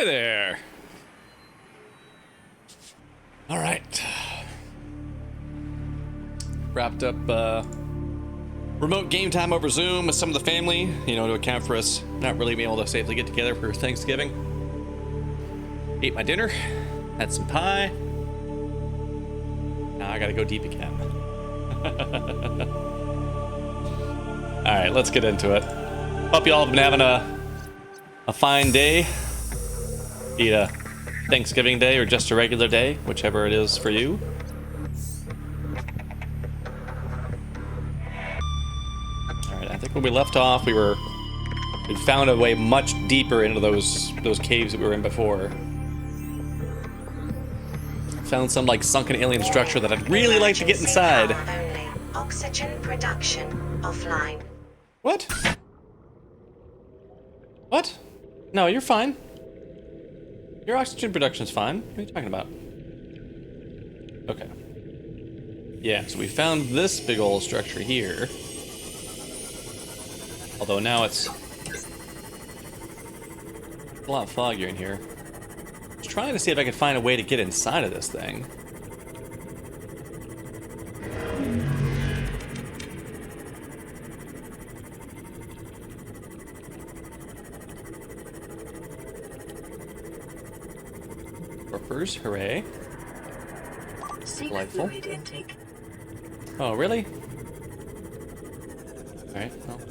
Hey there. All right. Wrapped up remote game time over Zoom with some of the family, you know, to account for us not really being able to safely get together for Thanksgiving. Ate my dinner, had some pie. Now I gotta go deep again. All right, let's get into it. Hope you all have been having a fine day. Be it a Thanksgiving day or just a regular day, whichever it is for you. All right, I think when we left off, we found a way much deeper into those caves that we were in before. Found some like sunken alien structure that I'd really like to get inside. Only. Oxygen production offline. What? What? No, you're fine. Your oxygen production's fine. What are you talking about? Okay. Yeah, so we found this big old structure here. Although now it's a lot foggier in here. I was trying to see if I could find a way to get inside of this thing. Warpers, hooray. Delightful. Fluid intake. Oh, really? Alright, well,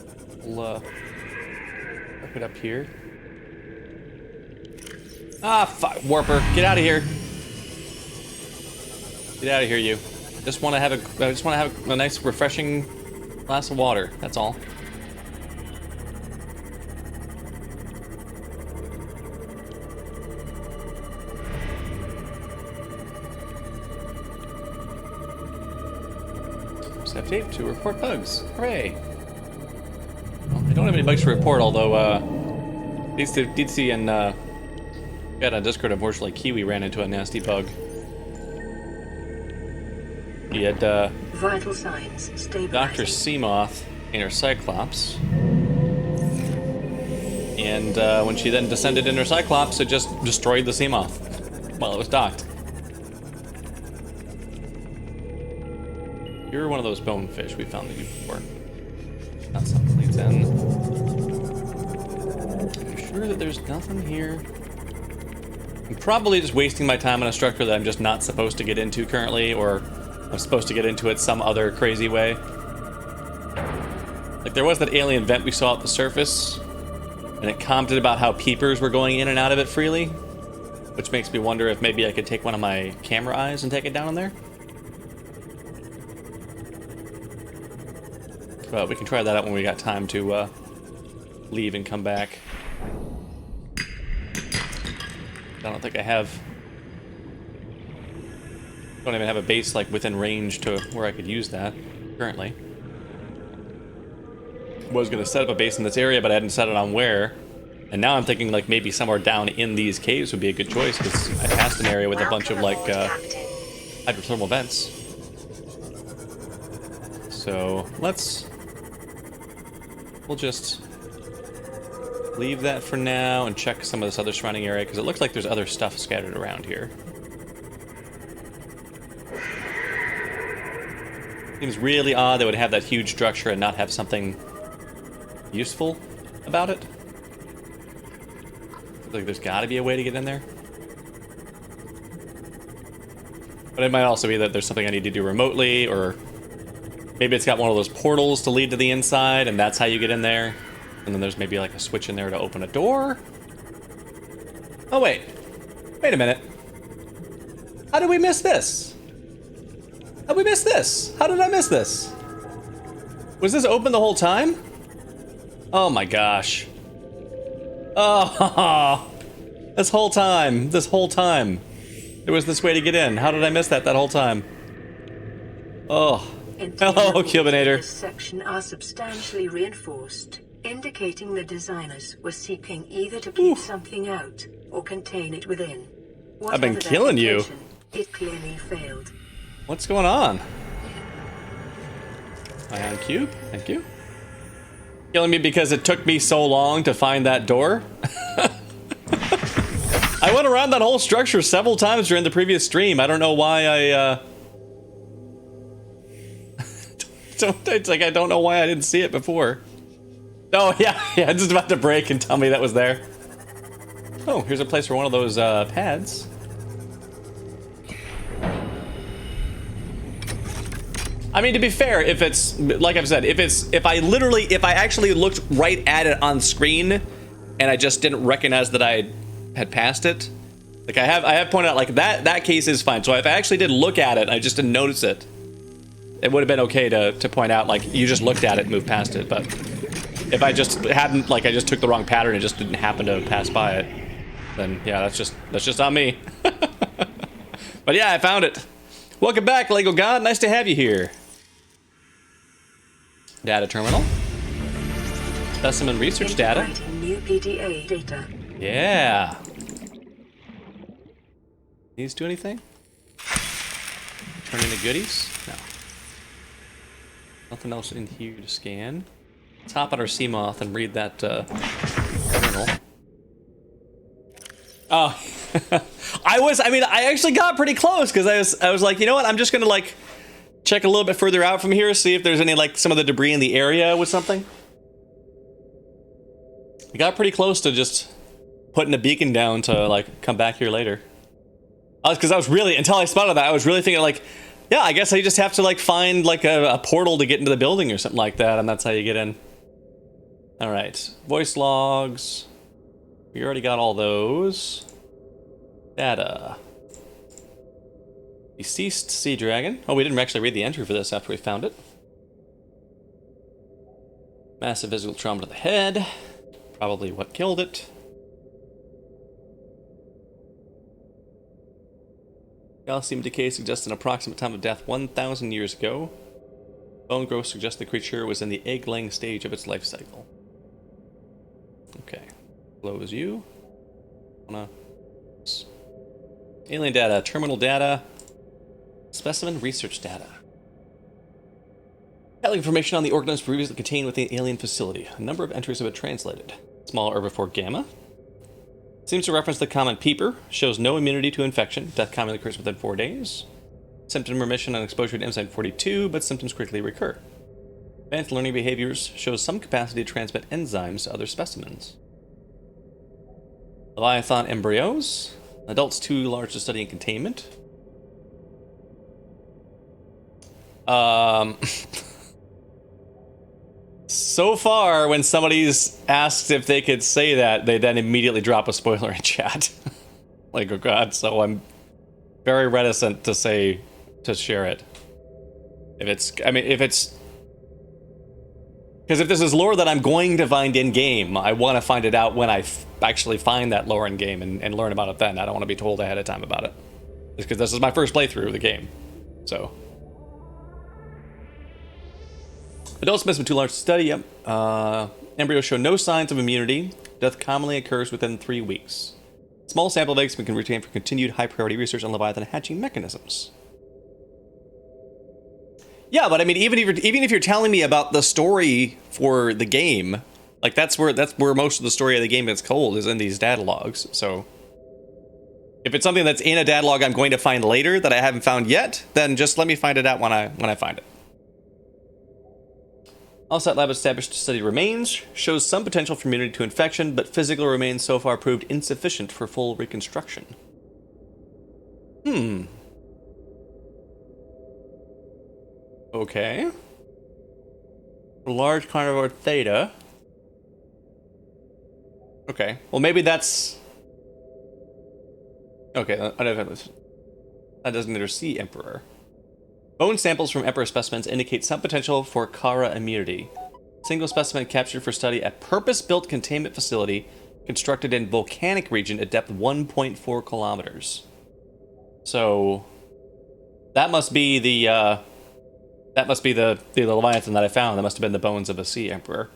we'll hook it up here. Ah, fuck, Warper, get out of here. Get out of here, you. I just want to have a nice, refreshing glass of water, that's all. Step tape to report bugs. Hooray! Well, I don't have any bugs to report, although DC and got on Discord. Unfortunately, Kiwi ran into a nasty bug. He had Vital signs stabilizing. Dr. Seamoth in her Cyclops, and when she then descended in her Cyclops, it just destroyed the Seamoth while it was docked. You're one of those bonefish we found you before. Not something leads in. Are you sure that there's nothing here? I'm probably just wasting my time on a structure that I'm just not supposed to get into currently, or I'm supposed to get into it some other crazy way. Like there was that alien vent we saw at the surface, and it commented about how peepers were going in and out of it freely, which makes me wonder if maybe I could take one of my camera eyes and take it down in there. But we can try that out when we got time to leave and come back. I don't think I have... don't even have a base like within range to where I could use that currently. Was going to set up a base in this area, but I hadn't set it on where. And now I'm thinking like maybe somewhere down in these caves would be a good choice, because I passed an area with a bunch of like hydrothermal vents. So we'll just leave that for now and check some of this other surrounding area, because it looks like there's other stuff scattered around here. Seems really odd they would have that huge structure and not have something useful about it. Like there's got to be a way to get in there. But it might also be that there's something I need to do remotely, or maybe it's got one of those portals to lead to the inside, and that's how you get in there. And then there's maybe like a switch in there to open a door. Oh, wait. Wait a minute. How did we miss this? How did we miss this? How did I miss this? Was this open the whole time? Oh my gosh. Oh, this whole time. There was this way to get in. How did I miss that whole time? Oh. Hello, Cubinator. This section are substantially reinforced, indicating the designers were seeking either to keep something out or contain it within. I've been killing you. It clearly failed. What's going on? Ion cube, thank you. Killing me because it took me so long to find that door? I went around that whole structure several times during the previous stream. I don't know why I, it's like I don't know why I didn't see it before. Oh, yeah, it's just about to break and tell me that was there. Oh, here's a place for one of those, pads. I mean, to be fair, if it's, like I've said, if I actually looked right at it on screen and I just didn't recognize that I had passed it, like I have pointed out, like that case is fine. So if I actually did look at it and I just didn't notice it, it would have been okay to point out, like, you just looked at it and moved past it. But if I just hadn't, like, I just took the wrong pattern and just didn't happen to pass by it, then yeah, that's just on me. But yeah, I found it. Welcome back, Lego God. Nice to have you here. Data terminal. Specimen research data. New PDA data. Yeah. These do anything? Turn into goodies? No. Nothing else in here to scan. Let's hop on our Seamoth and read that terminal. Oh. I actually got pretty close because I was like, you know what? I'm just gonna like check a little bit further out from here, see if there's any, like, some of the debris in the area with something. I got pretty close to just putting a beacon down to, like, come back here later. Because I was really, until I spotted that, I was really thinking, like, yeah, I guess I just have to, like, find, like, a portal to get into the building or something like that, and that's how you get in. Alright. Voice logs. We already got all those. Data. Deceased sea dragon. Oh, we didn't actually read the entry for this after we found it. Massive physical trauma to the head. Probably what killed it. Calcium decay suggests an approximate time of death 1,000 years ago. Bone growth suggests the creature was in the egg-laying stage of its life cycle. Okay. Close you. Alien data. Terminal data. Specimen research data. Gathering information on the organisms previously contained within the alien facility. A number of entries have been translated. Small herbivore gamma. Seems to reference the common peeper. Shows no immunity to infection. Death commonly occurs within 4 days. Symptom remission on exposure to enzyme 42, but symptoms quickly recur. Advanced learning behaviors shows some capacity to transmit enzymes to other specimens. Leviathan embryos. Adults too large to study in containment. So far, when somebody's asked if they could say that, they then immediately drop a spoiler in chat. Like, oh god, so I'm very reticent to share it. Because if this is lore that I'm going to find in-game, I want to find it out when I actually find that lore in-game and learn about it then. I don't want to be told ahead of time about it. Just because this is my first playthrough of the game, so... Adult specimen too large to study, yep. Embryos show no signs of immunity. Death commonly occurs within 3 weeks. Small sample of eggs can be retained for continued high-priority research on Leviathan hatching mechanisms. Yeah, but I mean, even if you're telling me about the story for the game, like that's where most of the story of the game is told, is in these data logs. So if it's something that's in a data log I'm going to find later that I haven't found yet, then just let me find it out when I find it. Allsat lab established to study remains, shows some potential for immunity to infection, but physical remains so far proved insufficient for full reconstruction. Okay. Large carnivore theta. Okay. Well, maybe that's... Okay, that doesn't either sea emperor. Bone samples from emperor specimens indicate some potential for Kara immunity. Single specimen captured for study at purpose-built containment facility constructed in volcanic region at depth 1.4 kilometers. So that must be the Leviathan that I found. That must have been the bones of a sea emperor.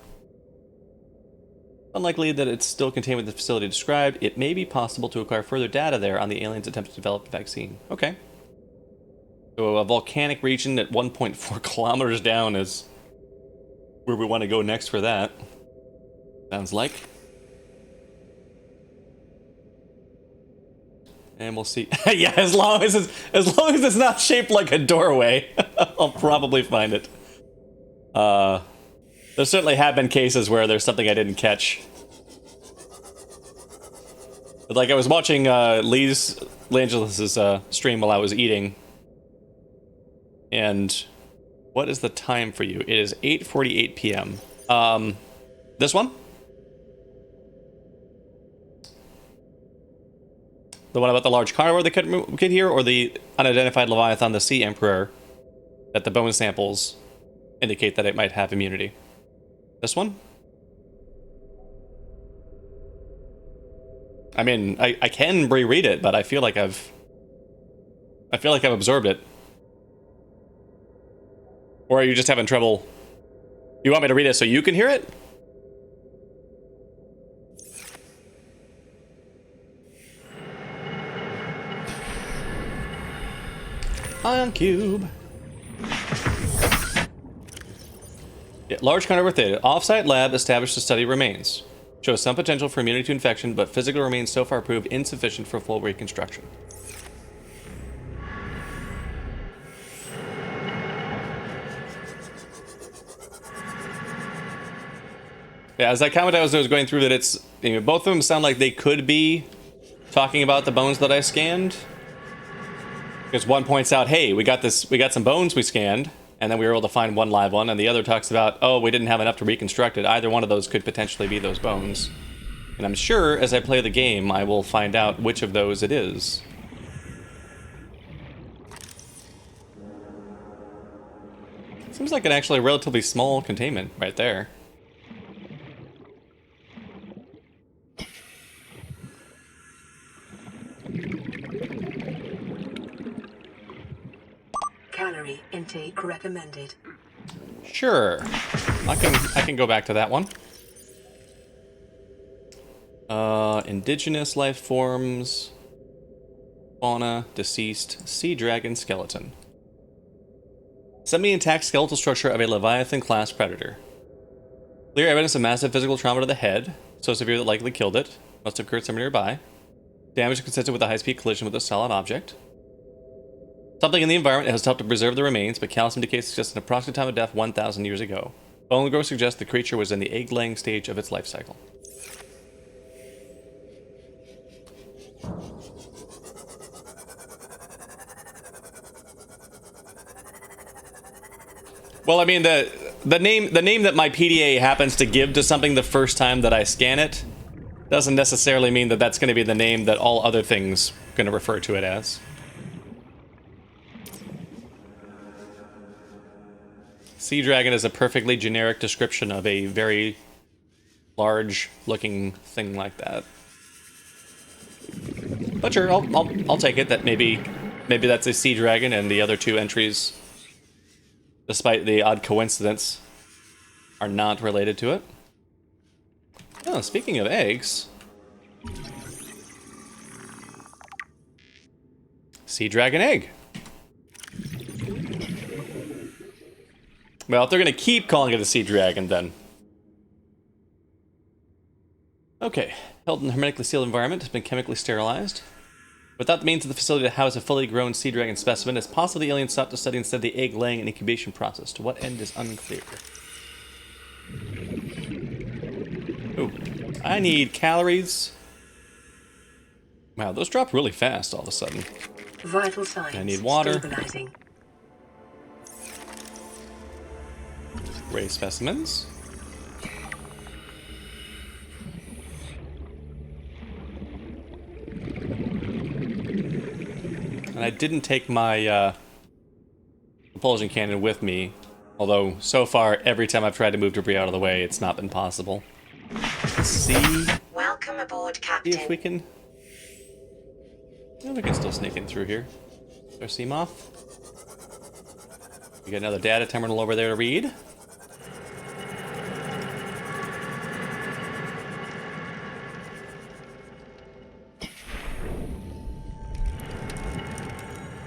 Unlikely that it's still contained with the facility described, it may be possible to acquire further data there on the aliens' attempt to develop a vaccine. Okay. So a volcanic region at 1.4 kilometers down is where we want to go next for that. Sounds like. And we'll see. Yeah, as long as it's not shaped like a doorway, I'll probably find it. There certainly have been cases where there's something I didn't catch. But like I was watching Langelus's stream while I was eating. And what is the time for you? It is 8:48 p.m. This one? The one about the large carnivore they couldn't hear, or the unidentified Leviathan, the Sea Emperor, that the bone samples indicate that it might have immunity? This one? I mean, I can reread it, but I feel like I've absorbed it. Or are you just having trouble? You want me to read it so you can hear it? Ion Cube. Yeah, large carnivore theta. Off-site lab established to study remains. Shows some potential for immunity to infection, but physical remains so far proved insufficient for full reconstruction. Yeah, as I commented as I was going through that, it's, you know, both of them sound like they could be talking about the bones that I scanned. Because one points out, hey, we got some bones we scanned, and then we were able to find one live one, and the other talks about, oh, we didn't have enough to reconstruct it. Either one of those could potentially be those bones. And I'm sure as I play the game, I will find out which of those it is. Seems like an actually relatively small containment right there. Calorie intake recommended. Sure. I can go back to that one. Indigenous life forms, fauna, deceased, sea dragon skeleton. Semi-intact skeletal structure of a Leviathan-class predator. Clear evidence of massive physical trauma to the head, so severe that likely killed it. Must have occurred somewhere nearby. Damage consistent with a high-speed collision with a solid object. Something in the environment has helped to preserve the remains, but calcium decay suggests an approximate time of death 1,000 years ago. Bone growth suggests the creature was in the egg-laying stage of its life cycle. Well, I mean, the name that my PDA happens to give to something the first time that I scan it doesn't necessarily mean that that's going to be the name that all other things are going to refer to it as. Sea dragon is a perfectly generic description of a very large-looking thing like that. But sure, I'll take it that maybe that's a sea dragon, and the other two entries, despite the odd coincidence, are not related to it. Oh, speaking of eggs, sea dragon egg. Well, if they're going to keep calling it a sea dragon, then. Okay. Held in a hermetically sealed environment, has been chemically sterilized. Without the means of the facility to house a fully grown sea dragon specimen, it's possible the aliens sought to study instead the egg-laying and incubation process. To what end is unclear. Ooh. I need calories. Wow, those drop really fast all of a sudden. Vital signs. I need water. Stabilizing. Ray specimens. And I didn't take my propulsion cannon with me, although so far every time I've tried to move debris out of the way, it's not been possible. Let's see. Welcome aboard, Captain. See if we can. Oh, we can still sneak in through here. There's Seamoth. We got another data terminal over there to read.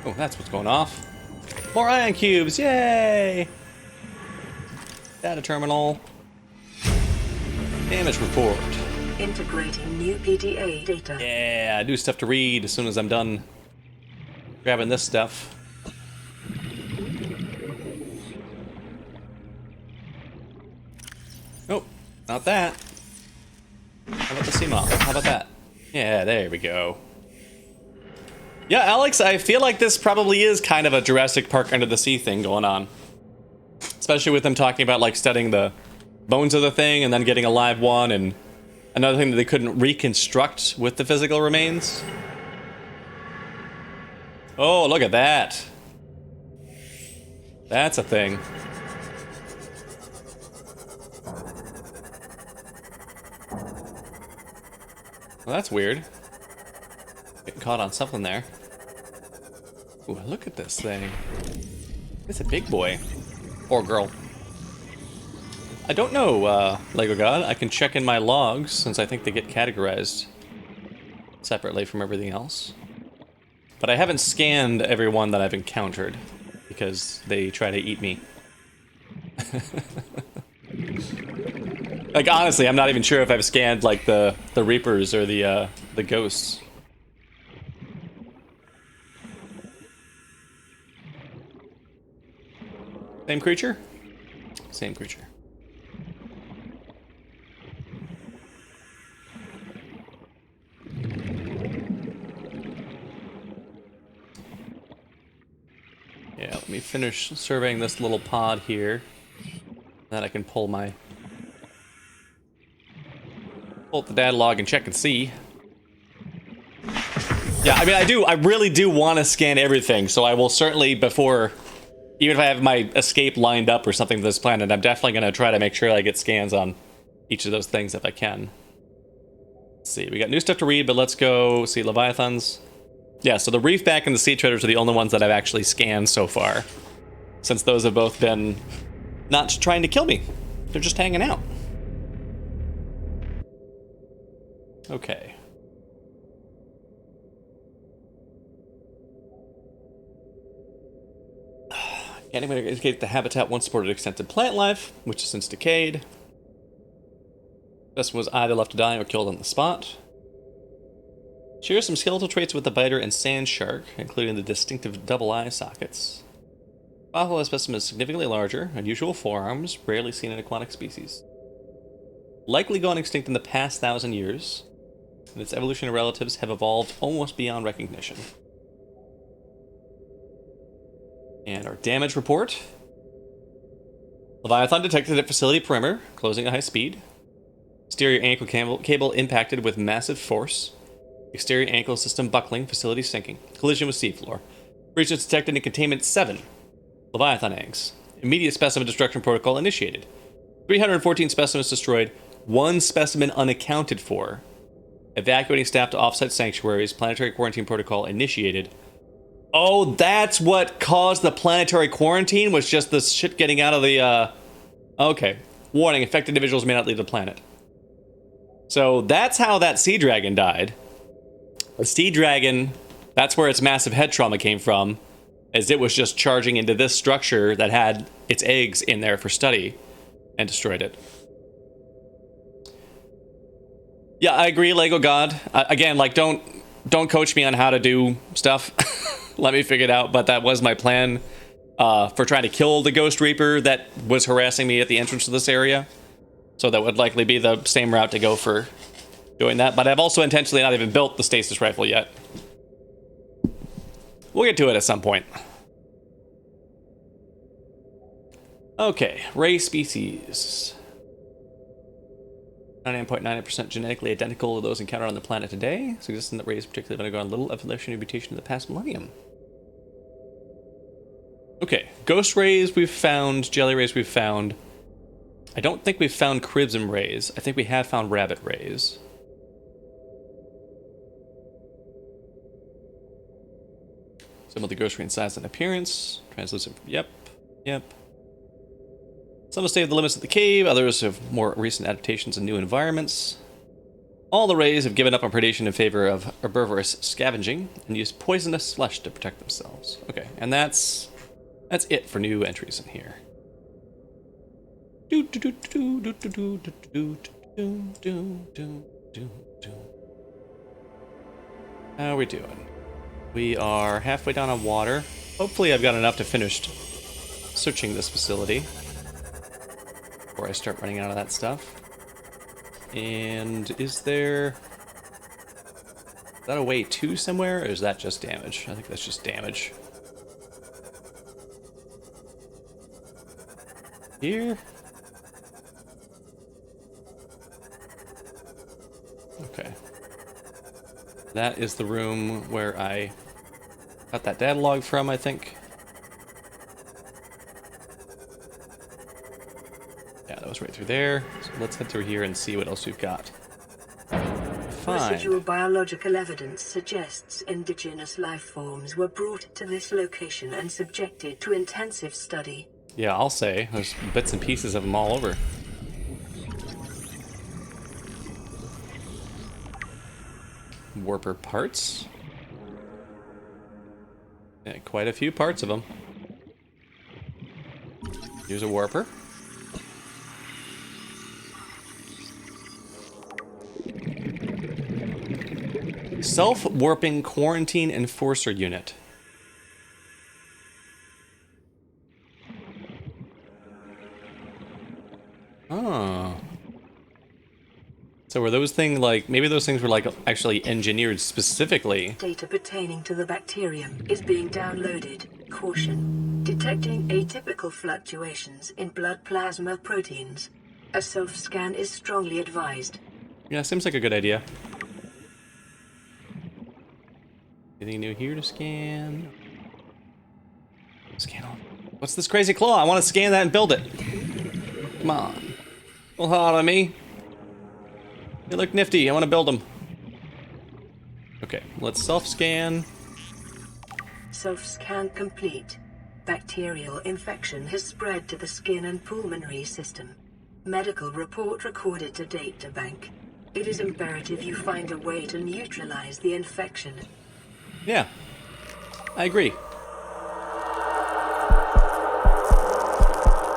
Oh, that's what's going off. More ion cubes, yay! Data terminal. Damage report. Integrating new PDA data. Yeah, new stuff to read as soon as I'm done grabbing this stuff. Nope, not that. How about the Seamoth? How about that? Yeah, there we go. Yeah, Alex, I feel like this probably is kind of a Jurassic Park Under the Sea thing going on. Especially with them talking about, like, studying the bones of the thing and then getting a live one, and another thing that they couldn't reconstruct with the physical remains. Oh, look at that. That's a thing. Well, that's weird. Getting caught on something there. Ooh, look at this thing. It's a big boy. Or girl. I don't know, Lego God. I can check in my logs, since I think they get categorized separately from everything else. But I haven't scanned every one that I've encountered, because they try to eat me. Like, honestly, I'm not even sure if I've scanned, like, the Reapers or the Ghosts. Same creature? Same creature. Yeah, let me finish surveying this little pod here. Then I can pull the data log and check and see. Yeah, I mean, I really do want to scan everything, so I will certainly, before, even if I have my escape lined up or something to this planet, I'm definitely going to try to make sure I get scans on each of those things if I can. Let's see, we got new stuff to read, but let's go see Leviathans. Yeah, so the Reefback and the Sea Treaders are the only ones that I've actually scanned so far, since those have both been not trying to kill me. They're just hanging out. Okay. Anyway, indicate the habitat once supported extensive plant life, which has since decayed. This was either left to die or killed on the spot. Shares some skeletal traits with the biter and sand shark, including the distinctive double eye sockets. Fossilized specimen is significantly larger, unusual forearms, rarely seen in aquatic species. Likely gone extinct in the past 1,000 years, and its evolutionary relatives have evolved almost beyond recognition. And our damage report. Leviathan detected at facility perimeter, closing at high speed. Exterior ankle cable impacted with massive force. Exterior ankle system buckling, facility sinking. Collision with seafloor. Breach is detected in Containment 7. Leviathan eggs. Immediate specimen destruction protocol initiated. 314 specimens destroyed. 1 specimen unaccounted for. Evacuating staff to offsite sanctuaries. Planetary quarantine protocol initiated. Oh, that's what caused the planetary quarantine? Was just this shit getting out of the, Okay. Warning, infected individuals may not leave the planet. So that's how that sea dragon died. The sea dragon, that's where its massive head trauma came from, as it was just charging into this structure that had its eggs in there for study, and destroyed it. Yeah, I agree, Lego God. Again, like, don't coach me on how to do stuff. Let me figure it out, but that was my plan for trying to kill the Ghost Reaper that was harassing me at the entrance to this area. So that would likely be the same route to go for doing that, but I've also intentionally not even built the stasis rifle yet. We'll get to it at some point. Okay, ray species. 99.9% genetically identical to those encountered on the planet today, suggesting that rays particularly have undergone little evolutionary mutation in the past millennium. Okay, ghost rays we've found, jelly rays we've found. I don't think we've found Cribsum rays. I think we have found rabbit rays. Some of the ghost ray in size and appearance. Translucent. Yep. Some have stayed the limits of the cave, others have more recent adaptations in new environments. All the rays have given up on predation in favor of herbivorous scavenging and use poisonous flesh to protect themselves. Okay, and that's it for new entries in here. How are we doing? We are halfway down on water. Hopefully I've got enough to finish searching this facility before I start running out of that stuff. And is there... Is that a way to somewhere, or is that just damage? I think that's just damage. Here? Okay. That is the room where I got that data log from, I think. Yeah, that was right through there. So let's head through here and see what else we've got. Fine. Residual biological evidence suggests indigenous life forms were brought to this location and subjected to intensive study. Yeah, I'll say. There's bits and pieces of them all over. Warper parts. Yeah, quite a few parts of them. Here's a warper. Self-warping quarantine enforcer unit. Oh. So were those things like, maybe those things were like actually engineered specifically. Data pertaining to the bacterium is being downloaded. Caution. Detecting atypical fluctuations in blood plasma proteins. A self-scan is strongly advised. Yeah, seems like a good idea. Anything new here to scan? Scan on. What's this crazy claw? I want to scan that and build it. Come on. A little hard on me. They look nifty. I want to build them. Okay, let's self-scan. Self-scan complete. Bacterial infection has spread to the skin and pulmonary system. Medical report recorded to data bank. It is imperative you find a way to neutralize the infection. Yeah, I agree.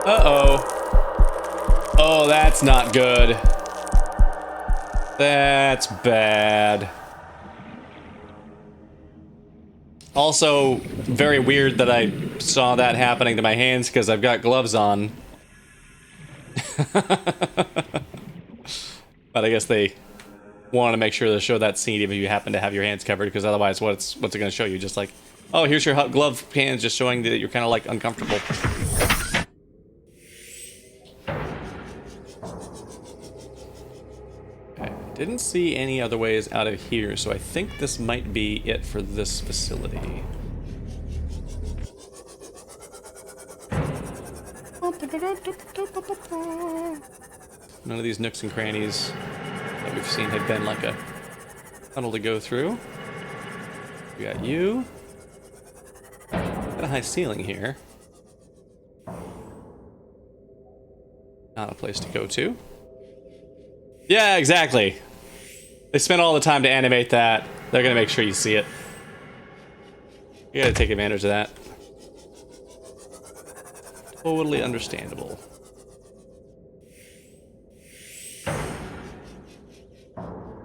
Uh-oh. Oh, that's not good. That's bad. Also, very weird that I saw that happening to my hands because I've got gloves on. But I guess they want to make sure to show that scene even if you happen to have your hands covered, because otherwise what's it going to show you? Just like, oh, here's your glove hands, just showing that you're kind of like uncomfortable. Okay, didn't see any other ways out of here, so I think this might be it for this facility. None of these nooks and crannies that we've seen have been like a tunnel to go through. We got you. Got a high ceiling here. Not a place to go to. Yeah, exactly. They spent all the time to animate that. They're gonna make sure you see it. You gotta take advantage of that. Totally understandable.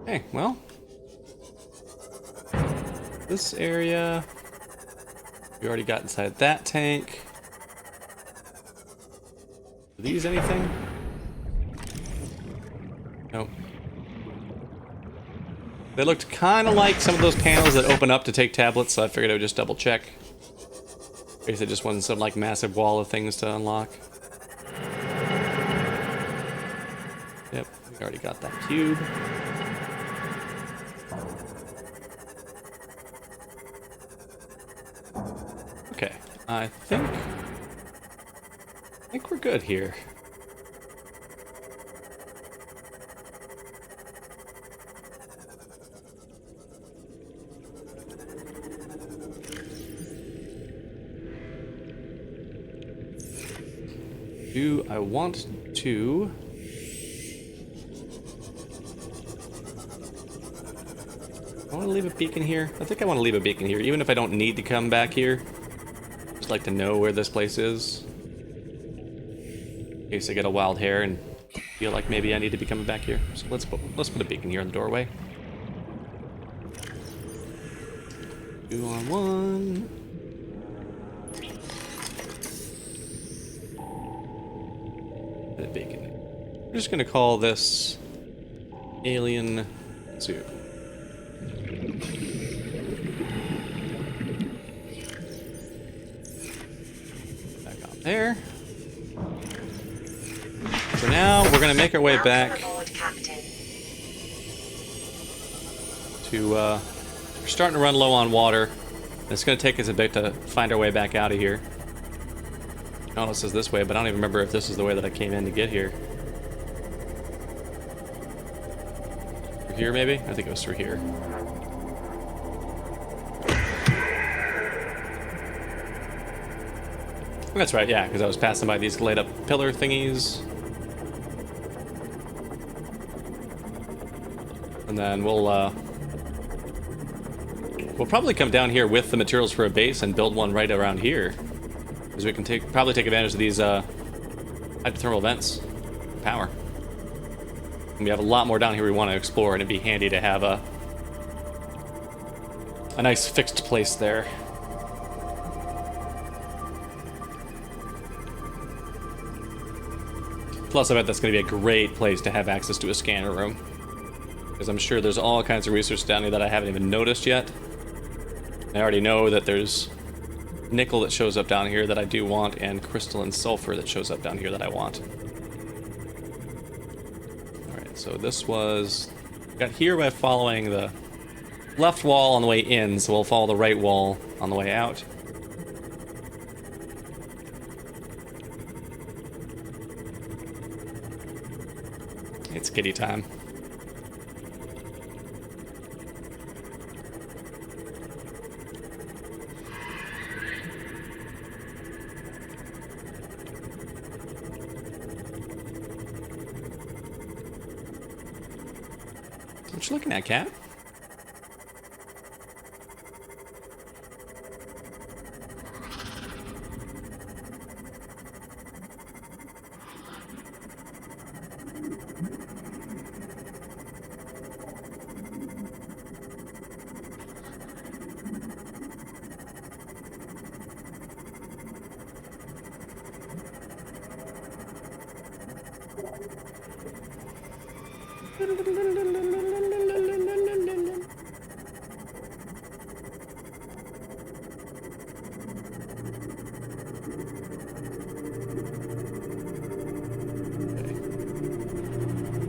Okay, well, this area, we already got inside that tank. Are these anything? Nope. They looked kind of like some of those panels that open up to take tablets, so I figured I would just double check. I guess it just wasn't some like massive wall of things to unlock. Yep, we already got that cube. Okay, I think we're good here. Do I want to... I want to leave a beacon here. I think I want to leave a beacon here, even if I don't need to come back here. Just like to know where this place is. In case I get a wild hair and feel like maybe I need to be coming back here. So let's put a beacon here in the doorway. 2 on 1. Put a beacon. We're just gonna call this Alien Zoo. Back on there. For now, we're gonna make our way back to, we're starting to run low on water. It's gonna take us a bit to find our way back out of here. Oh, this is this way, but I don't even remember if this is the way that I came in to get here. Through here, maybe? I think it was through here. That's right, yeah, because I was passing by these laid up pillar thingies. And then we'll probably come down here with the materials for a base and build one right around here. Because we can probably take advantage of these hydrothermal vents. Power. And we have a lot more down here we want to explore, and it'd be handy to have a nice fixed place there. Plus, I bet that's going to be a great place to have access to a scanner room. Because I'm sure there's all kinds of research down here that I haven't even noticed yet. I already know that there's nickel that shows up down here that I do want, and crystalline sulfur that shows up down here that I want. Alright, so this was... got here by following the left wall on the way in, so we'll follow the right wall on the way out. It's kitty time. What you looking at, cat?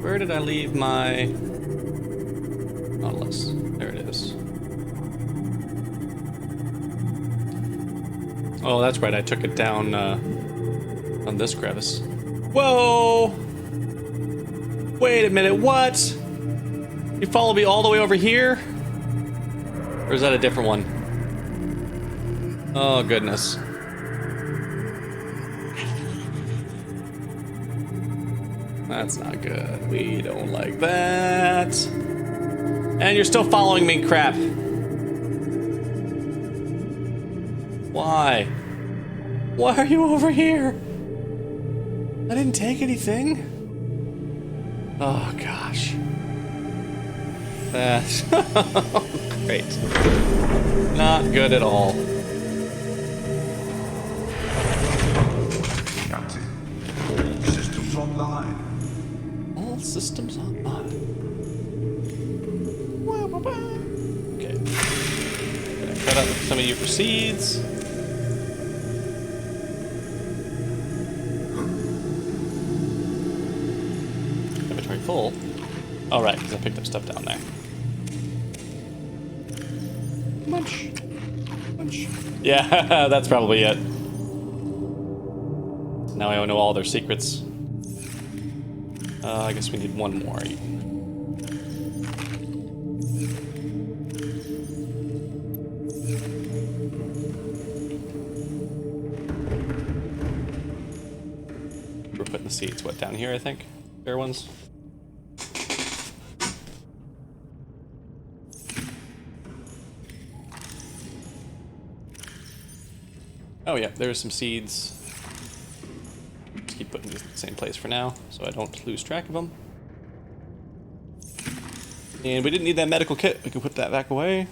Where did I leave my Nautilus? There it is. Oh, that's right. I took it down on this crevice. Whoa! Wait a minute. What? You follow me all the way over here? Or is that a different one? Oh, goodness. That's not good. We don't like that. And you're still following me, crap. Why? Why are you over here? I didn't take anything. Oh, gosh. That's great. Not good at all. Captain, all systems online. All systems online. Okay. Gonna cut up some of you for seeds. Inventory full. Oh, right, because I picked up stuff down there. Munch. Munch. Yeah, that's probably it. Now I know all their secrets. I guess we need one more. We're putting the seeds, what, down here, I think? Fair ones? Oh yeah, there's some seeds. Let's keep keep putting these in the same place for now, so I don't lose track of them. And we didn't need that medical kit. We can put that back away.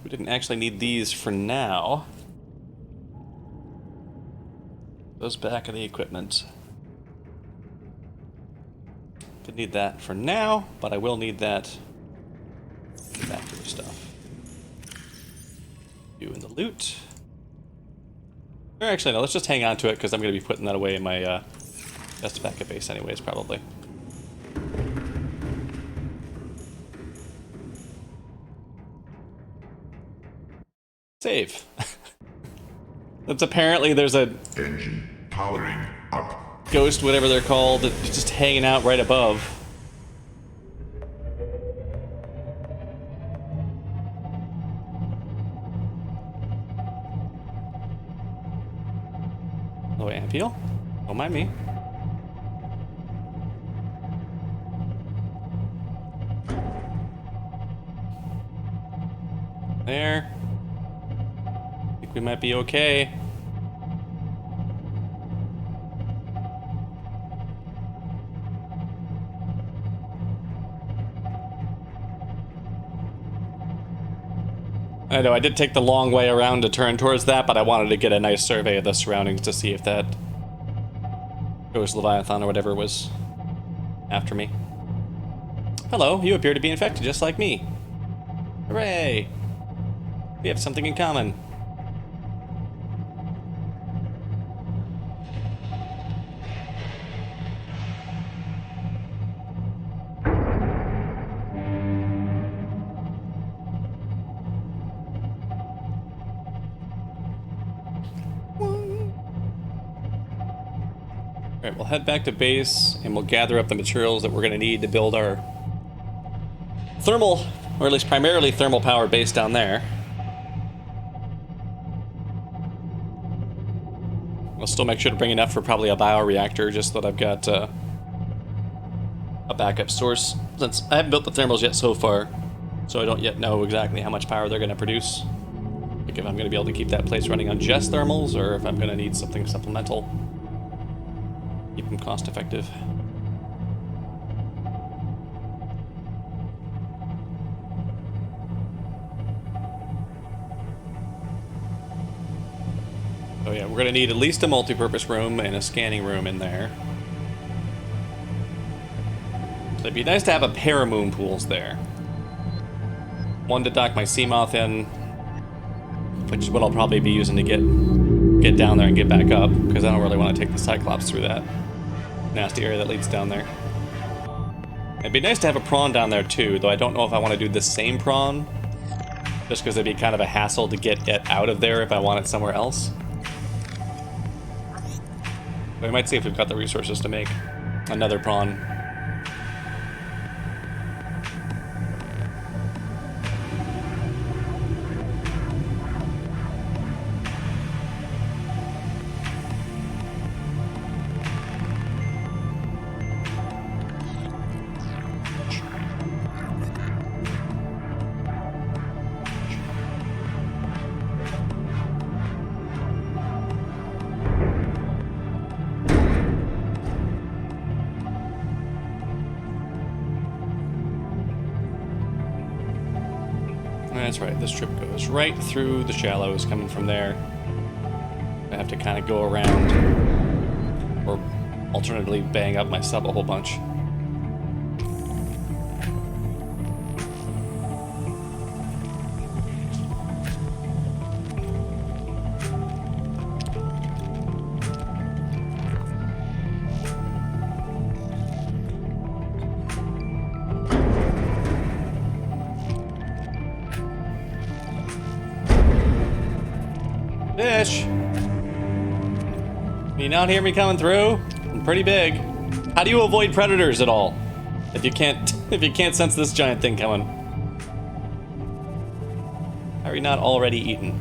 We didn't actually need these for now. Those back of the equipment. Didn't need that for now, but I will need that factory stuff. You in the loot. Or actually, no, let's just hang on to it because I'm going to be putting that away in my best backup base anyways, probably. Save. That's apparently there's a Engine powering up. ghost, whatever they're called, that's just hanging out right above. Oh, Ampeel? Don't mind me. There. I think we might be okay. I know, I did take the long way around to turn towards that, but I wanted to get a nice survey of the surroundings to see if that ghost Leviathan or whatever was after me. Hello, you appear to be infected just like me. Hooray! We have something in common. Alright, we'll head back to base and we'll gather up the materials that we're going to need to build our thermal, or at least primarily thermal powered base down there. I'll still make sure to bring enough for probably a bioreactor just so that I've got a backup source, since I haven't built the thermals yet so far, so I don't yet know exactly how much power they're going to produce. Like if I'm going to be able to keep that place running on just thermals, or if I'm going to need something supplemental. Keep them cost effective. Oh yeah, we're going to need at least a multi-purpose room and a scanning room in there. So it'd be nice to have a pair of moon pools there. One to dock my Seamoth in, which is what I'll probably be using to get down there and get back up, because I don't really want to take the Cyclops through that nasty area that leads down there. It'd be nice to have a prawn down there too, though I don't know if I want to do the same prawn, just because it'd be kind of a hassle to get it out of there if I want it somewhere else. We might see if we've got the resources to make another prawn. That's right, this trip goes right through the shallows coming from there. I have to kind of go around, or alternatively bang up my sub a whole bunch. Fish! Can you not hear me coming through? I'm pretty big. How do you avoid predators at all? If you can't sense this giant thing coming. How are you not already eaten?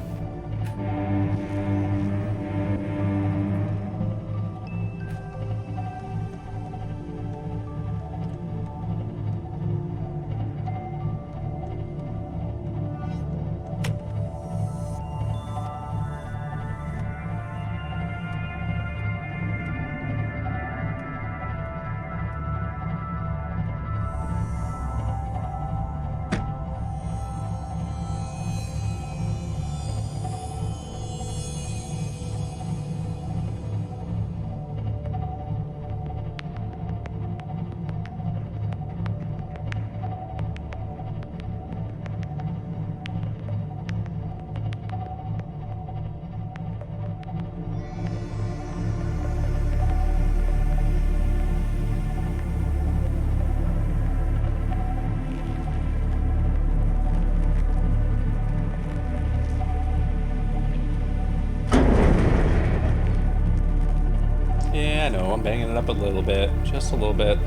banging it up a little bit, just a little bit.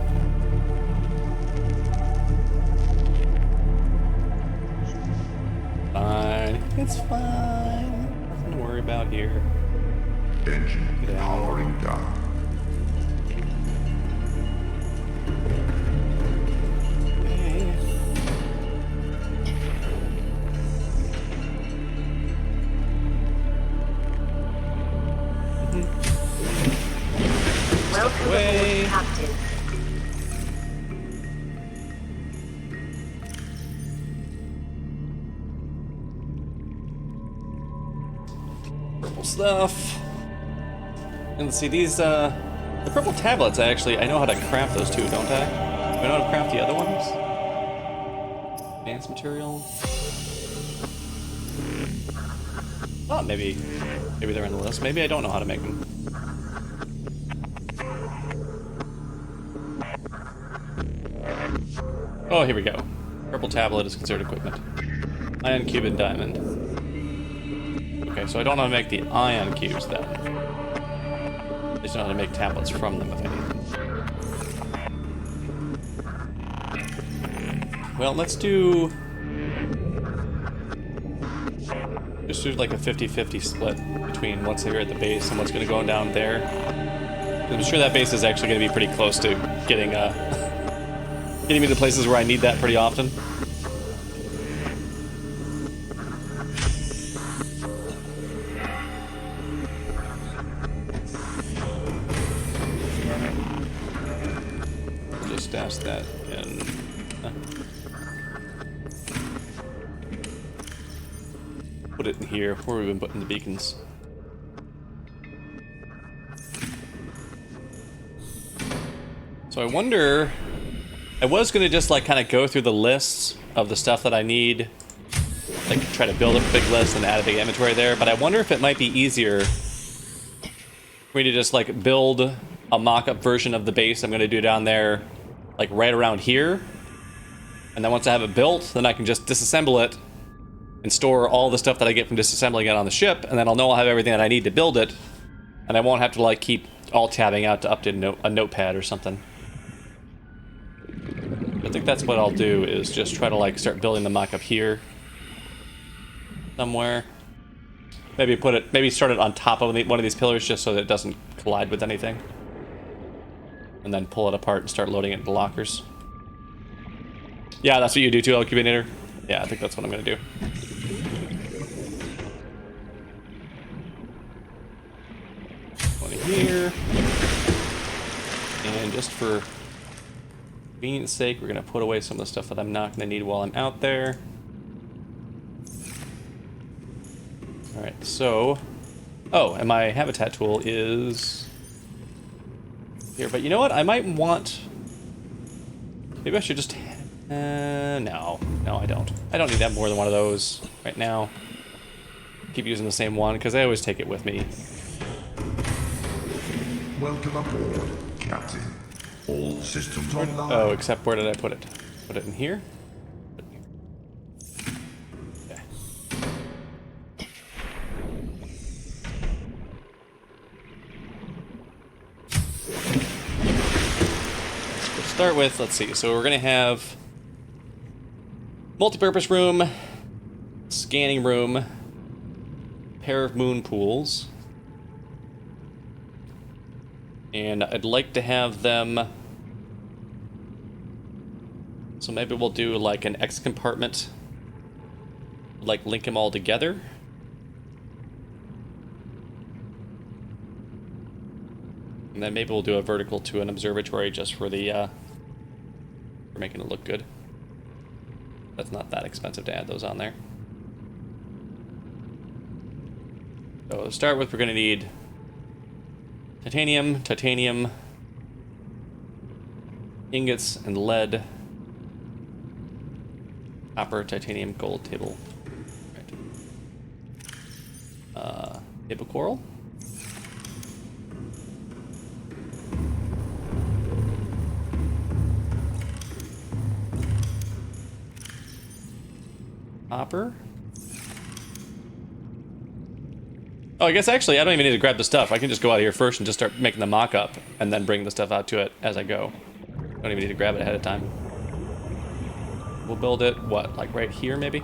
Fine, it's fine. Nothing to worry about here. Engine powering down. Okay. Welcome Away. aboard, Captain. Purple stuff. And let's see, these, the purple tablets, I know how to craft those too, don't I? Do I know how to craft the other ones? Advanced material. Oh, maybe they're on the list. Maybe I don't know how to make them. Oh, here we go. Purple tablet is considered equipment. Ion cube and diamond. Okay, so I don't know how to make the ion cubes then. I just know how to make tablets from them, if anything. Well, let's do... just do like a 50-50 split between what's here at the base and what's going to go down there. I'm sure that base is actually going to be pretty close to getting getting me to places where I need that pretty often. Just stash that in. Put it in here where we've been putting the beacons. So I wonder, I was gonna just like kind of go through the lists of the stuff that I need, like try to build up a big list and add a big inventory there, but I wonder if it might be easier for me to just like build a mock-up version of the base I'm gonna do down there, like right around here. And then once I have it built, then I can just disassemble it and store all the stuff that I get from disassembling it on the ship, and then I'll know I'll have everything that I need to build it, and I won't have to like keep alt-tabbing out to update a notepad or something. I think that's what I'll do, is just try to like start building the mock-up here somewhere. Maybe start it on top of one of these pillars just so that it doesn't collide with anything. And then pull it apart and start loading it into lockers. Yeah, that's what you do too, Elcubinator? Yeah, I think that's what I'm gonna do. One here. And just for convenience sake, we're gonna put away some of the stuff that I'm not gonna need while I'm out there. Alright, so... oh, and my habitat tool is... here, but you know what? I might want... maybe I should just... no, I don't. I don't need that more than one of those right now. Keep using the same one, because I always take it with me. Welcome aboard, Captain. All systems online. Oh, except where did I put it? Put it in here? Put it in here. Okay. To start with, let's see. So we're going to have multi-purpose room, scanning room, pair of moon pools. And I'd like to have them... so maybe we'll do like an X compartment, like link them all together. And then maybe we'll do a vertical to an observatory just for the, for making it look good. That's not that expensive to add those on there. So to start with, we're gonna need titanium, ingots, and lead. Copper, titanium, gold, table. Right. Table coral. Copper. Oh, I guess actually I don't even need to grab the stuff. I can just go out here first and just start making the mock-up and then bring the stuff out to it as I go. I don't even need to grab it ahead of time. We'll build it, what, like right here maybe?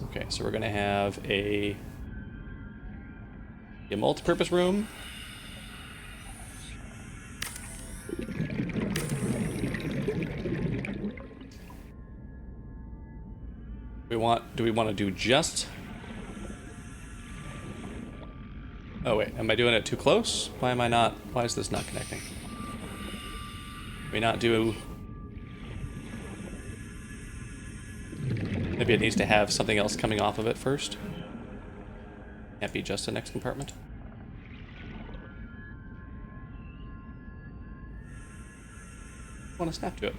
Okay, so we're gonna have a multi-purpose room. Do we want to do just... Oh wait, am I doing it too close? Why is this not connecting? Can we not do... Maybe it needs to have something else coming off of it first. Can't be just the next compartment. I want to snap to it.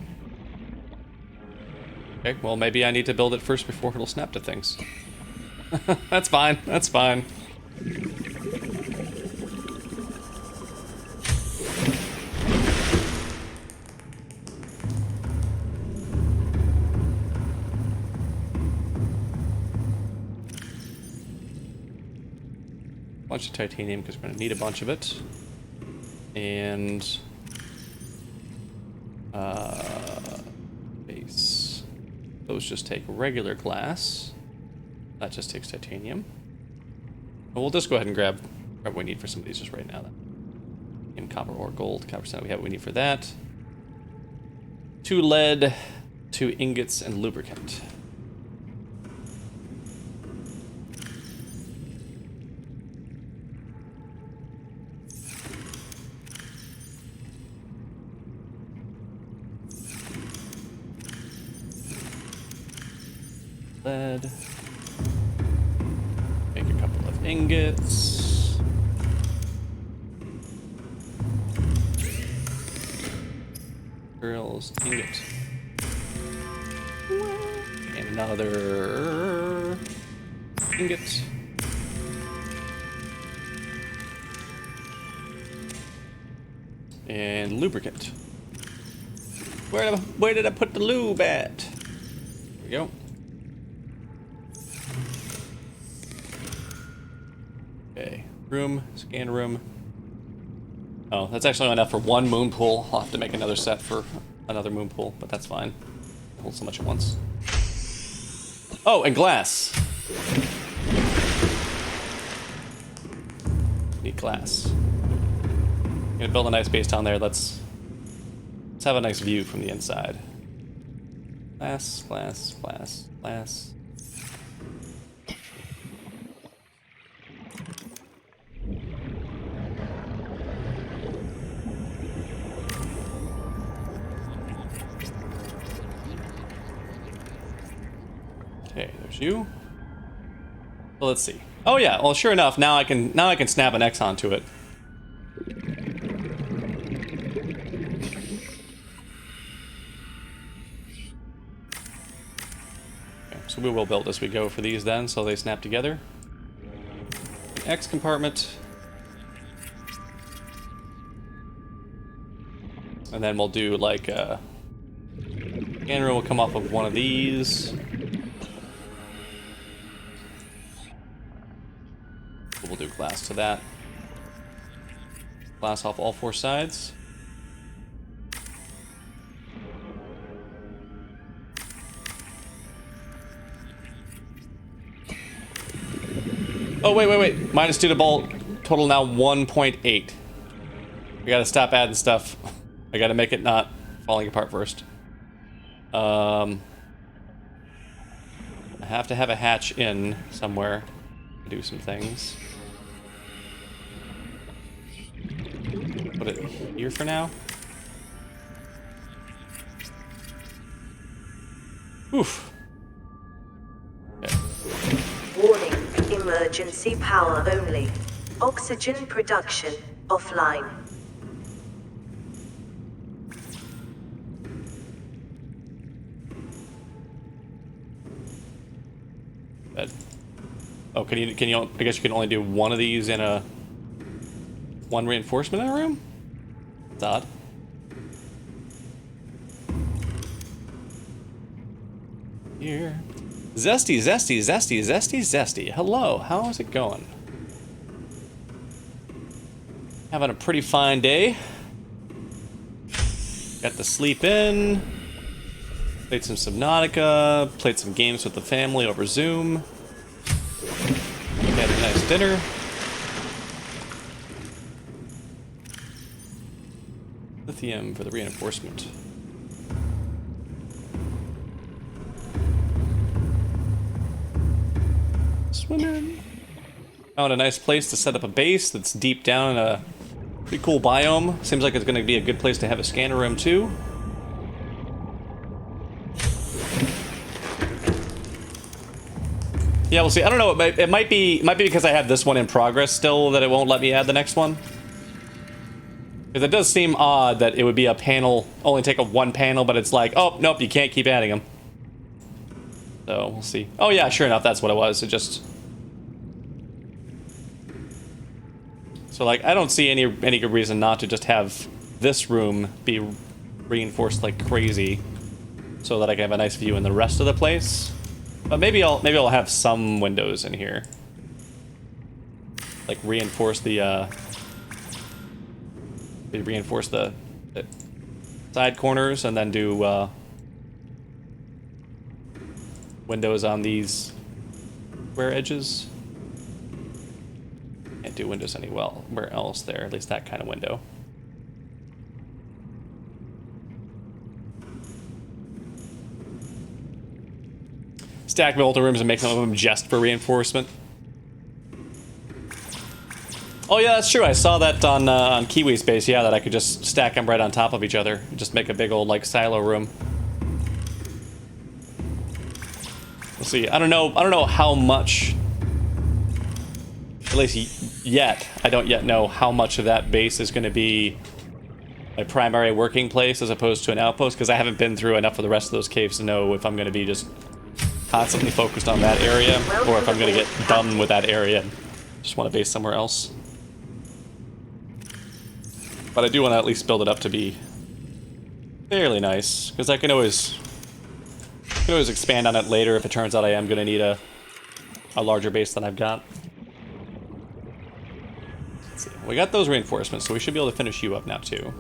Okay, well maybe I need to build it first before it'll snap to things. That's fine, that's fine. Bunch of titanium because we're going to need a bunch of it. And base. Those just take regular glass. That just takes titanium. Well, we'll just go ahead and grab what we need for some of these just right now then. In copper or gold. Copper percent we have what we need for that. 2 lead, 2 ingots, and lubricant. Lead. Make a couple of ingots. Materials, ingot. And another ingot. And lubricant. Where did I put the lube at? There we go. Okay, room, scan room. Oh, that's actually enough for 1 moon pool. I'll have to make another set for another moon pool, but that's fine. Hold so much at once. Oh, and glass. Need glass. I'm gonna build a nice base down there. Let's have a nice view from the inside. Glass, glass, glass, glass. Okay, there's you. Well, let's see. Oh yeah, well sure enough, now I can snap an X onto it. Okay, so we will build as we go for these then, so they snap together. An X compartment. And then we'll do like a scanner will come off of one of these. We'll do glass to that. Glass off all 4 sides. Oh, wait. Minus 2 to bolt. Total now 1.8. We gotta stop adding stuff. I gotta make it not falling apart first. I have to have a hatch in somewhere to do some things. Put it here for now. Oof. Okay. Warning, emergency power only. Oxygen production offline. Bed. Oh, can you, I guess you can only do one of these in a, 1 reinforcement in a room? It's odd. Here. Zesty, zesty, zesty, zesty, zesty. Hello, how is it going? Having a pretty fine day. Got to sleep in. Played some Subnautica. Played some games with the family over Zoom. Had a nice dinner. Lithium for the reinforcement. Swimming. Found a nice place to set up a base that's deep down in a pretty cool biome. Seems like it's going to be a good place to have a scanner room too. Yeah, we'll see. I don't know. It might be because I have this one in progress still that it won't let me add the next one. Because it does seem odd that it would be a panel, only take up one panel, but it's like, oh, nope, you can't keep adding them. So, we'll see. Oh yeah, sure enough, that's what it was. It just... So, like, I don't see any good reason not to just have this room be reinforced like crazy so that I can have a nice view in the rest of the place. But maybe I'll have some windows in here. Like, reinforce the side corners and then do windows on these square edges. Can't do windows anywhere else there, at least that kind of window. Stack multiple rooms and make some of them just for reinforcement. Oh yeah, that's true. I saw that on Kiwi's base. Yeah, that I could just stack them right on top of each other, just make a big old like silo room. We'll see. I don't know how much. At least yet, I don't yet know how much of that base is going to be my primary working place as opposed to an outpost, because I haven't been through enough of the rest of those caves to know if I'm going to be just constantly focused on that area, or if I'm going to get done with that area and just want to base somewhere else. But I do want to at least build it up to be fairly nice, because I can always expand on it later if it turns out I am going to need a larger base than I've got. Let's see. We got those reinforcements, so we should be able to finish you up now too.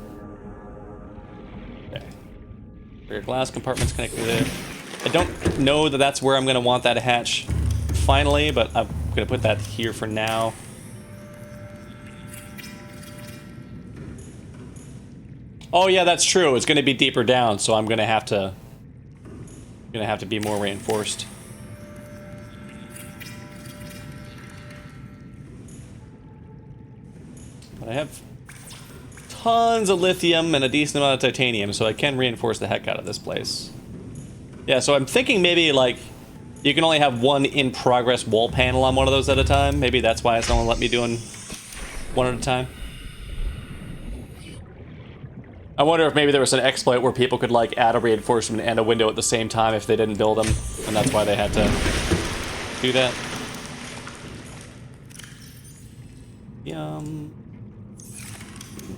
Okay. Rear glass compartment's connected there. I don't know that that's where I'm going to want that hatch finally, but I'm going to put that here for now. Oh yeah, that's true. It's going to be deeper down, so I'm going to have to be more reinforced. But I have tons of lithium and a decent amount of titanium, so I can reinforce the heck out of this place. Yeah, so I'm thinking maybe, like, you can only have one in-progress wall panel on one of those at a time. Maybe that's why it's only let me doing one at a time. I wonder if maybe there was an exploit where people could, like, add a reinforcement and a window at the same time if they didn't build them, and that's why they had to do that.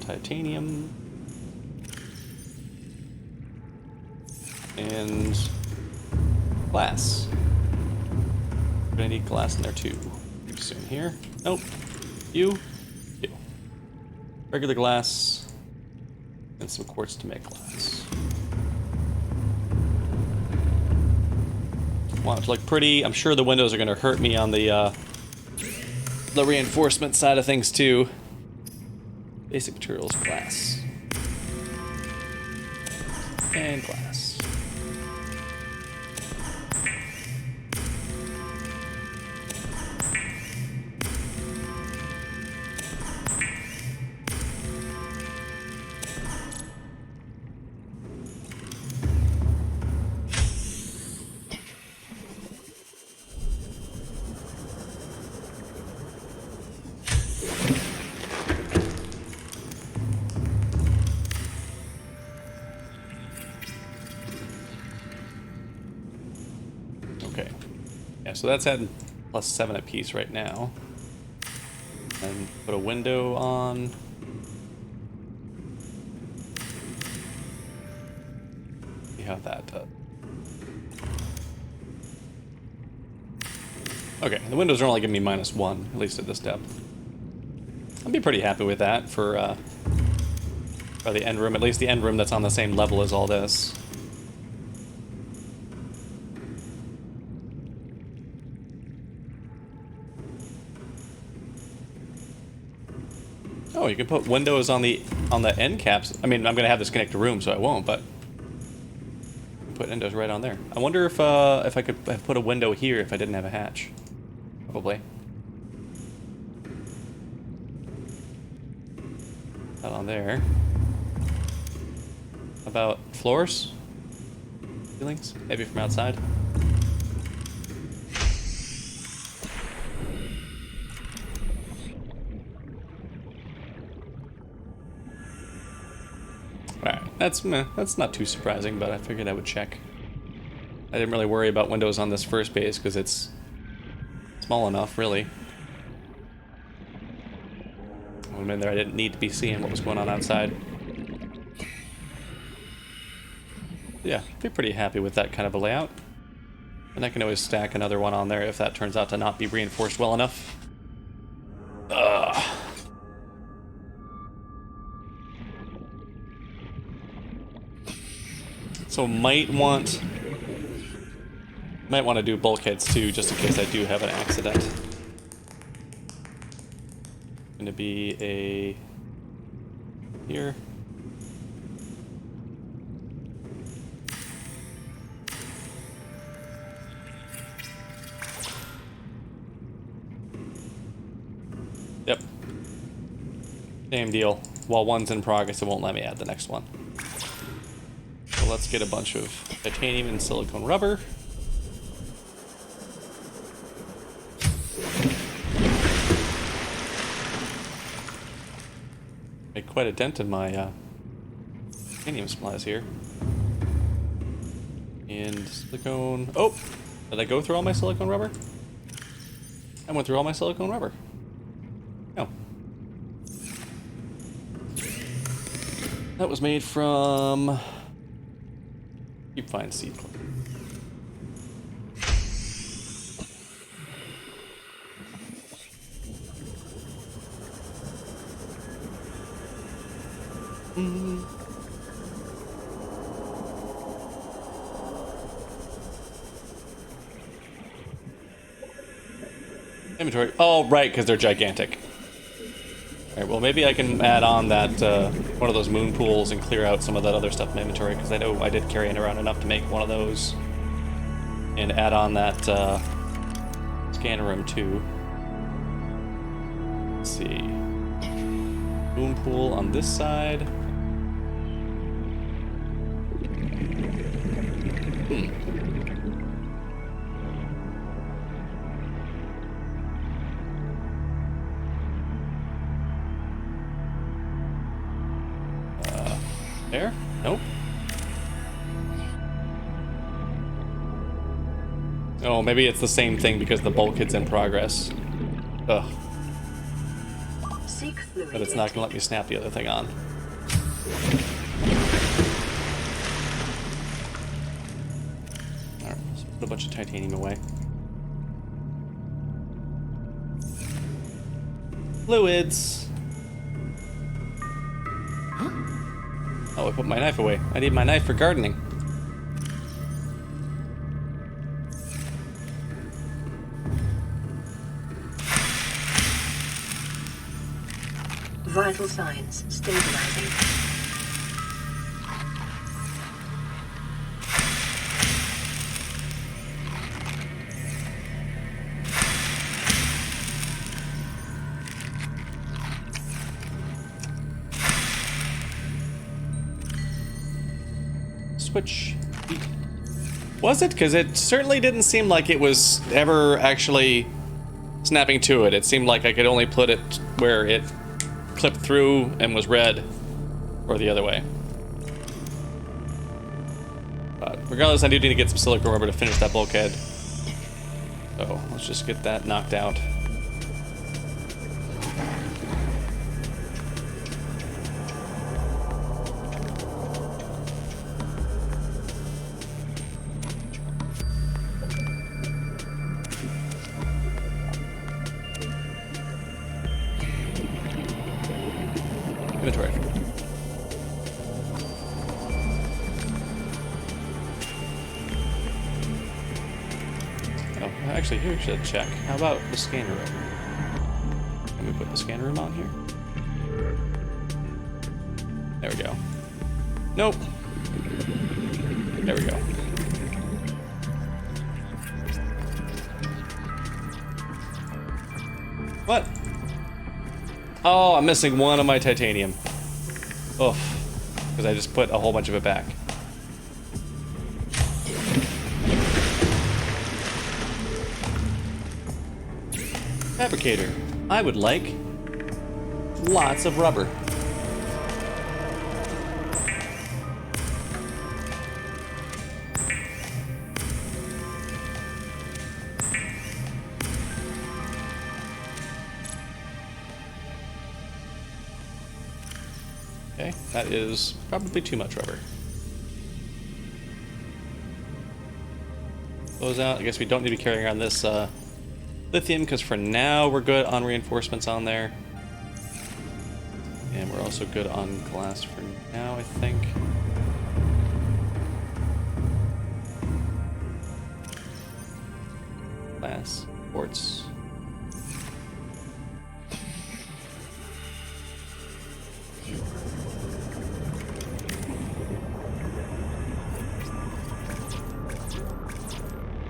Titanium. And glass. We're gonna need glass in there too. Pretty soon here. Nope. You. Regular glass. And some quartz to make glass. Want it to look pretty. I'm sure the windows are gonna hurt me on the reinforcement side of things too. Basic materials, glass. And glass. So that's at +7 apiece right now. And put a window on. See how that does. Okay, the windows are only giving me -1, at least at this depth. I'd be pretty happy with that for the end room. At least the end room that's on the same level as all this. Oh, you can put windows on the end caps. I mean, I'm gonna have this connect to room, so I won't. But put windows right on there. I wonder if I could have put a window here if I didn't have a hatch. Probably. Not on there. How about floors? Ceilings? Maybe from outside? Alright, that's not too surprising, but I figured I would check. I didn't really worry about windows on this first base because it's small enough, really. When I'm in there, I didn't need to be seeing what was going on outside. Yeah, be pretty happy with that kind of a layout. And I can always stack another one on there if that turns out to not be reinforced well enough. Ugh. So might want to do bulkheads too, just in case I do have an accident. Gonna be a here. Yep. Same deal. While one's in progress, it won't let me add the next one. So let's get a bunch of titanium and silicone rubber. Make quite a dent in my titanium supplies here. And silicone. Oh! Did I go through all my silicone rubber? I went through all my silicone rubber. Oh. That was made from... Keep fine seed. Inventory. Oh, right, because they're gigantic. Alright, well, maybe I can add on that, one of those moon pools and clear out some of that other stuff in my inventory, because I know I did carry it around enough to make one of those. And add on that, scanner room, too. Let's see. Moon pool on this side. There? Nope. Oh, maybe it's the same thing because the bulkhead's in progress. Ugh. But it's not gonna let me snap the other thing on. Alright, let's put a bunch of titanium away. Fluids! Oh, I put my knife away. I need my knife for gardening. Vital signs stabilizing. Switch. Was it? Because it certainly didn't seem like it was ever actually snapping to it. It seemed like I could only put it where it clipped through and was red, or the other way. But regardless, I do need to get some silicone rubber to finish that bulkhead. So let's just get that knocked out. Actually, here we should check. How about the scanner room? Can we put the scanner room on here? There we go. Nope. There we go. What? Oh, I'm missing one of my titanium. Oof. Because I just put a whole bunch of it back. Fabricator. I would like lots of rubber. Okay, that is probably too much rubber. Close out. I guess we don't need to be carrying around this lithium, because for now we're good on reinforcements on there. And we're also good on glass for now, I think. Glass, quartz.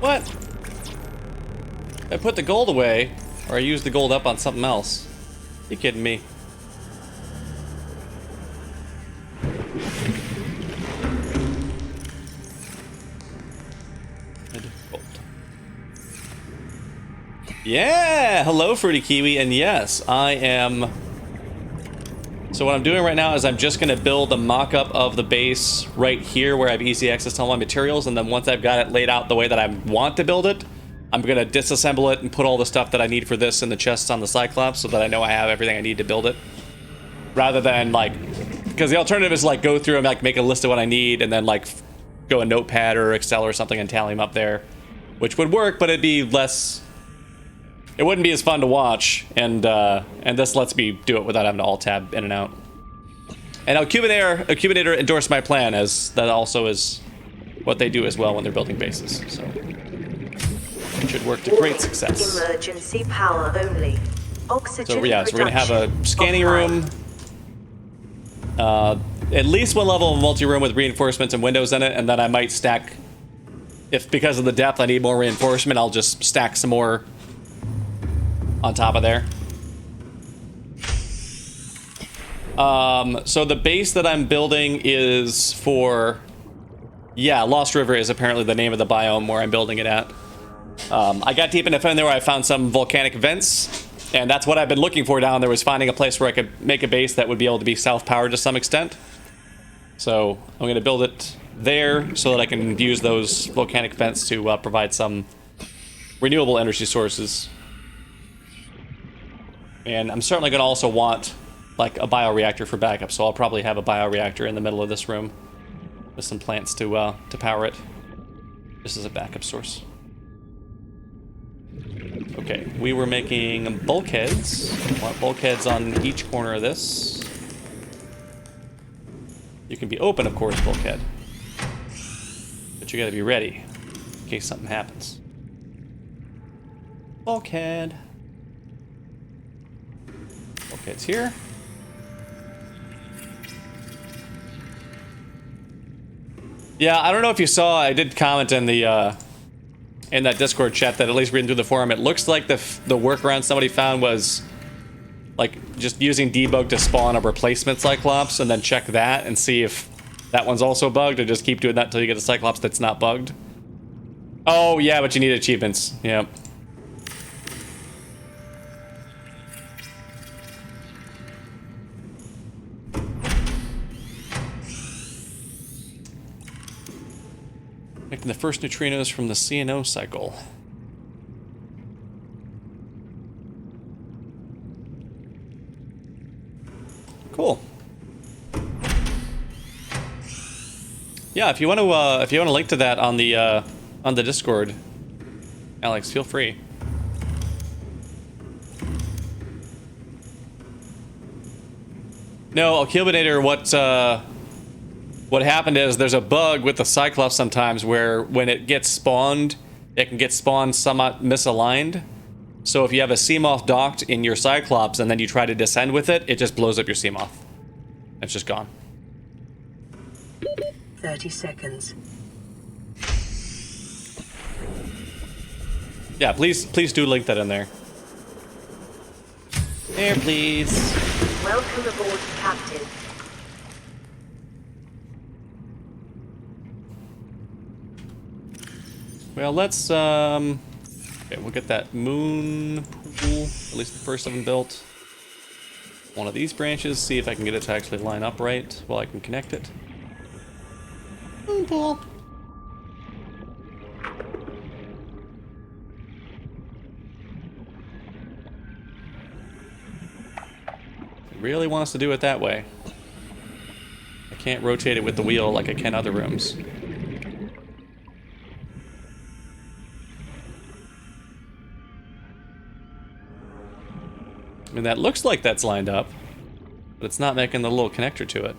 What? I put the gold away, or I used the gold up on something else. You kidding me? Gold. Yeah! Hello, Fruity Kiwi, and yes, I am... So what I'm doing right now is I'm just going to build a mock-up of the base right here where I have easy access to all my materials, and then once I've got it laid out the way that I want to build it, I'm going to disassemble it and put all the stuff that I need for this in the chests on the Cyclops so that I know I have everything I need to build it. Rather than, like... Because the alternative is, like, go through and, like, make a list of what I need and then, like, go a Notepad or Excel or something and tally them up there. Which would work, but it'd be less... It wouldn't be as fun to watch, and this lets me do it without having to alt-tab in and out. And Alcubinator endorsed my plan, as that also is what they do as well when they're building bases, so... It should work to great success. Emergency power only. Oxygen so yeah, so we're gonna have a scanning room. At least one level of multi-room with reinforcements and windows in it, and then I might stack... If because of the depth I need more reinforcement, I'll just stack some more on top of there. So the base that I'm building is for... Yeah, Lost River is apparently the name of the biome where I'm building it at. I got deep enough in there where I found some volcanic vents, and that's what I've been looking for down there, was finding a place where I could make a base that would be able to be self-powered to some extent. So I'm going to build it there so that I can use those volcanic vents to provide some renewable energy sources. And I'm certainly going to also want, like, a bioreactor for backup, so I'll probably have a bioreactor in the middle of this room with some plants to power it. This is a backup source. Okay, we were making bulkheads. I want bulkheads on each corner of this. You can be open, of course, bulkhead. But you gotta be ready in case something happens. Bulkhead. Bulkhead's here. Yeah, I don't know if you saw, I did comment in the in that Discord chat that at least reading through the forum, it looks like the workaround somebody found was like just using debug to spawn a replacement Cyclops and then check that and see if that one's also bugged, or just keep doing that until you get a Cyclops that's not bugged. Oh yeah, but you need achievements. Yep. Making the first neutrinos from the CNO cycle. Cool. Yeah, if you want to link to that on the Discord, Alex, feel free. No, Alcubinator, what happened is there's a bug with the Cyclops sometimes where when it gets spawned, it can get spawned somewhat misaligned. So if you have a Seamoth docked in your Cyclops and then you try to descend with it, it just blows up your Seamoth. It's just gone. 30 seconds. Yeah, please do link that in there. There, please. Welcome aboard, Captain. Well, let's okay, we'll get that moon pool, at least the first of them built. One of these branches, see if I can get it to actually line up right while I can connect it. Moon pool. Really wants to do it that way. I can't rotate it with the wheel like I can other rooms. I mean, that looks like that's lined up, but it's not making the little connector to it.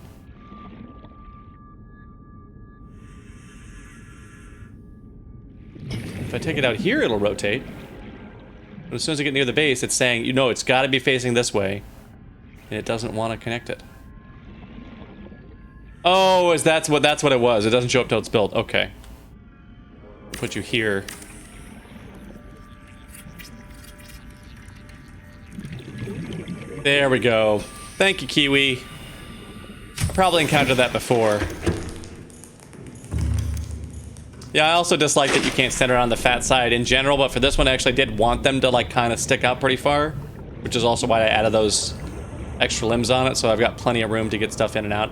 If I take it out here, it'll rotate. But as soon as I get near the base, it's saying, you know, it's got to be facing this way. And it doesn't want to connect it. Oh, that's what it was. It doesn't show up till it's built. Okay. Put you here. There we go. Thank you, Kiwi. I probably encountered that before. Yeah, I also dislike that you can't center on the fat side in general, but for this one I actually did want them to like kind of stick out pretty far, which is also why I added those extra limbs on it, so I've got plenty of room to get stuff in and out.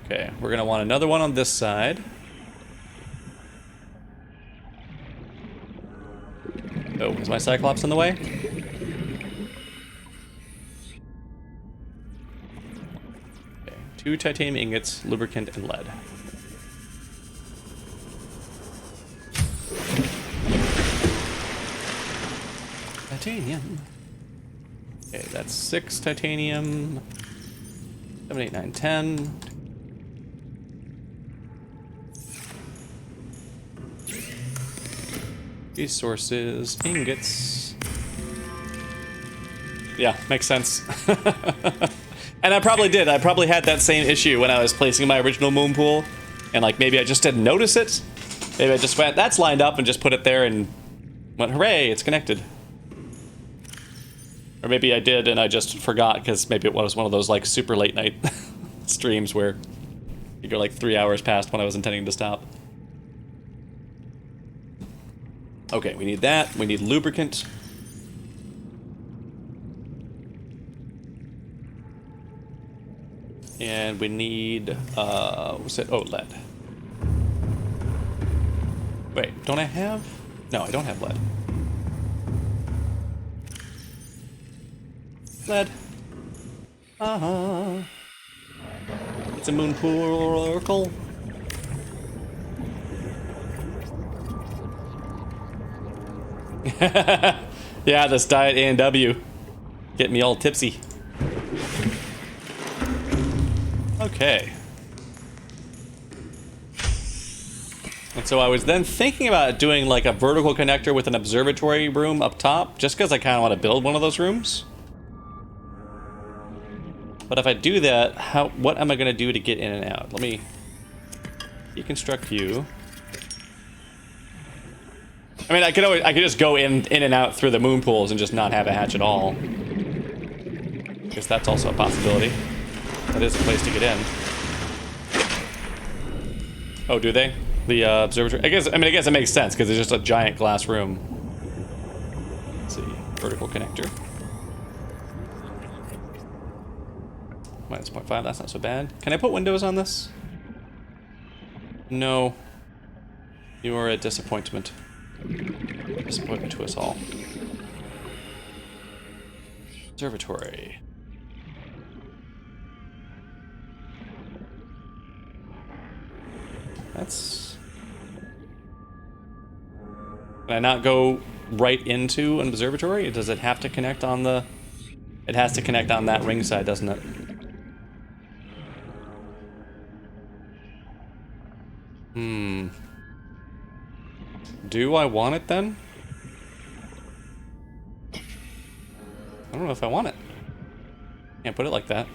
Okay, we're gonna want another one on this side. Oh, is my Cyclops in the way? Okay, 2 titanium ingots, lubricant, and lead. Titanium. Okay, that's 6 titanium. 7, 8, 9, 10. Resources, ingots. Yeah, makes sense. And I probably did. I probably had that same issue when I was placing my original moon pool. And like maybe I just didn't notice it. Maybe I just went, that's lined up, and just put it there and went, hooray, it's connected. Or maybe I did and I just forgot because maybe it was one of those like super late night streams where you go like 3 hours past when I was intending to stop. Okay, we need that. We need lubricant. And we need, what's it? Oh, lead. Wait, don't I have? No, I don't have lead. Lead. Uh-huh. It's a moon pool oracle. Yeah, this diet A&W. Getting me all tipsy. Okay. And so I was then thinking about doing like a vertical connector with an observatory room up top, just because I kind of want to build one of those rooms. But if I do that, what am I going to do to get in and out? Let me deconstruct you. I mean, I could just go in and out through the moon pools and just not have a hatch at all. I guess that's also a possibility. That is a place to get in. Oh, do they? The observatory? I guess it makes sense because it's just a giant glass room. Let's see, vertical connector. Minus 0.5, that's not so bad. Can I put windows on this? No. You are a disappointment. Disappointment to us all. Observatory. That's... Can I not go right into an observatory? Does it have to connect on the... It has to connect on that ring side, doesn't it? Do I want it then? I don't know if I want it. Can't put it like that.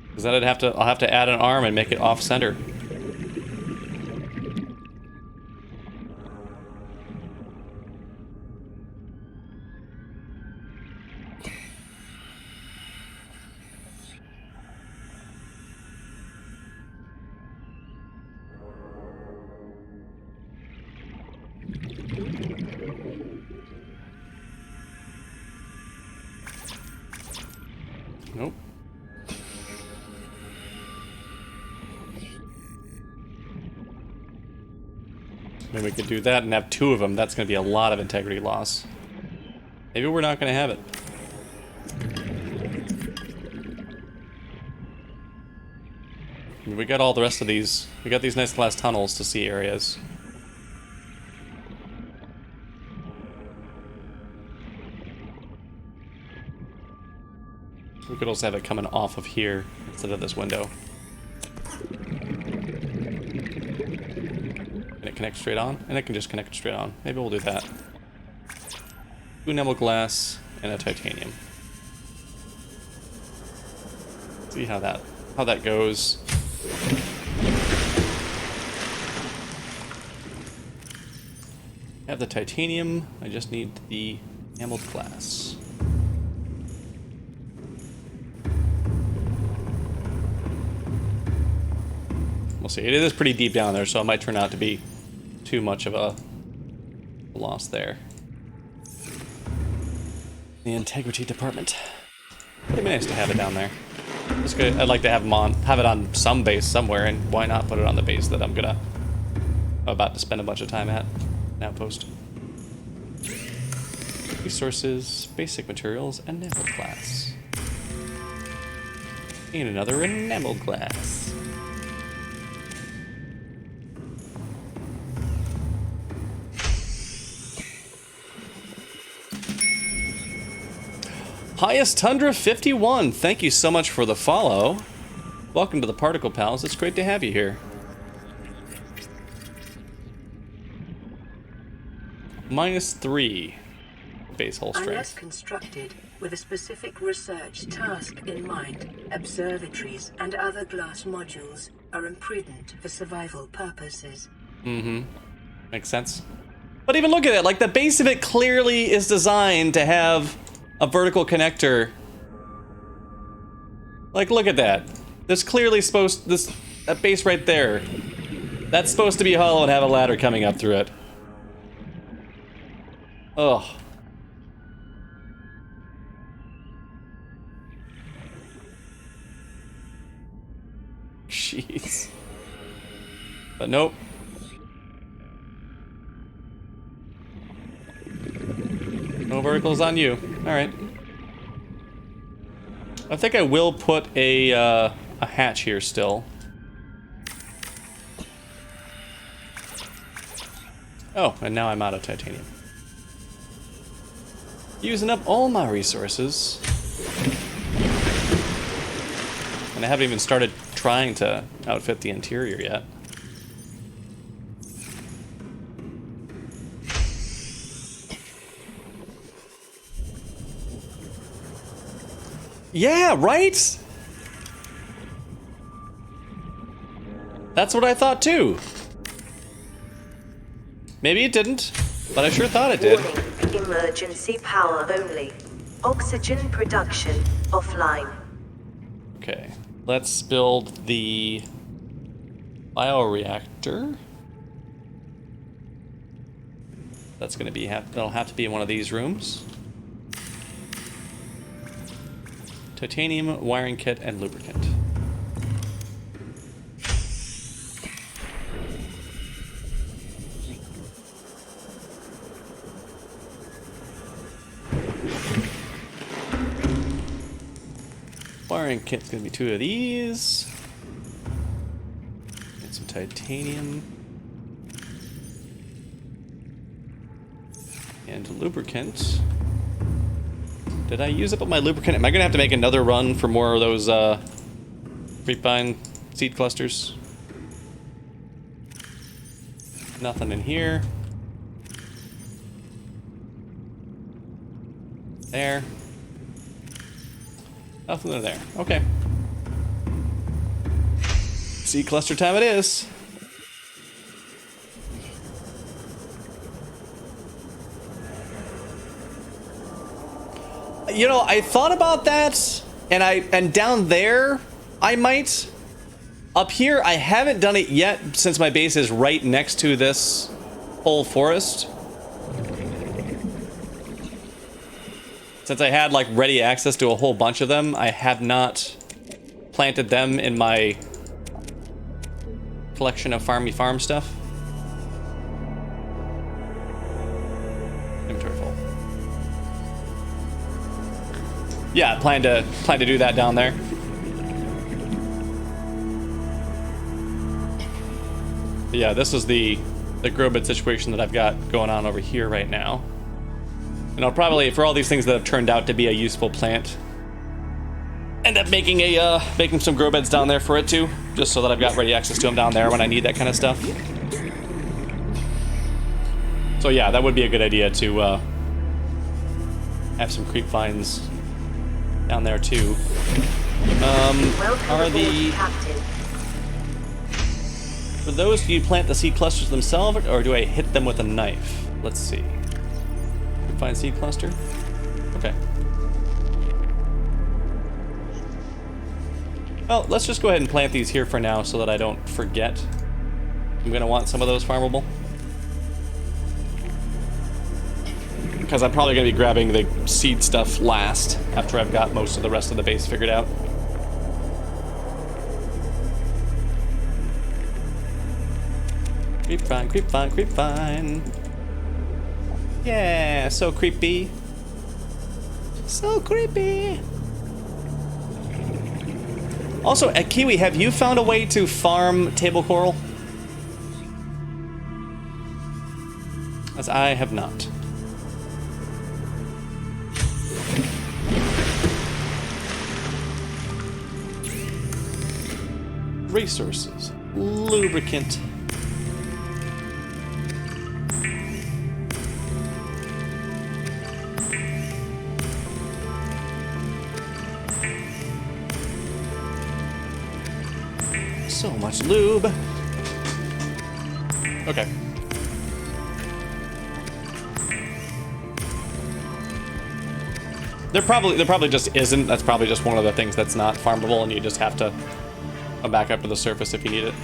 Because then I'll have to add an arm and make it off center. Nope. Maybe we could do that and have two of them. That's going to be a lot of integrity loss. Maybe we're not going to have it. I mean, we got all the rest of these. We got these nice glass tunnels to see areas. We could also have it coming off of here instead of this window. Can it connect straight on? And it can just connect straight on. Maybe we'll do that. 2 enamel glass and a titanium. See how that goes. I have the titanium. I just need the enameled glass. We'll see. It is pretty deep down there, so it might turn out to be too much of a loss there. The integrity department. Pretty nice to have it down there. It's good. I'd like to have it on some base somewhere, and why not put it on the base that I'm about to spend a bunch of time at. An outpost. Resources, basic materials, enameled glass. And another enameled glass. Highest Tundra 51, thank you so much for the follow. Welcome to the Particle Pals, it's great to have you here. -3 base hull strength. Unless constructed with a specific research task in mind, observatories and other glass modules are imprudent for survival purposes. Makes sense. But even look at it, like the base of it clearly is designed to have a vertical connector. Like, look at that. There's clearly that base right there. That's supposed to be hollow and have a ladder coming up through it. Ugh. Jeez. But nope. No verticals on you. Alright. I think I will put a hatch here still. Oh, and now I'm out of titanium. Using up all my resources. And I haven't even started trying to outfit the interior yet. Yeah, right? That's what I thought too. Maybe it didn't, but I sure thought it did. Warning, emergency power only. Oxygen production offline. Okay, let's build the bioreactor. That's gonna be that'll have to be in one of these rooms. Titanium, wiring kit, and lubricant. Wiring kit's gonna be 2 of these. Get some titanium. And lubricant. Did I use up my lubricant? Am I gonna have to make another run for more of those Creepvine seed clusters? Nothing in here. There. Nothing in there. Okay. Seed cluster time it is. You know, I thought about that, and down there, I might. Up here, I haven't done it yet since my base is right next to this whole forest. Since I had like ready access to a whole bunch of them, I have not planted them in my collection of farm stuff. Inventory full. Yeah, plan to do that down there. But yeah, this is the grow bed situation that I've got going on over here right now. And I'll probably, for all these things that have turned out to be a useful plant, end up making some grow beds down there for it too, just so that I've got ready access to them down there when I need that kind of stuff. So yeah, that would be a good idea to have some creep vines down there too. Are the for those, do you plant the seed clusters themselves, or do I hit them with a knife? Let's see. Find seed cluster. Okay. Well, let's just go ahead and plant these here for now so that I don't forget. I'm gonna want some of those farmable. Because I'm probably gonna be grabbing the seed stuff last after I've got most of the rest of the base figured out. Creep vine, creep vine, creep vine. Yeah, so creepy. So creepy. Also, at Kiwi, have you found a way to farm table coral? As I have not. Resources. Lubricant. So much lube. Okay. There probably just isn't. That's probably just one of the things that's not farmable, and you just have to come back up to the surface if you need it.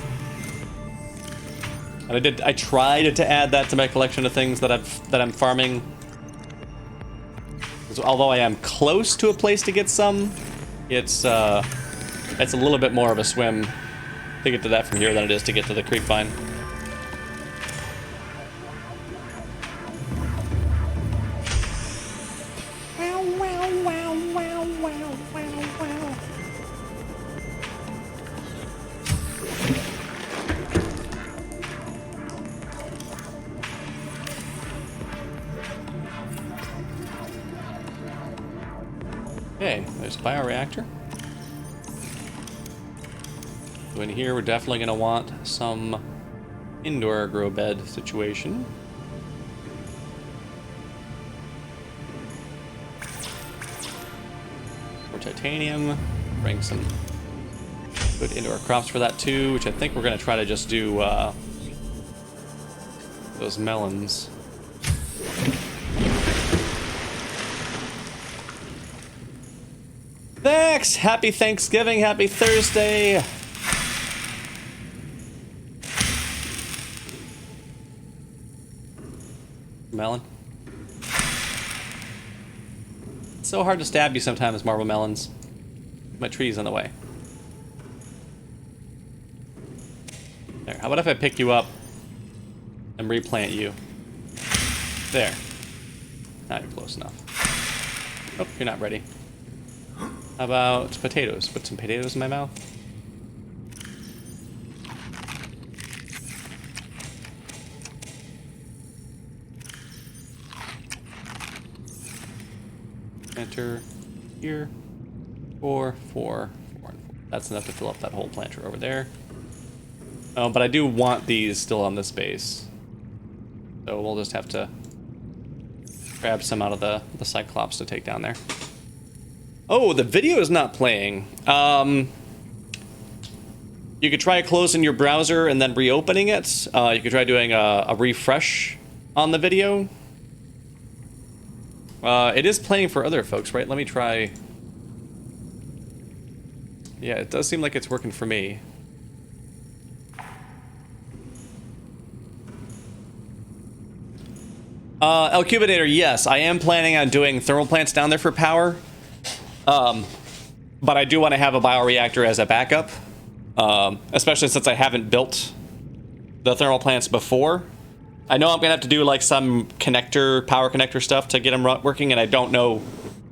And I tried to add that to my collection of things that I'm farming. So although I am close to a place to get some, it's a little bit more of a swim to get to that from here than it is to get to the creep vine. Wow, wow, wow, wow, wow, wow, wow. Okay, there's a bioreactor. So in here, we're definitely going to want some indoor grow bed situation. More titanium. Bring some good indoor crops for that too, which I think we're going to try to just do those melons. Thanks! Happy Thanksgiving, happy Thursday! Melon. It's so hard to stab you sometimes, marble melons. My tree's in the way. There, how about if I pick you up and replant you? There. Now you're close enough. Oh, you're not ready. How about potatoes? Put some potatoes in my mouth. Planter here. 4, 4, 4, and 4. That's enough to fill up that whole planter over there. But I do want these still on this base. So we'll just have to grab some out of the Cyclops to take down there. Oh, the video is not playing. You could try closing your browser and then reopening it. You could try doing a refresh on the video. It is playing for other folks, right? Let me try. Yeah, it does seem like it's working for me. El Cubinator, yes, I am planning on doing thermal plants down there for power. But I do want to have a bioreactor as a backup. Especially since I haven't built the thermal plants before. I know I'm going to have to do like some power connector stuff to get them working, and I don't know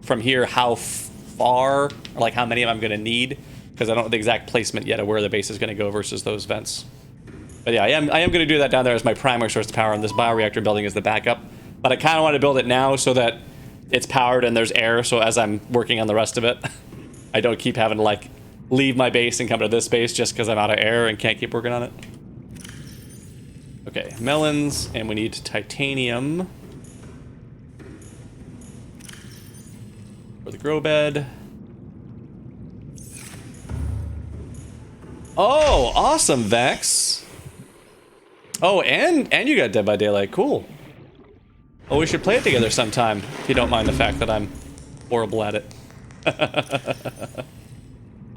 from here how far, or like how many I'm going to need, because I don't know the exact placement yet of where the base is going to go versus those vents. But yeah, I am going to do that down there as my primary source of power, and this bioreactor building is the backup. But I kind of want to build it now so that it's powered and there's air, so as I'm working on the rest of it, I don't keep having to like leave my base and come to this base just because I'm out of air and can't keep working on it. Okay, melons, and we need titanium for the grow bed. Oh, awesome, Vex. Oh, and you got Dead by Daylight. Cool. Oh, we should play it together sometime, if you don't mind the fact that I'm horrible at it.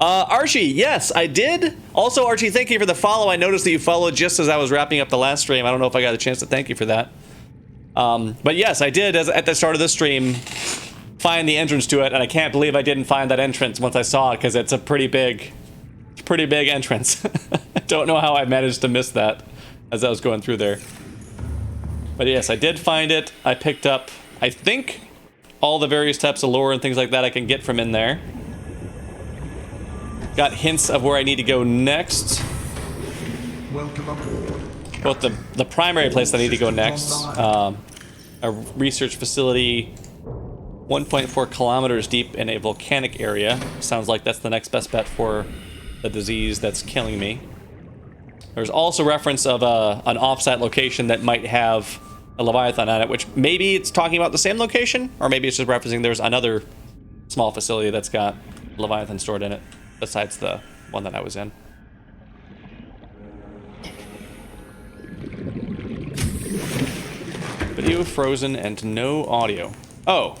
Archie, yes, I did. Also, Archie, thank you for the follow. I noticed that you followed just as I was wrapping up the last stream. I don't know if I got a chance to thank you for that. But yes, I did, at the start of the stream, find the entrance to it, and I can't believe I didn't find that entrance once I saw it, because it's a pretty big entrance. I don't know how I managed to miss that as I was going through there. But yes, I did find it. I picked up, I think, all the various types of lore and things like that I can get from in there. Got hints of where I need to go next. Welcome aboard. Both the primary place I need to go next, a research facility 1.4 kilometers deep in a volcanic area. Sounds like that's the next best bet for the disease that's killing me. There's also reference of an offsite location that might have a Leviathan on it, which maybe it's talking about the same location, or maybe it's just referencing there's another small facility that's got Leviathan stored in it, besides the one that I was in. Video frozen and no audio. Oh.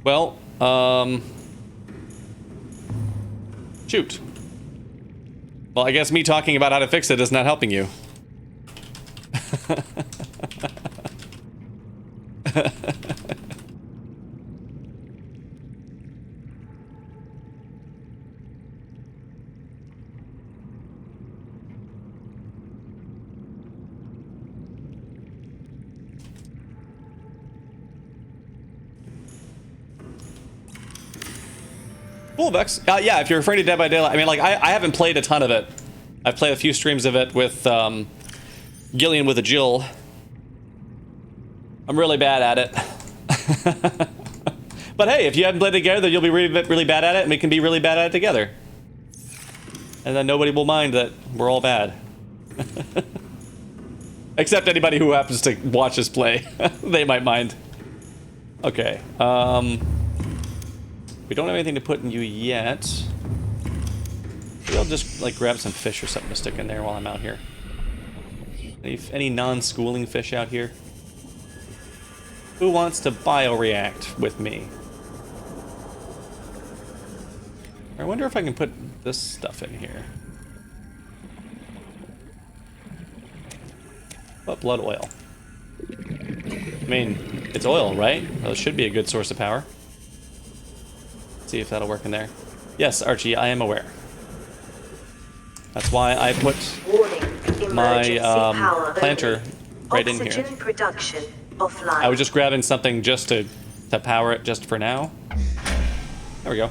Well, shoot. Well, I guess me talking about how to fix it is not helping you. Cool, Vex. Yeah, if you're referring to Dead by Daylight, I mean, like, I haven't played a ton of it. I've played a few streams of it with Gillian with a Jill. I'm really bad at it. But hey, if you haven't played it together, then you'll be really bad at it, and we can be really bad at it together. And then nobody will mind that we're all bad. Except anybody who happens to watch us play. They might mind. Okay, we don't have anything to put in you yet. Maybe I'll just like grab some fish or something to stick in there while I'm out here. Any non-schooling fish out here? Who wants to bioreact with me? I wonder if I can put this stuff in here. What blood oil? I mean, it's oil, right? Well, it should be a good source of power. See if that'll work in there. Yes, Archie, I am aware. That's why I put my planter right in here. Production offline. I was just grabbing something just to power it just for now. There we go.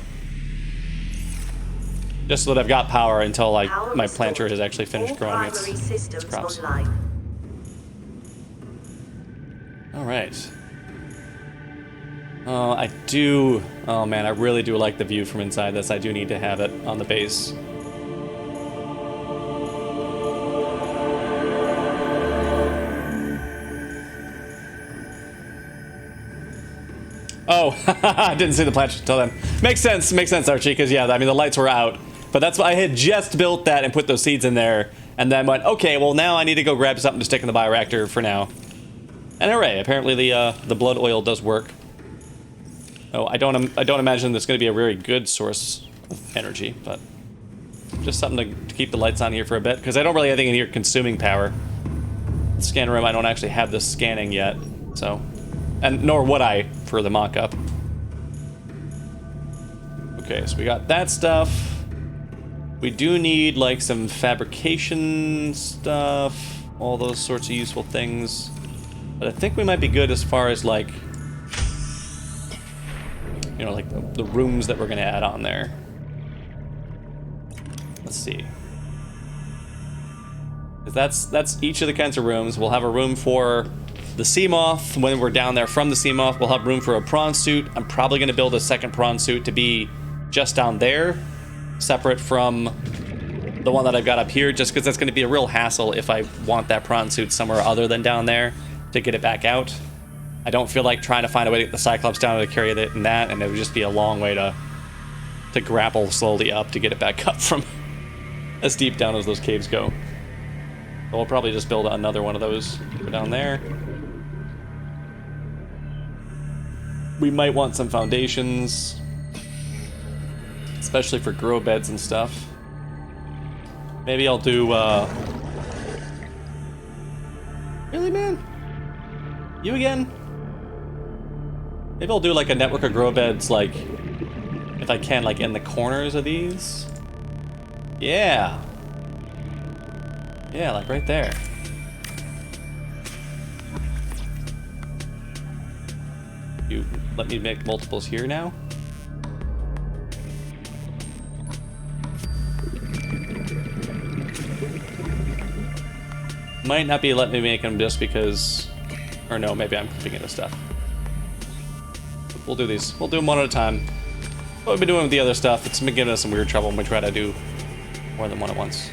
Just so that I've got power until like my planter has actually finished growing its crops. All right. I do. Oh man, I really do like the view from inside this. I do need to have it on the base. Oh, I didn't see the plant until then. Makes sense, Archie, because yeah, I mean, the lights were out. But that's why I had just built that and put those seeds in there, and then went, okay, well now I need to go grab something to stick in the bioreactor for now. And hooray, apparently the blood oil does work. Oh, I don't imagine there's going to be a very good source of energy, but just something to keep the lights on here for a bit, because I don't really have anything in here consuming power. The scan room, I don't actually have this scanning yet, so... And nor would I for the mock-up. Okay, so we got that stuff. We do need, like, some fabrication stuff, all those sorts of useful things. But I think we might be good as far as, like, you know, like the rooms that we're gonna add on there. Let's see. 'Cause that's each of the kinds of rooms. We'll have a room for the Seamoth. When we're down there from the Seamoth, we'll have room for a prawn suit. I'm probably gonna build a second prawn suit to be just down there, separate from the one that I've got up here, just because that's gonna be a real hassle if I want that prawn suit somewhere other than down there to get it back out. I don't feel like trying to find a way to get the Cyclops down to carry it in that, and it would just be a long way to grapple slowly up to get it back up from as deep down as those caves go. So we'll probably just build another one of those down there. We might want some foundations, especially for grow beds and stuff. Maybe I'll do, Really, man? You again? Maybe I'll do like a network of grow beds, like, if I can, like in the corners of these. Yeah. Yeah, like right there. You let me make multiples here now? Might not be letting me make them just because... Or no, maybe I'm thinking of stuff. We'll do these. We'll do them one at a time. What we've been doing with the other stuff, it's been giving us some weird trouble when we try to do more than one at once.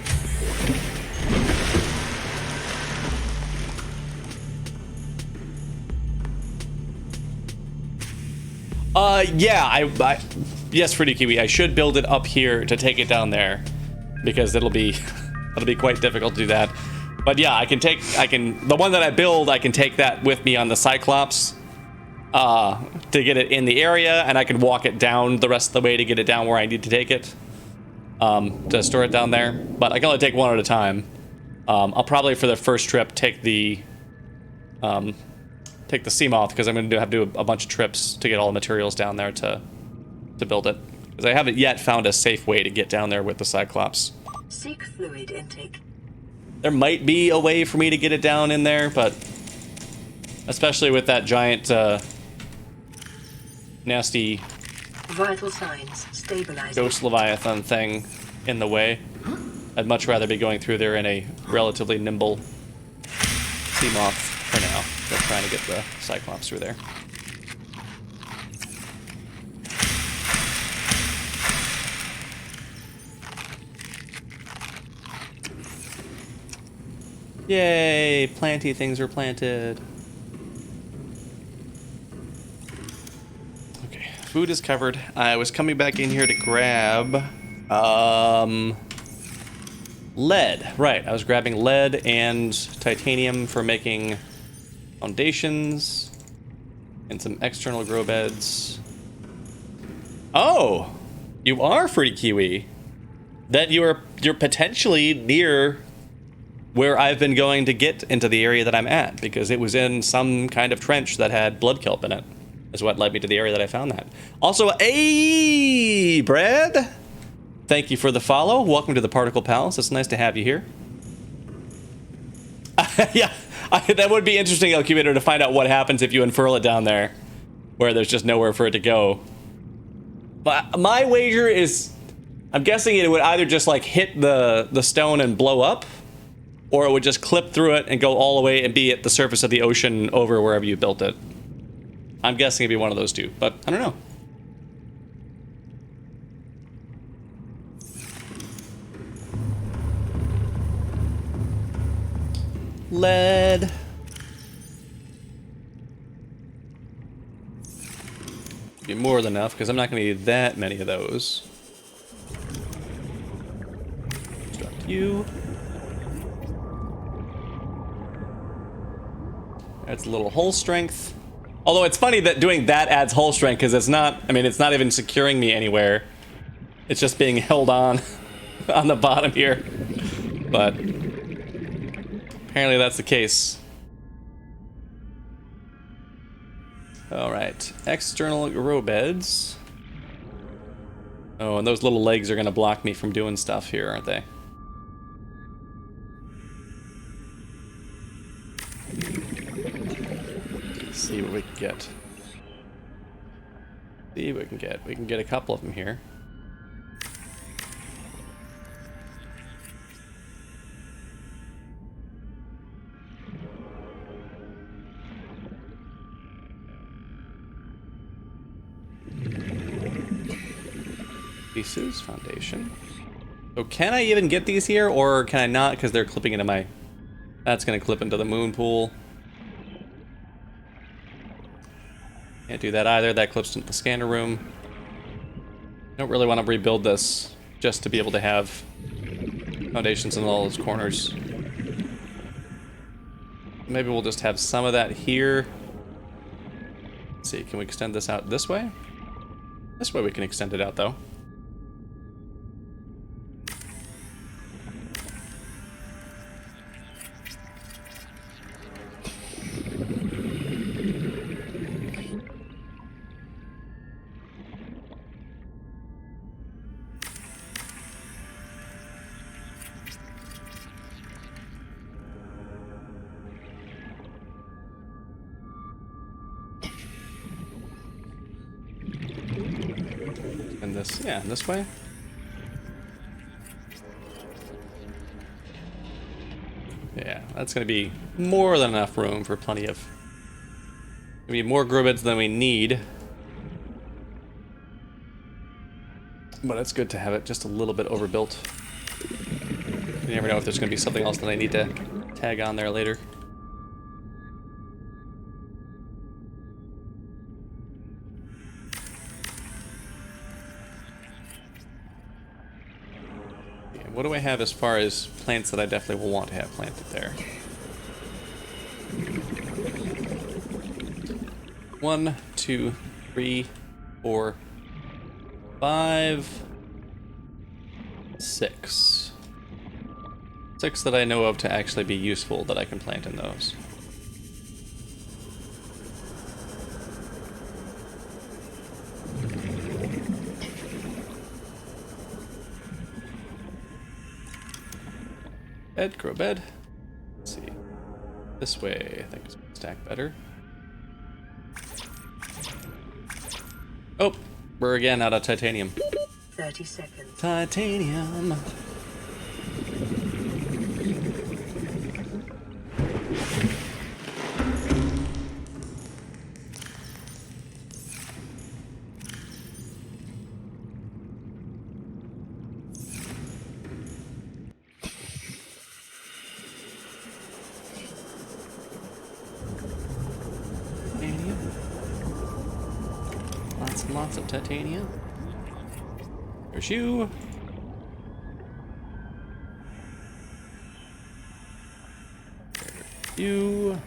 Yeah, yes, Fruity Kiwi, I should build it up here to take it down there, because it'll be quite difficult to do that. But yeah, the one that I build, I can take that with me on the Cyclops to get it in the area, and I can walk it down the rest of the way to get it down where I need to take it to store it down there. But I can only take one at a time. I'll probably, for the first trip, take the Seamoth, because I'm going to have to do a bunch of trips to get all the materials down there to build it. Because I haven't yet found a safe way to get down there with the Cyclops. Seek fluid intake. There might be a way for me to get it down in there, but especially with that giant, nasty Vital signs stabilizing. ghost Leviathan thing in the way, I'd much rather be going through there in a relatively nimble Seamoth for now than trying to get the Cyclops through there. Yay, planty things are planted. Okay, food is covered. I was coming back in here to grab lead. Right, I was grabbing lead and titanium for making foundations and some external grow beds. Oh, you are Fruity Kiwi. That you're potentially near where I've been going to get into the area that I'm at, because it was in some kind of trench that had blood kelp in it, is what led me to the area that I found that. Also, hey, Brad! Thank you for the follow. Welcome to the Particle Palace. It's nice to have you here. Yeah, that would be interesting, Alcubator, to find out what happens if you unfurl it down there, where there's just nowhere for it to go. But my wager is, I'm guessing it would either just like hit the stone and blow up, or it would just clip through it and go all the way and be at the surface of the ocean over wherever you built it. I'm guessing it'd be one of those two, but I don't know. Lead. Be more than enough, because I'm not going to need that many of those. Construct you. Adds a little hull strength. Although it's funny that doing that adds hull strength, because it's not, I mean, it's not even securing me anywhere. It's just being held on on the bottom here. But apparently that's the case. Alright, external grow beds. Oh, and those little legs are going to block me from doing stuff here, aren't they? Let's see what we can get. See what we can get. We can get a couple of them here. Pieces, foundation. So can I even get these here, or can I not because they're clipping into my... That's going to clip into the moon pool. Can't do that either. That clips into the scanner room. I don't really want to rebuild this just to be able to have foundations in all those corners. Maybe we'll just have some of that here. Let's see, can we extend this out this way? This way we can extend it out, though. And this, yeah, this way. Yeah, that's gonna be more than enough room for plenty of... Maybe more grow beds than we need. But it's good to have it just a little bit overbuilt. You never know if there's gonna be something else that I need to tag on there later. What do I have as far as plants that I definitely will want to have planted there? 1, 2, 3, 4, 5, 6. 6 that I know of to actually be useful that I can plant in those. Bed, grow bed. Let's see. This way, I think is stack better. Oh, we're again out of titanium. 30 seconds. Titanium. Lots of titanium. There's you. There's you.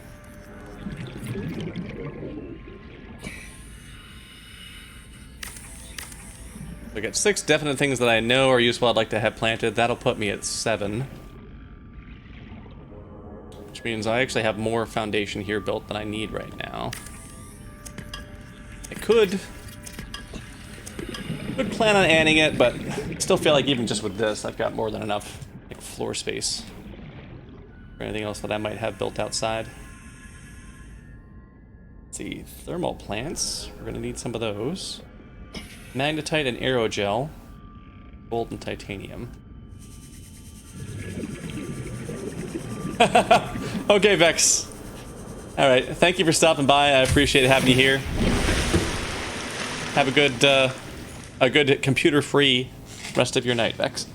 We got 6 definite things that I know are useful I'd like to have planted. That'll put me at 7. Which means I actually have more foundation here built than I need right now. I could plan on adding it, but still feel like even just with this, I've got more than enough like floor space for anything else that I might have built outside. Let's see, thermal plants. We're gonna need some of those. Magnetite and aerogel, gold and titanium. Okay, Vex. All right, thank you for stopping by. I appreciate having you here. Have a good computer-free rest of your night, Vex.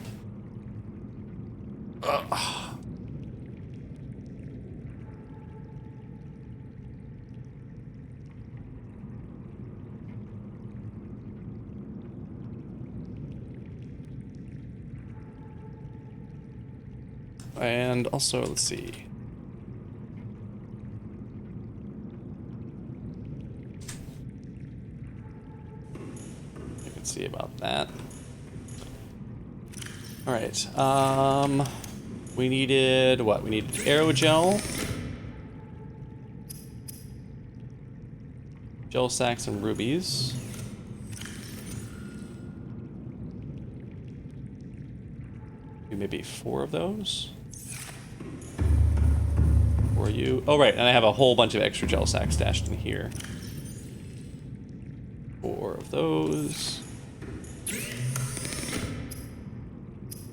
and also, let's see. I can see about that. All right. We needed what? We needed aerogel, gel sacks, and rubies. Maybe 4 of those for you. Oh, right, and I have a whole bunch of extra gel sacks stashed in here. 4 of those.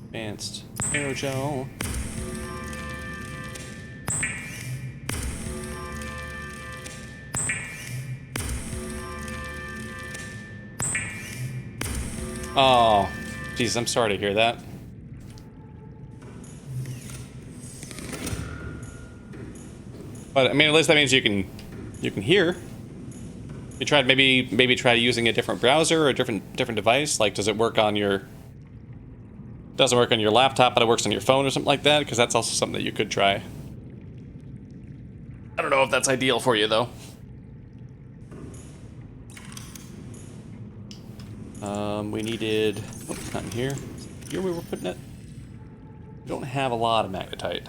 Advanced aerogel. Oh, geez, I'm sorry to hear that. But I mean, at least that means you can hear. You tried maybe try using a different browser or a different device. Like, does it work on your? Doesn't work on your laptop, but it works on your phone or something like that. Because that's also something that you could try. I don't know if that's ideal for you though. We needed. Oh, it's not in here. Here we were putting it. We don't have a lot of magnetite.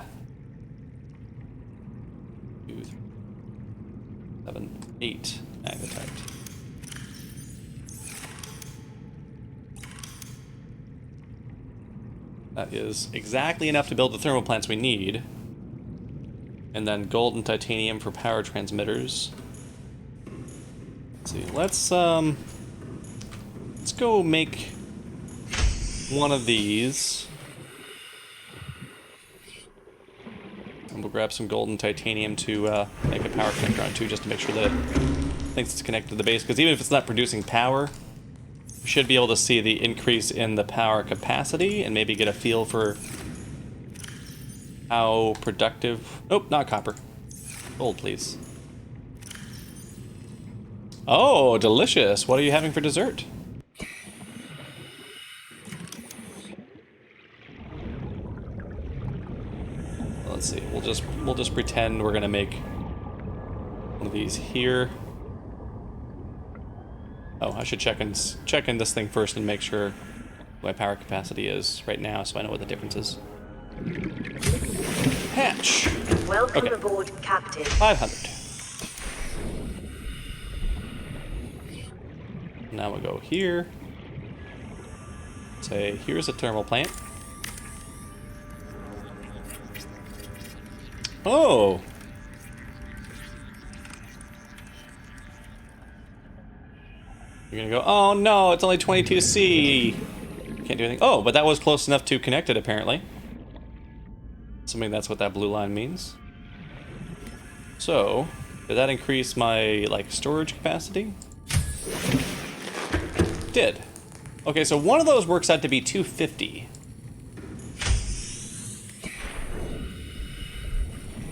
2, 3, 7, 8 magnetite. That is exactly enough to build the thermal plants we need. And then gold and titanium for power transmitters. Let's see. Let's go make one of these. And we'll grab some gold and titanium to make a power connector on too, just to make sure that it thinks it's connected to the base. Because even if it's not producing power, we should be able to see the increase in the power capacity and maybe get a feel for how productive. Nope, not copper. Gold, please. Oh, delicious. What are you having for dessert? Let's see. We'll just pretend we're gonna make one of these here. Oh, I should check in this thing first and make sure my power capacity is right now, so I know what the difference is. Hatch. Welcome Okay. aboard, Captain. 500. Now we'll go here. Say, here's a thermal plant. Oh! You're gonna go, oh no, it's only 22C! Can't do anything. Oh, but that was close enough to connect it, apparently. Assuming that's what that blue line means. So, did that increase my, like, storage capacity? Did. Okay, so one of those works out to be 250.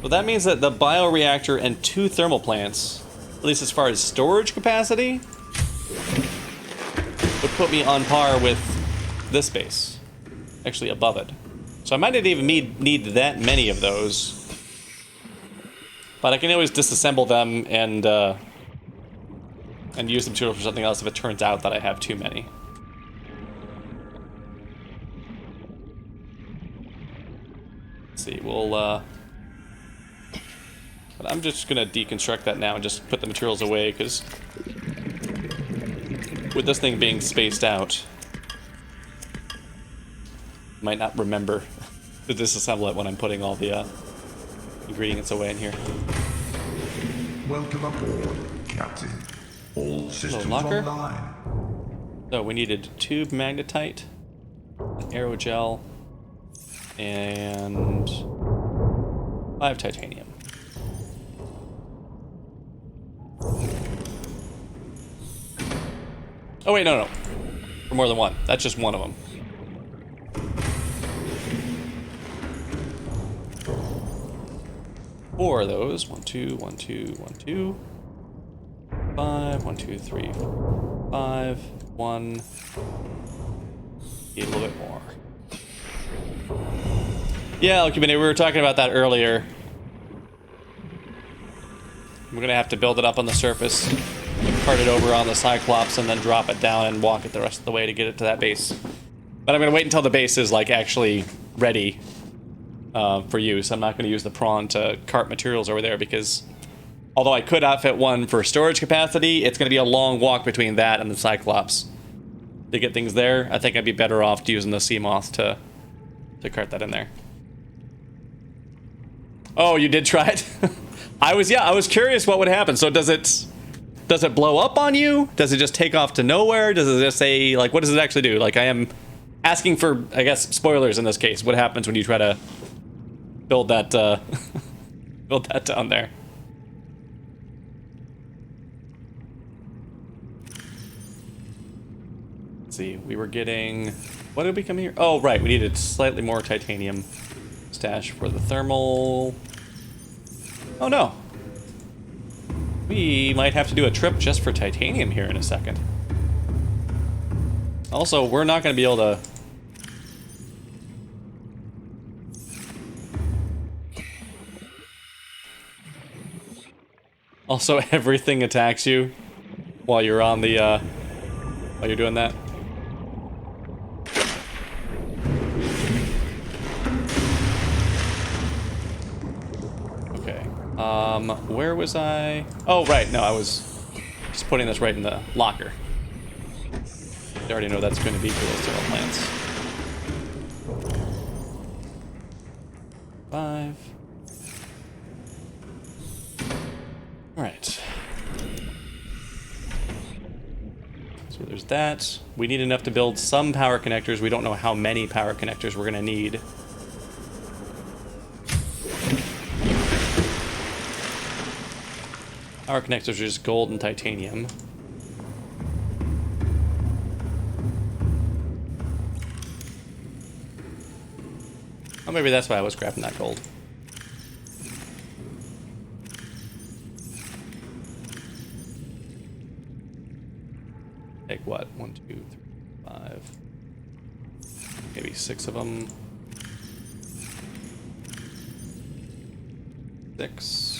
Well, that means that the bioreactor and 2 thermal plants, at least as far as storage capacity, would put me on par with this base. Actually, above it. So I might not even need that many of those. But I can always disassemble them and use them for something else if it turns out that I have too many. Let's see, we'll but I'm just gonna deconstruct that now and just put the materials away, because with this thing being spaced out, I might not remember to disassemble it when I'm putting all the ingredients away in here. Welcome aboard, Captain. All systems locker. online. So we needed tube magnetite, an aerogel, and 5 titanium. Oh wait, no. For more than one. That's just one of them. Four of those. 1, 2, 1, 2, 1, 2. 5, 1, 2, 3, 4, 5, 1. Need a little bit more. Yeah, okay, we were talking about that earlier. We're gonna have to build it up on the surface, cart it over on the Cyclops, and then drop it down and walk it the rest of the way to get it to that base. But I'm gonna wait until the base is like actually ready for use. I'm not gonna use the prawn to cart materials over there because although I could outfit one for storage capacity, it's gonna be a long walk between that and the Cyclops. To get things there, I think I'd be better off using the Seamoth to cart that in there. Oh, you did try it? I was curious what would happen. So does it blow up on you? Does it just take off to nowhere? Does it just say, like, what does it actually do? Like, I am asking for, I guess, spoilers in this case. What happens when you try to build that, build that down there? Let's see, we were getting, what did we come here? Oh, right, we needed slightly more titanium stash for the thermal. Oh no. We might have to do a trip just for titanium here in a second. Also, we're not going to be able to... Also, everything attacks you while you're on the, while you're doing that. Where was I? Oh, right, no, I was just putting this right in the locker. I already know that's going to be for those thermal plants. 5. Alright. So there's that. We need enough to build some power connectors. We don't know how many power connectors we're going to need. Power connectors are just gold and titanium. Oh, maybe that's why I was grabbing that gold. Take what? 1, 2, 3, 5. Maybe 6 of them. 6.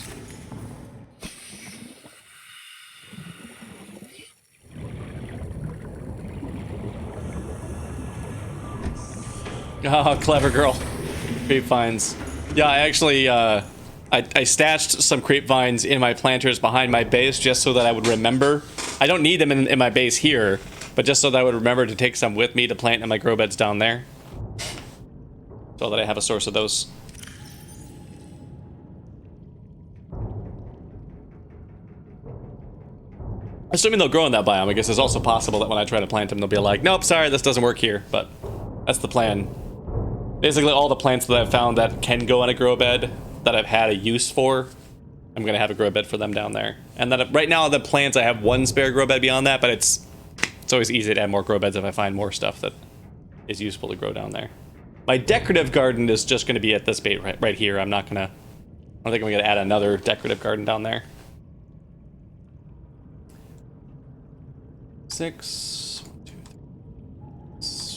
Oh, clever girl. Creep vines. Yeah, I actually, I stashed some creep vines in my planters behind my base just so that I would remember. I don't need them in my base here, but just so that I would remember to take some with me to plant in my grow beds down there. So that I have a source of those. Assuming they'll grow in that biome, I guess it's also possible that when I try to plant them, they'll be like, nope, sorry, this doesn't work here, but that's the plan. Basically, all the plants that I've found that can go in a grow bed that I've had a use for, I'm going to have a grow bed for them down there. And then right now, the plants, I have one spare grow bed beyond that, but it's always easy to add more grow beds if I find more stuff that is useful to grow down there. My decorative garden is just going to be at this bait right here. I don't think I'm going to add another decorative garden down there. 6. 1, 2,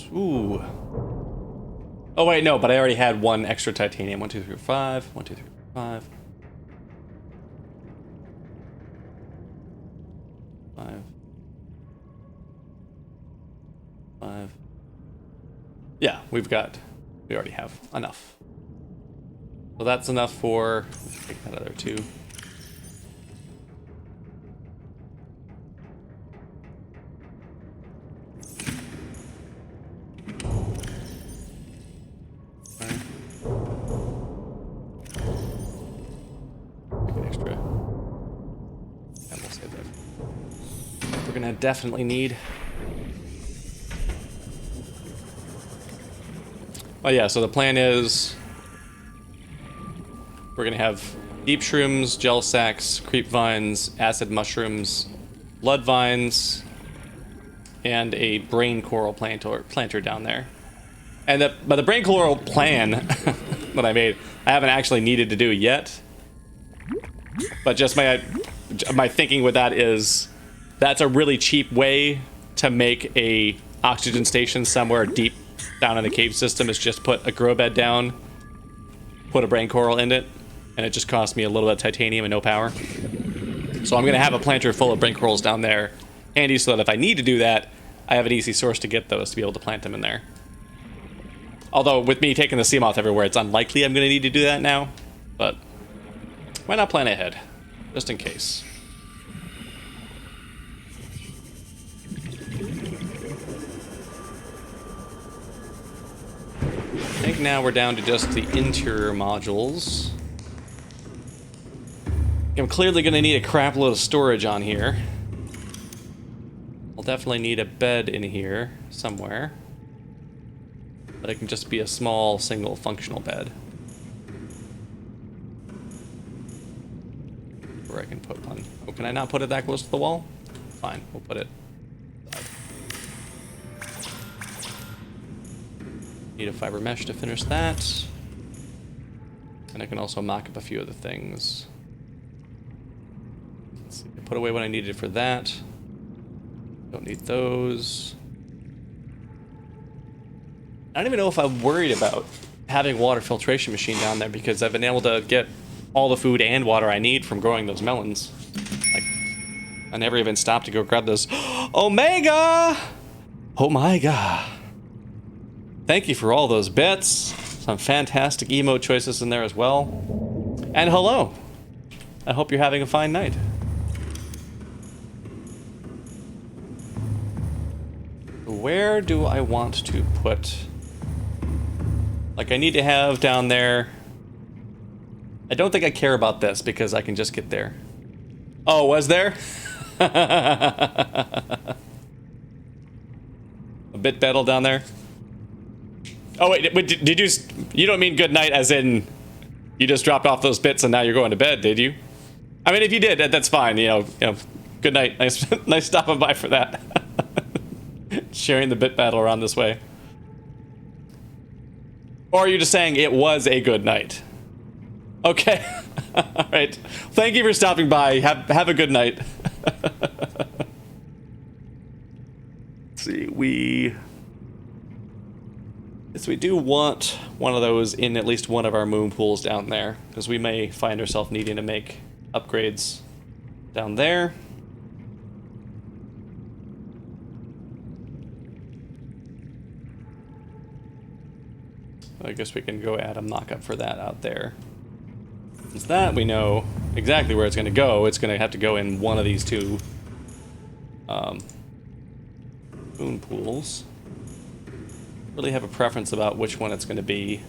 3. Ooh. Oh wait, no, but I already had one extra titanium. 1, 2, 3, 5. 1, 2, 3, 5. 5. 5. Yeah, we already have enough. So that's enough for, take that other 2. Definitely need. Oh yeah, so the plan is we're gonna have deep shrooms, gel sacks, creep vines, acid mushrooms, blood vines, and a brain coral planter down there. And but the brain coral plan that I made, I haven't actually needed to do yet. But just my thinking with that is that's a really cheap way to make a oxygen station somewhere deep down in the cave system, is just put a grow bed down put a brain coral in it, and it just cost me a little bit of titanium and no power. So I'm going to have a planter full of brain corals down there, handy, so that if I need to do that, I have an easy source to get those to be able to plant them in there. Although, with me taking the Seamoth everywhere, it's unlikely I'm going to need to do that now, but why not plan ahead, just in case. I think now we're down to just the interior modules. I'm clearly going to need a crap load of storage on here. I'll definitely need a bed in here somewhere. But it can just be a small, single, functional bed. Where I can put one. Oh, can I not put it that close to the wall? Fine, we'll put it. Need a fiber mesh to finish that. And I can also mock up a few other things. Let's see, put away what I needed for that. Don't need those. I don't even know if I'm worried about having a water filtration machine down there, because I've been able to get all the food and water I need from growing those melons. Like, I never even stopped to go grab those. Omega! Oh my god. Thank you for all those bits. Some fantastic emote choices in there as well. And hello. I hope you're having a fine night. Where do I want to put... Like, I need to have down there... I don't think I care about this because I can just get there. Oh, was there? A bit battle down there? Oh, wait, did you... You don't mean good night as in... You just dropped off those bits and now you're going to bed, did you? I mean, if you did, that's fine, you know, good night. Nice stopping by for that. Sharing the bit battle around this way. Or are you just saying it was a good night? Okay. All right. Thank you for stopping by. Have a good night. Let's see, Yes, we do want one of those in at least one of our moon pools down there, because we may find ourselves needing to make upgrades down there. I guess we can go add a mock-up for that out there. Since that we know exactly where it's going to go, it's going to have to go in one of these two moon pools. Really have a preference about which one it's going to be.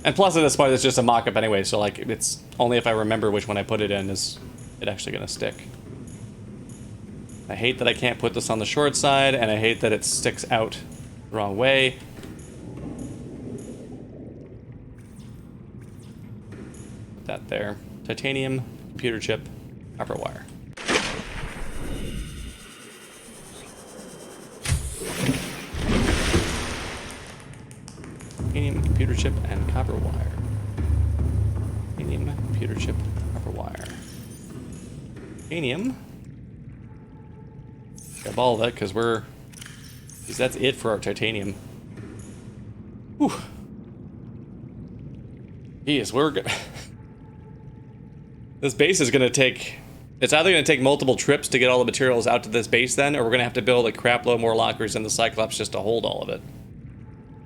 And plus at this point it's just a mock-up anyway, so like it's only if I remember which one I put it in is it actually going to stick. I hate that I can't put this on the short side, and I hate that it sticks out the wrong way. Put that there. Titanium, computer chip, copper wire. Titanium, computer chip, and copper wire. Titanium, computer chip, copper wire. Titanium. Grab all of that because that's it for our titanium. Whew. Geez, we're good. This base is gonna take. It's either gonna take multiple trips to get all the materials out to this base then, or we're gonna have to build a crap load more lockers in the Cyclops just to hold all of it.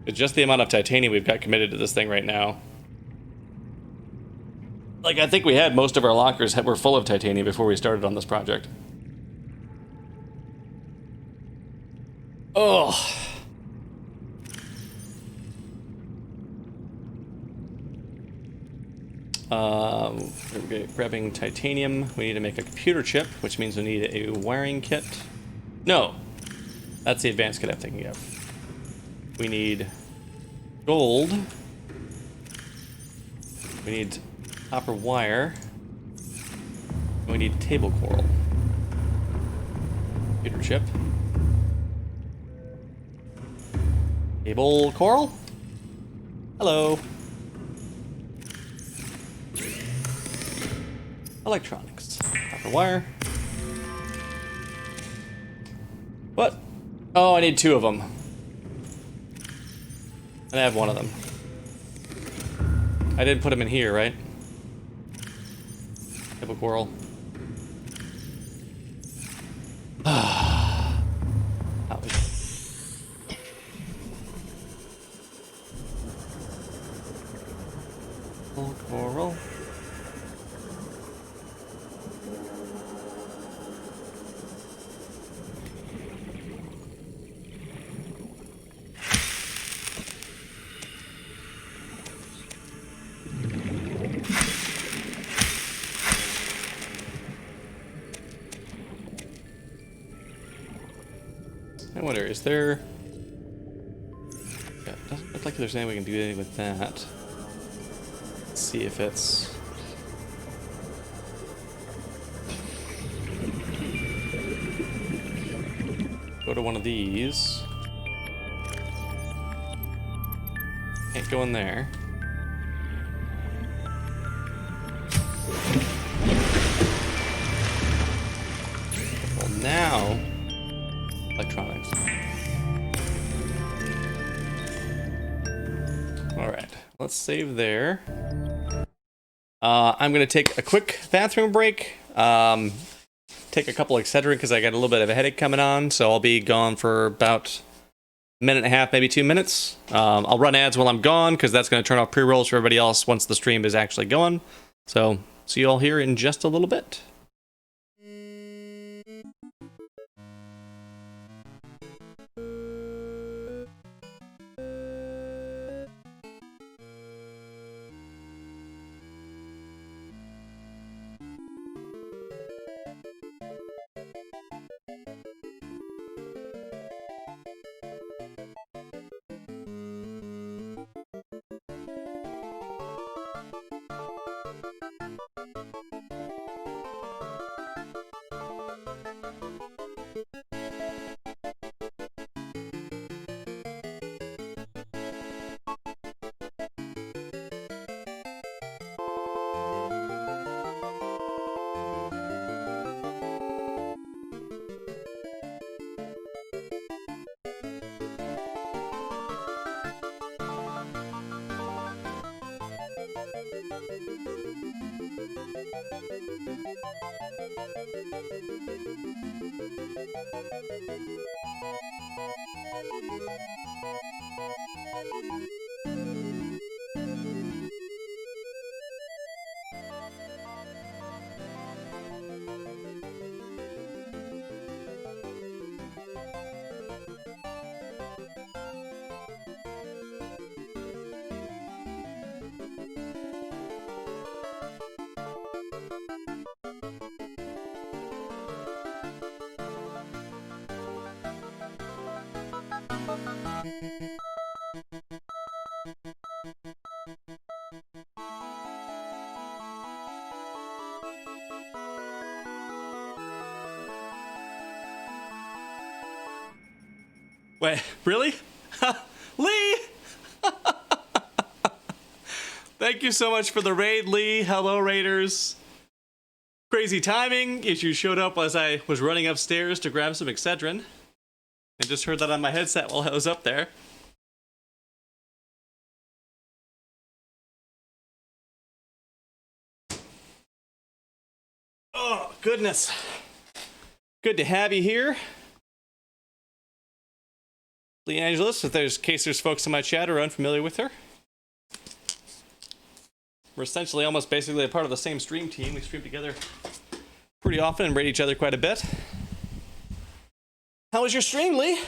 It's just the amount of titanium we've got committed to this thing right now. Like, I think we had most of our lockers were full of titanium before we started on this project. Oh. We're grabbing titanium. We need to make a computer chip, which means we need a wiring kit. No, that's the advanced kit I'm thinking of. We need gold. We need copper wire. And we need table coral. Computer chip. Table coral? Hello. Electronics. Copper wire. What? Oh, I need two of them. And I have one of them. I didn't put him in here, right? Hippo coral. Coral. I wonder, is there... Yeah, it doesn't look like there's any way we can do anything with that. Let's see if it's... Go to one of these. Can't go in there. Well, now... Electronics. Alright, let's save there. I'm going to take a quick bathroom break. Take a couple Excedrin because I got a little bit of a headache coming on, so I'll be gone for about a minute and a half, maybe 2 minutes. I'll run ads while I'm gone because that's going to turn off pre-rolls for everybody else once the stream is actually going. So, see you all here in just a little bit. Wait, really? Lee! Thank you so much for the raid, Lee. Hello, Raiders. Crazy timing. You showed up as I was running upstairs to grab some Excedrin. I just heard that on my headset while I was up there. Oh, goodness. Good to have you here. Lee Angeles, in case there's folks in my chat who are unfamiliar with her. We're essentially almost basically a part of the same stream team. We stream together pretty often and raid each other quite a bit. How was your stream, Lee?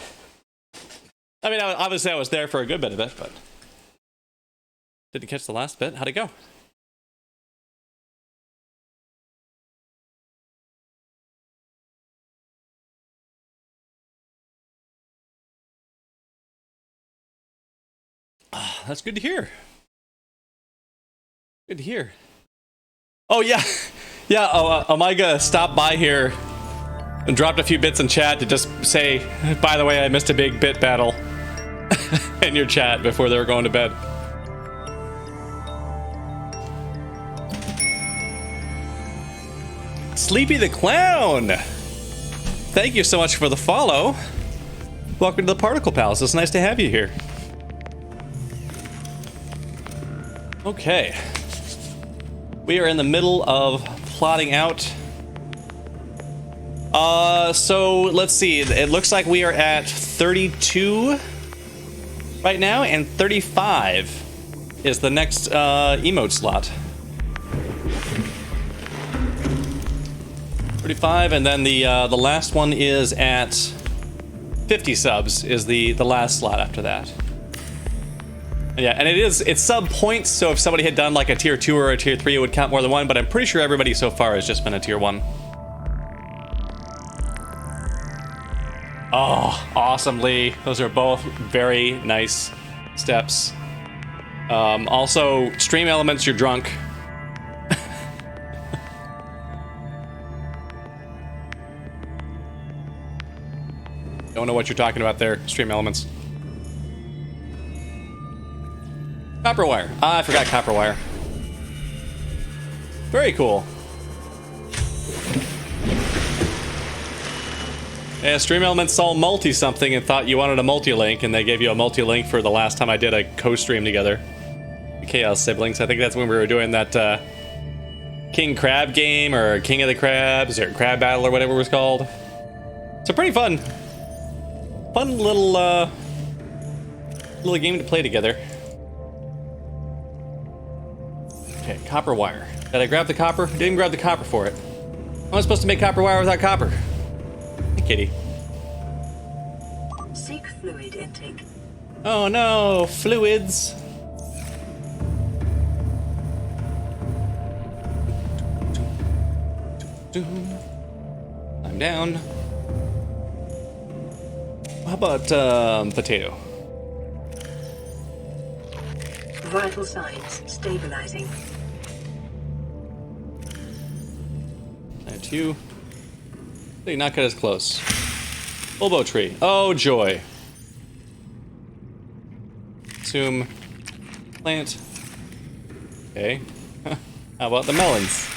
I mean, obviously I was there for a good bit of it, but didn't catch the last bit. How'd it go? That's good to hear. Good to hear. Oh, yeah. Yeah, Omega stopped by here and dropped a few bits in chat to just say, by the way, I missed a big bit battle in your chat before they were going to bed. Sleepy the Clown! Thank you so much for the follow. Welcome to the Particle Palace. It's nice to have you here. Okay. We are in the middle of plotting out. So let's see. It looks like we are at 32 right now, and 35 is the next emote slot. 35, and then the last one is at 50 subs is the last slot after that. Yeah, and it's sub points, so if somebody had done like a tier 2 or a tier 3, it would count more than one, but I'm pretty sure everybody so far has just been a tier 1. Oh, awesome, Lee. Those are both very nice steps. Also, stream elements, you're drunk. Don't know what you're talking about there, stream elements. Copper wire. Ah, I forgot copper wire. Very cool. Yeah, Stream Elements saw multi-something and thought you wanted a multi-link, and they gave you a multi-link for the last time I did a co-stream together. The Chaos Siblings. I think that's when we were doing that King Crab game, or King of the Crabs, or Crab Battle, or whatever it was called. So pretty fun. Fun little game to play together. Okay, copper wire. Did I grab the copper? Didn't grab the copper for it. How am I supposed to make copper wire without copper? Hey, kitty. Seek fluid intake. Oh no, fluids. I'm down. How about potato? Vital signs stabilizing. Plant you. Did not get as close. Bulbo tree. Oh joy. Consume. Plant. Okay. How about the melons?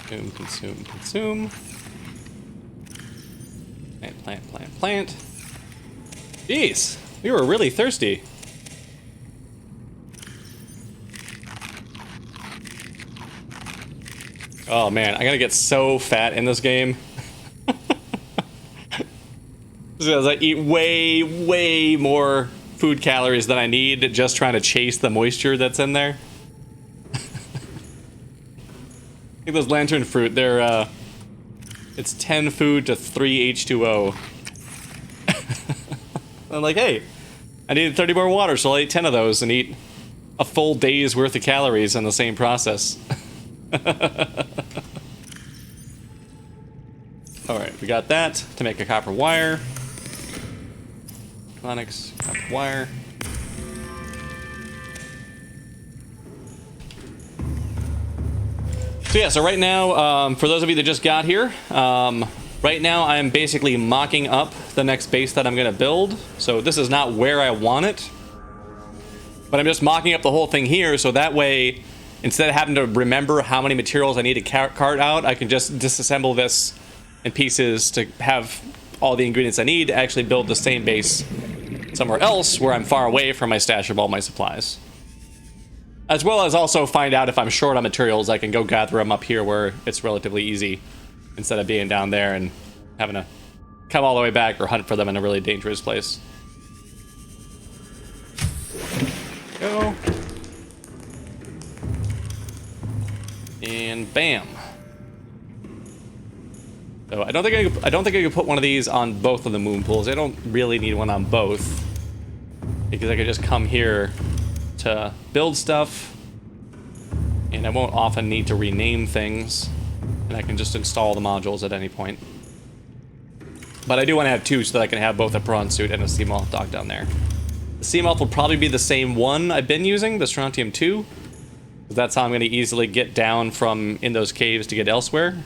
Consume, consume, consume. Plant, plant, plant, plant. Jeez, we were really thirsty. Oh man, I'm gonna get so fat in this game. Because I eat way, way more food calories than I need just trying to chase the moisture that's in there. I think those lantern fruit, they're, it's 10 food to 3 H2O. I'm like, hey, I need 30 more water, so I'll eat 10 of those and eat a full day's worth of calories in the same process. Alright, we got that to make a copper wire. Onyx, copper wire. So yeah, so right now, for those of you that just got here, right now I'm basically mocking up the next base that I'm going to build. So this is not where I want it, but I'm just mocking up the whole thing here, so that way, instead of having to remember how many materials I need to cart out, I can just disassemble this in pieces to have all the ingredients I need to actually build the same base somewhere else where I'm far away from my stash of all my supplies. As well as also find out if I'm short on materials, I can go gather them up here where it's relatively easy, instead of being down there and having to come all the way back or hunt for them in a really dangerous place. Go. And bam. So I don't think I could put one of these on both of the moon pools. I don't really need one on both, because I could just come here to build stuff, and I won't often need to rename things, and I can just install the modules at any point. But I do want to have two so that I can have both a prawn suit and a Seamoth dock down there. The Seamoth will probably be the same one I've been using, the Strontium 2. That's how I'm going to easily get down from in those caves to get elsewhere.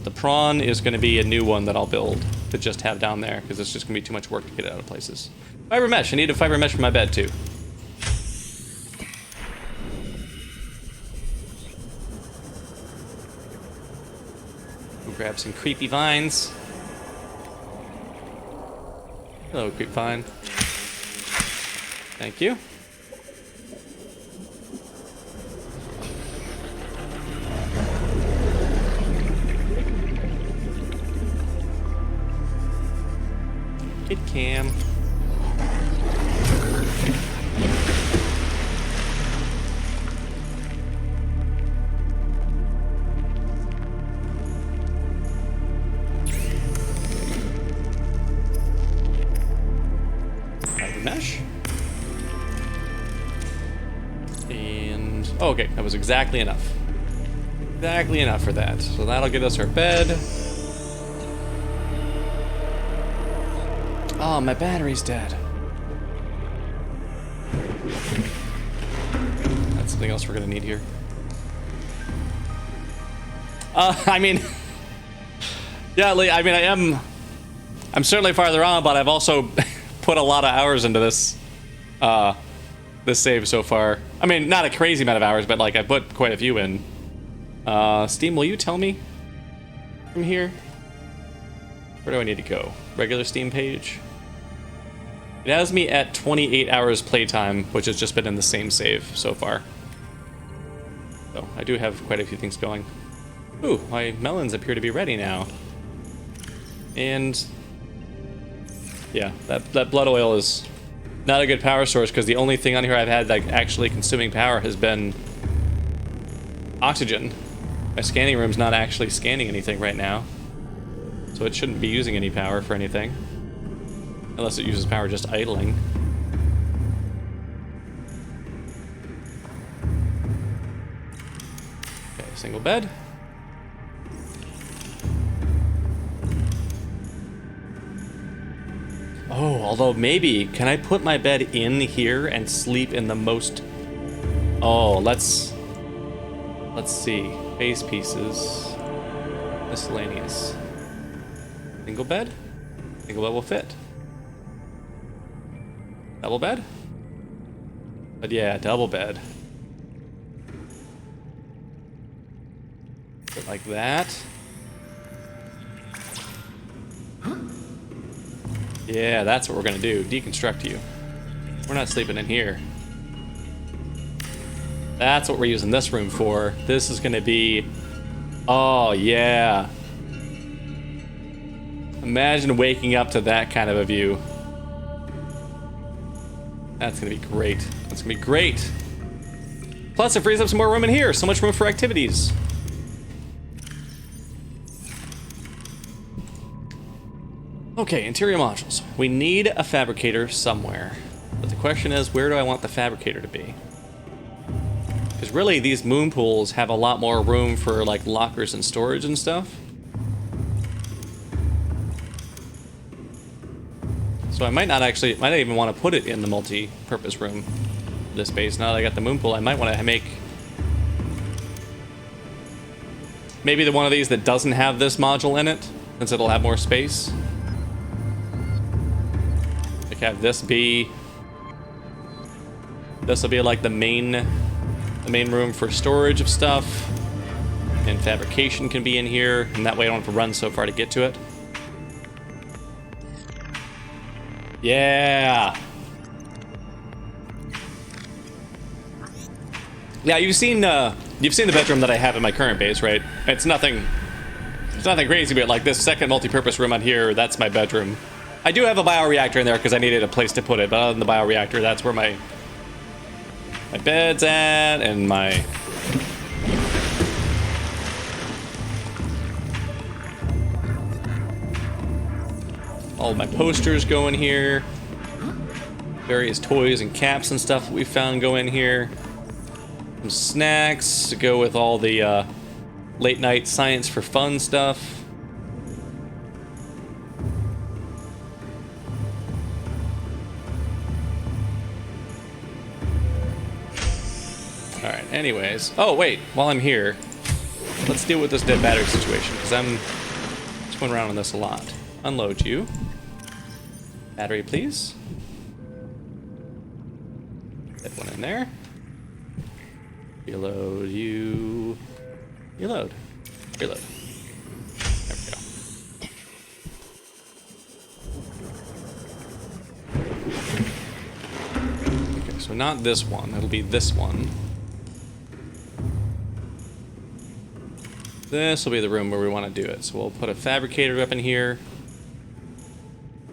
The prawn is going to be a new one that I'll build to just have down there, because it's just going to be too much work to get it out of places. Fiber mesh. I need a fiber mesh for my bed, too. We'll grab some creepy vines. Hello, creep vine. Thank you. Kid cam. Mesh. And oh, okay, that was exactly enough. Exactly enough for that. So that'll get us our bed. Oh, my battery's dead. That's something else we're gonna need here. I mean, yeah, I mean, I'm certainly farther on, but I've also put a lot of hours into this, this save so far. I mean, not a crazy amount of hours, but like I put quite a few in. Steam, will you tell me from here? Where do I need to go? Regular Steam page? It has me at 28 hours playtime, which has just been in the same save so far. So I do have quite a few things going. Ooh, my melons appear to be ready now. And yeah, that blood oil is not a good power source because the only thing on here I've had like actually consuming power has been oxygen. My scanning room's not actually scanning anything right now, so it shouldn't be using any power for anything. Unless it uses power just idling. Okay, single bed. Oh, although maybe, can I put my bed in here and sleep in the most... Oh, let's see. Base pieces. Miscellaneous. Single bed? Single bed will fit. Double bed? But yeah, double bed. Put it like that. Yeah, that's what we're gonna do. Deconstruct you. We're not sleeping in here. That's what we're using this room for. This is gonna be... Oh, yeah. Imagine waking up to that kind of a view. That's gonna be great. That's gonna be great. Plus, it frees up some more room in here. So much room for activities. Okay, interior modules. We need a fabricator somewhere. But the question is, where do I want the fabricator to be? Because really, these moon pools have a lot more room for like lockers and storage and stuff. So I might not even want to put it in the multi-purpose room, this base. Now that I got the moon pool, I might want to make maybe the one of these that doesn't have this module in it, since it'll have more space. Like have this be, this will be like the main room for storage of stuff, and fabrication can be in here, and that way I don't have to run so far to get to it. Yeah. Yeah, you've seen the bedroom that I have in my current base, right? It's nothing crazy, but like this second multi-purpose room on here, that's my bedroom. I do have a bioreactor in there because I needed a place to put it, but other than the bioreactor, that's where my bed's at, and my... All my posters go in here. Various toys and caps and stuff that we found go in here. Some snacks to go with all the late night science for fun stuff. Alright, anyways. Oh, wait, while I'm here, let's deal with this dead battery situation, because I'm swimming around on this a lot. Unload you. Battery, please. That one in there. Reload you. Reload. Reload. There we go. So not this one, it'll be this one. This will be the room where we want to do it. So we'll put a fabricator up in here.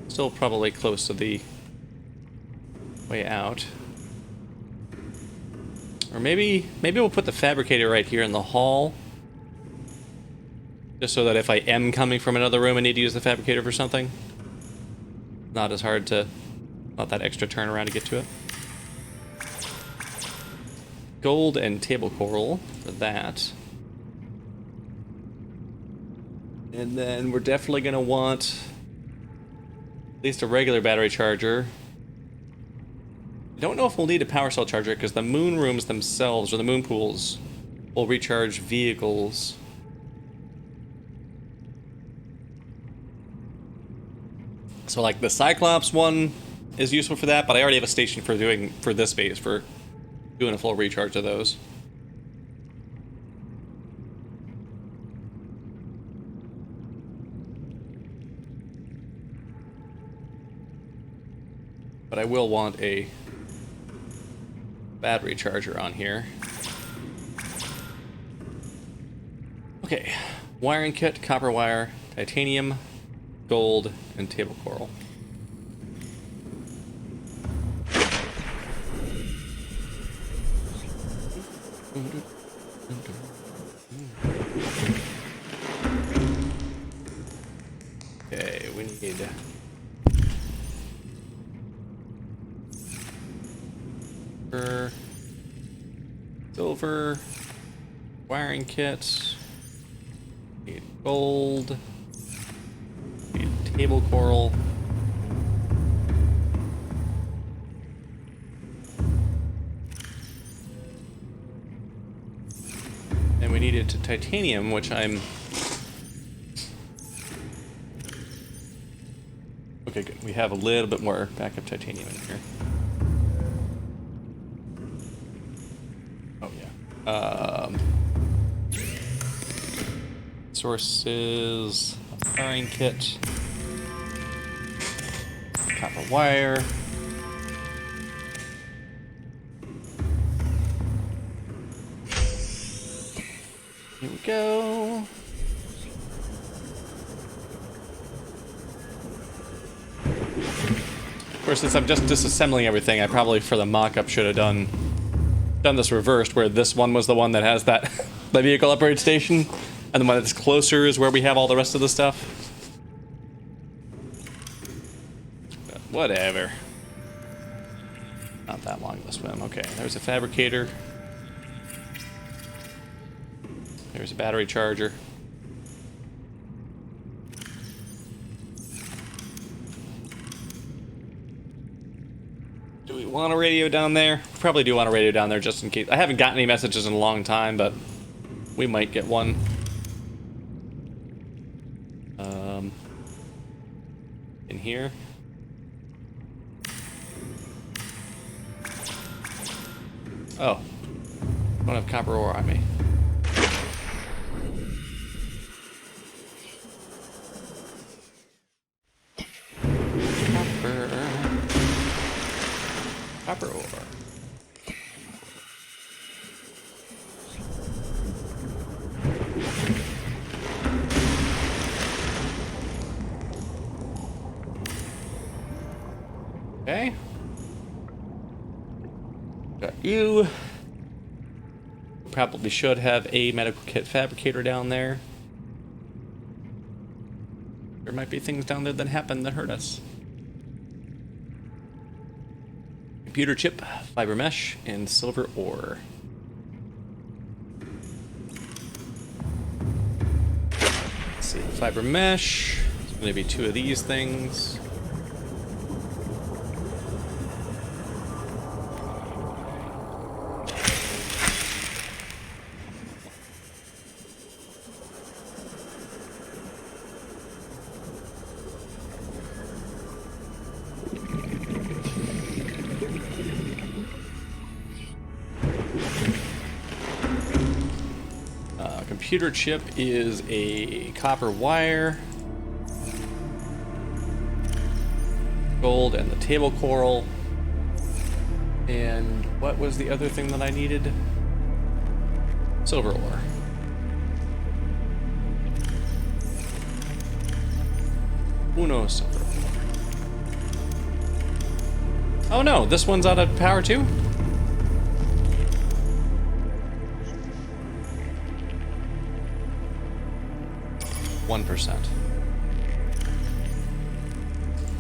Still probably close to the way out. Or maybe we'll put the fabricator right here in the hall. Just so that if I am coming from another room and need to use the fabricator for something, not as hard to, not that extra turnaround to get to it. Gold and table coral for that. And then we're definitely going to want at least a regular battery charger. I don't know if we'll need a power cell charger because the moon rooms themselves, or the moon pools, will recharge vehicles. So like the Cyclops one is useful for that, but I already have a station for this base for doing a full recharge of those. But I will want a battery charger on here. Okay, wiring kit, copper wire, titanium, gold, and table coral. Okay, we need silver, wiring kit, need gold, need table coral, and we needed to titanium, which I'm okay. Good. We have a little bit more backup titanium in here. Sources, wiring kit, copper wire, here we go. Of course, since I'm just disassembling everything, I probably for the mock-up should have done this reversed, where this one was the one that has that the vehicle upgrade station, and the one that's closer is where we have all the rest of the stuff. But whatever. Not that long to swim. Okay, there's a fabricator. There's a battery charger. Do we want a radio down there? We probably do want a radio down there just in case. I haven't gotten any messages in a long time, but we might get one. In here. Oh. I don't have copper ore on me. Copper ore. Okay. Got you. Probably should have a medical kit fabricator down there. There might be things down there that happen that hurt us. Computer chip, fiber mesh, and silver ore. Let's see, fiber mesh. It's going to be 2 of these things. Computer chip is a copper wire, gold, and the table coral, And what was the other thing that I needed? Silver ore. Uno silver ore. Oh no, this one's out of power too? One percent.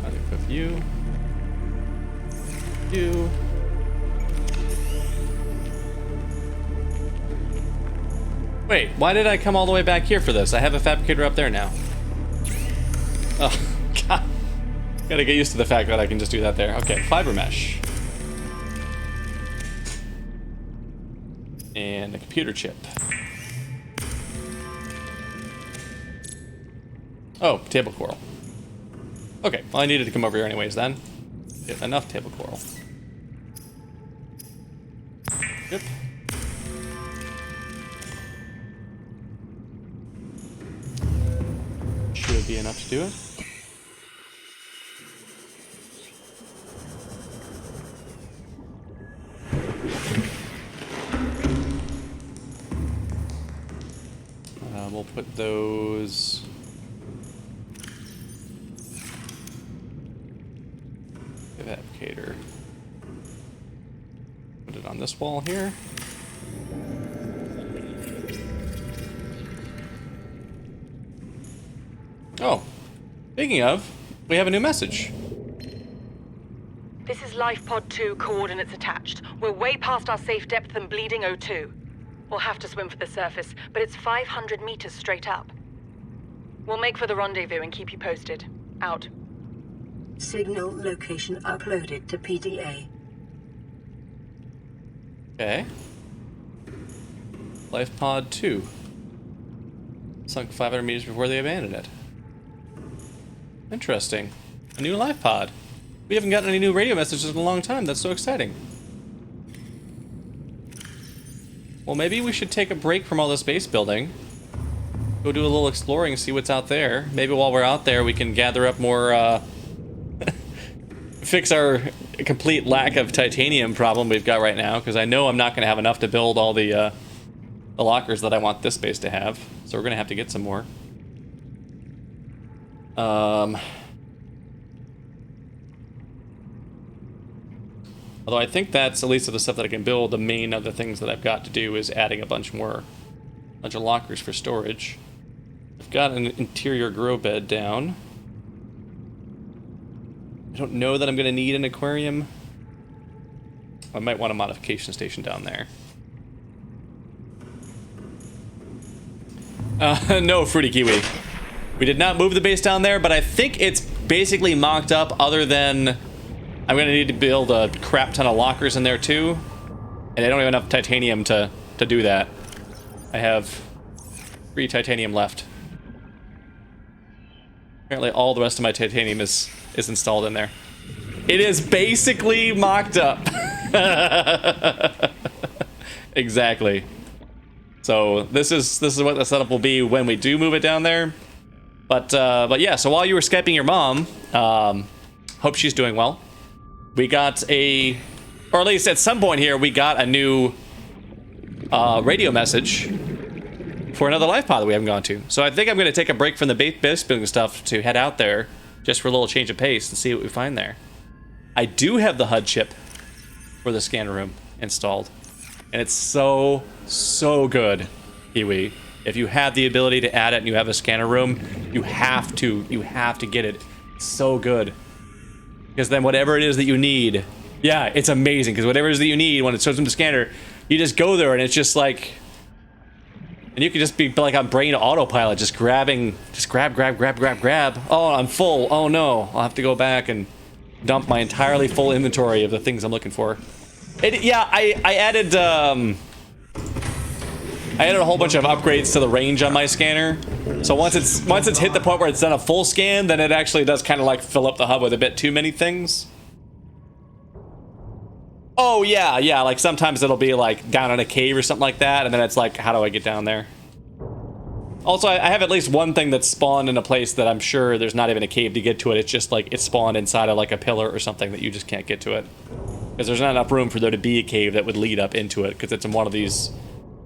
I'll equip you. You. Wait, why did I come all the way back here for this? I have a fabricator up there now. Oh, God. Gotta get used to the fact that I can just do that there. Okay, fiber mesh. And a computer chip. Oh, table coral. Okay, well I needed to come over here anyways then. Get enough table coral. Yep. Should be enough to do it. We'll put those... Evaporator. Put it on this wall here. Oh, speaking of, we have a new message. This is Life Pod 2, coordinates attached. We're way past our safe depth and bleeding O2. We'll have to swim for the surface, but it's 500 meters straight up. We'll make for the rendezvous and keep you posted. Out. Signal location uploaded to PDA. Okay. Life Pod 2. Sunk 500 meters before they abandoned it. Interesting. A new life pod. We haven't gotten any new radio messages in a long time. That's so exciting. Well, maybe we should take a break from all this base building. Go do a little exploring, see what's out there. Maybe while we're out there, we can gather up more, fix our complete lack of titanium problem we've got right now, because I know I'm not going to have enough to build all the lockers that I want this base to have. So we're going to have to get some more. Although I think that's, at least of the stuff that I can build, the main other things that I've got to do is adding a bunch of lockers for storage. I've got an interior grow bed down. I don't know that I'm going to need an aquarium. I might want a modification station down there. No, Fruity Kiwi. We did not move the base down there, but I think it's basically mocked up, other than I'm going to need to build a crap ton of lockers in there too. And I don't have enough titanium to do that. I have 3 titanium left. Apparently all the rest of my titanium is installed in there. It is basically mocked up. Exactly. So this is what the setup will be when we do move it down there. But yeah, so while you were Skyping your mom, hope she's doing well. We got or at least at some point here, we got a new radio message for another life pod that we haven't gone to. So I think I'm going to take a break from the base building stuff to head out there just for a little change of pace and see what we find there. I do have the HUD chip for the scanner room installed, and it's so good, Kiwi. If you have the ability to add it and you have a scanner room, you have to get it. It's so good. Because then whatever it is that you need, yeah, it's amazing. Because whatever it is that you need, when it shows them the scanner, you just go there and it's just like, and you can just be like on brain autopilot, just grab. Oh, I'm full. Oh no, I'll have to go back and dump my entirely full inventory of the things I'm looking for. Yeah, I added a whole bunch of upgrades to the range on my scanner. So once it's hit the point where it's done a full scan, then it actually does kind of like fill up the hub with a bit too many things. Oh yeah, like sometimes it'll be like down in a cave or something like that, and then it's like, how do I get down there? Also, I have at least one thing that's spawned in a place that I'm sure there's not even a cave to get to it. It's just like it's spawned inside of like a pillar or something that you just can't get to it. Because there's not enough room for there to be a cave that would lead up into it, because it's in one of these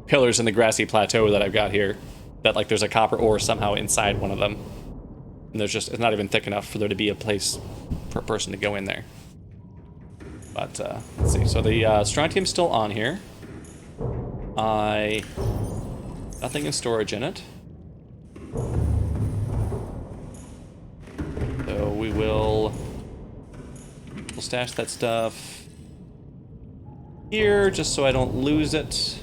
pillars in the grassy plateau that I've got here. That, like, there's a copper ore somehow inside one of them. And there's just, it's not even thick enough for there to be a place for a person to go in there. But, let's see. So the strontium's still on here. Nothing in storage in it. So we'll stash that stuff here, just so I don't lose it.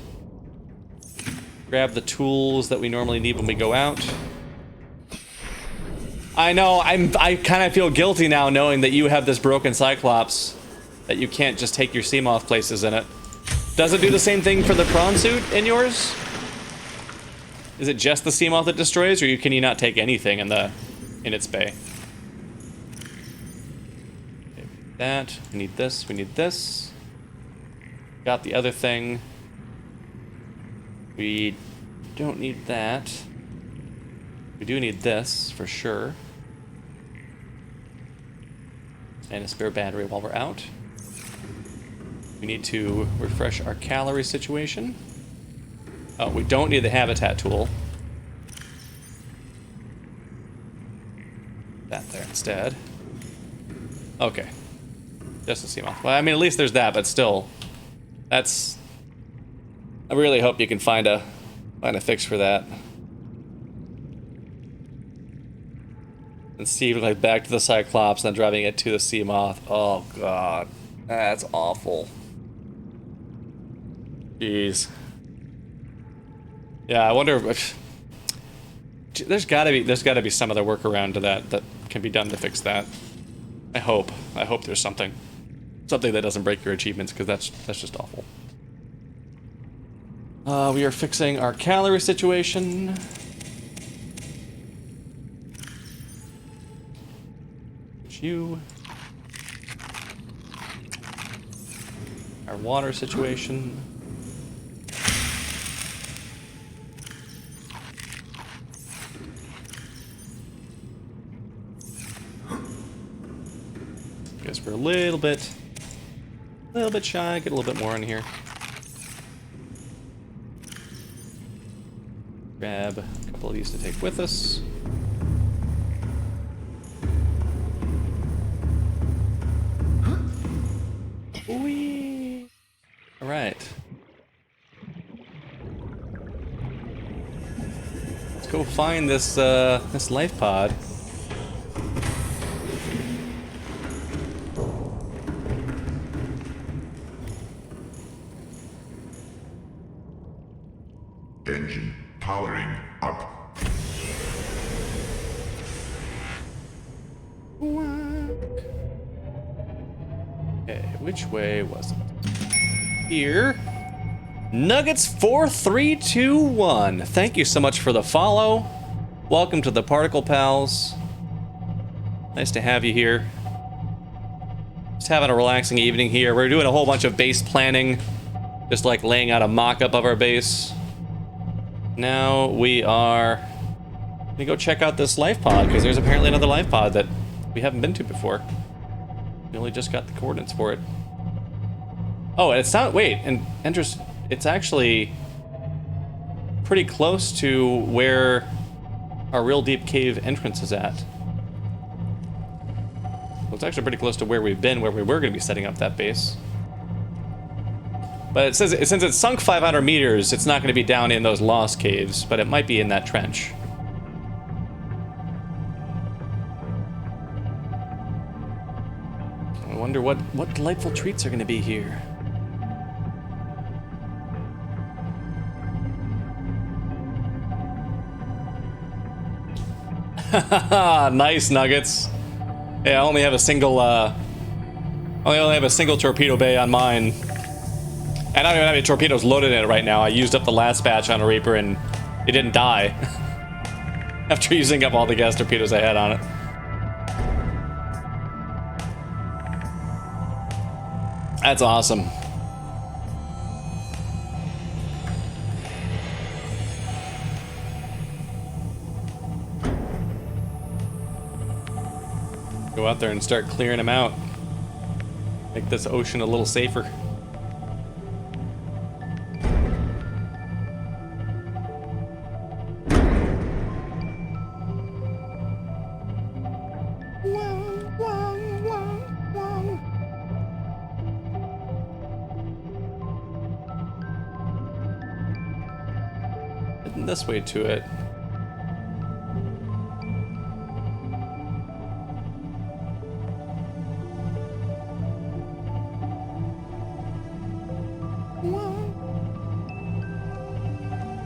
Grab the tools that we normally need when we go out. I know, I kind of feel guilty now knowing that you have this broken Cyclops, that you can't just take your Seamoth places in it. Does it do the same thing for the prawn suit in yours? Is it just the Seamoth that destroys, or can you not take anything in its bay? Okay, that, we need this, we need this. Got the other thing. We don't need that. We do need this, for sure. And a spare battery while we're out. We need to refresh our calorie situation. Oh, we don't need the habitat tool. That there instead. Okay. Just the Seamoth. Well, I mean, at least there's that, but still. That's... I really hope you can find a fix for that. And see, like, back to the Cyclops, and then driving it to the Seamoth. Oh, God. That's awful. Jeez. Yeah, I wonder if... There's gotta be some other workaround to that can be done to fix that. I hope there's something that doesn't break your achievements, because that's just awful. We are fixing our calorie situation. You. Our water situation. Guess we're a little bit shy. Get a little bit more in here. Grab a couple of these to take with us. Whee! All right. Let's go find this this life pod. Engine powering up. Okay, which way was it? Here. Nuggets 4321. Thank you so much for the follow. Welcome to the Particle Pals. Nice to have you here. Just having a relaxing evening here. We're doing a whole bunch of base planning. Just like laying out a mock-up of our base. Now we are gonna go check out this life pod, because there's apparently another life pod that we haven't been to before. We only just got the coordinates for it. Oh, and it's not, wait, and it's actually pretty close to where our real deep cave entrance is at. Well, it's actually pretty close to where we've been, where we were going to be setting up that base. But it says, since it's sunk 500 meters, it's not going to be down in those lost caves, but it might be in that trench. I wonder what delightful treats are going to be here. Nice, Nuggets. Yeah, I only have a single, I only have a single torpedo bay on mine. And I don't even have any torpedoes loaded in it right now. I used up the last batch on a Reaper and it didn't die. After using up all the gas torpedoes I had on it. That's awesome. Go out there and start clearing them out. Make this ocean a little safer. Heading this way to it.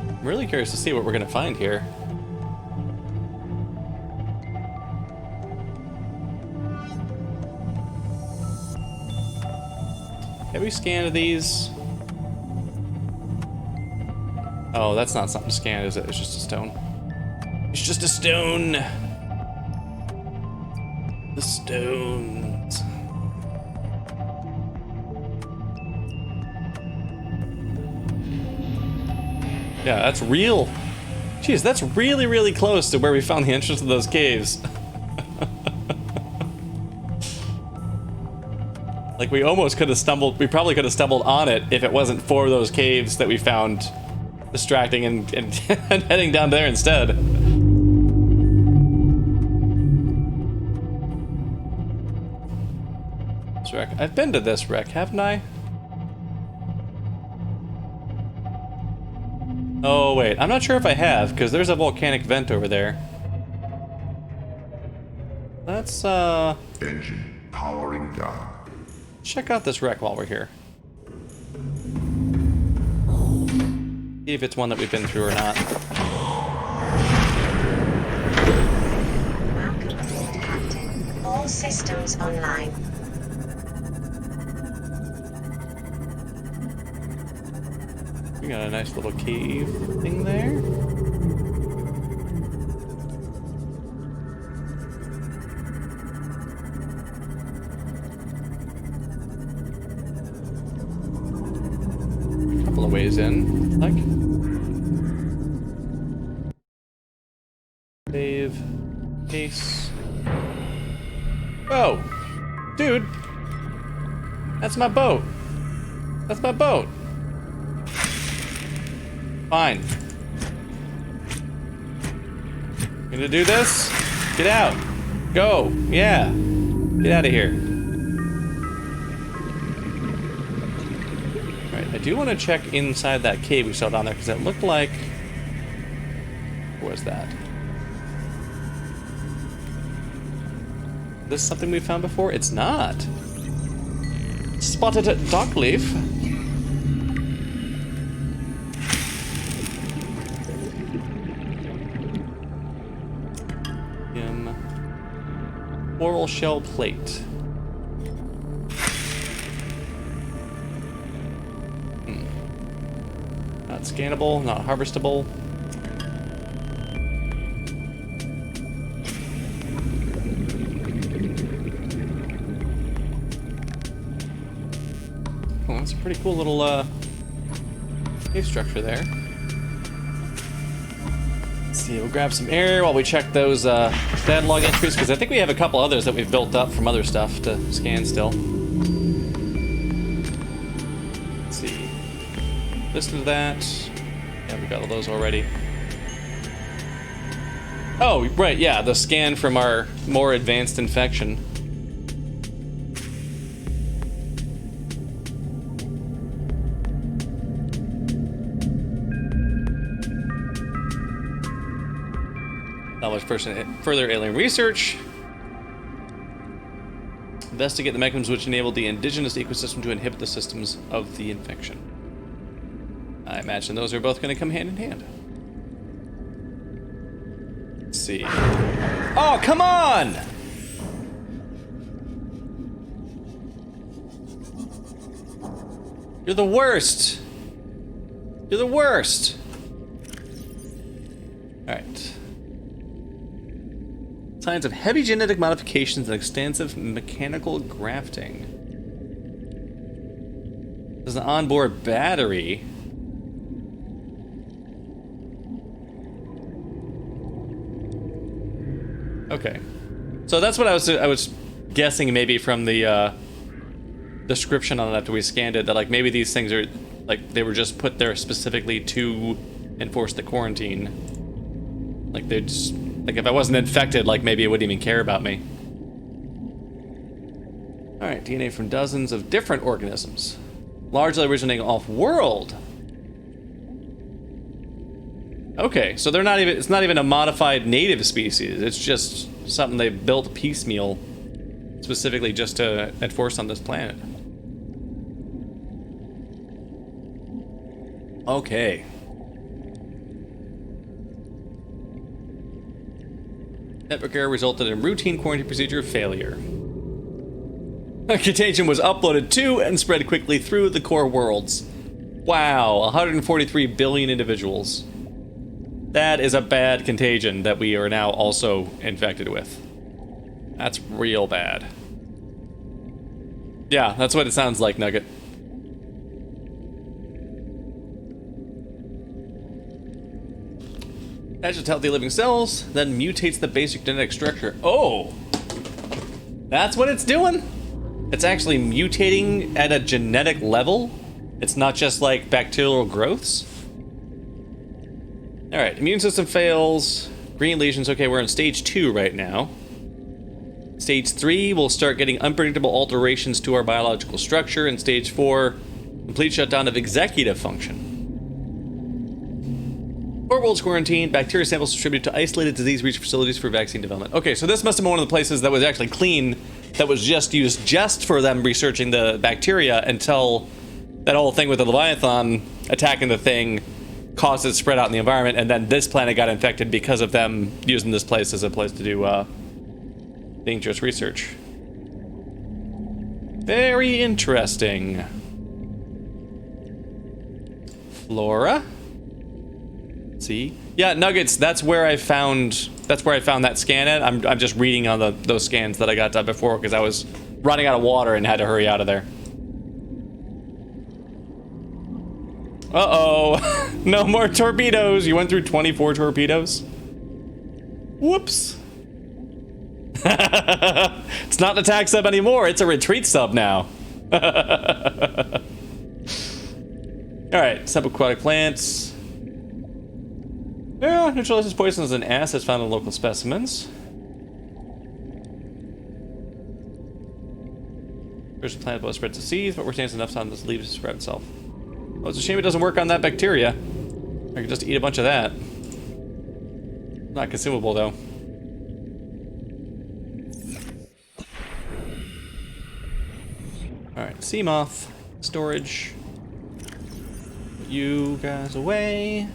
I'm really curious to see what we're gonna find here. Have we scanned these? Oh, that's not something to scan, is it? It's just a stone. It's just a stone! The stones. Yeah, that's real. Jeez, that's really, really close to where we found the entrance to those caves. Like, we almost could have stumbled, we probably could have stumbled on it if it wasn't for those caves that we found distracting and and heading down there instead. This wreck. I've been to this wreck, haven't I? Oh, wait. I'm not sure if I have, because there's a volcanic vent over there. Let's, Engine powering down. check out this wreck while we're here. See if it's one that we've been through or not. Welcome, Captain. All systems online. We got a nice little cave thing there. A couple of ways in, like. Save. Case. Oh! Dude! That's my boat! That's my boat! Fine. Gonna do this? Get out. Go. Yeah. Get out of here. Alright, I do want to check inside that cave we saw down there because it looked like... What was that? Is this something we found before? It's not. Spotted at Dockleaf. Coral shell plate. Not scannable, not harvestable. Oh, that's a pretty cool little cave structure there. See, we'll grab some air while we check those data log entries, because I think we have a couple others that we've built up from other stuff to scan still. Let's see. Listen to that. Yeah, we got all those already. Oh, right, yeah, the scan from our more advanced infection. Further alien research. Investigate the mechanisms which enabled the indigenous ecosystem to inhibit the systems of the infection. I imagine those are both going to come hand in hand. Let's see. Oh, come on! You're the worst! You're the worst! Alright. Signs of heavy genetic modifications and extensive mechanical grafting. There's an onboard battery. Okay. So that's what I was guessing maybe from the description on it after we scanned it that like maybe these things are like they were just put there specifically to enforce the quarantine. Like they just like if I wasn't infected, like maybe it wouldn't even care about me. All right, DNA from dozens of different organisms, largely originating off-world. Okay, so they're not even, it's not even a modified native species. It's just something they built piecemeal specifically just to enforce on this planet. Okay. Network error resulted in routine quarantine procedure failure. Contagion was uploaded to and spread quickly through the core worlds. Wow, 143 billion individuals. That is a bad contagion that we are now also infected with. That's real bad. Yeah, that's what it sounds like, Nugget. Attaches healthy living cells, then mutates the basic genetic structure. Oh! That's what it's doing? It's actually mutating at a genetic level? It's not just like bacterial growths? Alright, immune system fails. Green lesions, okay, we're in stage 2 right now. Stage 3, we'll start getting unpredictable alterations to our biological structure. And stage 4, complete shutdown of executive function. Core world's quarantined, bacteria samples distributed to isolated disease research facilities for vaccine development. Okay, so this must have been one of the places that was actually clean, that was just used just for them researching the bacteria until that whole thing with the Leviathan attacking the thing caused it to spread out in the environment, and then this planet got infected because of them using this place as a place to do dangerous research. Very interesting. Flora? See? Yeah, Nuggets, that's where I found that scan at. I'm just reading on those scans that I got done before because I was running out of water and had to hurry out of there. Uh-oh. No more torpedoes. You went through 24 torpedoes? Whoops. It's not an attack sub anymore. It's a retreat sub now. Alright, subaquatic plants. Yeah, neutralizes poisons and acids found in local specimens. There's a plant that spreads disease, but we're standing enough time to leave to spread itself. Well, it's a shame it doesn't work on that bacteria. I could just eat a bunch of that. Not consumable, though. Alright, Seamoth Storage. Put you guys away.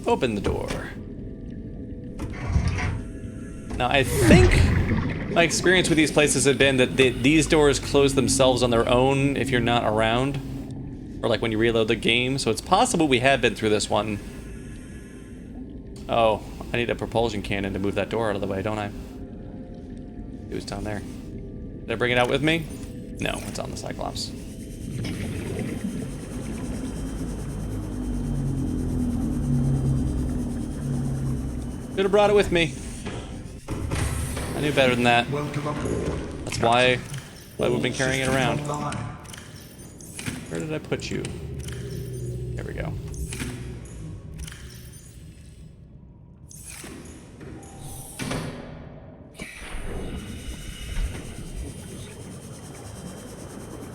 Open the door. Now, I think my experience with these places have been that these doors close themselves on their own if you're not around. Or like when you reload the game. So it's possible we have been through this one. Oh, I need a propulsion cannon to move that door out of the way, don't I? It was down there. Did I bring it out with me? No, it's on the Cyclops. Should have brought it with me. I knew better than that. Welcome aboard. That's why we've been carrying it around. Where did I put you? There we go.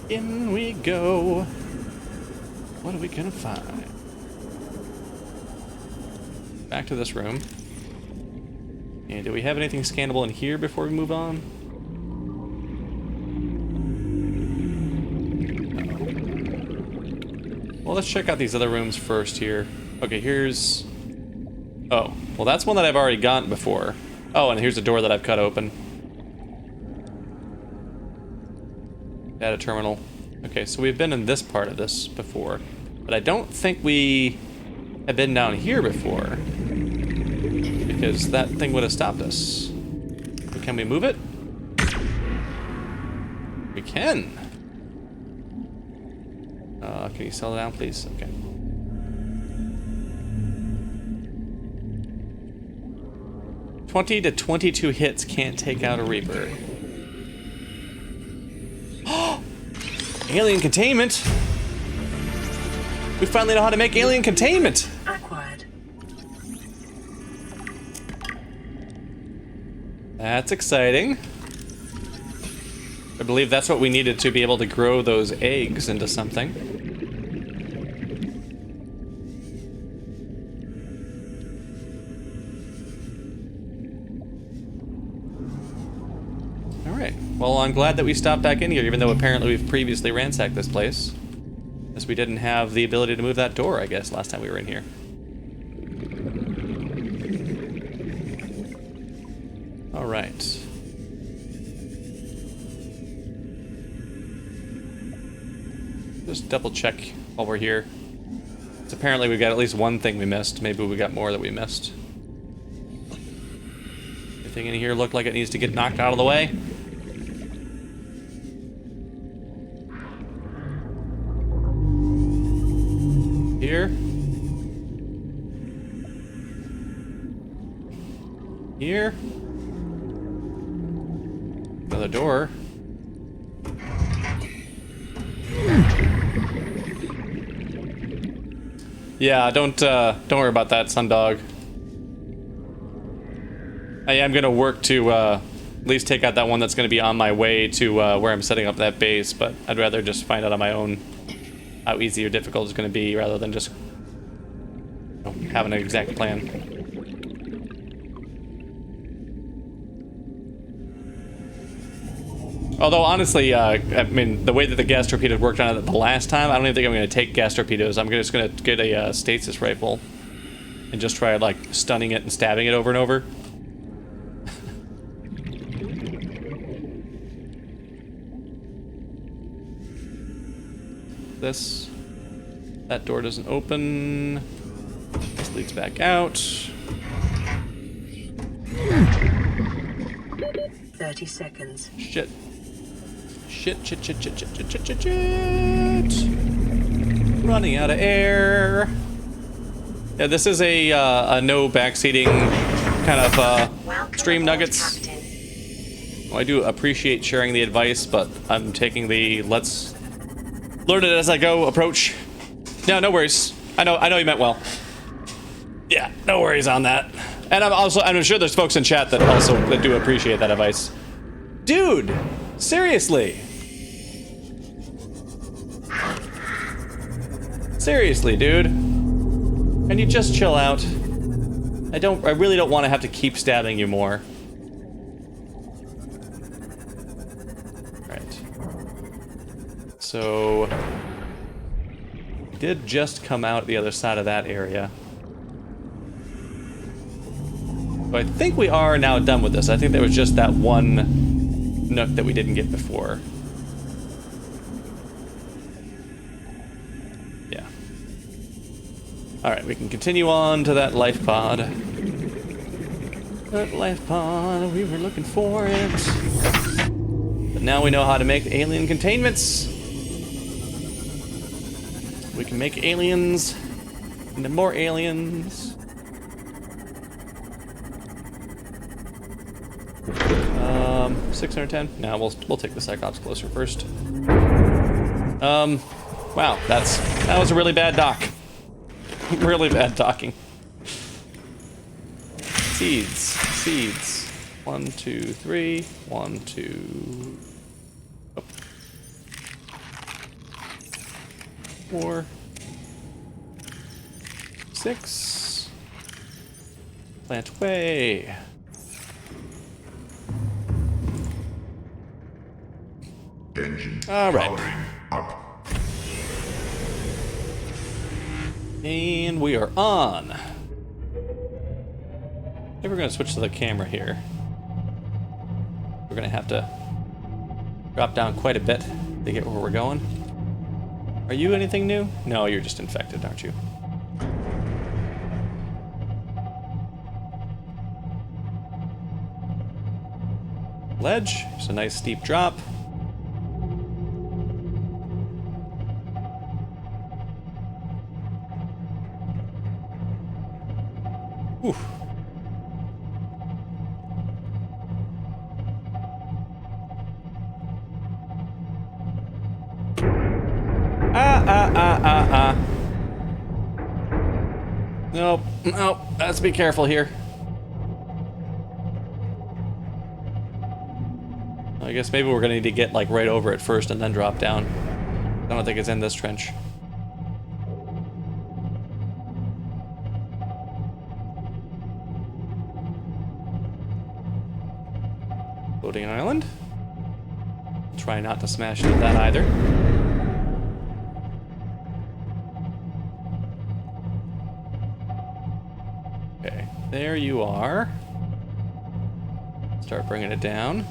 In we go. What are we gonna find? Back to this room. And do we have anything scannable in here before we move on? No. Well, let's check out these other rooms first here. Okay, here's... Oh, well that's one that I've already gotten before. Oh, and here's a door that I've cut open. Data terminal. Okay, so we've been in this part of this before. But I don't think we have been down here before. Because that thing would have stopped us. Can we move it? We can. Can you settle down, please? Okay. 20 to 22 hits can't take out a Reaper. Alien containment! We finally know how to make alien containment! Acquired. That's exciting. I believe that's what we needed to be able to grow those eggs into something. Alright, well I'm glad that we stopped back in here, even though apparently we've previously ransacked this place. As we didn't have the ability to move that door, I guess, last time we were in here. Alright. Just double check while we're here. So apparently we got at least one thing we missed. Maybe we got more that we missed. Anything in here look like it needs to get knocked out of the way? Here. Here. Another door. Yeah, don't worry about that, Sundog. I am gonna work to at least take out that one that's gonna be on my way to where I'm setting up that base, but I'd rather just find out on my own how easy or difficult it's gonna be rather than just having an exact plan. Although, honestly, I mean, the way that the gas torpedoes worked on it the last time, I don't even think I'm going to take gas torpedoes. I'm just going to get a stasis rifle and just try, like, stunning it and stabbing it over and over. That door doesn't open. This leads back out. 30 seconds. Shit. Shit. Running out of air. Yeah, this is a no backseating kind of stream nuggets. Well, I do appreciate sharing the advice, but I'm taking the let's learn it as I go approach. No worries. I know you meant well. Yeah, no worries on that. And I'm sure there's folks in chat that do appreciate that advice. Dude, seriously. Seriously, dude. Can you just chill out? I really don't want to have to keep stabbing you more. Right. So we did just come out the other side of that area. So I think we are now done with this. I think there was just that one nook that we didn't get before. Yeah. Alright, we can continue on to that life pod. That life pod, we were looking for it. But now we know how to make alien containments. We can make aliens into more aliens. 610? No, we'll take the Cyclops closer first. Wow, that was a really bad dock. Really bad docking. Seeds. 1, 2, 3. 1, 2. Oh. 4. 6. Plant away. Engine all right. powering up. And we are on. I think we're going to switch to the camera here. We're going to have to drop down quite a bit to get where we're going. Are you anything new? No, you're just infected, aren't you? Ledge. It's a nice steep drop. Ooh. Nope. Nope. Let's be careful here. I guess maybe we're gonna need to get like right over it first and then drop down. I don't think it's in this trench. Floating island. Try not to smash into that either. Okay, there you are. Start bringing it down.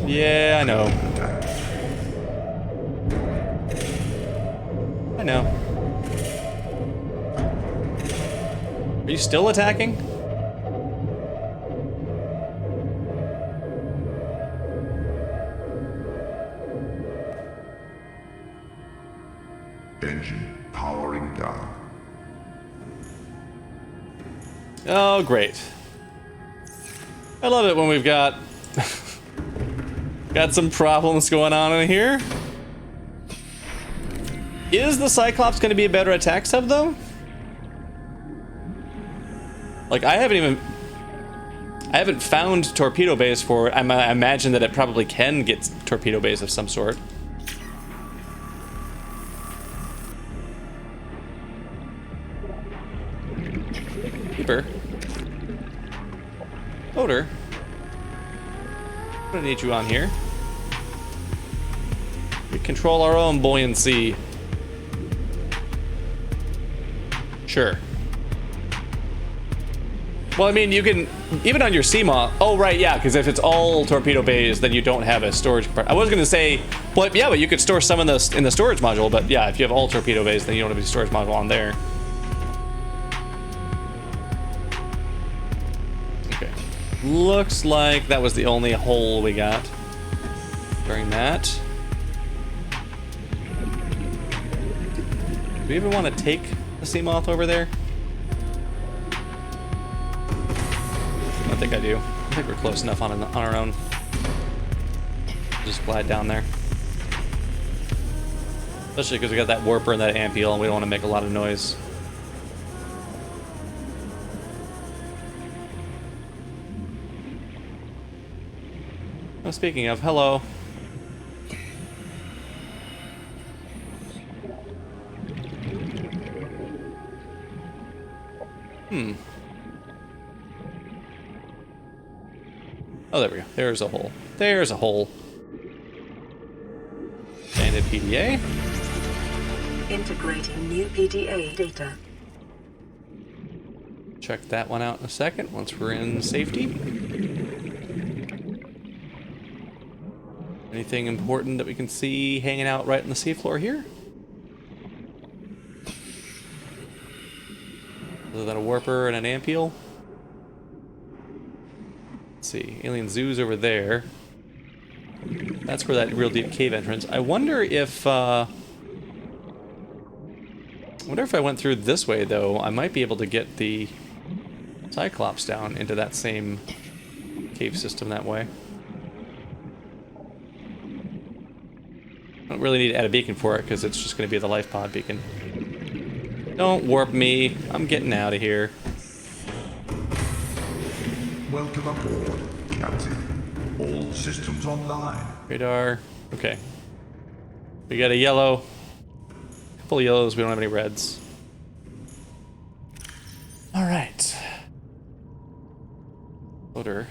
Yeah, I know. I know. Are you still attacking? Engine powering down. Oh, great. I love it when we've got got some problems going on in here. Is the Cyclops going to be a better attack sub, though? Like, I haven't found torpedo bays for it. I imagine that it probably can get torpedo bays of some sort. Keeper. Odor. I'm gonna need you on here. We control our own buoyancy. Sure. Well, I mean, you can, even on your Seamoth. Oh, right, yeah, because if it's all torpedo bays, then you don't have a storage part. I was going to say, well, yeah, but you could store some in the storage module, but yeah, if you have all torpedo bays, then you don't have a storage module on there. Okay. Looks like that was the only hole we got during that. Do we even want to take the Seamoth over there? I think I do. I think we're close enough on our own. Just glide down there. Especially because we got that warper and that ampule and we don't want to make a lot of noise. Oh, speaking of, hello. Oh, there we go. There's a hole. There's a hole. Banded PDA. Integrating new PDA data. Check that one out in a second once we're in safety. Anything important that we can see hanging out right on the seafloor here? Other than a warper and an ampule? Let's see, alien zoo's over there. That's where that real deep cave entrance. I wonder if I went through this way though, I might be able to get the Cyclops down into that same cave system that way. I don't really need to add a beacon for it because it's just going to be the life pod beacon. Don't warp me. I'm getting out of here. Welcome aboard, Captain. All systems online. Radar. Okay. We got a yellow. A couple of yellows. We don't have any reds. All right. Loader.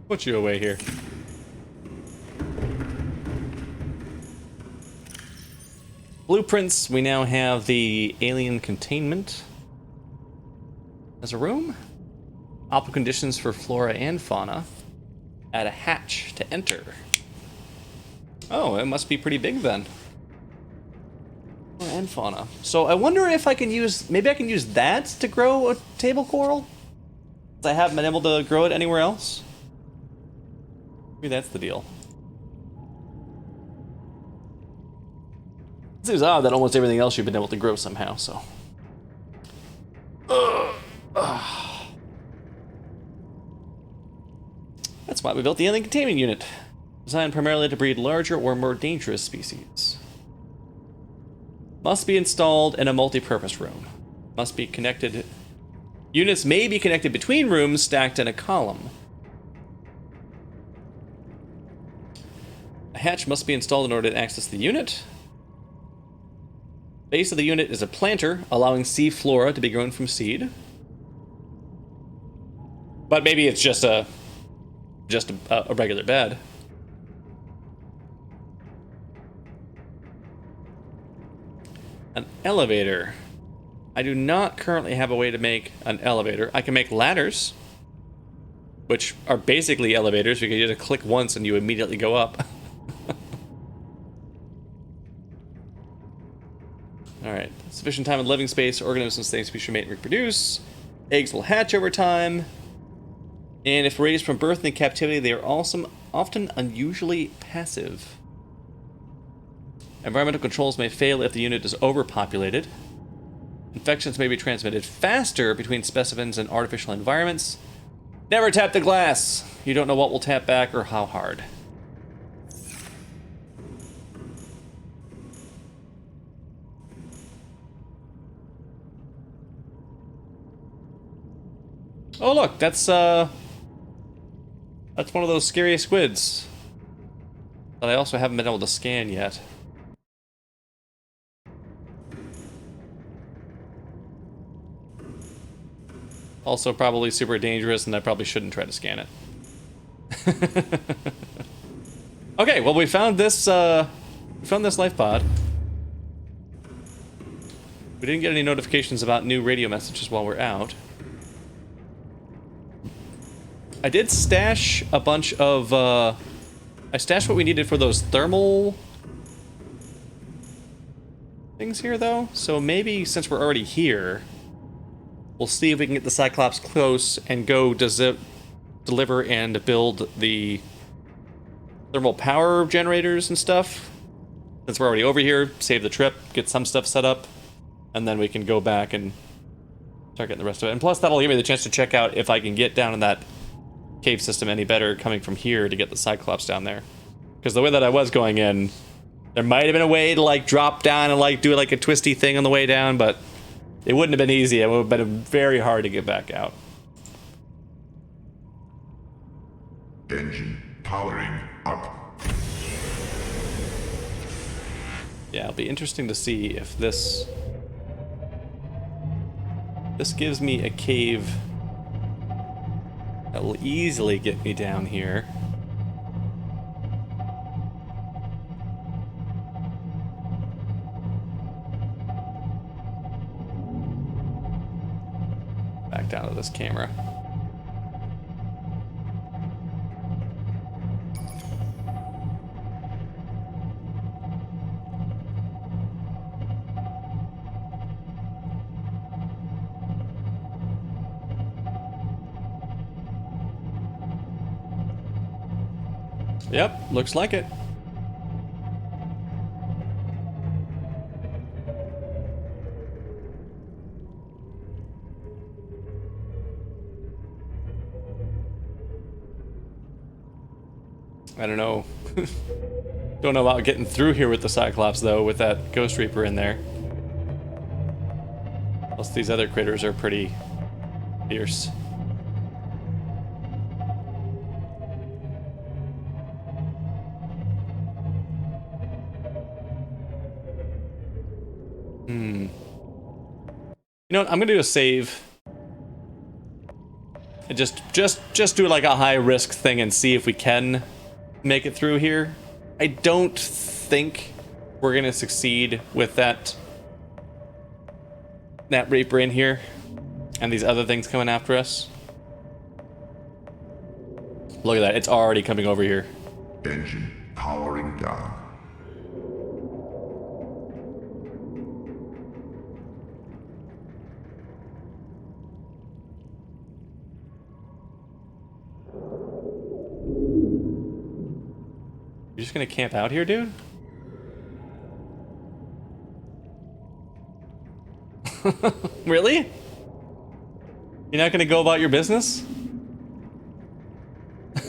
Put you away here. Blueprints. We now have the alien containment as a room. Optimal conditions for flora and fauna. Add a hatch to enter. Oh, it must be pretty big then. Flora and fauna. So I wonder if I can use, maybe I can use that to grow a table coral? I haven't been able to grow it anywhere else. Maybe that's the deal. It seems odd that almost everything else you've been able to grow somehow, so. That's why we built the alien containment unit. Designed primarily to breed larger or more dangerous species. Must be installed in a multi-purpose room. Must be connected. Units may be connected between rooms stacked in a column. A hatch must be installed in order to access the unit. Base of the unit is a planter, allowing sea flora to be grown from seed. But maybe it's just a regular bed. An elevator. I do not currently have a way to make an elevator. I can make ladders, which are basically elevators because you just click once and you immediately go up. Alright. Sufficient time and living space. Organisms stay species mate and reproduce. Eggs will hatch over time. And if raised from birth and captivity, they are also often unusually passive. Environmental controls may fail if the unit is overpopulated. Infections may be transmitted faster between specimens and artificial environments. Never tap the glass! You don't know what will tap back or how hard. Oh look, that's one of those scary squids that I also haven't been able to scan yet. Also probably super dangerous, and I probably shouldn't try to scan it. Okay, well we found this life pod. We didn't get any notifications about new radio messages while we're out. I did stash a bunch of I stashed what we needed for those thermal things here though, so maybe since we're already here, we'll see if we can get the Cyclops close and go deliver and build the thermal power generators and stuff. Since we're already over here, save the trip, get some stuff set up, and then we can go back and start getting the rest of it. And plus that'll give me the chance to check out if I can get down in that cave system any better coming from here to get the Cyclops down there. Because the way that I was going in, there might have been a way to like drop down and like do like a twisty thing on the way down, but it wouldn't have been easy. It would have been very hard to get back out. Engine powering up. Yeah, it'll be interesting to see if this gives me a cave that will easily get me down here. Back down to this camera. Yep, looks like it. I don't know. Don't know about getting through here with the Cyclops, though, with that Ghost Reaper in there. Plus, these other critters are pretty fierce. You know what? I'm gonna do a save. And just do like a high risk thing and see if we can make it through here. I don't think we're gonna succeed with that Reaper in here and these other things coming after us. Look at that, it's already coming over here. Engine powering down. You're just gonna camp out here, dude? Really? You're not gonna go about your business? I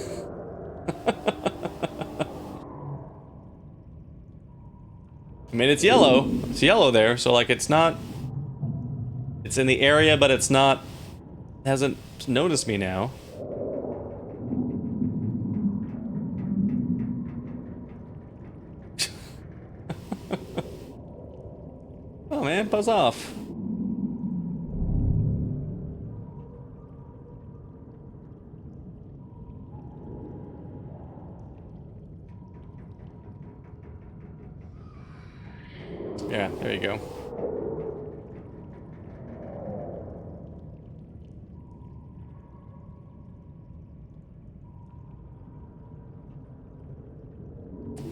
mean, it's yellow. It's yellow there, so like it's not... It's in the area, but it's not... It hasn't noticed me now. Oh man, buzz off. Yeah, there you go.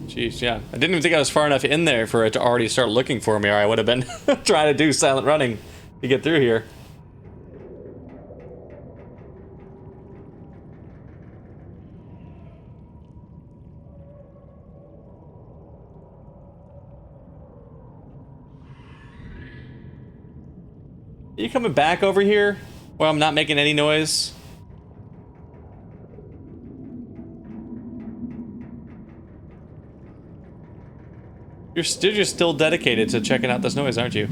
Jeez, yeah. I didn't even think I was far enough in there for it to already start looking for me, or I would have been trying to do silent running to get through here. Are you coming back over here where I'm not making any noise? You're just still dedicated to checking out this noise, aren't you?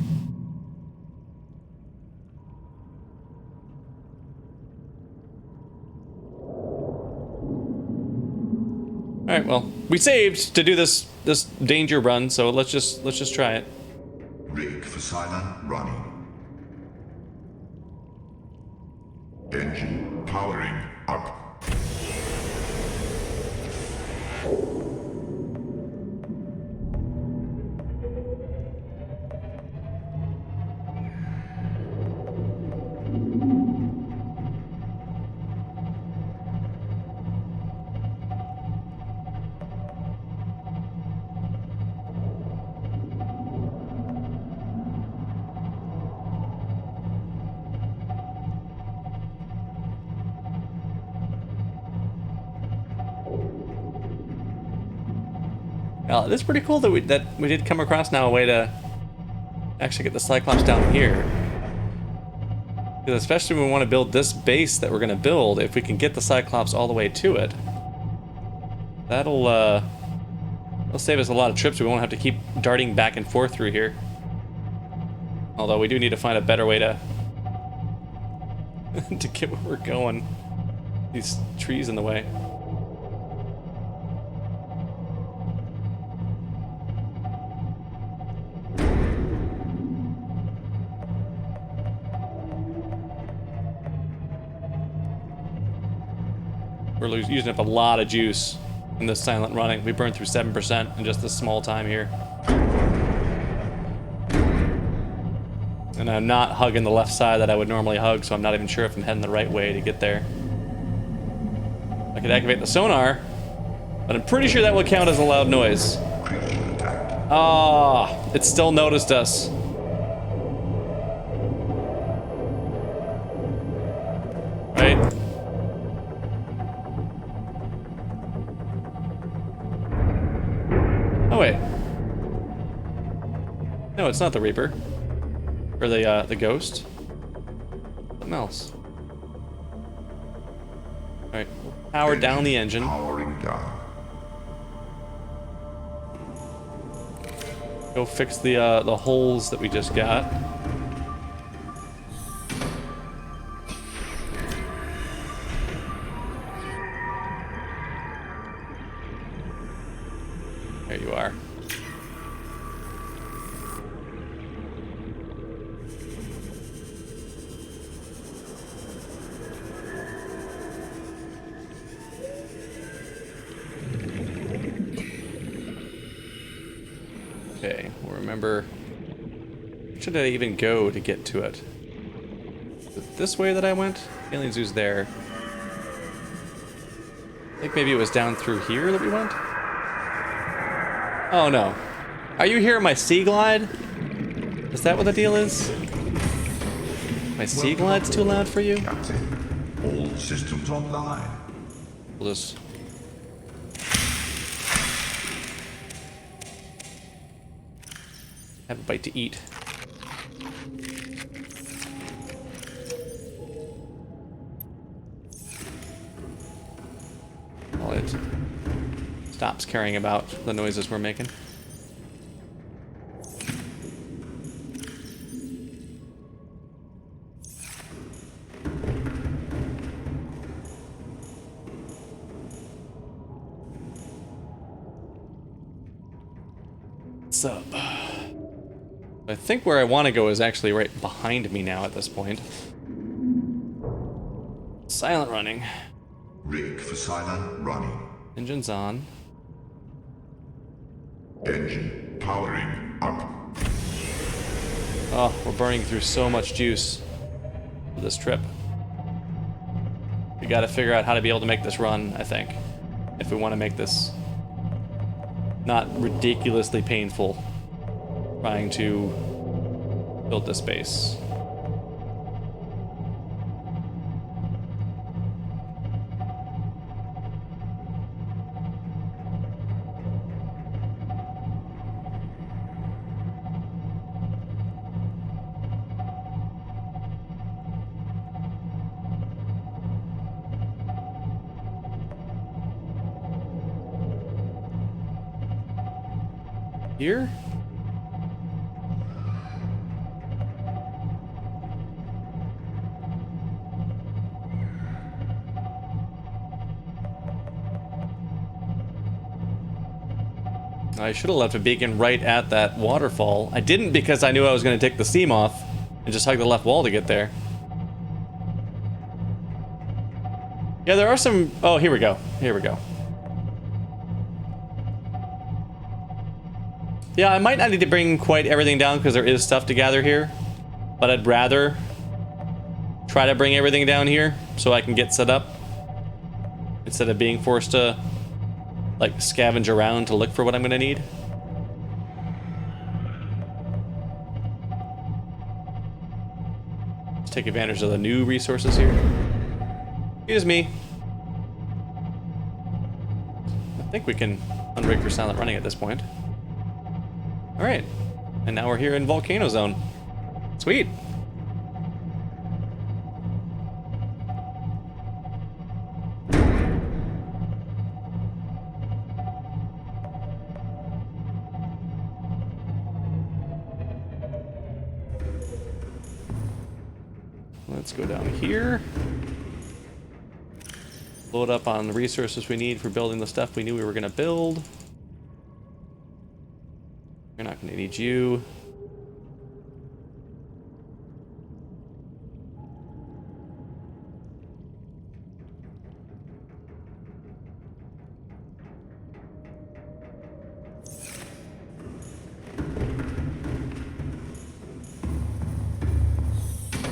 All right, well, we saved to do this danger run, so let's just try it. Rig for silent running. Engine powering up. Well, it's pretty cool that we did come across now a way to actually get the Cyclops down here. Because especially when we want to build this base that we're going to build, if we can get the Cyclops all the way to it, that'll save us a lot of trips. We won't have to keep darting back and forth through here. Although we do need to find a better way to to get where we're going. These trees in the way. We're using up a lot of juice in this silent running. We burned through 7% in just this small time here. And I'm not hugging the left side that I would normally hug, so I'm not even sure if I'm heading the right way to get there. I could activate the sonar, but I'm pretty sure that will count as a loud noise. Ah, it still noticed us. Right? Oh wait. No, it's not the Reaper. Or the Ghost. Something else. Alright. Power down the engine. Powering down. Go fix the holes that we just got. There you are. Okay, we'll remember. Where should I even go to get to it? Is it this way that I went? Alien Zoo's there. I think maybe it was down through here that we went? Oh no. Are you hearing my sea glide? Is that what the deal is? My sea glide's too loud for you? Captain, all systems online. We'll just... Have a bite to eat. While it stops caring about the noises we're making. What's up? I think where I want to go is actually right behind me now at this point. Silent running. Rig for silent running. Engines on. Engine powering up. Oh, we're burning through so much juice for this trip. We gotta figure out how to be able to make this run, I think. If we want to make this not ridiculously painful trying to build this base. Here? I should have left a beacon right at that waterfall. I didn't because I knew I was going to take the Seamoth and just hug the left wall to get there. Yeah, there are some... Oh, here we go. Here we go. Yeah, I might not need to bring quite everything down because there is stuff to gather here. But I'd rather try to bring everything down here so I can get set up. Instead of being forced to, like, scavenge around to look for what I'm going to need. Let's take advantage of the new resources here. Excuse me. I think we can unrig for silent running at this point. Alright, and now we're here in Volcano Zone. Sweet. Let's go down here. Load up on the resources we need for building the stuff we knew we were going to build. You're not going to need you.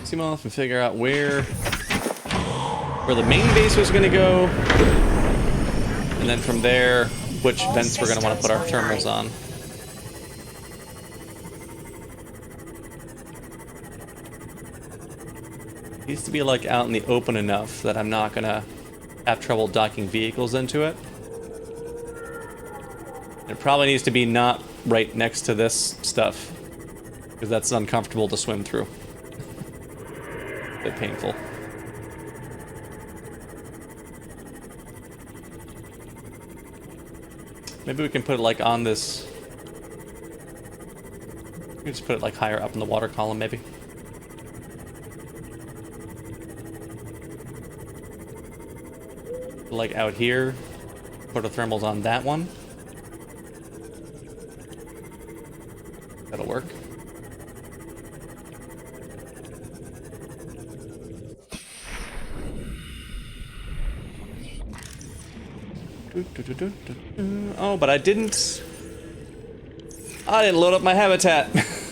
Seamoth and figure out where the main base was going to go. And then from there, which vents we're going to want to put our terminals on. Needs to be like out in the open enough that I'm not gonna have trouble docking vehicles into it. It probably needs to be not right next to this stuff, because that's uncomfortable to swim through. A bit painful. Maybe we can put it like on this. We can just put it like higher up in the water column, maybe. Like out here, put the thermals on that one. That'll work. Oh, but I didn't load up my habitat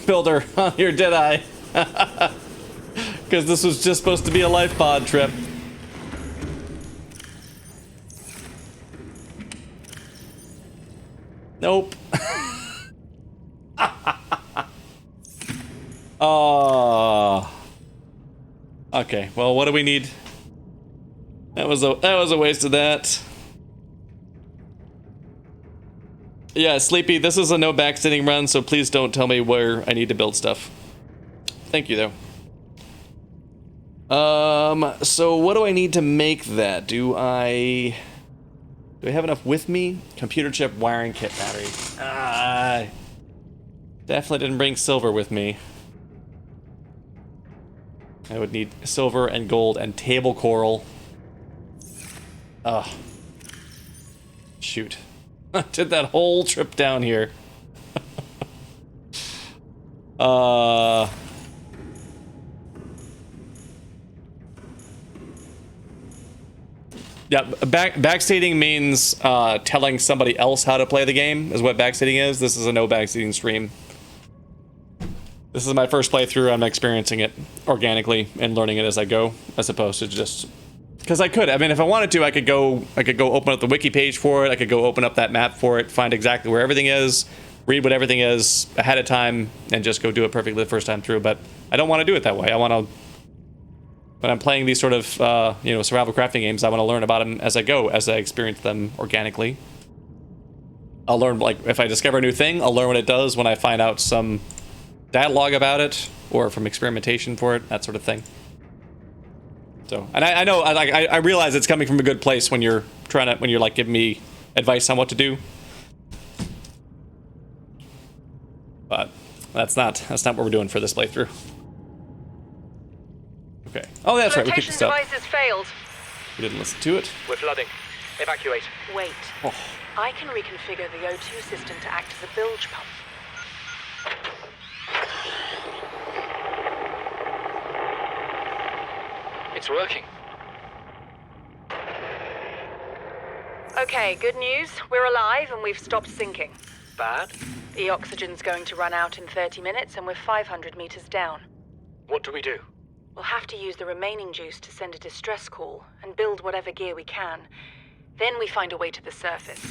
builder on here, did I? Because this was just supposed to be a life pod trip. Nope. Oh. Okay. Well, what do we need? That was a waste of that. Yeah, Sleepy, this is a no backstanding run, so please don't tell me where I need to build stuff. Thank you, though. So what do I need to make that? Do I have enough with me? Computer chip, wiring kit, battery. Ah, definitely didn't bring silver with me. I would need silver and gold and table coral. Ugh. Shoot. I did that whole trip down here. Yeah, backseating means telling somebody else how to play the game, is what backseating is. This is a no backseating stream. This is my first playthrough. I'm experiencing it organically and learning it as I go, as opposed to just... Because I could. I mean, if I wanted to, I could go open up the wiki page for it. I could go open up that map for it, find exactly where everything is, read what everything is ahead of time, and just go do it perfectly the first time through. But I don't want to do it that way. I want to... When I'm playing these sort of, survival crafting games, I want to learn about them as I go, as I experience them organically. I'll learn, like, if I discover a new thing, I'll learn what it does when I find out some dialogue about it, or from experimentation for it, that sort of thing. So, and I know, I realize it's coming from a good place when you're like giving me advice on what to do. But that's not what we're doing for this playthrough. Okay. Oh, that's right. We picked this up. Flotation device has failed. We didn't listen to it. We're flooding. Evacuate. Wait. Oh. I can reconfigure the O2 system to act as a bilge pump. It's working. Okay, good news. We're alive and we've stopped sinking. Bad? The oxygen's going to run out in 30 minutes and we're 500 meters down. What do we do? We'll have to use the remaining juice to send a distress call and build whatever gear we can. Then we find a way to the surface.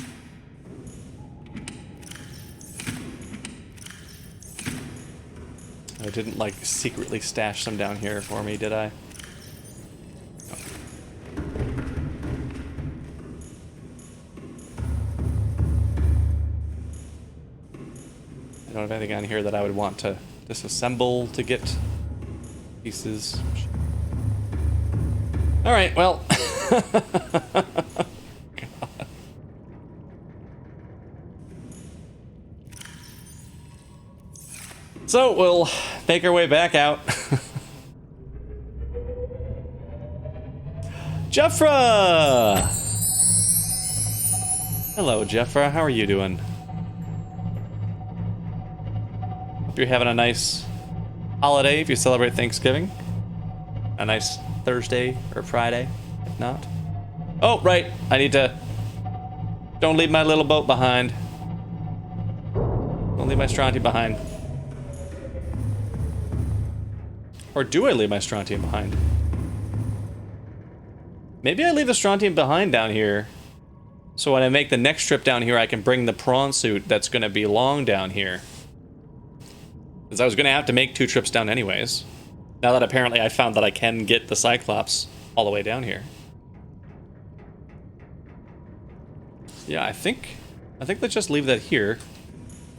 I didn't, like, secretly stash some down here for me, did I? I don't have anything on here that I would want to disassemble to get pieces. All right, well. So we'll make our way back out. Jeffra! Hello, Jeffra. How are you doing? Hope you're having a nice holiday if you celebrate Thanksgiving. A nice Thursday or Friday, if not. Oh, right. I need to... Don't leave my little boat behind. Don't leave my strontium behind. Or do I leave my strontium behind? Maybe I leave the strontium behind down here. So when I make the next trip down here, I can bring the prawn suit that's going to belong down here. Because I was going to have to make 2 trips down anyways. Now that apparently I found that I can get the Cyclops all the way down here. Yeah, I think let's just leave that here.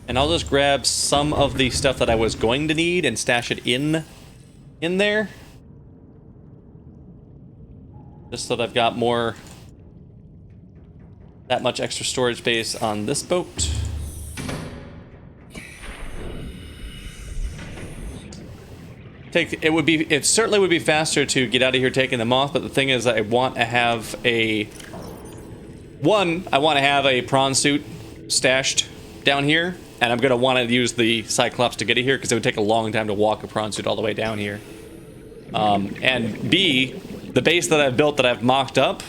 And I'll just grab some of the stuff that I was going to need and stash it in there. Just so that I've got that much extra storage space on this boat. It certainly would be faster to get out of here taking them off, but the thing is I want to have a prawn suit stashed down here, and I'm going to want to use the Cyclops to get it here because it would take a long time to walk a prawn suit all the way down here. And B, the base that I've built that I've mocked up,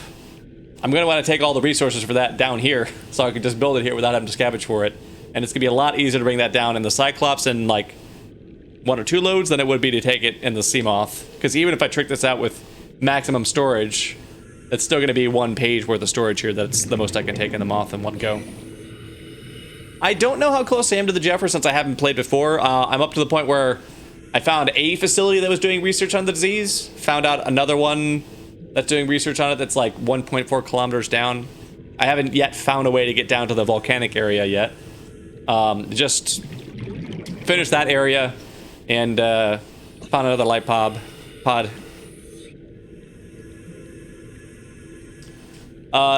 I'm going to want to take all the resources for that down here so I can just build it here without having to scavenge for it. And it's going to be a lot easier to bring that down in the Cyclops in like 1 or 2 loads than it would be to take it in the Seamoth. Because even if I trick this out with maximum storage, it's still going to be 1 page worth of storage here. That's the most I can take in the Moth in one go. I don't know how close I am to the Jeffra since I haven't played before. I'm up to the point where I found a facility that was doing research on the disease, found out another one that's doing research on it that's like 1.4 kilometers down. I haven't yet found a way to get down to the volcanic area yet. Just finished that area and found another light pod.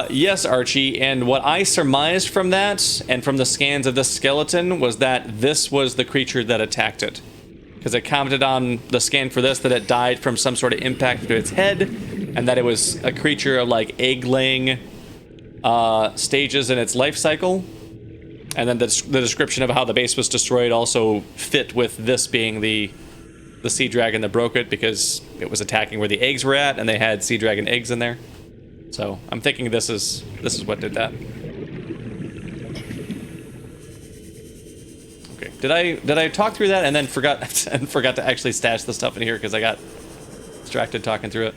Yes, Archie, and what I surmised from that, and from the scans of this skeleton, was that this was the creature that attacked it. Because it commented on the scan for this that it died from some sort of impact to its head, and that it was a creature of, like, egg-laying stages in its life cycle. And then the description of how the base was destroyed also fit with this being the sea dragon that broke it, because it was attacking where the eggs were at, and they had sea dragon eggs in there. So I'm thinking this is what did that. Okay, did I talk through that and then forgot to actually stash the stuff in here because I got distracted talking through it?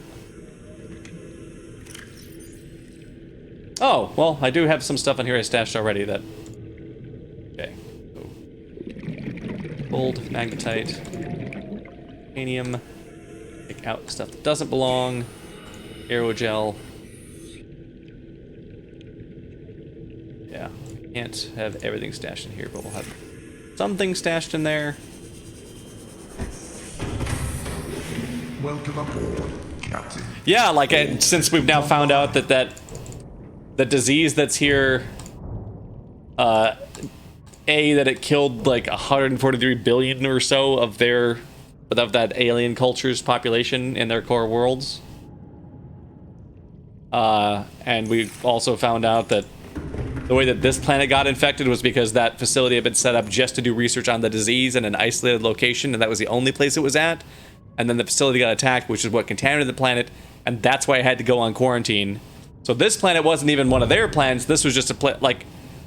Oh well, I do have some stuff in here I stashed already. That okay. Gold, magnetite, titanium. Take out stuff that doesn't belong. Aerogel. Yeah, can't have everything stashed in here, but we'll have something stashed in there. Welcome aboard, Captain. Yeah, like since we've now found out that the disease that's here, that it killed like 143 billion or so of that alien culture's population in their core worlds. And we also found out that the way that this planet got infected was because that facility had been set up just to do research on the disease in an isolated location, and that was the only place it was at. And then the facility got attacked, which is what contaminated the planet, and that's why it had to go on quarantine. So this planet wasn't even one of their plans. This was just like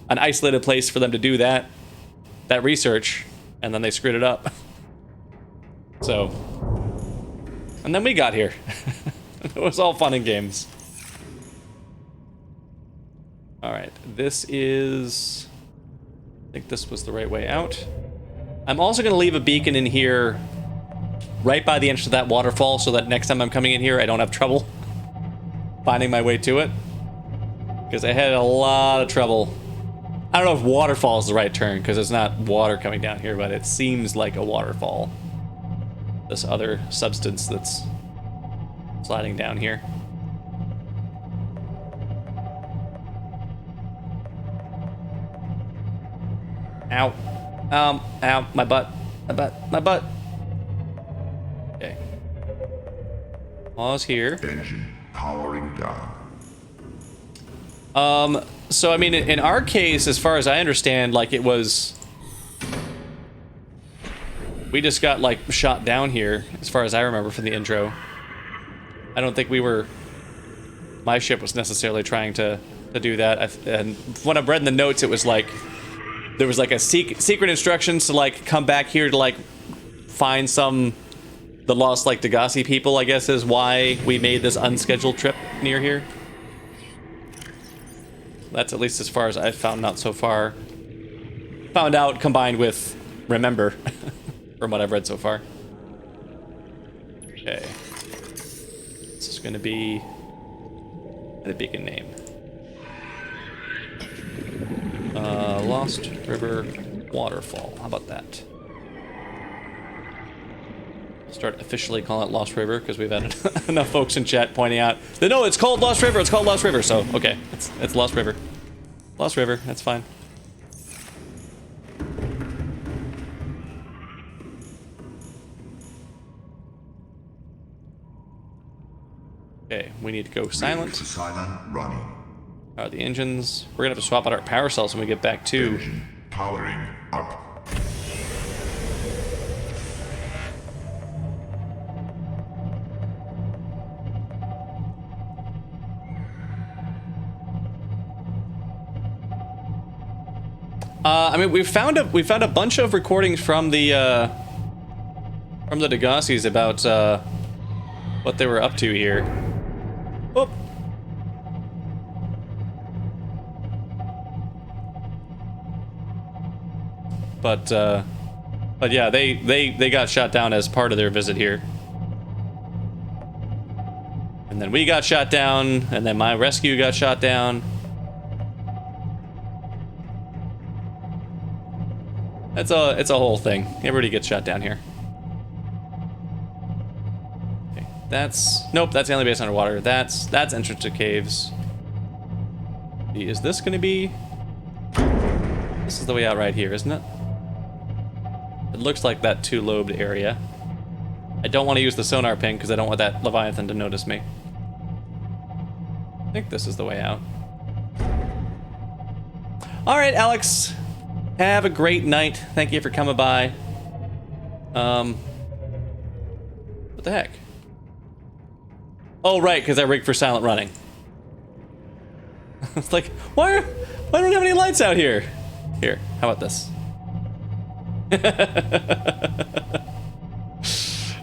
an isolated place for them to do that research, and then they screwed it up. So, and then we got here. It was all fun and games. Alright, this is... I think this was the right way out. I'm also going to leave a beacon in here right by the entrance of that waterfall so that next time I'm coming in here I don't have trouble finding my way to it. Because I had a lot of trouble. I don't know if waterfall is the right term because it's not water coming down here, but it seems like a waterfall. This other substance that's sliding down here. Ow. Ow, my butt. Okay. Pause here. Engine powering down. So I mean, in our case, as far as I understand, like it was... We just got, like, shot down here, as far as I remember from the intro. I don't think we were... My ship was necessarily trying to do that. And when I've read in the notes, it was like... There was like a secret instructions to like come back here to like find the lost like Degassi people, I guess is why we made this unscheduled trip near here. That's at least as far as I've found out so far. Found out combined with remember from what I've read so far. Okay. This is gonna be the beacon name. Lost River Waterfall. How about that? Start officially calling it Lost River because we've had enough folks in chat pointing out that no, it's called Lost River. It's called Lost River. So okay, it's Lost River. Lost River. That's fine. Okay, we need to go silent. Silent running. The engines. We're gonna have to swap out our power cells when we get back to. Engine powering up. I mean, we found a bunch of recordings from the Degassis about what they were up to here. Oh. But yeah, they got shot down as part of their visit here. And then we got shot down, and then my rescue got shot down. It's a whole thing. Everybody gets shot down here. Okay, nope, that's the only base underwater. That's entrance to caves. Is this gonna be? This is the way out right here, isn't it? It looks like that two-lobed area. I don't want to use the sonar ping because I don't want that Leviathan to notice me. I think this is the way out. All right, Alex. Have a great night. Thank you for coming by. What the heck? Oh, right, because I rigged for silent running. It's like, why don't we have any lights out here? Here, how about this?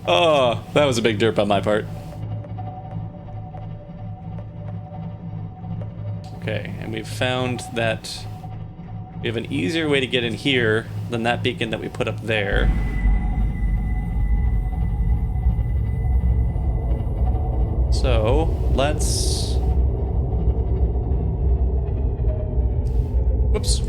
Oh, that was a big derp on my part. Okay, and we've found that we have an easier way to get in here than that beacon that we put up there. So, let's... Whoops.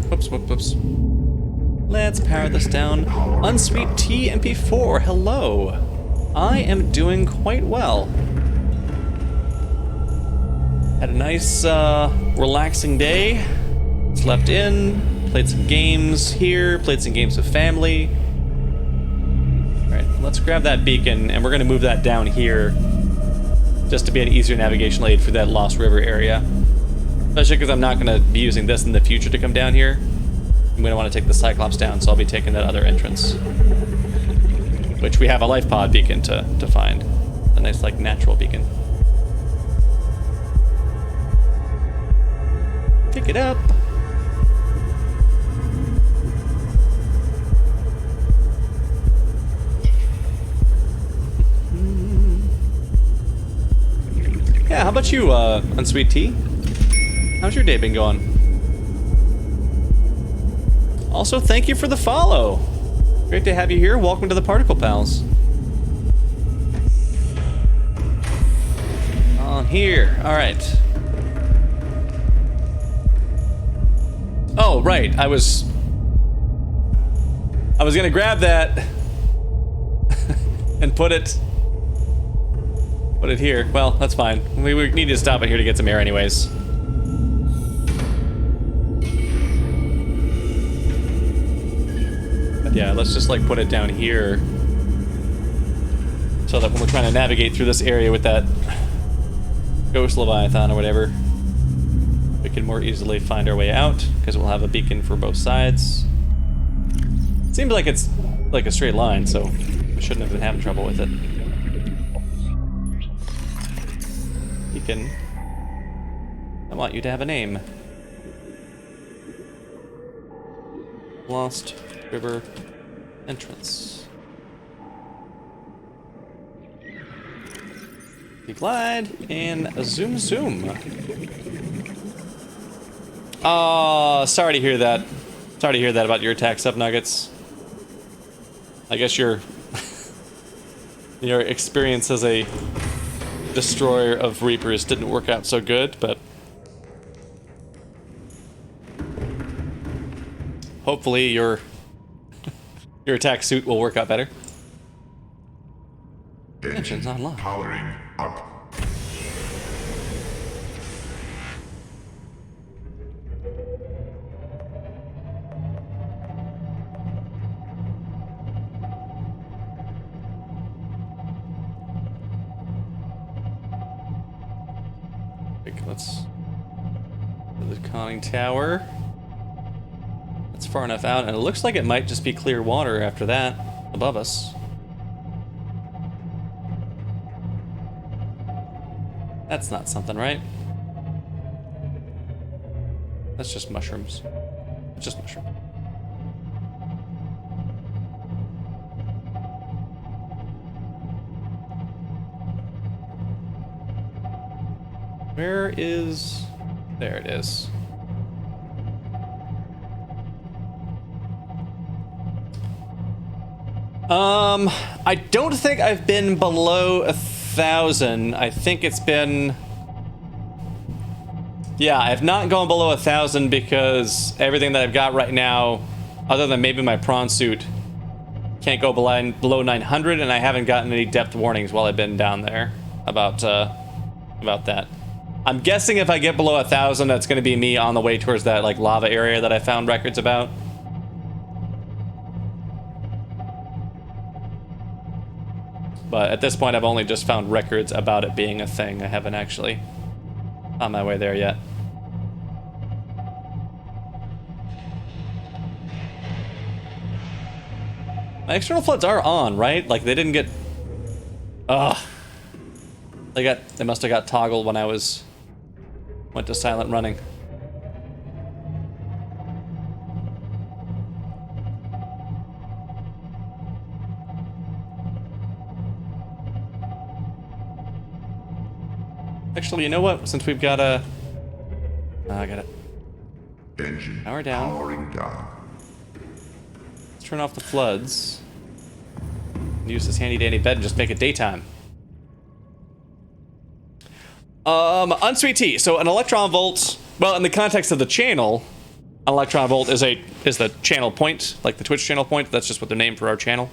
Let's power this down. Unsweet Tea MP4, hello. I am doing quite well. Had a nice, relaxing day. Slept in, played some games here, played some games with family. Alright, let's grab that beacon, and we're gonna move that down here just to be an easier navigation aid for that Lost River area. Especially because I'm not gonna be using this in the future to come down here. I'm gonna want to take the Cyclops down, so I'll be taking that other entrance. Which we have a life pod beacon to find. A nice, like, natural beacon. Pick it up. Yeah, how about you, Unsweet Tea? How's your day been going? Also, thank you for the follow. Great to have you here. Welcome to the Particle Pals. On here. All right. Oh, right. I was gonna grab that and put it here. Well, that's fine. We need to stop it here to get some air anyways. But yeah, let's just like put it down here so that when we're trying to navigate through this area with that ghost Leviathan or whatever, we can more easily find our way out because we'll have a beacon for both sides. It seems like it's like a straight line, so we shouldn't have been having trouble with it. Beacon, I want you to have a name. Lost River entrance. We glide and zoom. Oh, sorry to hear that. Sorry to hear that about your attack, Subnuggets. I guess your experience as a destroyer of Reapers didn't work out so good, but hopefully your attack suit will work out better. Engine's not locked. Powering up. Let's go to the conning tower. That's far enough out, and it looks like it might just be clear water after that above us. That's not something, right? That's just mushrooms. It's just mushrooms. Where is... There it is. I don't think I've been below 1,000. I think it's been... Yeah, I've not gone below 1,000 because everything that I've got right now Other than maybe my prawn suit can't go below 900, and I haven't gotten any depth warnings while I've been down there about that. I'm guessing if I get below 1,000, that's going to be me on the way towards that like lava area that I found records about. But at this point, I've only just found records about it being a thing. I haven't actually on my way there yet. My external floods are on, right? Like they didn't get. Ugh. They must have got toggled when I went to silent running. Actually, you know what? Since we've got a... I got it. Engine Power down. powering down. Let's turn off the floods. Use this handy dandy bed and just make it daytime. Unsweet tea. So an electron volt... Well, in the context of the channel, an electron volt is the channel point, like the Twitch channel point. That's just what they're named for our channel.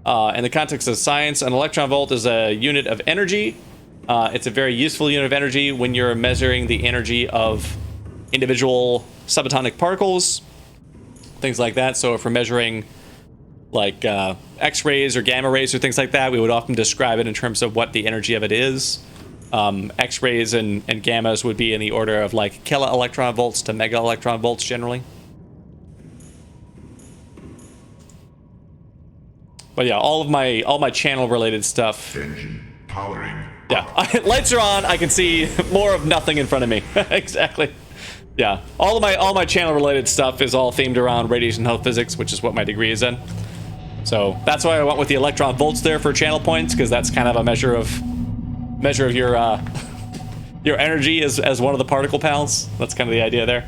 In the context of science, an electron volt is a unit of energy. It's a very useful unit of energy when you're measuring the energy of individual subatomic particles, things like that. So if we're measuring like X-rays or gamma rays or things like that, we would often describe it in terms of what the energy of it is. X-rays and gammas would be in the order of like kilo electron volts to mega electron volts generally. But yeah, all my channel related stuff. Engine powering. Yeah, lights are on. I can see more of nothing in front of me. Exactly. Yeah, all my channel related stuff is all themed around radiation health physics, which is what my degree is in. So that's why I went with the electron volts there for channel points, because that's kind of a measure of your your energy as one of the particle pals. That's kind of the idea there.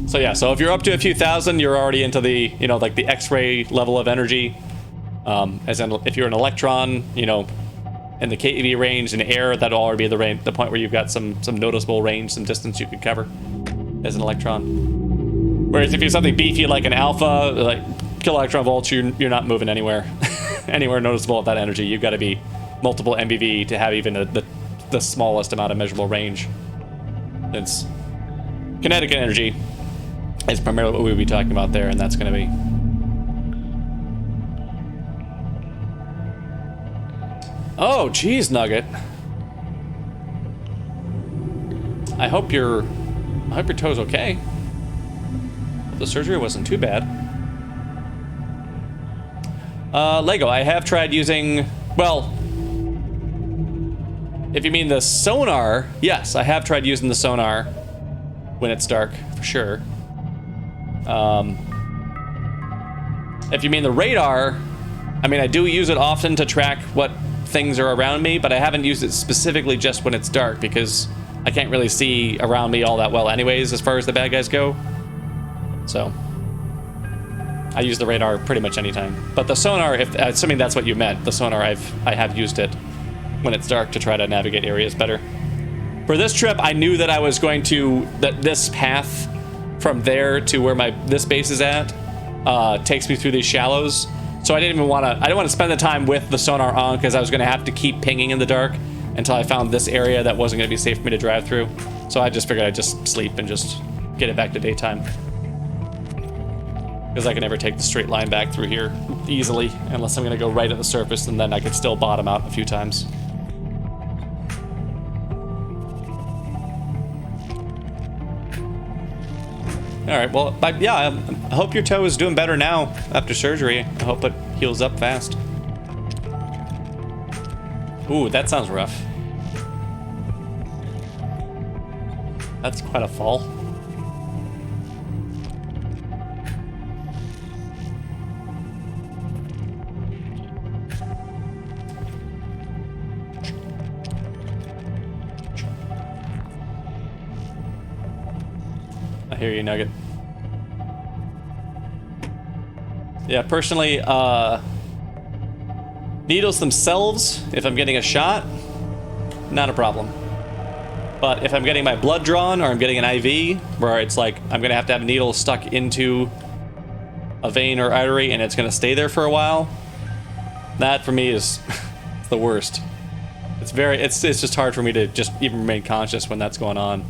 So yeah, so if you're up to a few thousand, you're already into the, you know, like the X-ray level of energy. As in, if you're an electron, you know, in the keV range, in air, that'll already be the point where you've got some noticeable range, some distance you could cover as an electron. Whereas if you're something beefy like an alpha, like kilo electron volts, you're not moving anywhere anywhere noticeable at that energy. You've got to be multiple MeV to have even the smallest amount of measurable range. It's kinetic energy is primarily what we would be talking about there, and that's going to be. Oh, geez, Nugget. I hope your toe's okay. The surgery wasn't too bad. Lego, I have tried using, well, if you mean the sonar, yes, I have tried using the sonar when it's dark, for sure. If you mean the radar, I mean, I do use it often to track what things are around me, but I haven't used it specifically just when it's dark because I can't really see around me all that well anyways as far as the bad guys go. So I use the radar pretty much anytime. But the sonar, if assuming that's what you meant, the sonar I have used it when it's dark to try to navigate areas better. For this trip, I knew that I was going to that this path from there to where this base is at takes me through these shallows. So I didn't want to spend the time with the sonar on because I was going to have to keep pinging in the dark until I found this area that wasn't going to be safe for me to drive through. So I just figured I'd just sleep and just get it back to daytime. Because I can never take the straight line back through here easily unless I'm going to go right at the surface, and then I could still bottom out a few times. All right, well, yeah, I hope your toe is doing better now after surgery. I hope it heals up fast. Ooh, that sounds rough. That's quite a fall. I hear you, Nugget. Yeah, personally, needles themselves, if I'm getting a shot, not a problem. But if I'm getting my blood drawn or I'm getting an IV, where it's like I'm gonna have to have a needle stuck into a vein or artery and it's gonna stay there for a while, that for me is the worst. It's just hard for me to just even remain conscious when that's going on.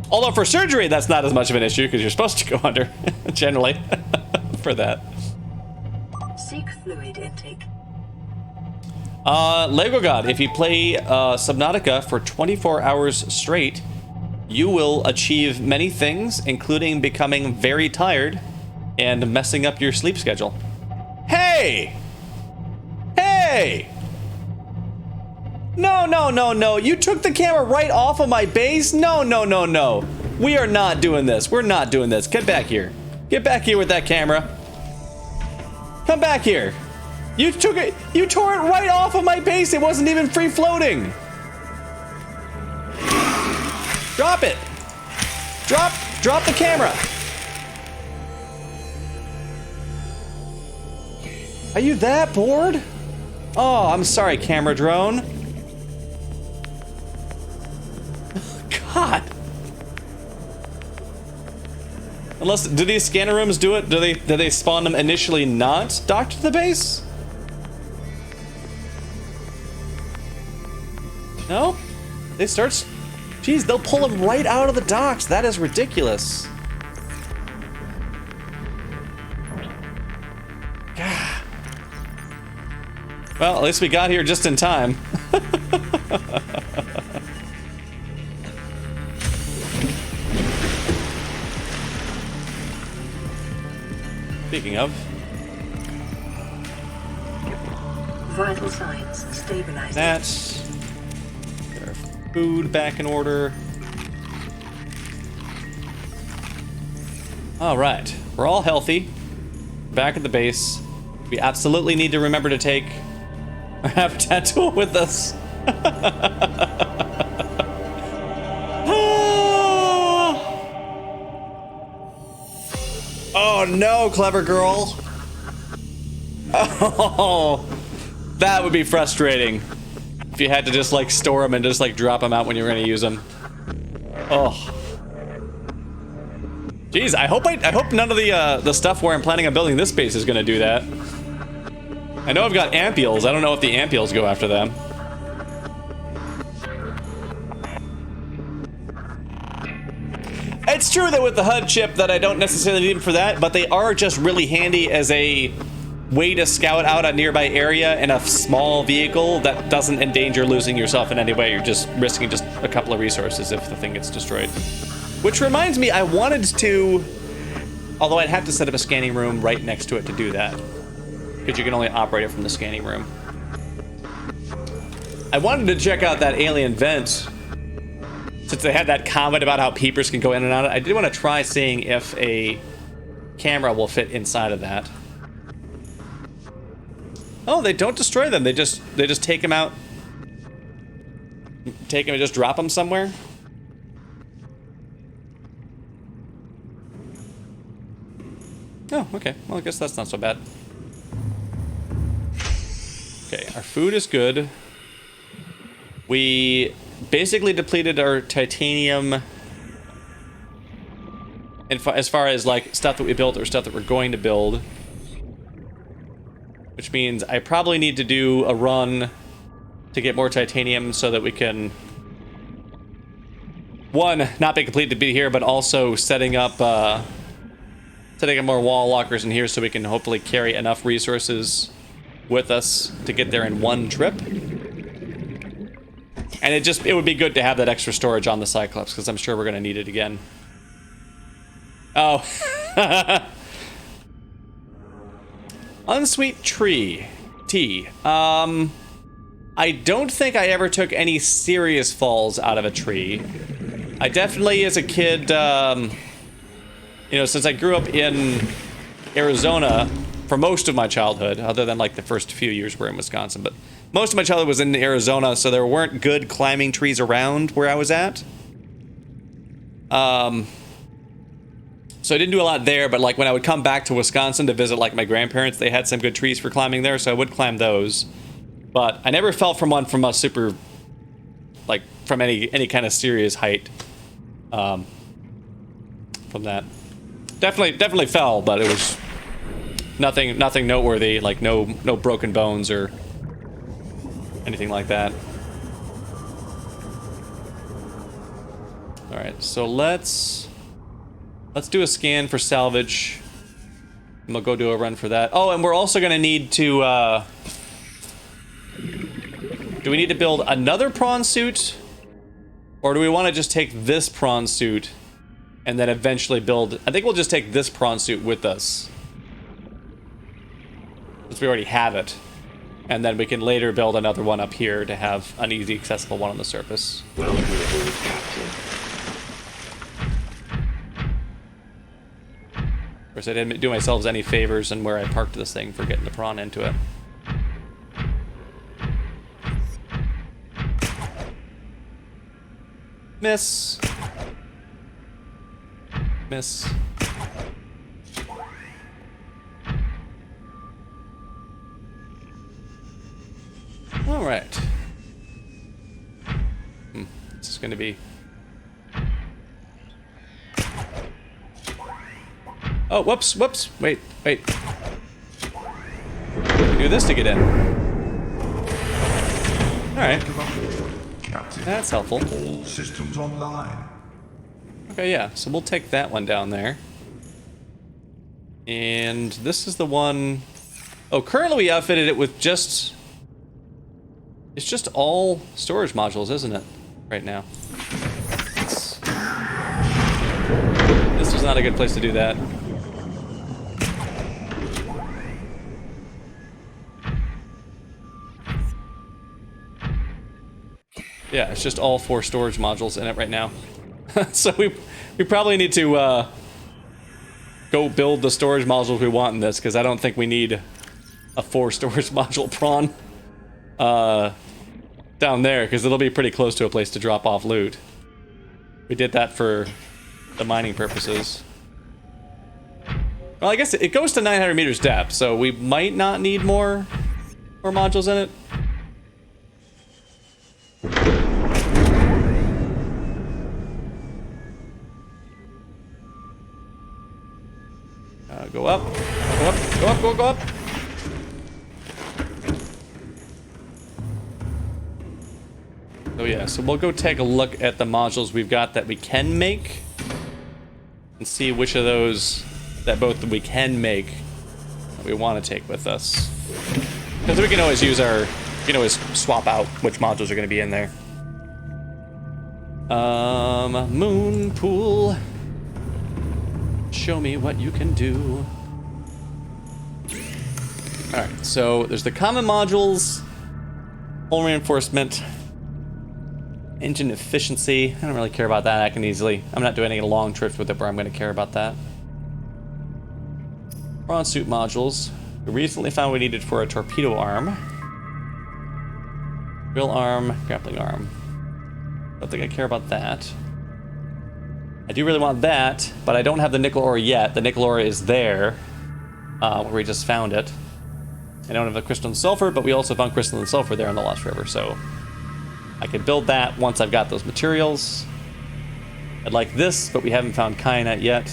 Although for surgery, that's not as much of an issue because you're supposed to go under, generally, for that. Seek fluid intake. Lego God, if you play Subnautica for 24 hours straight, you will achieve many things, including becoming very tired and messing up your sleep schedule. Hey! Hey! No, no, no, no. You took the camera right off of my base? No, no, no, no. We are not doing this. We're not doing this. Get back here. Get back here with that camera. Come back here. You took it. You tore it right off of my base. It wasn't even free floating. Drop it. Drop the camera. Are you that bored? Oh, I'm sorry, camera drone. God. Unless, do these scanner rooms do it? Do they spawn them initially not docked to the base? No? They start... Jeez, they'll pull them right out of the docks. That is ridiculous. God. Well, at least we got here just in time. Speaking of, Vital signs stabilizing. that's their food back in order. All right, we're all healthy. Back at the base. We absolutely need to remember to take our habitat tool with us. Oh no, clever girl. Oh, that would be frustrating if you had to just like store them and just like drop them out when you were going to use them. Oh. Jeez, I hope none of the stuff where I'm planning on building this base is going to do that. I know I've got ampules. I don't know if the ampules go after them. It's true that with the HUD chip that I don't necessarily need them for that, but they are just really handy as a way to scout out a nearby area in a small vehicle that doesn't endanger losing yourself in any way. You're just risking just a couple of resources if the thing gets destroyed. Which reminds me, I wanted to, although I'd have to set up a scanning room right next to it to do that, because you can only operate it from the scanning room. I wanted to check out that alien vent. Since they had that comment about how peepers can go in and out, I did want to try seeing if a camera will fit inside of that. Oh, they don't destroy them. They just take them out. Take them and just drop them somewhere. Oh, okay. Well, I guess that's not so bad. Okay, our food is good. We basically depleted our titanium as far as like stuff that we built or stuff that we're going to build, which means I probably need to do a run to get more titanium so that we can, one, not be complete to be here, but also setting up more wall lockers in here so we can hopefully carry enough resources with us to get there in one trip. And it would be good to have that extra storage on the Cyclops, because I'm sure we're going to need it again. Oh. Unsweet tea. I don't think I ever took any serious falls out of a tree. I definitely, as a kid, you know, since I grew up in Arizona for most of my childhood, other than like the first few years we're in Wisconsin, but most of my childhood was in Arizona, so there weren't good climbing trees around where I was at. So So I didn't do a lot there, but like when I would come back to Wisconsin to visit like my grandparents, they had some good trees for climbing there, so I would climb those. But I never fell from one from a super, like from any kind of serious height. From that, definitely fell, but it was nothing noteworthy, like no broken bones or anything like that. All right, so let's do a scan for salvage. And we'll go do a run for that. Oh, and we're also gonna need to, do we need to build another prawn suit? Or do we want to just take this prawn suit and then eventually build... I think we'll just take this prawn suit with us, since we already have it. And then we can later build another one up here to have an easy accessible one on the surface. Well delivered, Captain. Of course, I didn't do myself any favors in where I parked this thing for getting the prawn into it. Miss. Miss. All right. This is going to be... Oh, whoops. Wait. Do this to get in. All right. Captain. That's helpful. All systems online. Okay, yeah. So we'll take that one down there. And this is the one... Oh, currently we outfitted it with just... It's just all storage modules, isn't it? Right now. This is not a good place to do that. Yeah, it's just all 4 storage modules in it right now. So we probably need to go build the storage modules we want in this, because I don't think we need a 4 storage module prawn down there, because it'll be pretty close to a place to drop off loot. We did that for the mining purposes. Well, I guess it goes to 900 meters depth, so we might not need more modules in it. Go up. Go up. Oh yeah, so we'll go take a look at the modules we've got that we can make and see which of those that we can make that we want to take with us. Because we can always use we can always swap out which modules are going to be in there. Moon pool. Show me what you can do. Alright, so there's the common modules, hull reinforcement, engine efficiency. I don't really care about that. I can easily... I'm not doing any long trips with it where I'm going to care about that. Prawn suit modules. We recently found we needed for a torpedo arm. Drill arm, grappling arm. Don't think I care about that. I do really want that, but I don't have the nickel ore yet. The nickel ore is there, where we just found it. I don't have the crystalline sulfur, but we also found crystalline sulfur there in the Lost River, so I can build that once I've got those materials. I'd like this, but we haven't found kyanite yet.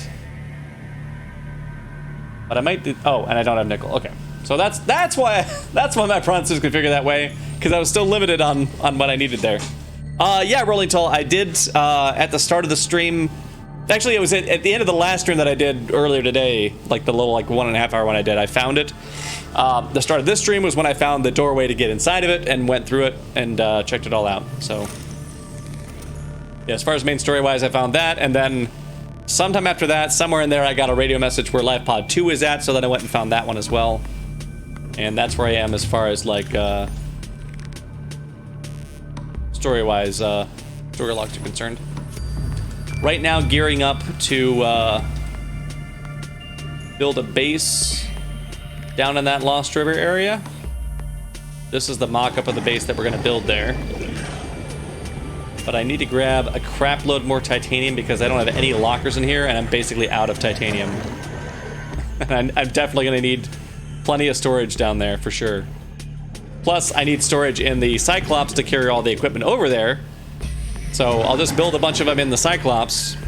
But I might do... Oh, and I don't have nickel. Okay, so that's why my prawn suit is configured that way, because I was still limited on what I needed there. Yeah, Rolling Tall, I did at the start of the stream. Actually, it was at the end of the last stream that I did earlier today, like the little 1.5 hour one I did. I found it. The start of this stream was when I found the doorway to get inside of it and went through it and checked it all out. So, yeah, as far as main story wise, I found that, and then sometime after that, somewhere in there, I got a radio message where Life Pod 2 is at, so then I went and found that one as well. And that's where I am as far as like story-wise, story logs are concerned. Right now, gearing up to build a base down in that Lost River area. This is the mock-up of the base that we're going to build there. But I need to grab a crap load more titanium because I don't have any lockers in here, and I'm basically out of titanium. And I'm definitely going to need plenty of storage down there, for sure. Plus, I need storage in the Cyclops to carry all the equipment over there. So I'll just build a bunch of them in the Cyclops,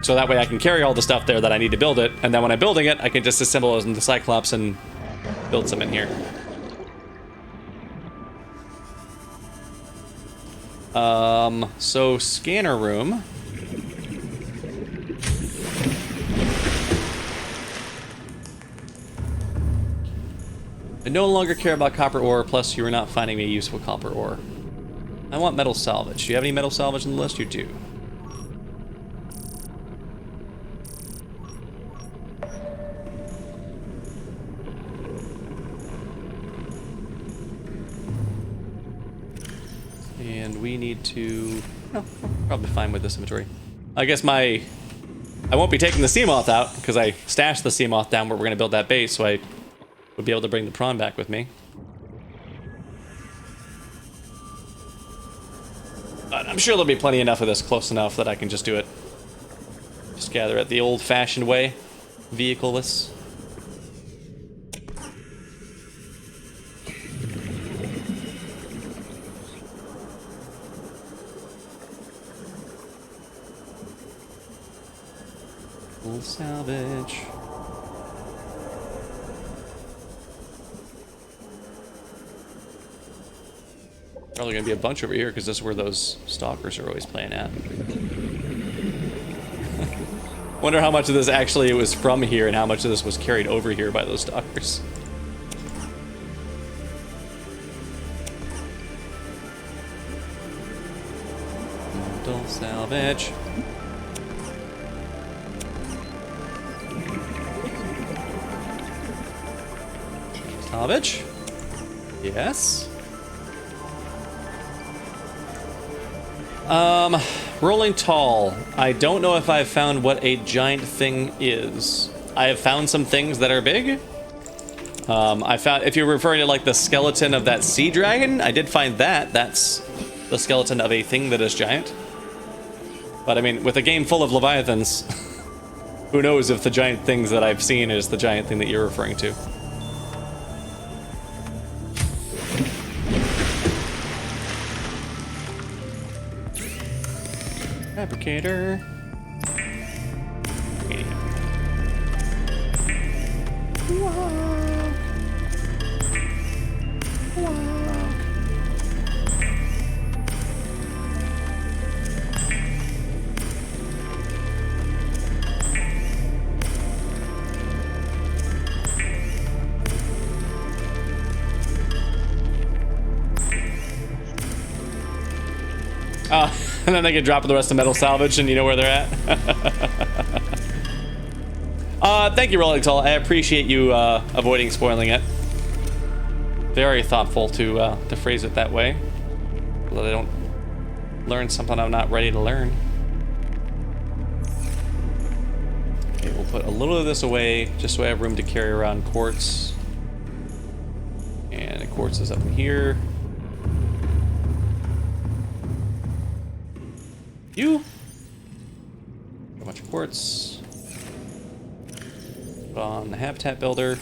so that way I can carry all the stuff there that I need to build it, and then when I'm building it, I can just assemble those in the Cyclops and build some in here. So scanner room. I no longer care about copper ore, plus you are not finding me a useful copper ore. I want metal salvage. Do you have any metal salvage on the list? You do. And we need to... No, probably fine with this inventory. I guess I won't be taking the Seamoth out, because I stashed the Seamoth down where we're going to build that base, so I would be able to bring the prawn back with me. But I'm sure there'll be plenty enough of this close enough that I can just do it. Just gather it the old-fashioned way. Vehicle-less. Full salvage. Probably gonna be a bunch over here because this is where those stalkers are always playing at. Wonder how much of this actually was from here and how much of this was carried over here by those stalkers. Mental salvage. Salvage. Yes. Rolling tall. I don't know if I've found what a giant thing is. I have found some things that are big. I found, if you're referring to like the skeleton of that sea dragon, I did find that. That's the skeleton of a thing that is giant. But I mean, with a game full of leviathans, who knows if the giant things that I've seen is the giant thing that you're referring to. Fabricator. And then they can drop the rest of metal salvage and you know where they're at. Thank you, Rolling Tall. I appreciate you avoiding spoiling it. Very thoughtful to phrase it that way, so that I don't learn something I'm not ready to learn. Okay, we'll put a little of this away just so I have room to carry around quartz. And the quartz is up in here. A bunch of quartz. Put on the habitat builder.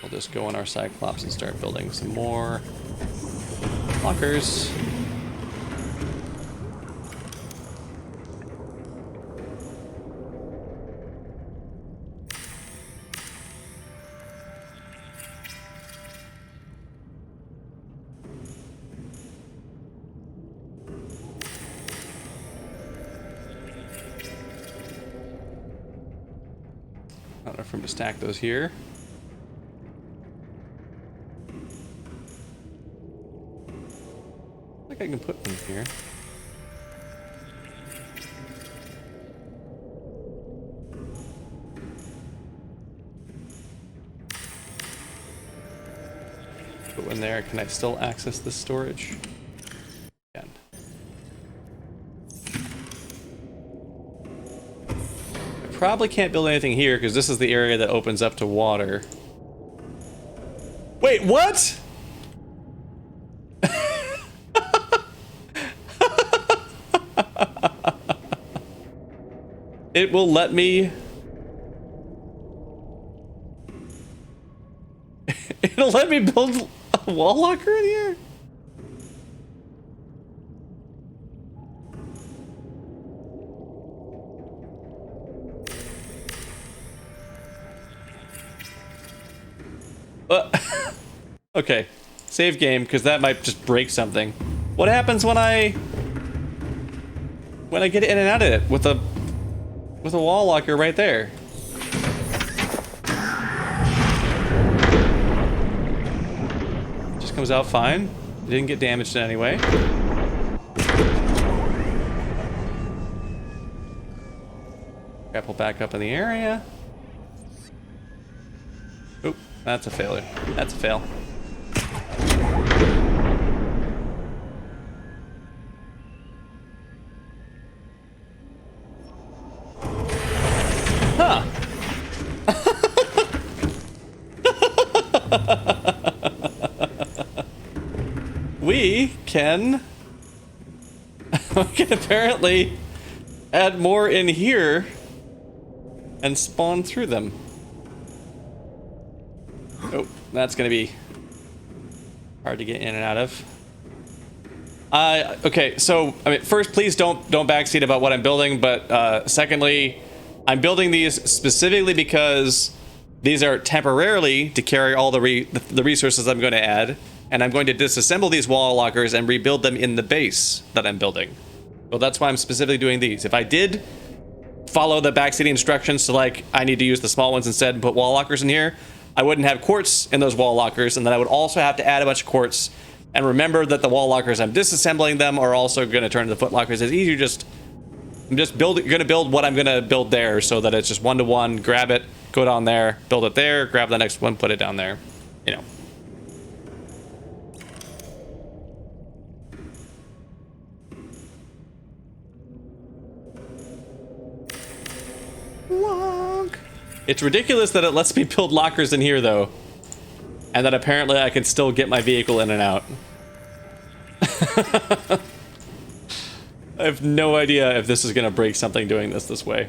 We'll just go in our Cyclops and start building some more lockers. Not enough room to stack those here. I think I can put them here. Put one there. Can I still access this storage? Can. Probably can't build anything here because this is the area that opens up to water. Wait, what? It will let me... It'll let me build a wall locker in here? Okay, save game, because that might just break something. What happens when I get in and out of it with a wall locker right there? Just comes out fine. It didn't get damaged in any way. Grapple back up in the area. Oop, that's a failure. That's a fail. Huh. We can apparently add more in here and spawn through them. Oh, that's gonna be hard to get in and out of. Okay, so I mean, first, please don't backseat about what I'm building. But secondly, I'm building these specifically because these are temporarily to carry all the resources I'm going to add, and I'm going to disassemble these wall lockers and rebuild them in the base that I'm building. So that's why I'm specifically doing these. If I did follow the backseating instructions to, like, I need to use the small ones instead and put wall lockers in here, I wouldn't have quartz in those wall lockers, and then I would also have to add a bunch of quartz. And remember that the wall lockers, I'm disassembling them, are also going to turn into foot lockers. It's easier just... I'm just going to build what I'm going to build there so that it's just one-to-one. Grab it, go down there, build it there, grab the next one, put it down there. You know. Wonk. It's ridiculous that it lets me build lockers in here, though. And that apparently I can still get my vehicle in and out. I have no idea if this is going to break something doing this way.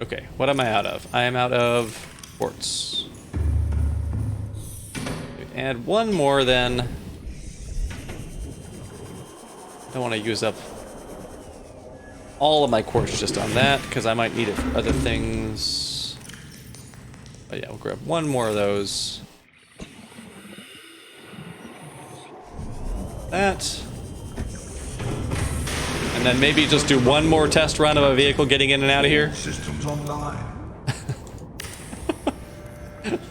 Okay, what am I out of? I am out of quartz. Add one more then. I don't want to use up all of my quartz just on that, because I might need it for other things. But yeah, we'll grab one more of those. That. And then maybe just do one more test run of a vehicle getting in and out of here. Systems online.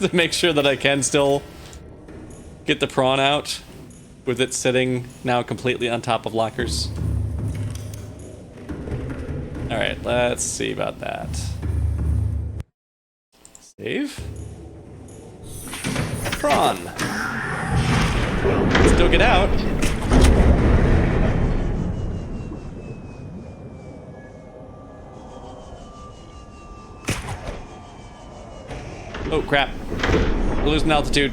To make sure that I can still get the prawn out with it sitting now completely on top of lockers. Alright, let's see about that. Save. Prawn. Still get out. Oh crap. We're losing altitude.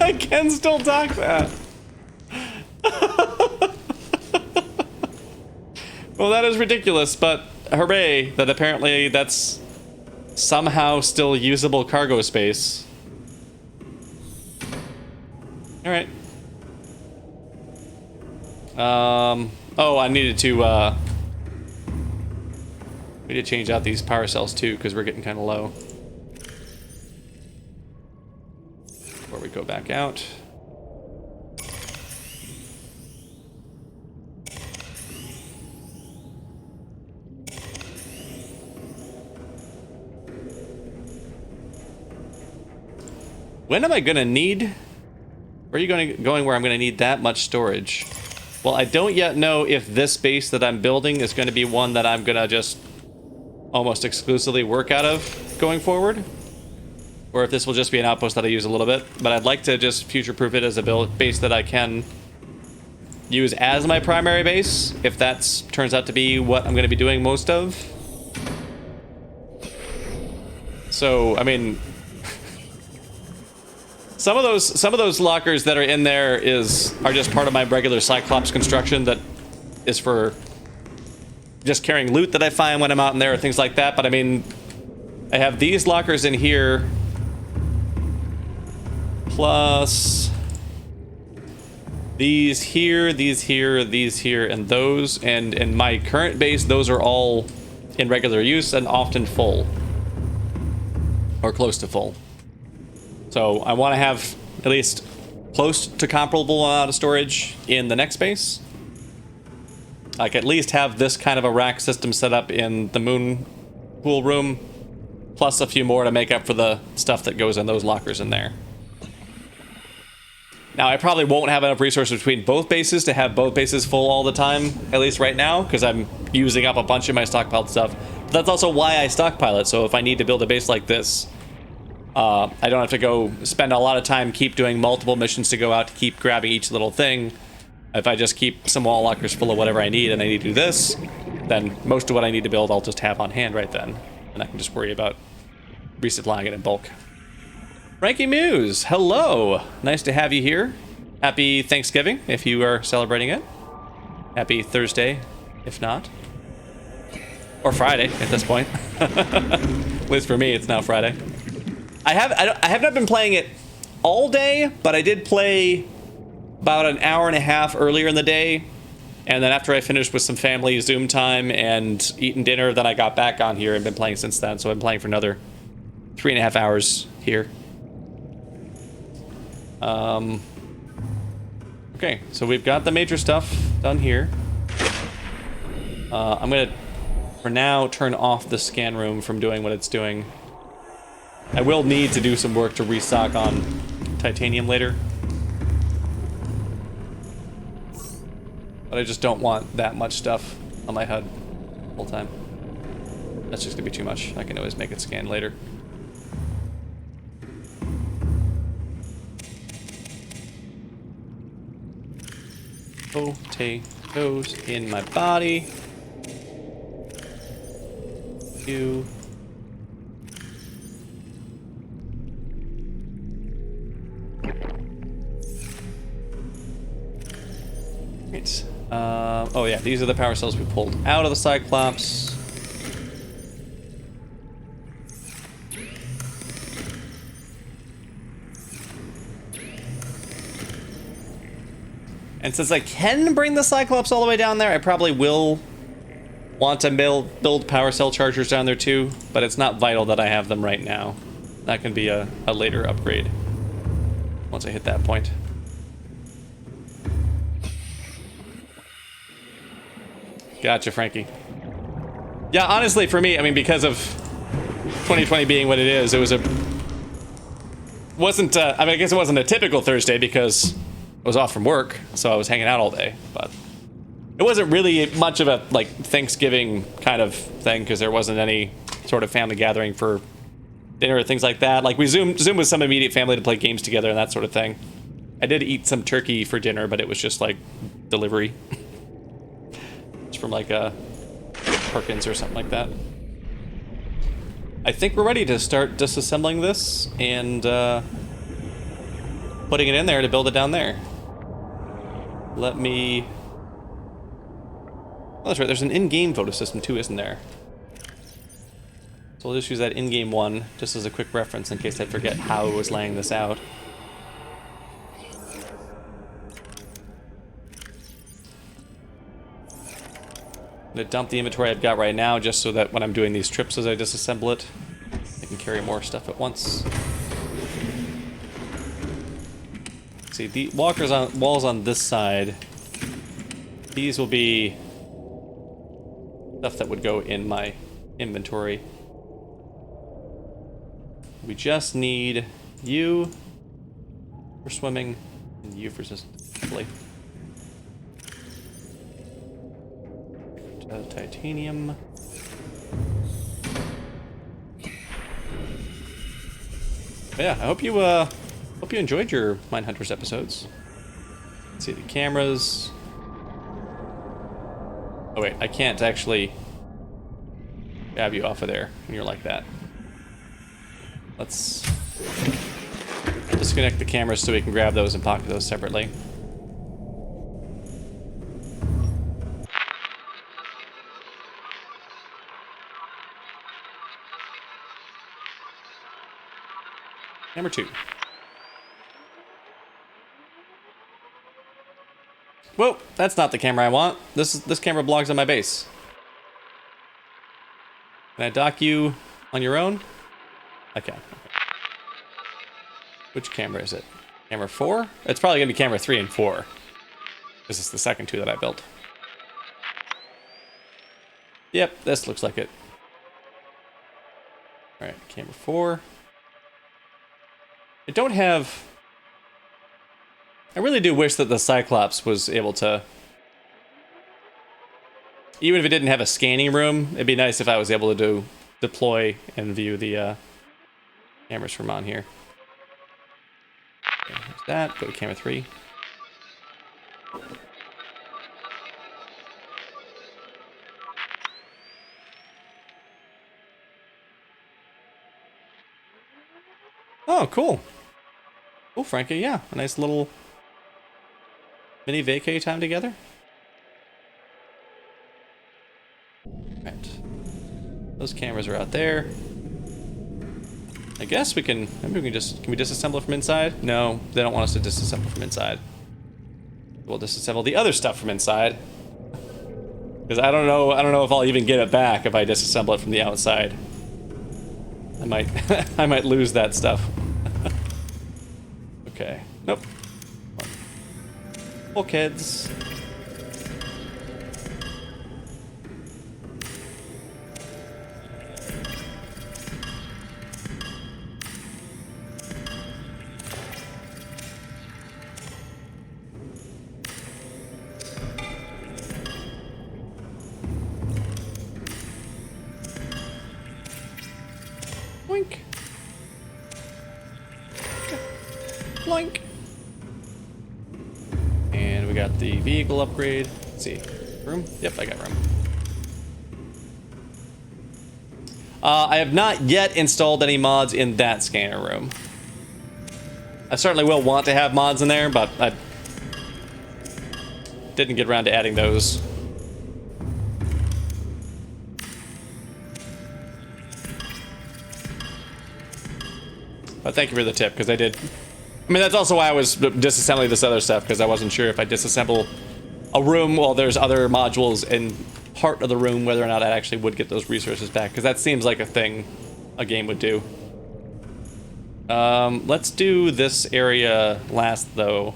I can still talk that. Well, that is ridiculous, but hooray that apparently that's somehow still usable cargo space. All right. Oh, I needed to we need to change out these power cells too, because we're getting kind of low. Before we go back out. When am I gonna need... Where are you going where I'm gonna need that much storage? Well, I don't yet know if this base that I'm building is gonna be one that I'm gonna just almost exclusively work out of going forward. Or if this will just be an outpost that I use a little bit. But I'd like to just future-proof it as a base that I can use as my primary base, if that turns out to be what I'm gonna be doing most of. So, I mean... Some of those lockers that are in there are just part of my regular Cyclops construction that is for just carrying loot that I find when I'm out in there or things like that. But I mean, I have these lockers in here, plus these here, these here, these here, and those. And in my current base, those are all in regular use and often full, or close to full. So I want to have at least close to comparable amount of storage in the next base. Like at least have this kind of a rack system set up in the moon pool room, plus a few more to make up for the stuff that goes in those lockers in there. Now I probably won't have enough resources between both bases to have both bases full all the time, at least right now, because I'm using up a bunch of my stockpiled stuff. But that's also why I stockpile it, so if I need to build a base like this, I don't have to go spend a lot of time keep doing multiple missions to go out to keep grabbing each little thing. If I just keep some wall lockers full of whatever I need and I need to do this, then most of what I need to build I'll just have on hand right then. And I can just worry about resupplying it in bulk. Frankie Muse, hello! Nice to have you here. Happy Thanksgiving, if you are celebrating it. Happy Thursday, if not. Or Friday, at this point. At least for me, it's now Friday. I have not been playing it all day, but I did play about an hour and a half earlier in the day, and then after I finished with some family Zoom time and eating dinner, then I got back on here and been playing since then. So I've been playing for another 3.5 hours here. Okay, so we've got the major stuff done here. I'm gonna, for now, turn off the scan room from doing what it's doing. I will need to do some work to restock on titanium later. But I just don't want that much stuff on my HUD the whole time. That's just gonna be too much. I can always make it scan later. Potatoes in my body. You. Right. Oh yeah, these are the power cells we pulled out of the Cyclops. And since I can bring the Cyclops all the way down there, I probably will want to build power cell chargers down there too, but it's not vital that I have them right now. That can be a later upgrade once I hit that point. Gotcha, Frankie. Yeah, honestly, for me, I mean, because of 2020 being what it is, it was wasn't, I mean, I guess it wasn't a typical Thursday because I was off from work, so I was hanging out all day, but it wasn't really much of a, like, Thanksgiving kind of thing because there wasn't any sort of family gathering for dinner or things like that. Like, we zoomed with some immediate family to play games together and that sort of thing. I did eat some turkey for dinner, but it was just, like, delivery. From like a Perkins or something like that. I think we're ready to start disassembling this and putting it in there to build it down there. Let me... Oh, that's right, there's an in-game photo system too, isn't there? So I'll just use that in-game one just as a quick reference in case I forget how I was laying this out. I'm gonna dump the inventory I've got right now just so that when I'm doing these trips as I disassemble it, I can carry more stuff at once. See, the walls on this side, these will be stuff that would go in my inventory. We just need you for swimming, and U for hopefully. Titanium. But yeah, I hope you enjoyed your Mindhunters episodes. Let's see the cameras. Oh wait, I can't actually grab you off of there when you're like that. Let's disconnect the cameras so we can grab those and pocket those separately. Number 2. Whoa, that's not the camera I want. This camera belongs on my base. Can I dock you on your own? I can. Okay. Which camera is it? Camera 4? It's probably gonna be camera 3 and 4. This is the second 2 that I built. Yep, this looks like it. All right, camera 4. I really do wish that the Cyclops was able to, even if it didn't have a scanning room, it'd be nice if I was able to deploy and view the cameras from on here. Okay, there's that. Go to camera 3. Oh, cool. Oh, Frankie, yeah. A nice little mini vacay time together. Right. Those cameras are out there. I guess we can, maybe we can we disassemble it from inside? No, they don't want us to disassemble from inside. We'll disassemble the other stuff from inside. Because I don't know if I'll even get it back if I disassemble it from the outside. I might, I might lose that stuff. Okay. Nope. Bulkheads. Boink. Boink. And we got the vehicle upgrade. Let's see. Room? Yep, I got room. I have not yet installed any mods in that scanner room. I certainly will want to have mods in there, but I didn't get around to adding those. But thank you for the tip, because I did. I mean, that's also why I was disassembling this other stuff, because I wasn't sure if I disassemble a room while there's other modules in part of the room, whether or not I actually would get those resources back, because that seems like a thing a game would do. Let's do this area last, though,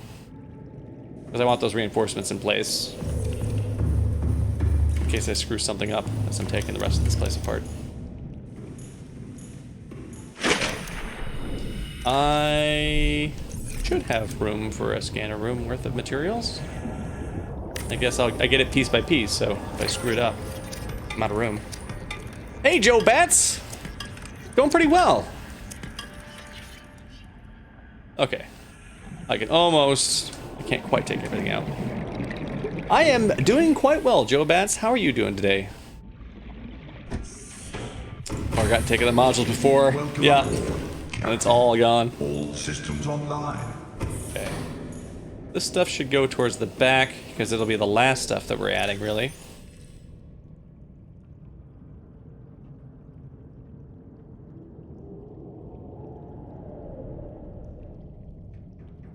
because I want those reinforcements in place in case I screw something up as I'm taking the rest of this place apart. I should have room for a scanner room worth of materials. I guess I get it piece by piece, so if I screw it up, I'm out of room. Hey, Joe Bats! Going pretty well. Okay. I can't quite take everything out. I am doing quite well, Joe Bats. How are you doing today? Oh, I got taken the modules before. Yeah. And it's all gone. All systems online. Okay. This stuff should go towards the back, because it'll be the last stuff that we're adding, really.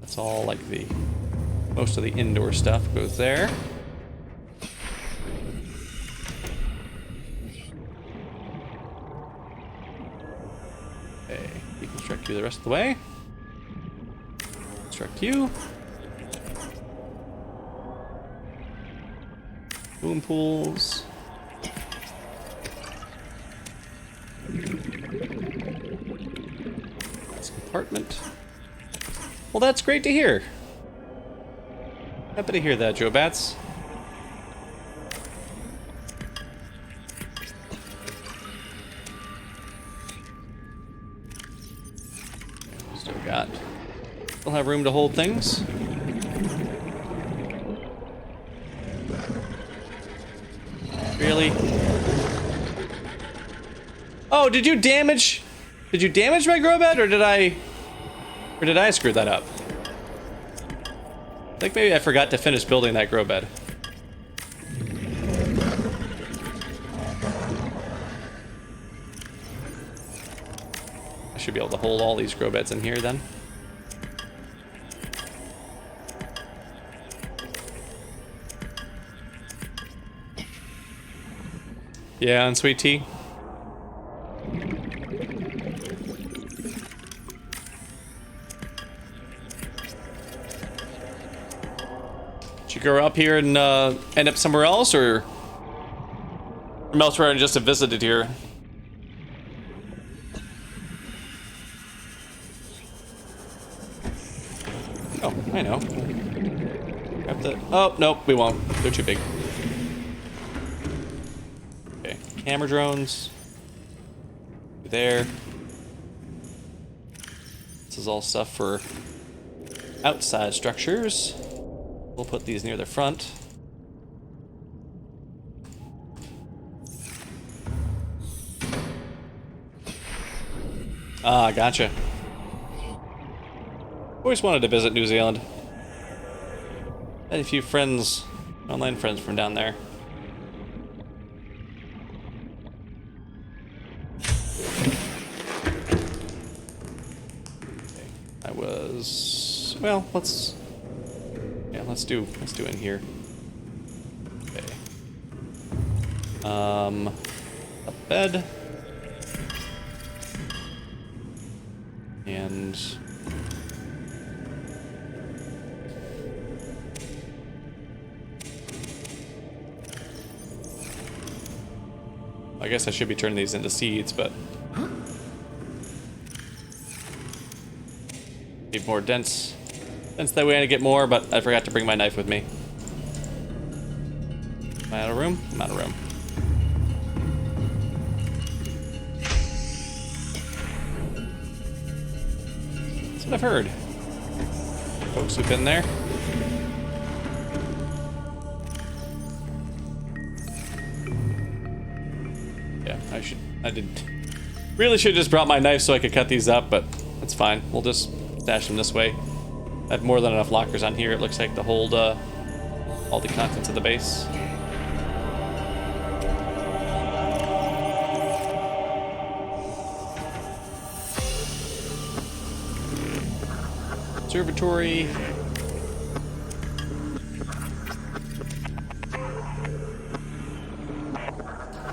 That's all like most of the indoor stuff goes there. Okay, deconstruct you the rest of the way. Construct you. Boom pools. This compartment. Well, that's great to hear. Happy to hear that, Joe Bats. Still have room to hold things. Really? Oh, did you damage my grow bed, or did I screw that up? I think maybe I forgot to finish building that grow bed. I should be able to hold all these grow beds in here then. Yeah, and sweet tea. Did you go up here and end up somewhere else, or from elsewhere and just have visited here? Oh, I know. Grab the. Oh, nope, we won't. They're too big. Okay, camera drones. There. This is all stuff for outside structures. We'll put these near the front. Ah, gotcha. Always wanted to visit New Zealand. Had a few friends, online friends from down there. Okay, I was, well, let's do in here. Okay. A bed. And I guess I should be turning these into seeds, but need more dense that way I get more, but I forgot to bring my knife with me. Am I out of room? I'm out of room. That's what I've heard. Folks who've been there. Yeah, really should have just brought my knife so I could cut these up, but that's fine. We'll just stash them this way. I have more than enough lockers on here, it looks like, to hold all the contents of the base. Observatory.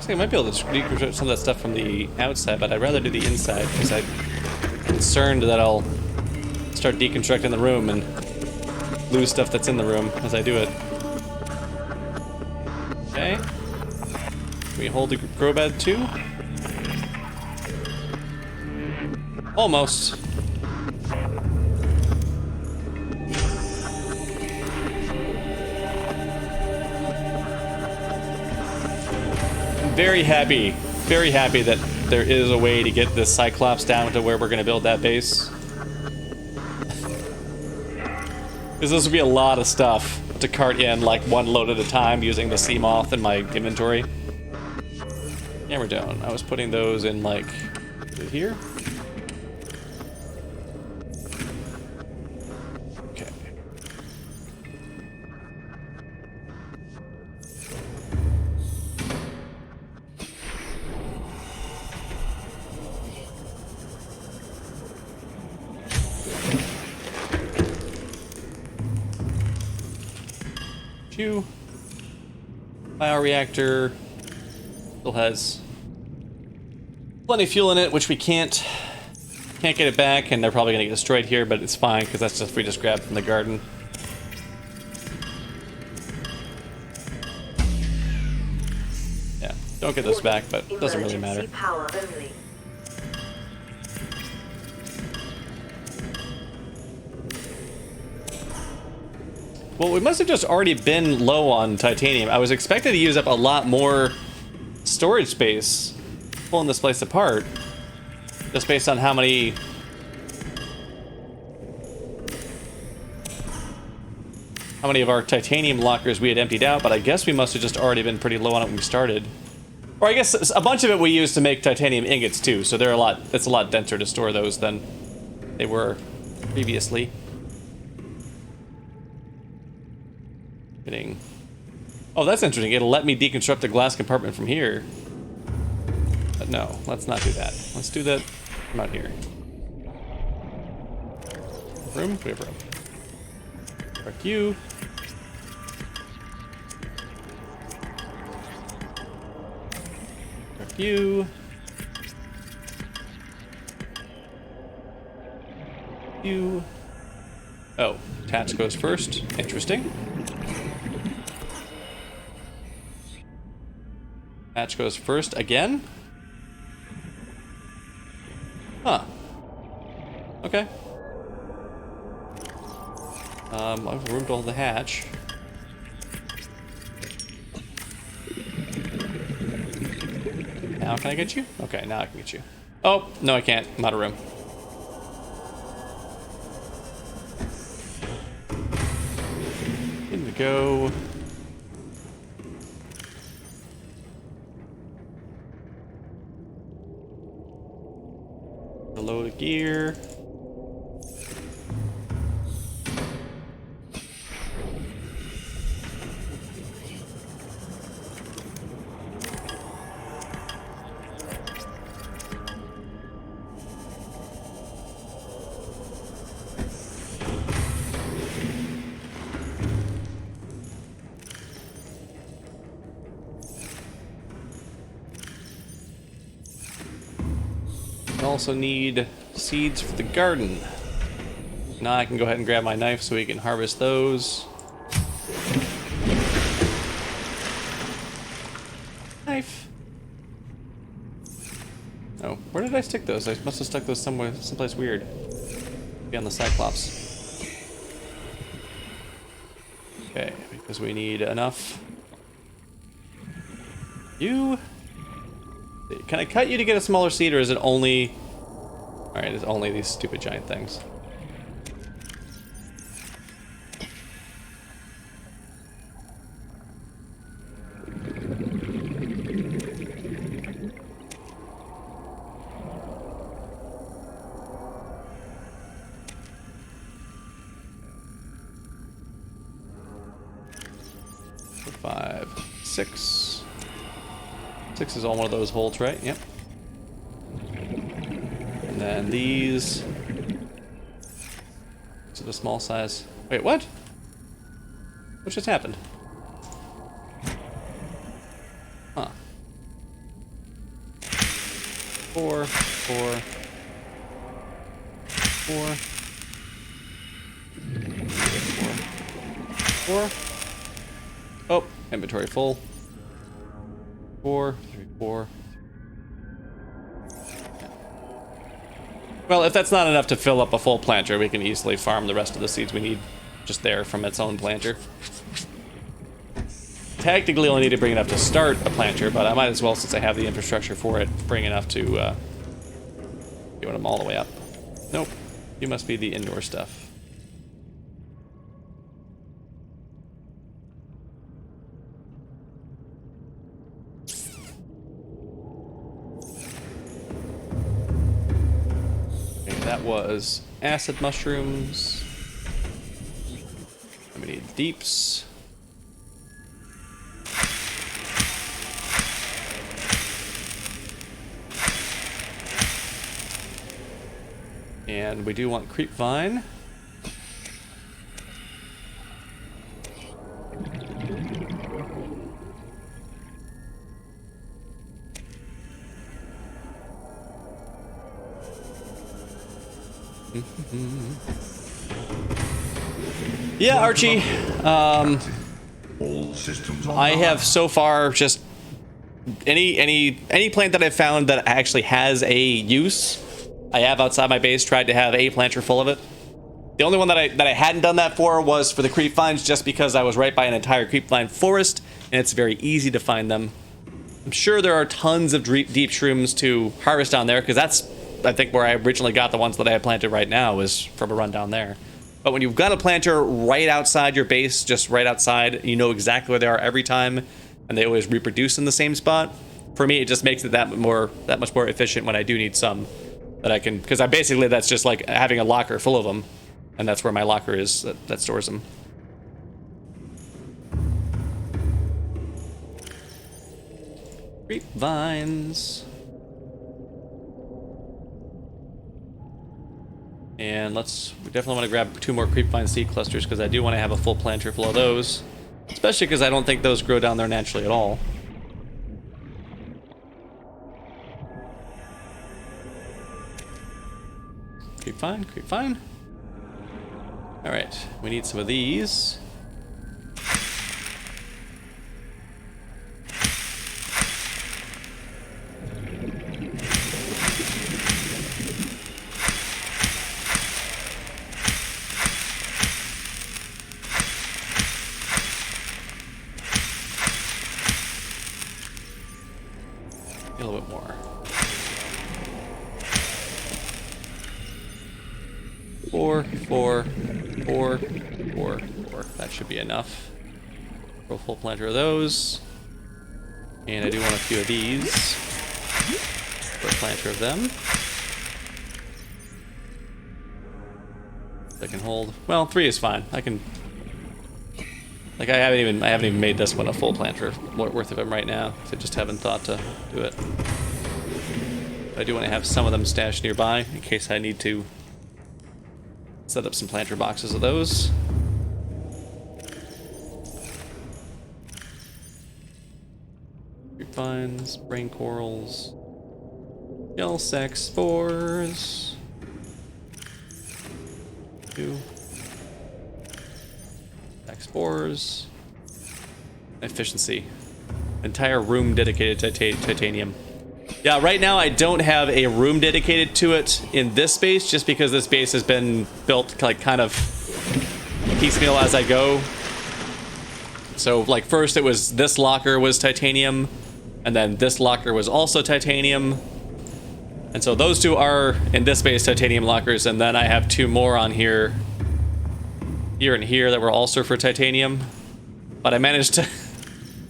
I might be able to deconstruct some of that stuff from the outside, but I'd rather do the inside because I'm concerned that I'll start deconstructing the room and lose stuff that's in the room as I do it. Okay. Can we hold the grow bed too? Almost. Very happy that there is a way to get this Cyclops down to where we're going to build that base. Because this would be a lot of stuff to cart in, like, one load at a time using the Seamoth in my inventory. Camera down. I was putting those in, like, here? Okay. Bioreactor still has plenty of fuel in it, which we can't get it back, and they're probably gonna get destroyed here, but it's fine because that's just we just grabbed from the garden. Yeah, don't get this back, but it doesn't really matter. Power only. Well, we must have just already been low on titanium. I was expected to use up a lot more storage space pulling this place apart. Just based on how many... of our titanium lockers we had emptied out, but I guess we must have just already been pretty low on it when we started. Or I guess a bunch of it we used to make titanium ingots too, so they're it's a lot denser to store those than they were previously. Getting... Oh, that's interesting. It'll let me deconstruct the glass compartment from here. But no, let's not do that. Let's do that from out here. Room? We have room. Fuck you. Fuck you. You. Oh, attach goes first. Interesting. Attach goes first again? Huh. Okay. I've room to hold the hatch. Now can I get you? Okay, now I can get you. Oh, no I can't. I'm out of room. In we go. A load of gear. Also need seeds for the garden. Now I can go ahead and grab my knife so we can harvest those. Knife. Oh, where did I stick those? I must have stuck those somewhere, someplace weird. Maybe on the Cyclops. Okay, because we need enough. You. Can I cut you to get a smaller seed, or is it only... Alright, it's only these stupid giant things. Four, 5, 6. 6 is on one of those holes, right? Yep. And then these. So the small size. Wait, what? What just happened? Huh. 4, 4, 4, 4, 4. Oh, inventory full. 4, 3, 4. Well, if that's not enough to fill up a full planter, we can easily farm the rest of the seeds we need just there from its own planter. Technically only need to bring enough to start a planter, but I might as well, since I have the infrastructure for it, bring enough to get them all the way up. Nope. You must be the indoor stuff. That was acid mushrooms. And we need deeps. And we do want creep vine. Yeah, Archie. All systems I online. have so far just any plant that I've found that actually has a use. I have outside my base tried to have a planter full of it. The only one that I hadn't done that for was for the creep vines, just because I was right by an entire creep vine forest, and it's very easy to find them. I'm sure there are tons of deep shrooms to harvest down there, because that's, I think, where I originally got the ones that I have planted right now, is from a run down there. But when you've got a planter right outside your base, just right outside, you know exactly where they are every time, and they always reproduce in the same spot. For me, it just makes it that much more efficient when I do need some that I can, because that's just like having a locker full of them, and that's where my locker is that stores them. Creep vines. And we definitely want to grab 2 more creep vine seed clusters, because I do want to have a full planter full of those, especially because I don't think those grow down there naturally at all. Creep vine, creep vine. All right, we need some of these. A little bit more. 4, 4, 4, 4, 4. That should be enough. Throw a full planter of those. And I do want a few of these. For a planter of them. I can hold. Well, 3 is fine. I can. Like I haven't even made this one a full planter worth of them right now. So I just haven't thought to do it. But I do want to have some of them stashed nearby in case I need to set up some planter boxes of those. Creep vines, brain corals, shell sac spores. 2. Sac spores. Efficiency. Entire room dedicated to titanium. Yeah, right now I don't have a room dedicated to it in this base, just because this base has been built like kind of piecemeal as I go. So like first it was this locker was titanium, and then this locker was also titanium. And so those 2 are in this base titanium lockers, and then I have 2 more on here and here that were also for titanium. But I managed to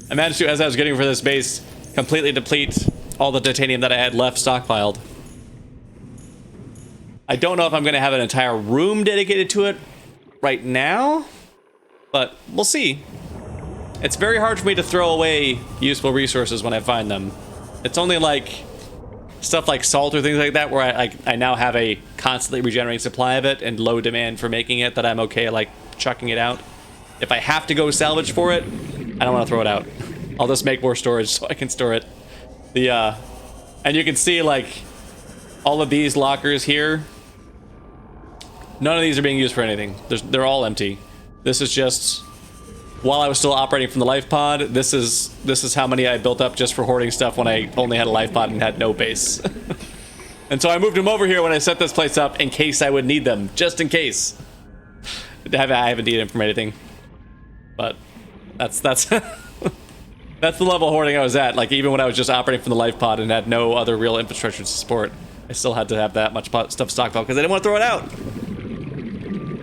as I was getting for this base completely deplete all the titanium that I had left stockpiled. I don't know if I'm going to have an entire room dedicated to it right now, but we'll see. It's very hard for me to throw away useful resources when I find them. It's only like stuff like salt or things like that where I now have a constantly regenerating supply of it and low demand for making it that I'm okay like chucking it out. If I have to go salvage for it, I don't want to throw it out. I'll just make more storage so I can store it. And you can see like all of these lockers here, none of these are being used for anything. They're all empty. This is just while I was still operating from the life pod. This is how many I built up just for hoarding stuff when I only had a life pod and had no base. And so I moved them over here when I set this place up in case I would need them, just in case. I haven't needed them from anything, but that's that's the level of hoarding I was at. Like even when I was just operating from the life pod and had no other real infrastructure to support, I still had to have that much stuff stockpiled because I didn't want to throw it out.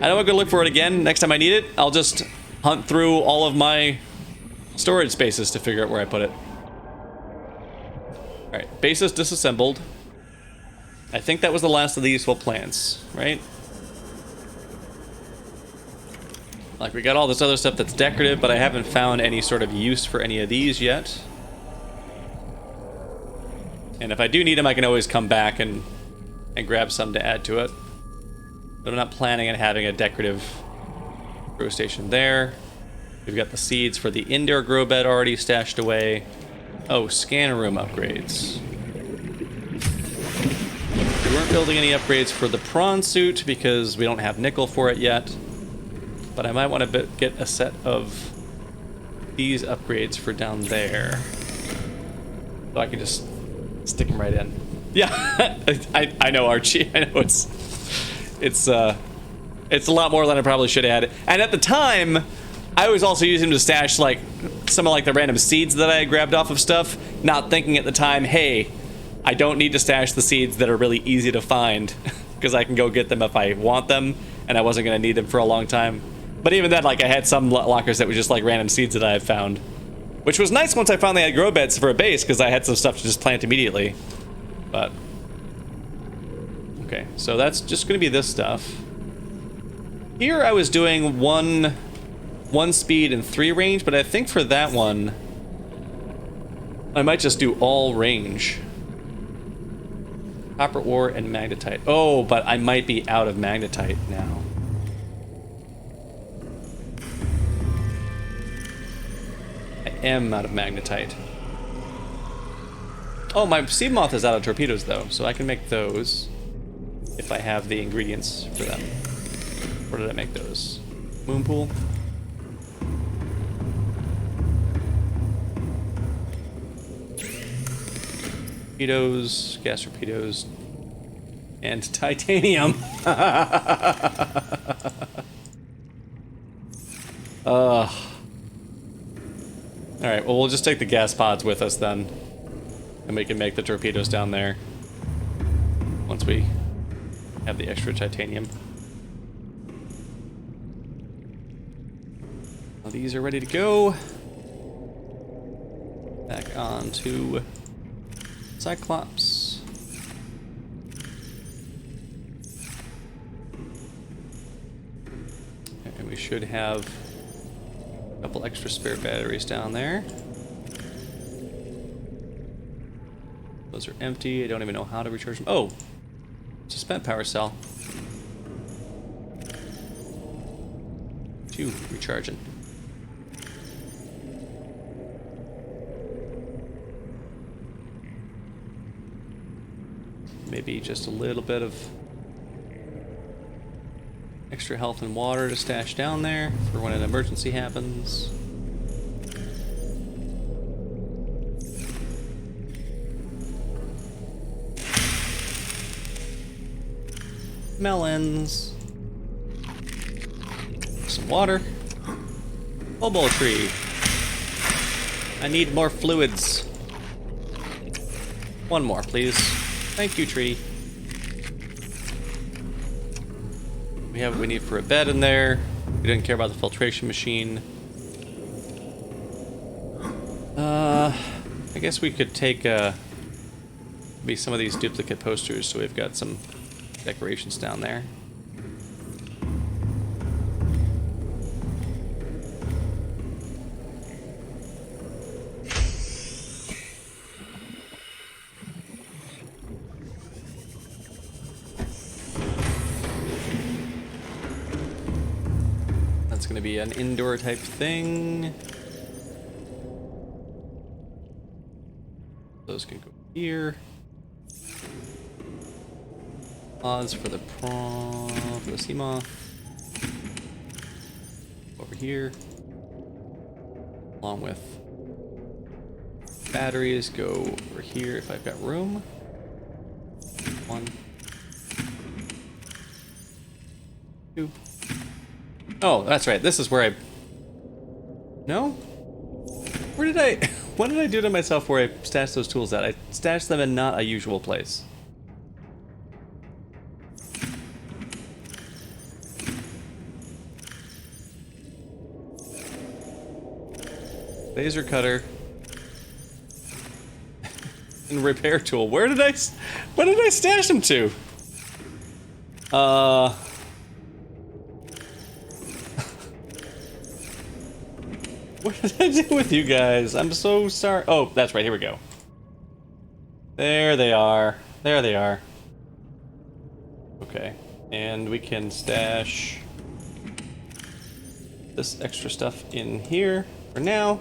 I know I'm gonna look for it again next time I need it. I'll just hunt through all of my storage spaces to figure out where I put it. All right, base is disassembled. I think that was the last of the useful plants, right? Like we got all this other stuff that's decorative, but I haven't found any sort of use for any of these yet. And if I do need them, I can always come back and grab some to add to it. But I'm not planning on having a decorative grow station there. We've got the seeds for the indoor grow bed already stashed away. Oh, scanner room upgrades. We weren't building any upgrades for the prawn suit because we don't have nickel for it yet. But I might want to get a set of these upgrades for down there. So I can just stick them right in. Yeah, I know, Archie. I know it's It's a lot more than I probably should have had. And at the time, I was also using them to stash like some of like the random seeds that I had grabbed off of stuff, not thinking at the time, hey, I don't need to stash the seeds that are really easy to find because I can go get them if I want them, and I wasn't going to need them for a long time. But even then, like, I had some lockers that were just like random seeds that I had found, which was nice once I finally had grow beds for a base because I had some stuff to just plant immediately. But okay, so that's just going to be this stuff. Here I was doing one speed and 3 range, but I think for that one I might just do all range. Copper ore and magnetite. Oh, but I might be out of magnetite now. I am out of magnetite. Oh, my Seamoth is out of torpedoes though, so I can make those if I have the ingredients for them. Where did I make those? Moon pool? Torpedoes, gas torpedoes, and titanium. Alright, well, we'll just take the gas pods with us then. And we can make the torpedoes down there once we have the extra titanium. Well, these are ready to go. Back on to Cyclops. And we should have a couple extra spare batteries down there. Those are empty. I don't even know how to recharge them. Oh, it's a spent power cell. 2 recharging. Maybe just a little bit of extra health and water to stash down there for when an emergency happens. Melons. Some water. Oboe tree. I need more fluids. 1 more, please. Thank you, tree. We have what we need for a bed in there. We didn't care about the filtration machine. I guess we could take maybe some of these duplicate posters so we've got some decorations down there. That's going to be an indoor type thing. Those can go here. Pods for the Seamoth. Over here. Along with batteries go over here if I've got room. 1, 2. Oh, that's right. This is where I... No? Where did I... What did I do to myself where I stashed those tools at? I stashed them in not a usual place. Laser cutter. And repair tool. Where did I stash them to? What did I do with you guys? I'm so sorry. Oh, that's right. Here we go. There they are. There they are. Okay. And we can stash this extra stuff in here for now.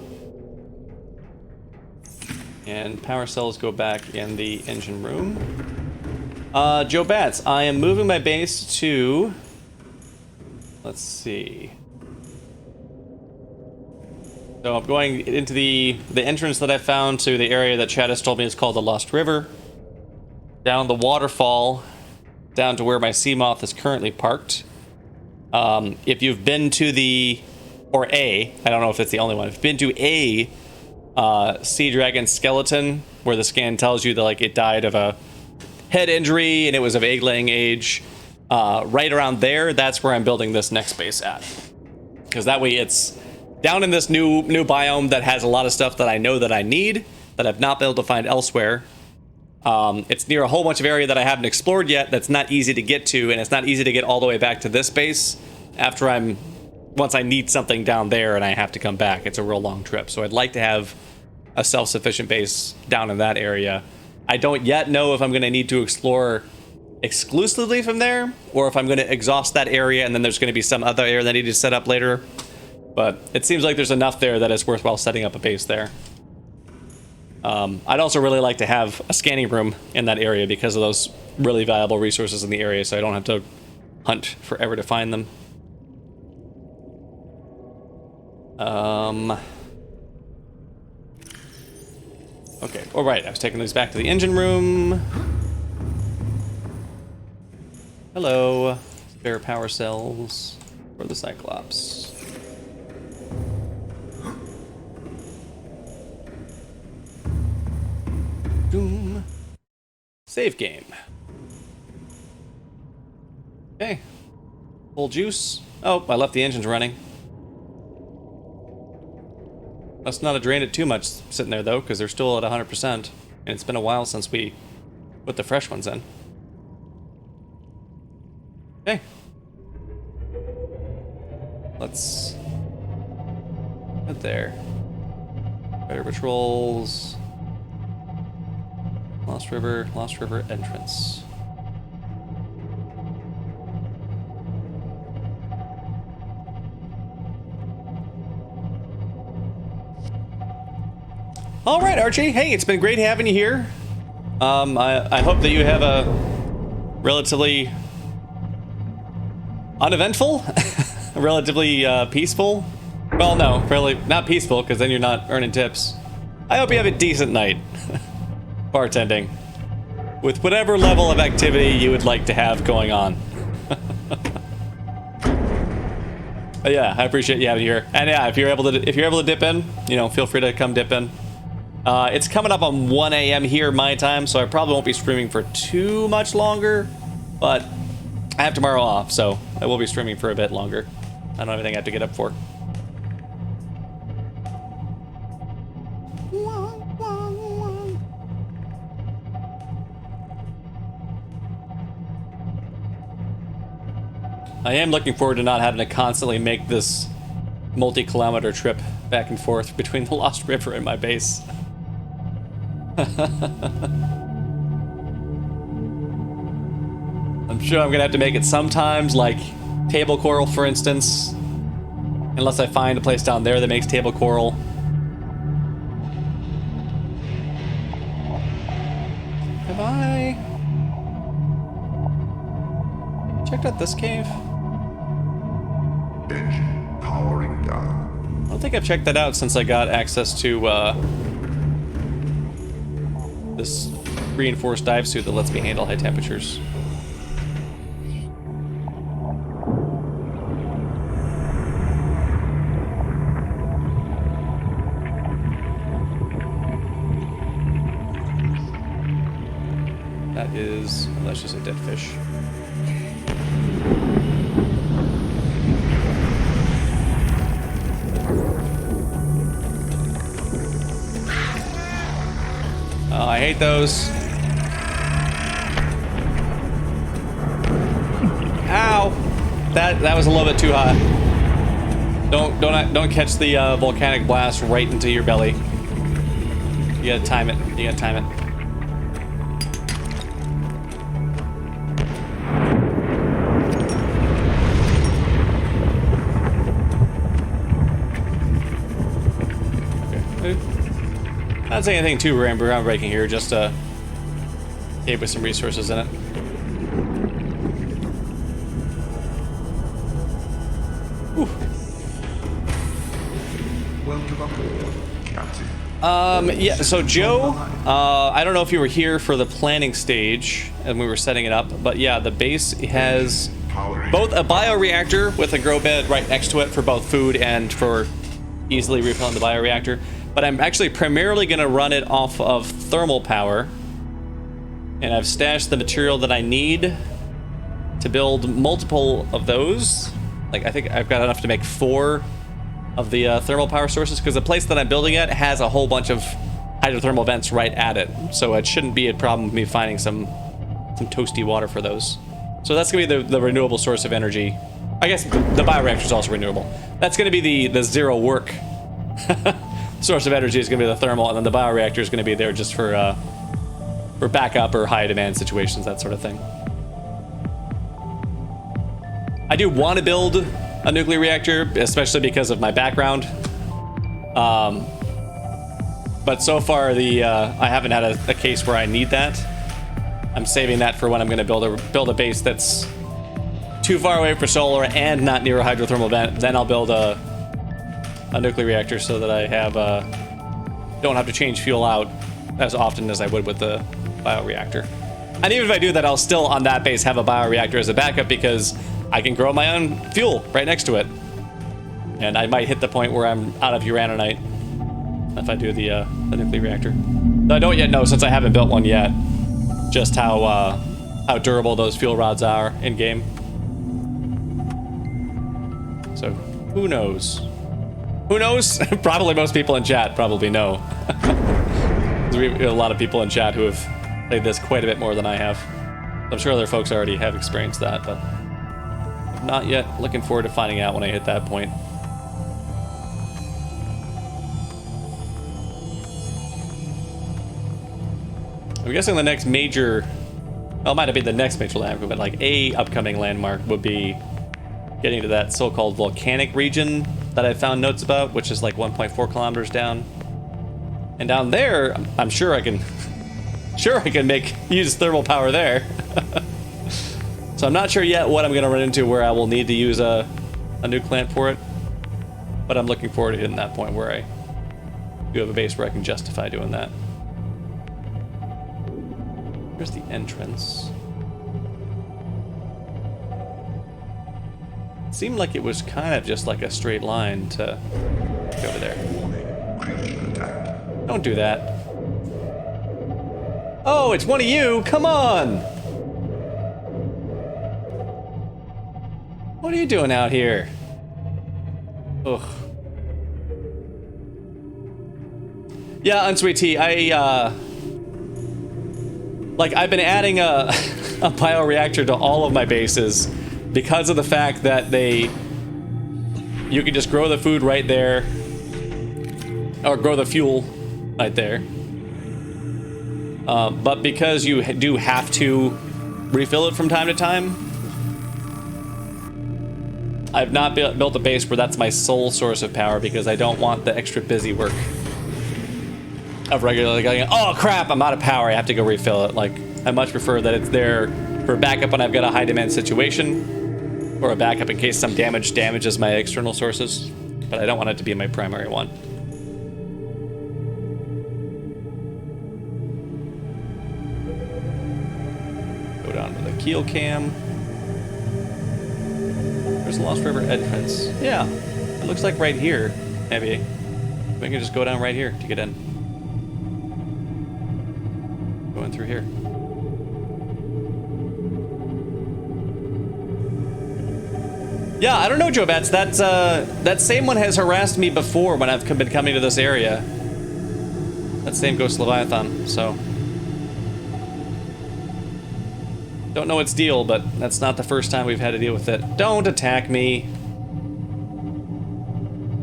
And power cells go back in the engine room. Joe Bats, I am moving my base to... Let's see. So I'm going into the entrance that I found to the area that Chad has told me is called the Lost River. Down the waterfall, down to where my Seamoth is currently parked. If you've been to I don't know if it's the only one. If you've been to a sea dragon skeleton, where the scan tells you that like it died of a head injury and it was of egg-laying age, right around there, that's where I'm building this next base at. Because that way it's down in this new biome that has a lot of stuff that I know that I need, that I've not been able to find elsewhere. It's near a whole bunch of area that I haven't explored yet that's not easy to get to, and it's not easy to get all the way back to this base once I need something down there and I have to come back. It's a real long trip. So I'd like to have a self-sufficient base down in that area. I don't yet know if I'm going to need to explore exclusively from there, or if I'm going to exhaust that area and then there's going to be some other area that I need to set up later. But it seems like there's enough there that it's worthwhile setting up a base there. I'd also really like to have a scanning room in that area because of those really valuable resources in the area, so I don't have to hunt forever to find them. Okay, all right, I was taking these back to the engine room. Hello, spare power cells for the Cyclops. Doom. Save game. Okay. Full juice. Oh, I left the engines running. Must not have drained it too much sitting there, though, because they're still at 100%. And it's been a while since we put the fresh ones in. Okay. Let's head there. Better patrols. Lost River entrance. All right, Archie. Hey, it's been great having you here. I hope that you have a relatively uneventful, relatively peaceful. Well, no, really not peaceful, because then you're not earning tips. I hope you have a decent night bartending, with whatever level of activity you would like to have going on. But yeah, I appreciate you having you here. And yeah, if you're able to dip in, feel free to come dip in. It's coming up on 1 a.m. here my time, so I probably won't be streaming for too much longer, but I have tomorrow off, so I will be streaming for a bit longer. I don't have anything I have to get up for. I am looking forward to not having to constantly make this multi-kilometer trip back and forth between the Lost River and my base. I'm sure I'm gonna have to make it sometimes, like table coral, for instance. Unless I find a place down there that makes table coral. Have I checked out this cave? Engine powering down. I don't think I've checked that out since I got access to this reinforced dive suit that lets me handle high temperatures. That's just a dead fish. Oh, I hate those. Ow! That was a little bit too hot. Don't catch the volcanic blast right into your belly. You gotta time it. You gotta time it. Not saying anything too groundbreaking here, just a cave with some resources in it. Whew. Welcome aboard, Captain. Yeah, so Joe, I don't know if you were here for the planning stage and we were setting it up, but yeah, the base has both a bioreactor with a grow bed right next to it for both food and for easily refilling the bioreactor. But I'm actually primarily going to run it off of thermal power. And I've stashed the material that I need to build multiple of those. Like, I think I've got enough to make 4 of the thermal power sources, because the place that I'm building at has a whole bunch of hydrothermal vents right at it. So it shouldn't be a problem with me finding some toasty water for those. So that's going to be the renewable source of energy. I guess the bioreactor is also renewable. That's going to be the zero work source of energy is going to be the thermal, and then the bioreactor is going to be there just for backup or high demand situations, that sort of thing. I do want to build a nuclear reactor, especially because of my background. But so far, I haven't had a case where I need that. I'm saving that for when I'm going to build a base that's too far away for solar and not near a hydrothermal vent. Then I'll build a nuclear reactor so that I have don't have to change fuel out as often as I would with the bioreactor. And even if I do that, I'll still on that base have a bioreactor as a backup, because I can grow my own fuel right next to it. And I might hit the point where I'm out of uraninite if I do the nuclear reactor. Though I don't yet know, since I haven't built one yet, just how durable those fuel rods are in game. So who knows? Who knows? Probably most people in chat probably know. We have a lot of people in chat who have played this quite a bit more than I have. I'm sure other folks already have experienced that, but not yet. Looking forward to finding out when I hit that point. I'm guessing the next major, well, it might not be the next major landmark, but like a upcoming landmark would be getting to that so-called volcanic region that I found notes about, which is like 1.4 kilometers down. And down there, I'm sure I can use thermal power there. So I'm not sure yet what I'm going to run into where I will need to use a nuke plant for it. But I'm looking forward to hitting that point where I do have a base where I can justify doing that. Here's the entrance. It seemed like it was kind of just like a straight line to go to there. Don't do that. Oh, it's one of you! Come on! What are you doing out here? Ugh. Yeah, Unsweet Tea, I've been adding a bioreactor to all of my bases because of the fact that you can just grow the food right there, or grow the fuel right there. But because you do have to refill it from time to time, I've not built a base where that's my sole source of power, because I don't want the extra busy work of regularly going, oh crap, I'm out of power, I have to go refill it. Like, I much prefer that it's there for backup when I've got a high demand situation, or a backup in case some damage damages my external sources, but I don't want it to be my primary one. Go down to the keel cam. There's the Lost River entrance. Yeah, it looks like right here, maybe. We can just go down right here to get in. Going through here. Yeah, I don't know, Joe Bats. That same one has harassed me before when I've been coming to this area. That same Ghost Leviathan, so. Don't know its deal, but that's not the first time we've had to deal with it. Don't attack me.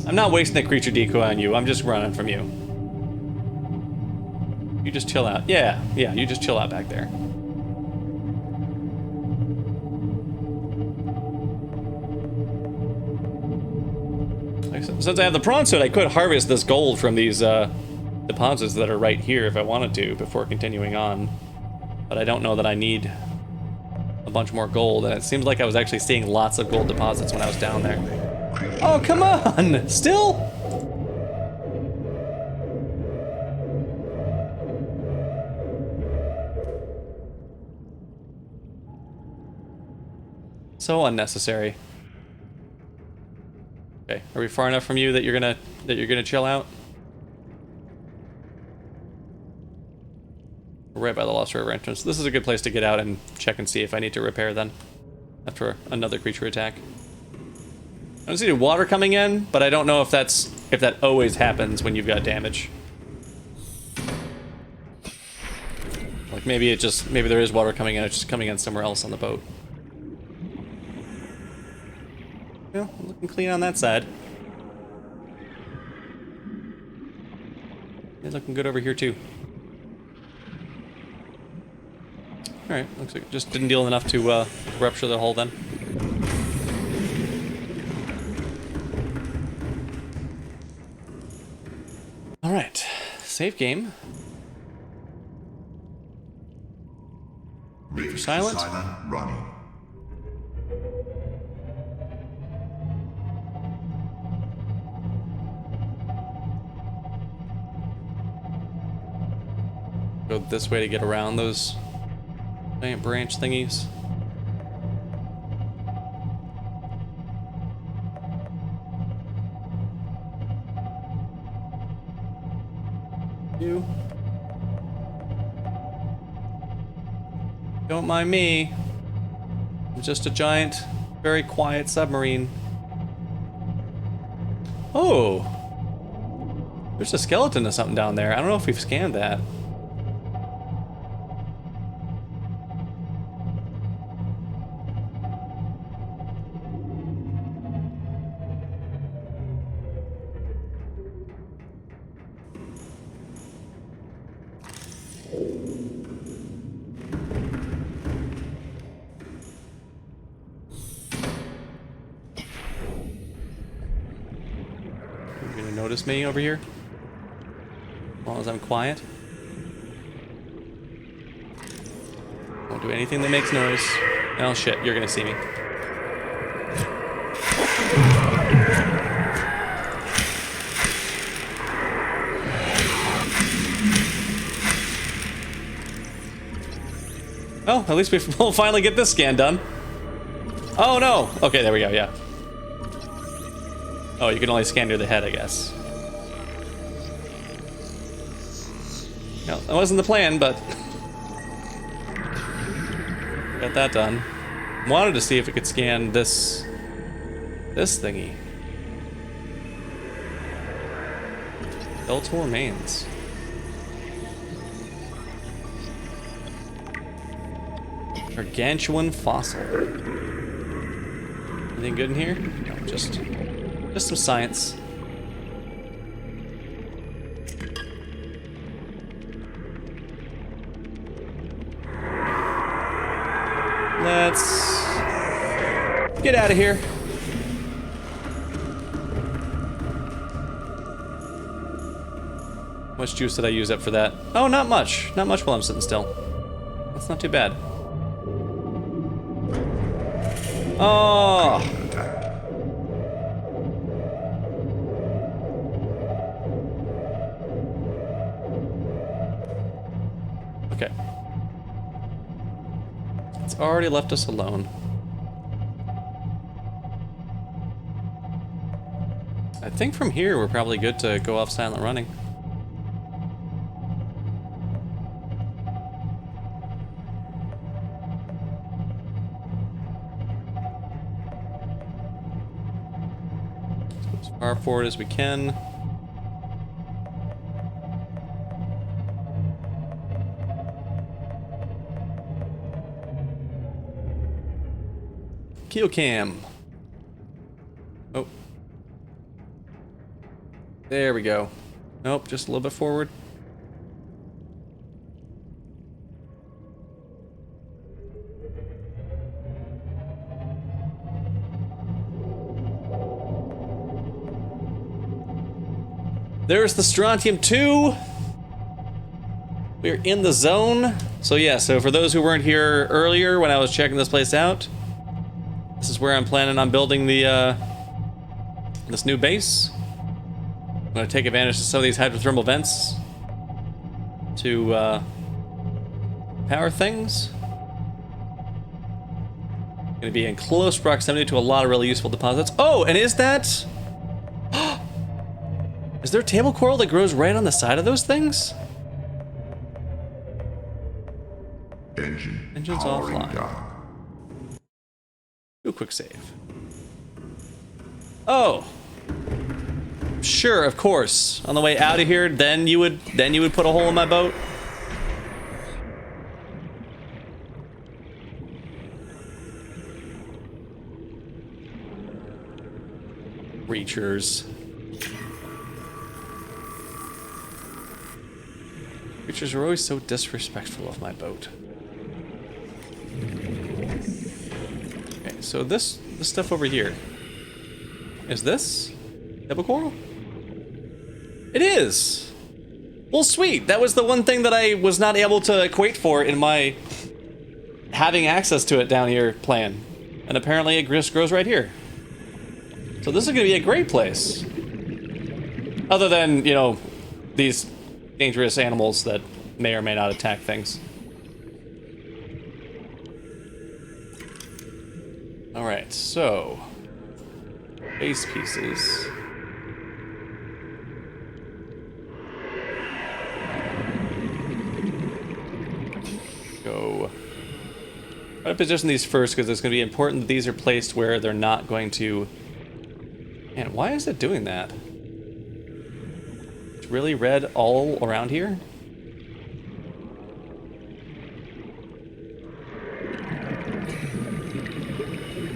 I'm not wasting a creature decoy on you. I'm just running from you. You just chill out. Yeah, you just chill out back there. Since I have the prawn suit, I could harvest this gold from these deposits that are right here if I wanted to before continuing on. But I don't know that I need a bunch more gold, and it seems like I was actually seeing lots of gold deposits when I was down there. Oh, come on! Still? So unnecessary. Okay, are we far enough from you that you're gonna chill out? We're right by the Lost River entrance. This is a good place to get out and check and see if I need to repair then. After another creature attack. I don't see any water coming in, but I don't know if that always happens when you've got damage. Like maybe there is water coming in, it's just coming in somewhere else on the boat. Well, looking clean on that side. Yeah, looking good over here too. Alright, looks like it just didn't deal enough to rupture the hull then. Alright, save game. Rig Silent? running. Go this way to get around those giant branch thingies. You. Don't mind me. I'm just a giant, very quiet submarine. Oh! There's a skeleton or something down there. I don't know if we've scanned that. You're gonna notice me over here? As long as I'm quiet. Won't do anything that makes noise. Oh shit, you're gonna see me. Oh, at least we'll finally get this scan done. Oh no! Okay, there we go, yeah. Oh, you can only scan near the head, I guess. No, that wasn't the plan, but... got that done. Wanted to see if it could scan this thingy. Skeletal remains. Gargantuan fossil. Anything good in here? No, just some science. Let's get out of here. How much juice did I use up for that? Oh, not much. Not much while I'm sitting still. That's not too bad. Oh! Okay. It's already left us alone. I think from here we're probably good to go off silent running. As far forward as we can. Keel cam. Oh. There we go. Nope, just a little bit forward. There's the Strontium-2. We're in the zone. So yeah, so for those who weren't here earlier when I was checking this place out, this is where I'm planning on building the this new base. I'm gonna take advantage of some of these hydrothermal vents to power things. Gonna be in close proximity to a lot of really useful deposits. Oh, and is that... Is there table coral that grows right on the side of those things? Engine's powering offline. down. Do a quick save. Oh. Sure, of course. On the way out of here, then you would put a hole in my boat. Creatures. Creatures are always so disrespectful of my boat. Okay, so this stuff over here. Is this table coral? It is! Well, sweet. That was the one thing that I was not able to equate for in my having access to it down here plan. And apparently it just grows right here. So this is going to be a great place. Other than, you know, these dangerous animals that may or may not attack things. Alright, so... base pieces. Go... try to position these first because it's going to be important that these are placed where they're not going to... Man, why is it doing that? It's really red all around here?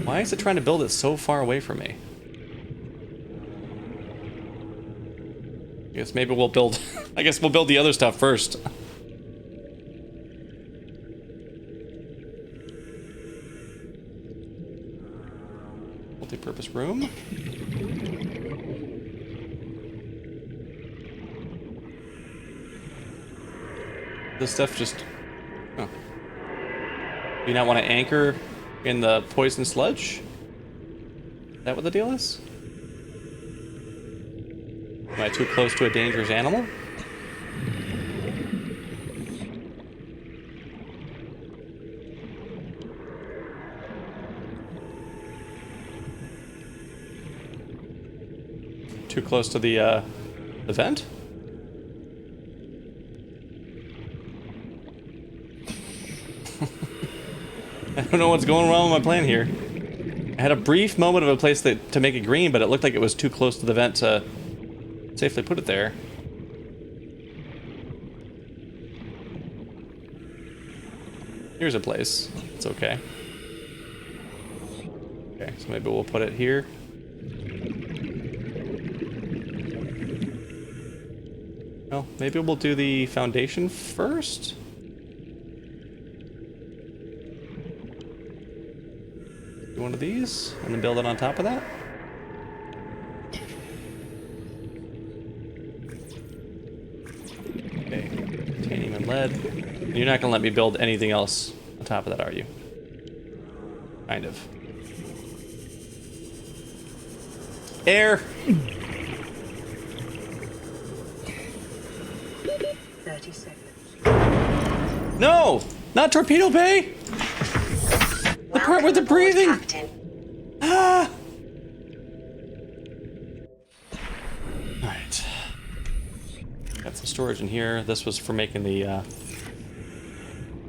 Why is it trying to build it so far away from me? I guess maybe we'll build... I guess we'll build the other stuff first. Multi-purpose room. This stuff just... Oh. Do you not want to anchor in the poison sludge? Is that what the deal is? Am I too close to a dangerous animal? Too close to the vent? I don't know what's going wrong with my plan here. I had a brief moment of a place to make it green, but it looked like it was too close to the vent to safely put it there. Here's a place. It's okay. Okay, so maybe we'll put it here. Well, maybe we'll do the foundation first? Do one of these, and then build it on top of that? Okay, titanium and lead. And you're not gonna let me build anything else on top of that, are you? Kind of. Air! 30 seconds. No! Not Torpedo Bay! The part with the breathing! Ah! Alright. Got some storage in here. This was for making the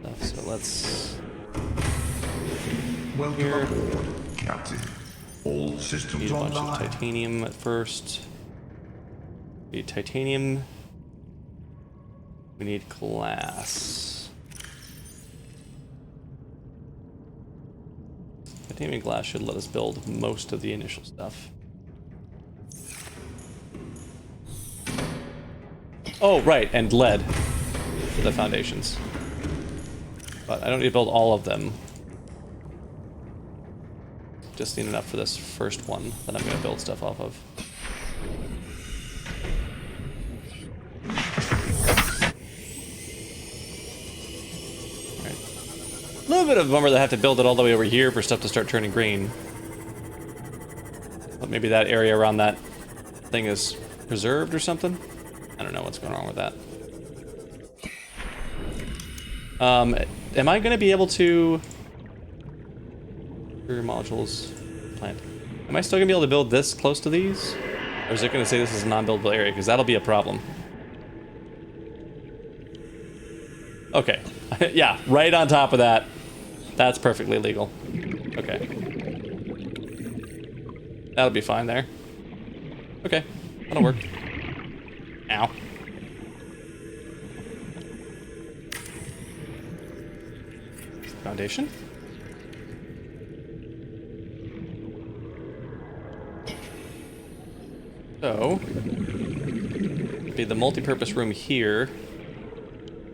stuff, so let's... Welcome Here. aboard, Captain. All Need systems a bunch of online. titanium at first. Need titanium. We need glass. Titanium glass should let us build most of the initial stuff. Oh, right, and lead for the foundations. But I don't need to build all of them. Just need enough for this first one that I'm going to build stuff off of. Alright. A little bit of a bummer that I have to build it all the way over here for stuff to start turning green. But maybe that area around that thing is preserved or something? I don't know what's going on with that. Am I going to be able to... Rear modules. Plant. Am I still gonna be able to build this close to these? Or is it gonna say this is a non-buildable area? Because that'll be a problem. Okay. Yeah, right on top of that. That's perfectly legal. Okay. That'll be fine there. Okay. That'll work. Ow. Foundation. So, be the multi-purpose room here.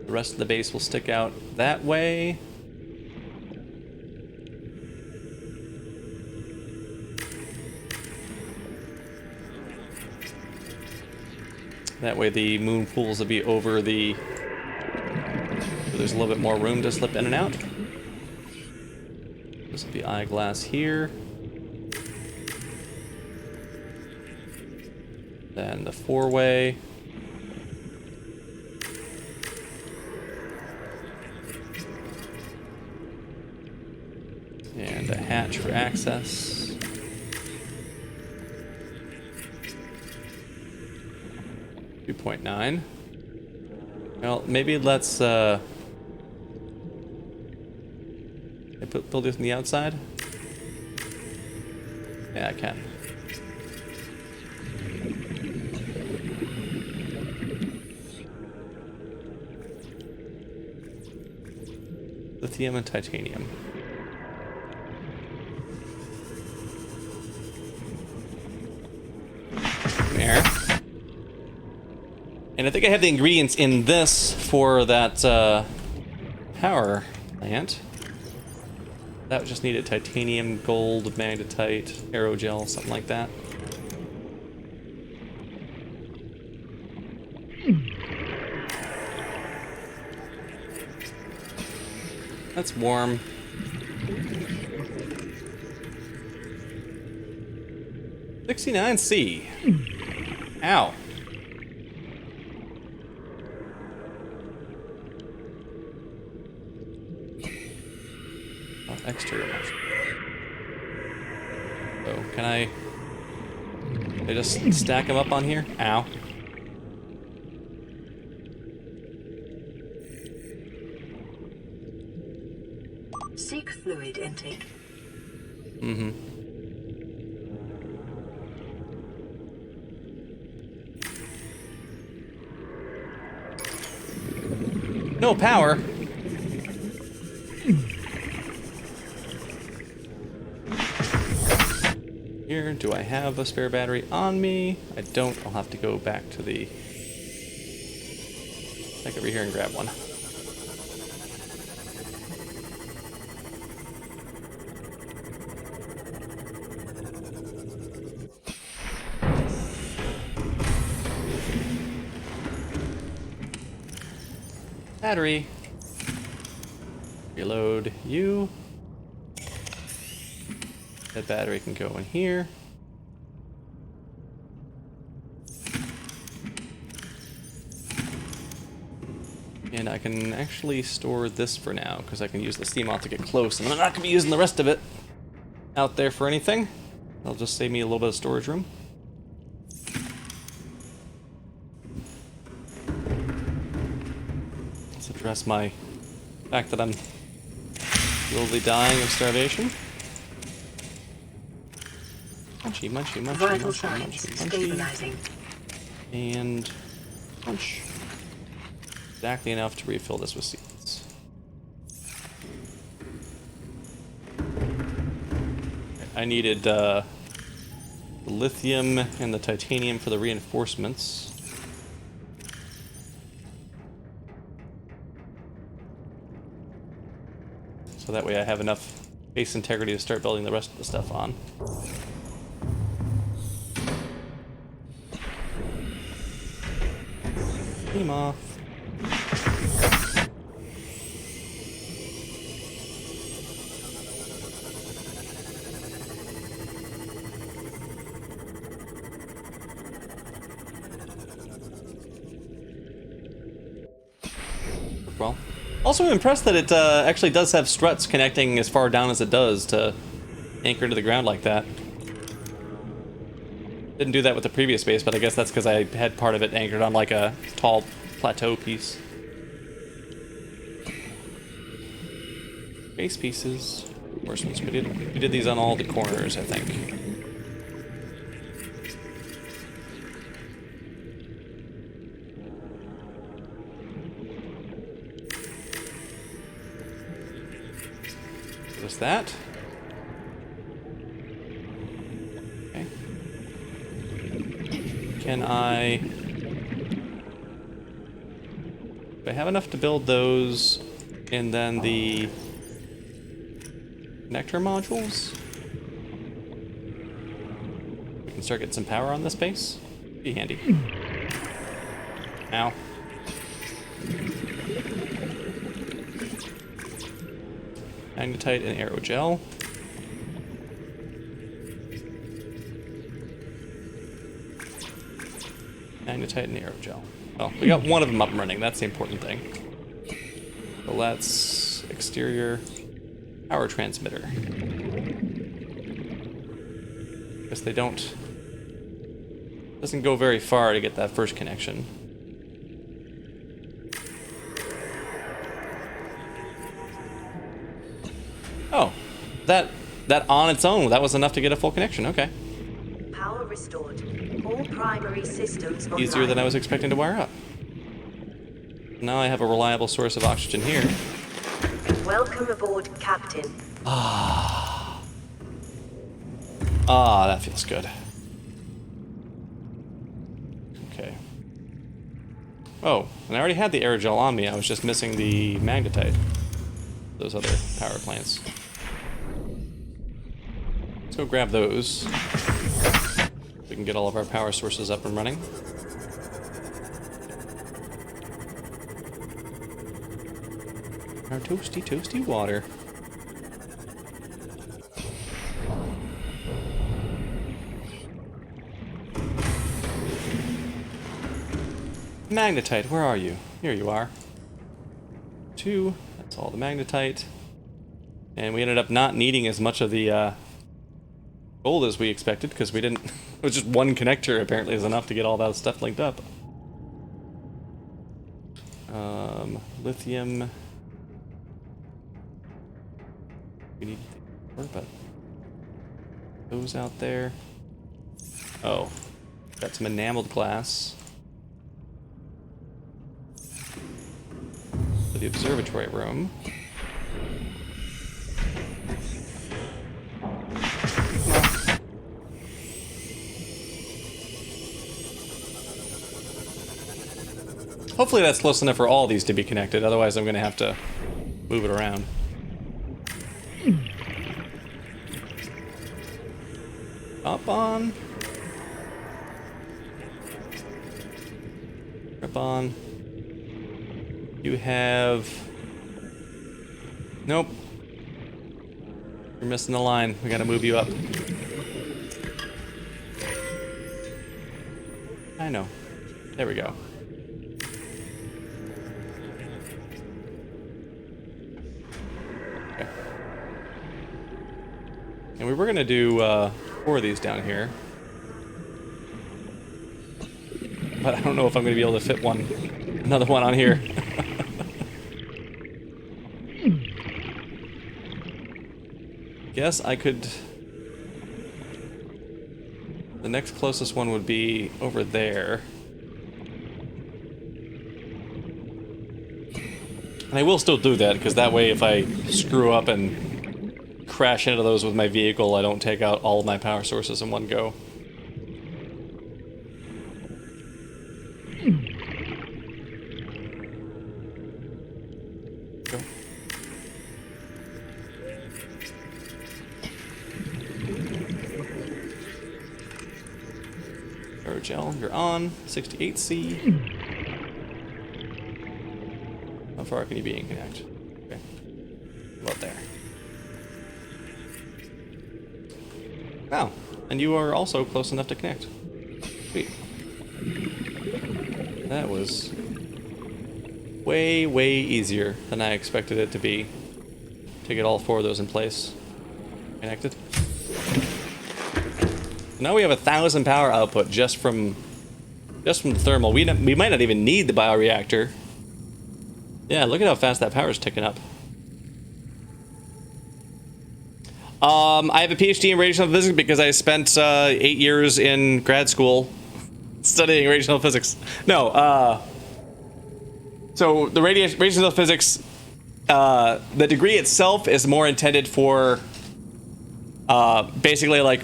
The rest of the base will stick out that way. That way the moon pools will be over the... So there's a little bit more room to slip in and out. This will be eyeglass here. Then the four-way. And a hatch for access. .9. Well, maybe let's build this on the outside. Yeah, I can. Lithium and titanium. There. And I think I have the ingredients in this for that power plant. That would just need a titanium, gold, magnetite, aerogel, something like that. That's warm. $69C. Ow. Exterior motion. So, can I just stack them up on here? Ow. Seek fluid intake. Mm-hmm. No power. Here, do I have a spare battery on me? I don't. I'll have to go back to the... back over here and grab one. Battery. Reload you. That battery can go in here. And I can actually store this for now, because I can use the Seamoth to get close, and I'm not going to be using the rest of it out there for anything. That'll just save me a little bit of storage room. Let's address my fact that I'm slowly dying of starvation. Munchy, munchy, munchy, Vital munchy, signs munchy, munchy. stabilizing. And punch. Exactly enough to refill this with seeds. I needed the lithium and the titanium for the reinforcements. So that way I have enough base integrity to start building the rest of the stuff on. Seamoth. Well, also impressed that it actually does have struts connecting as far down as it does to anchored to the ground like that. Didn't do that with the previous base, but I guess that's because I had part of it anchored on like a tall plateau piece. Base pieces. Worst ones. We did these on all the corners, I think. What's that? Okay. Can I... Do I have enough to build those and then the connector modules? We can start getting some power on this base. Be handy. Ow. Magnetite and aerogel. Magnetite and aerogel. Well, we got one of them up and running. That's the important thing. So let's exterior power transmitter. Guess they don't. Doesn't go very far to get that first connection. Oh, that on its own, that was enough to get a full connection. Okay. Power restored. All primary systems online. Easier than I was expecting to wire up. Now I have a reliable source of oxygen here. Welcome aboard, Captain. Ah, that feels good. Okay. Oh, and I already had the aerogel on me. I was just missing the magnetite. Those other power plants. Let's go grab those. We can get all of our power sources up and running. Our toasty, toasty water. Magnetite, where are you? Here you are. 2. That's all the magnetite. And we ended up not needing as much of the gold as we expected because we didn't. It was just one connector apparently is enough to get all that stuff linked up. Lithium. We need more, but those out there. Oh, got some enameled glass for the observatory room. Hopefully that's close enough for all these to be connected, otherwise I'm going to have to move it around. Up on. Up on. You have... Nope. You're missing the line. We gotta move you up. I know. There we go. Okay. And we were gonna do 4 of these down here. But I don't know if I'm gonna be able to fit another one on here. Guess I could... The next closest one would be over there. And I will still do that, because that way if I screw up and crash into those with my vehicle, I don't take out all of my power sources in one go. Go. Aerogel, you're on. 68C. How far can you be in connect? Okay. About there. Wow. And you are also close enough to connect. Sweet. That was way, way easier than I expected it to be to get all 4 of those in place. Connected. Now we have 1,000 power output just from the thermal. We might not even need the bioreactor. Yeah, look at how fast that power is ticking up. I have a PhD in radiational physics because I spent 8 years in grad school studying radiational physics. No, so the radiational physics, the degree itself is more intended for basically like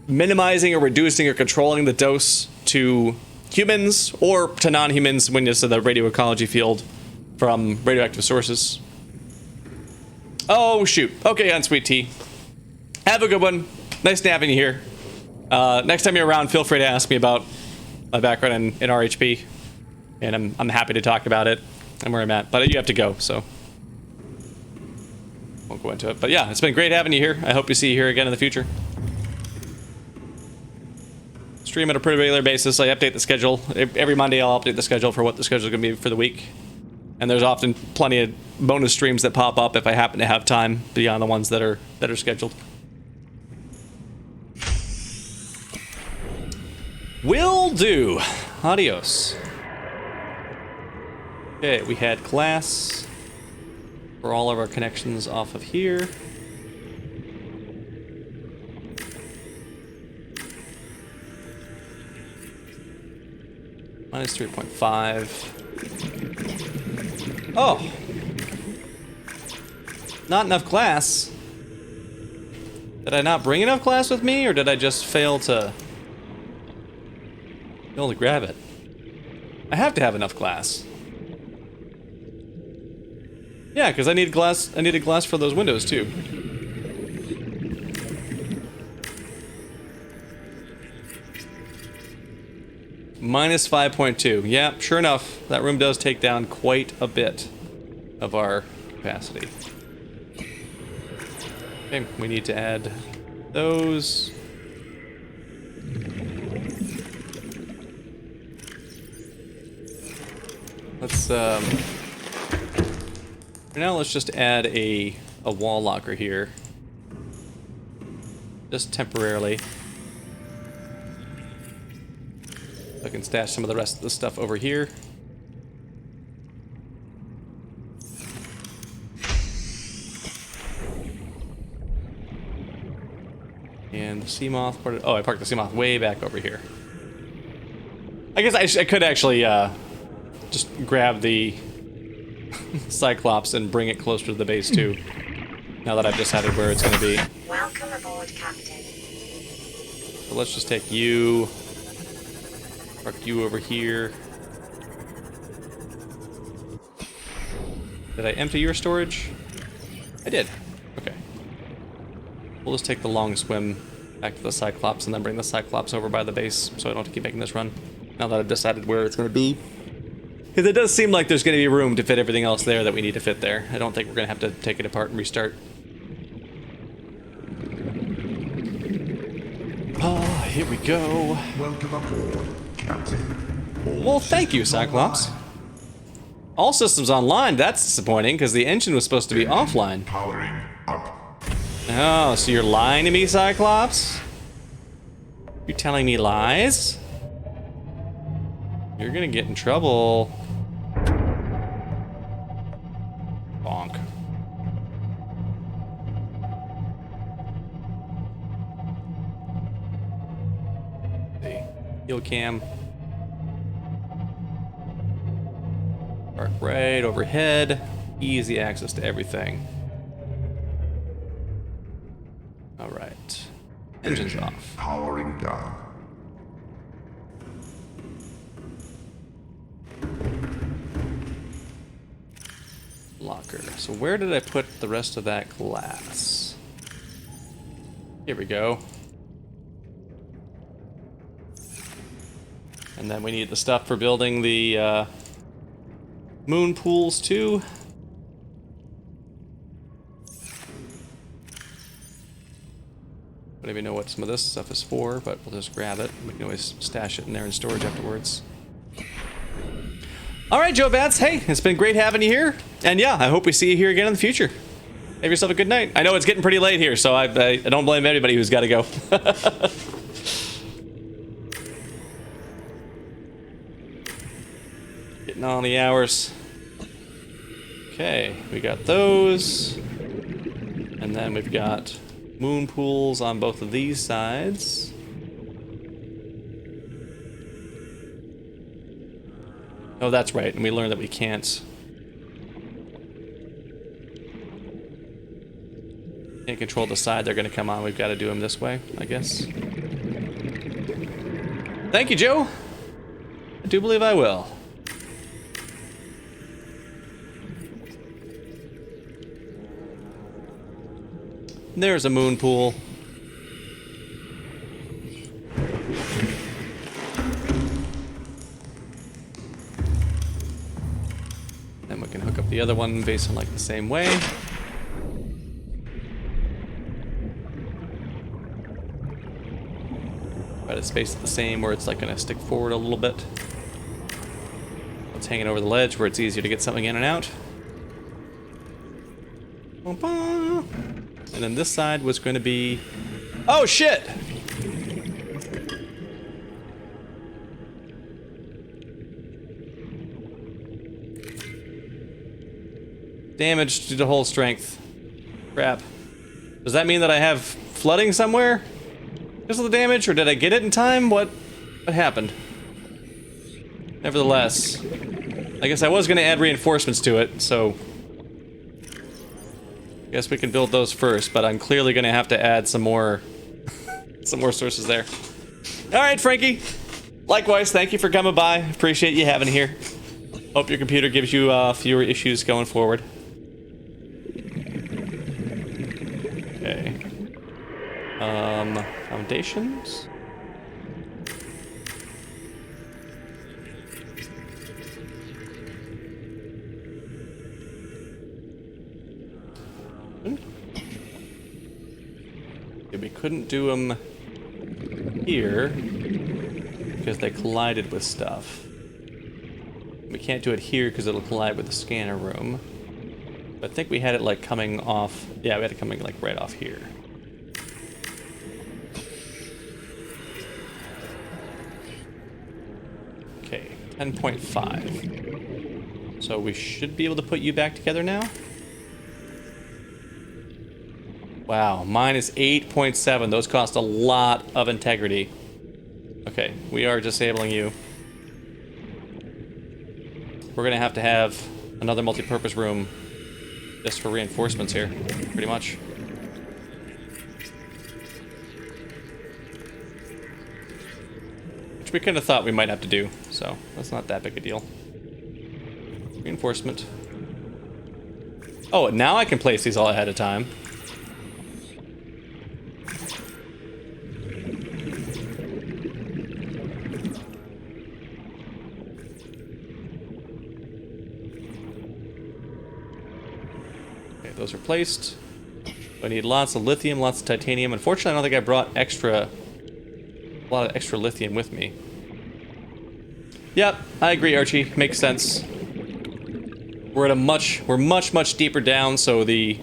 minimizing or reducing or controlling the dose to humans or to non-humans when it's in the radioecology field from radioactive sources. Oh, shoot. Okay, Unsweet Tea. Have a good one. Nice having you here. Next time you're around, feel free to ask me about my background in RHP. And I'm happy to talk about it and where I'm at. But you have to go, so won't go into it. But yeah, it's been great having you here. I hope to see you here again in the future. Stream at a pretty regular basis. I update the schedule. Every Monday I'll update the schedule for what the schedule is going to be for the week. And there's often plenty of bonus streams that pop up if I happen to have time beyond the ones that are scheduled. Will do. Adios. Okay, we had glass for all of our connections off of here. Minus 3.5. Oh! Not enough glass. Did I not bring enough glass with me, or did I just fail to grab it? I have to have enough glass. Yeah, because I need glass. I needed glass for those windows too. Minus 5.2. Yeah, sure enough, that room does take down quite a bit of our capacity. Okay, we need to add those. Let's for now let's just add a wall locker here. Just temporarily. I can stash some of the rest of the stuff over here. And the Seamoth. Oh, I parked the Seamoth way back over here. I guess I could actually just grab the Cyclops and bring it closer to the base too. Now that I've decided where it's going to be. Welcome aboard, Captain. So let's just take you. Park you over here. Did I empty your storage? I did. Okay. We'll just take the long swim back to the Cyclops and then bring the Cyclops over by the base so I don't have to keep making this run. Now that I've decided where it's going to be. Because it does seem like there's going to be room to fit everything else there that we need to fit there. I don't think we're going to have to take it apart and restart. Oh, here we go. Welcome aboard, Captain. Well, thank you, Cyclops. All systems online. That's disappointing because the engine was supposed to be offline. Powering up. Oh, so you're lying to me, Cyclops? You're telling me lies? You're gonna get in trouble. Bonk. See. Heal cam. Park right overhead. Easy access to everything. Alright. Engine's off. Powering down. Locker. So where did I put the rest of that glass? Here we go. And then we need the stuff for building the moon pools too. I don't even know what some of this stuff is for, but we'll just grab it. We can always stash it in there in storage afterwards. All right, Joe Bats. Hey, it's been great having you here. And yeah, I hope we see you here again in the future. Have yourself a good night. I know it's getting pretty late here, so I don't blame anybody who's got to go. Getting on the hours. Okay, we got those. And then we've got moon pools on both of these sides. Oh, that's right. And we learned that we can't control the side they're going to come on. We've got to do them this way, I guess. Thank you, Joe. I do believe I will. There's a moon pool. Then we can hook up the other one based on like the same way. Try to space it the same where it's like gonna stick forward a little bit. It's hanging over the ledge where it's easier to get something in and out. And then this side was going to be... Oh, shit! Damage to the whole strength. Crap. Does that mean that I have flooding somewhere? Because of the damage, or did I get it in time? What happened? Nevertheless, I guess I was going to add reinforcements to it, so... Guess we can build those first, but I'm clearly going to have to add some more sources there. All right, Frankie. Likewise, thank you for coming by. Appreciate you having here. Hope your computer gives you fewer issues going forward. Okay. Foundations. We couldn't do them here because they collided with stuff. We can't do it here because it'll collide with the scanner room. But I think we had it like coming off. Yeah, we had it coming like right off here. Okay, 10.5. So we should be able to put you back together now. Wow, mine is 8.7. Those cost a lot of integrity. Okay, we are disabling you. We're gonna have to have another multi-purpose room just for reinforcements here, pretty much. Which we kind of thought we might have to do, so that's not that big a deal. Reinforcement. Oh, now I can place these all ahead of time. Those are placed. I need lots of lithium, lots of titanium. Unfortunately, I don't think I brought a lot of extra lithium with me. Yep, I agree, Archie. Makes sense. We're much deeper down, so the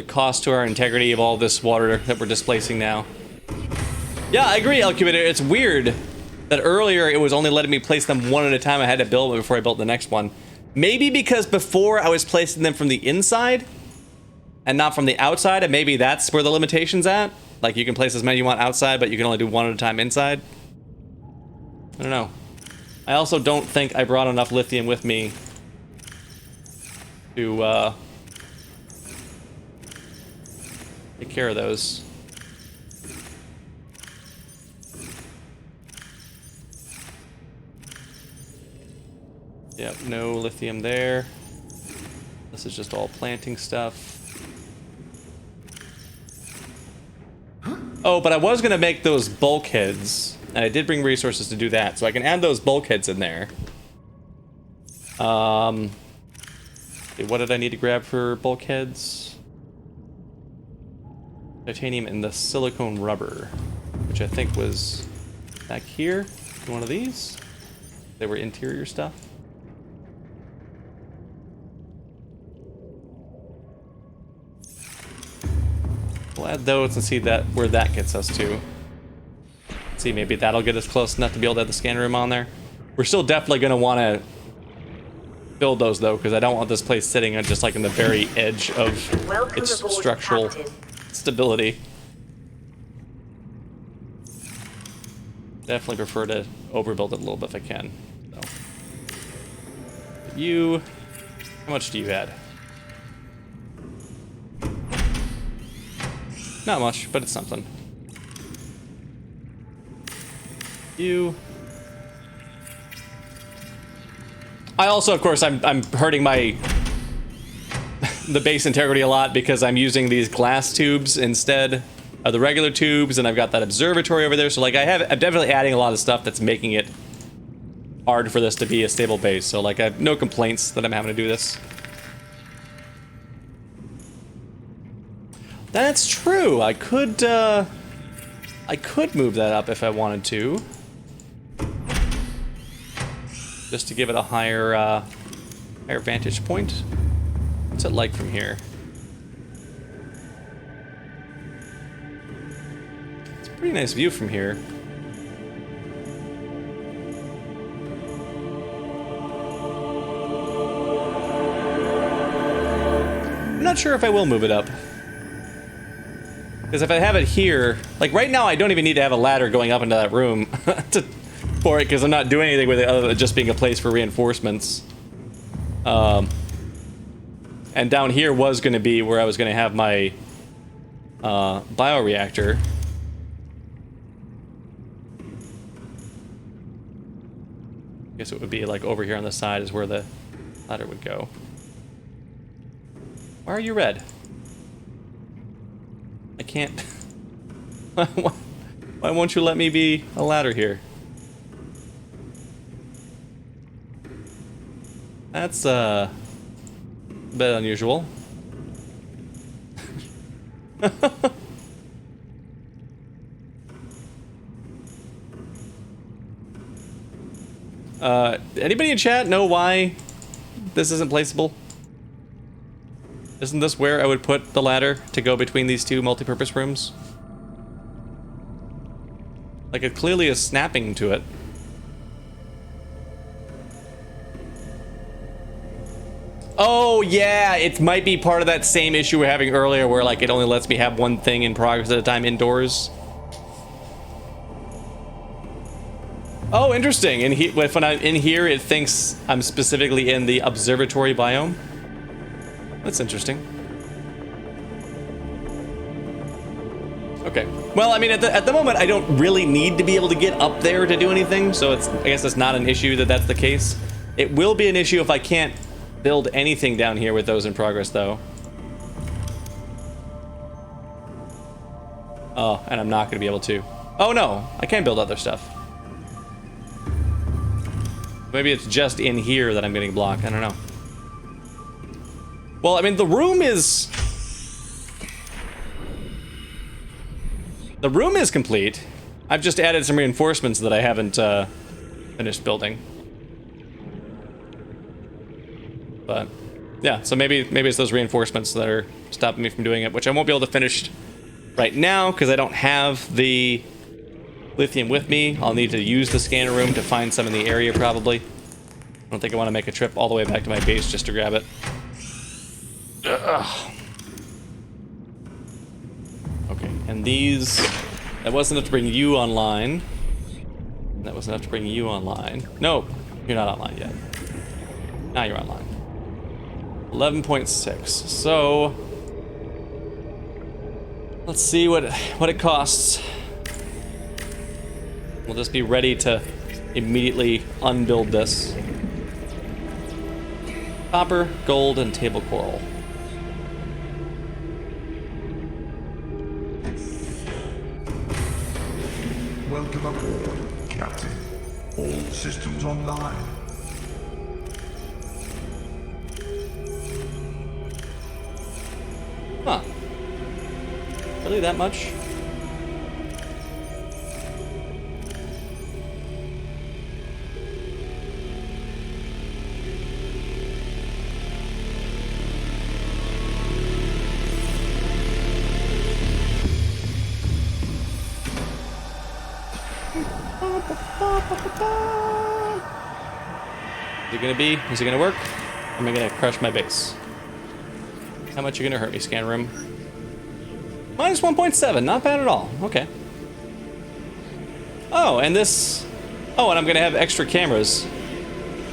cost to our integrity of all this water that we're displacing now. Yeah, I agree, Alcubator. It's weird that earlier it was only letting me place them one at a time. I had to build them before I built the next one. Maybe because before I was placing them from the inside and not from the outside, and maybe that's where the limitation's at. Like, you can place as many you want outside, but you can only do one at a time inside. I don't know. I also don't think I brought enough lithium with me to take care of those. Yep, no lithium there. This is just all planting stuff. Oh, but I was gonna make those bulkheads, and I did bring resources to do that, so I can add those bulkheads in there. Okay, what did I need to grab for bulkheads? Titanium and the silicone rubber, which I think was back here. One of these. They were interior stuff. We'll add those and see that where that gets us to. See, maybe that'll get us close enough to be able to have the scanner room on there. We're still definitely going to want to build those, though, because I don't want this place sitting on just like in the very edge of Welcome its aboard, structural Captain. stability. Definitely prefer to overbuild it a little bit if I can. So. You, how much do you add? Not much, but it's something. You. I also, of course, I'm hurting my the base integrity a lot because I'm using these glass tubes instead of the regular tubes, and I've got that observatory over there. So like I'm definitely adding a lot of stuff that's making it hard for this to be a stable base. So like I have no complaints that I'm having to do this. That's true. I could move that up if I wanted to. Just to give it a higher vantage point. What's it like from here? It's a pretty nice view from here. I'm not sure if I will move it up. Because if I have it here, like right now I don't even need to have a ladder going up into that room for it, because I'm not doing anything with it other than just being a place for reinforcements. And down here was going to be where I was going to have my bioreactor. I guess it would be like over here on the side is where the ladder would go. Why are you red? I can't. Why won't you let me be a ladder here? That's a bit unusual. Anybody in chat know why this isn't placeable? Isn't this where I would put the ladder to go between these two multi-purpose rooms? Like it clearly is snapping to it. Oh yeah, it might be part of that same issue we were having earlier where like it only lets me have one thing in progress at a time indoors. Oh, interesting. And when I'm in here, it thinks I'm specifically in the observatory biome. That's interesting. Okay. Well, I mean, at the moment, I don't really need to be able to get up there to do anything, so I guess it's not an issue that that's the case. It will be an issue if I can't build anything down here with those in progress, though. Oh, and I'm not going to be able to. Oh, no. I can build other stuff. Maybe it's just in here that I'm getting blocked. I don't know. Well, I mean, the room is complete. I've just added some reinforcements that I haven't finished building. But yeah, so maybe it's those reinforcements that are stopping me from doing it, which I won't be able to finish right now because I don't have the lithium with me. I'll need to use the scanner room to find some in the area probably. I don't think I want to make a trip all the way back to my base just to grab it. Ugh. Okay, and these... That wasn't enough to bring you online. That wasn't enough to bring you online. Nope, you're not online yet. Now you're online. 11.6. So... Let's see what it costs. We'll just be ready to immediately unbuild this. Copper, gold, and table coral. Welcome aboard, Captain. All systems online. Huh. Really that much? Is it gonna be? Is it gonna work? Or am I gonna crush my base? How much are you gonna hurt me, scan room? Minus 1.7, not bad at all. Okay. Oh, and this... Oh, and I'm gonna have extra cameras.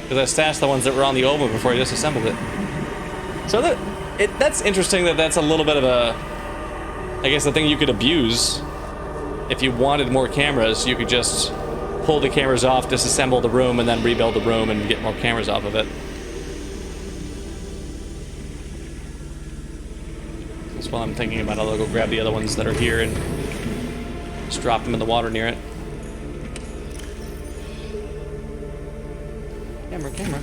Because I stashed the ones that were on the Oma before I disassembled it. So that's interesting that that's a little bit of a... I guess the thing you could abuse. If you wanted more cameras, you could just pull the cameras off, disassemble the room, and then rebuild the room and get more cameras off of it. That's what I'm thinking about. I'll go grab the other ones that are here and just drop them in the water near it. Camera.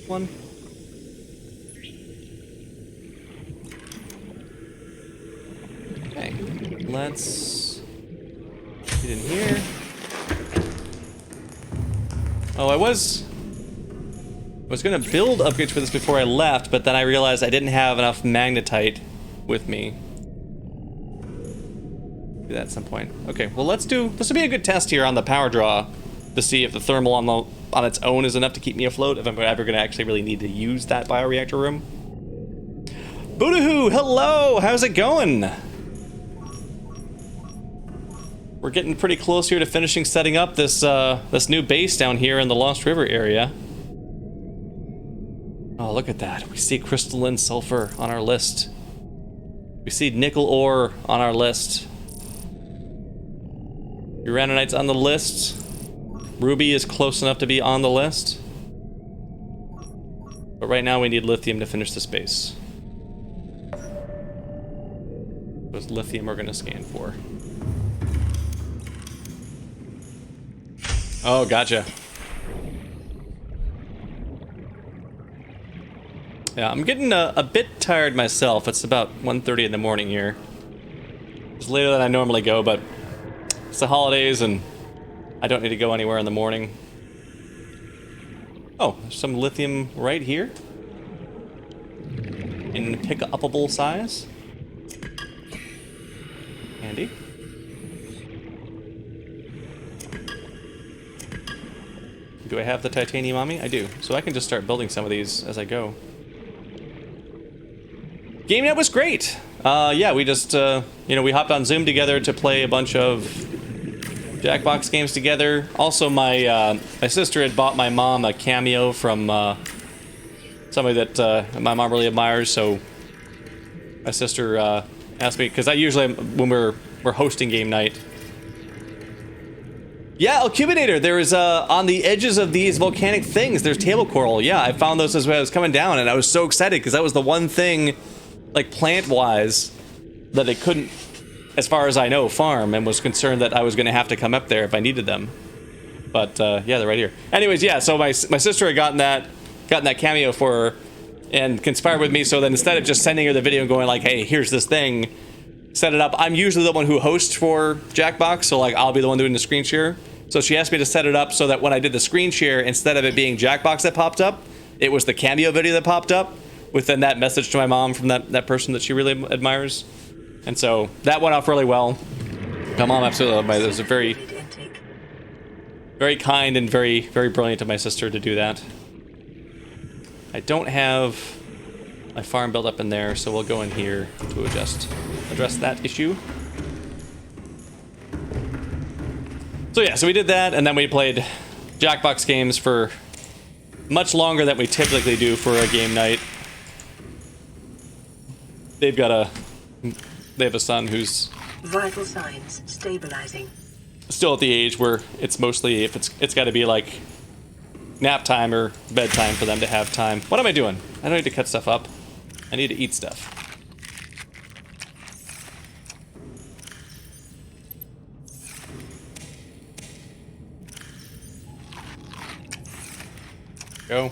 One. Okay, let's get in here. Oh, I was gonna build upgrades for this before I left, but then I realized I didn't have enough magnetite with me. Do that at some point. Okay, well this will be a good test here on the power draw to see if the thermal on its own is enough to keep me afloat, if I'm ever gonna actually really need to use that bioreactor room. Boodahoo, hello, how's it going? We're getting pretty close here to finishing setting up this this new base down here in the Lost River area. Oh, look at that. We see crystalline sulfur on our list. We see nickel ore on our list. Uraninite's on the list. Ruby is close enough to be on the list. But right now we need lithium to finish this base. What's lithium we're gonna scan for? Oh, gotcha. Yeah, I'm getting a bit tired myself. It's about 1:30 in the morning here. It's later than I normally go, but it's the holidays and I don't need to go anywhere in the morning. Oh, there's some lithium right here. In pick-upable size. Handy. Do I have the titanium on me? I do. So I can just start building some of these as I go. Game night was great. Yeah, we just, we hopped on Zoom together to play a bunch of Jackbox games together. Also, my sister had bought my mom a cameo from somebody that my mom really admires. So my sister asked me, because I usually, when we're hosting game night. Yeah, Alcuminator, there is, on the edges of these volcanic things, there's table coral. Yeah, I found those as I was coming down, and I was so excited, because that was the one thing, like, plant-wise, that it couldn't, as far as I know, farm, and was concerned that I was going to have to come up there if I needed them. But, yeah, they're right here. Anyways, yeah, so my sister had gotten that cameo for her, and conspired with me, so then instead of just sending her the video and going like, hey, here's this thing, set it up. I'm usually the one who hosts for Jackbox, so like I'll be the one doing the screen share. So she asked me to set it up so that when I did the screen share, instead of it being Jackbox that popped up, it was the cameo video that popped up within that message to my mom from that person that she really admires. And so that went off really well. My mom absolutely, it was a very, very kind and very, very brilliant of my sister to do that. I don't have my farm built up in there, so we'll go in here to address that issue. So yeah, so we did that, and then we played Jackbox games for much longer than we typically do for a game night. They have a son who's vital signs stabilizing. Still at the age where it's mostly, if it's got to be like nap time or bedtime for them to have time. What am I doing? I don't need to cut stuff up. I need to eat stuff. Go.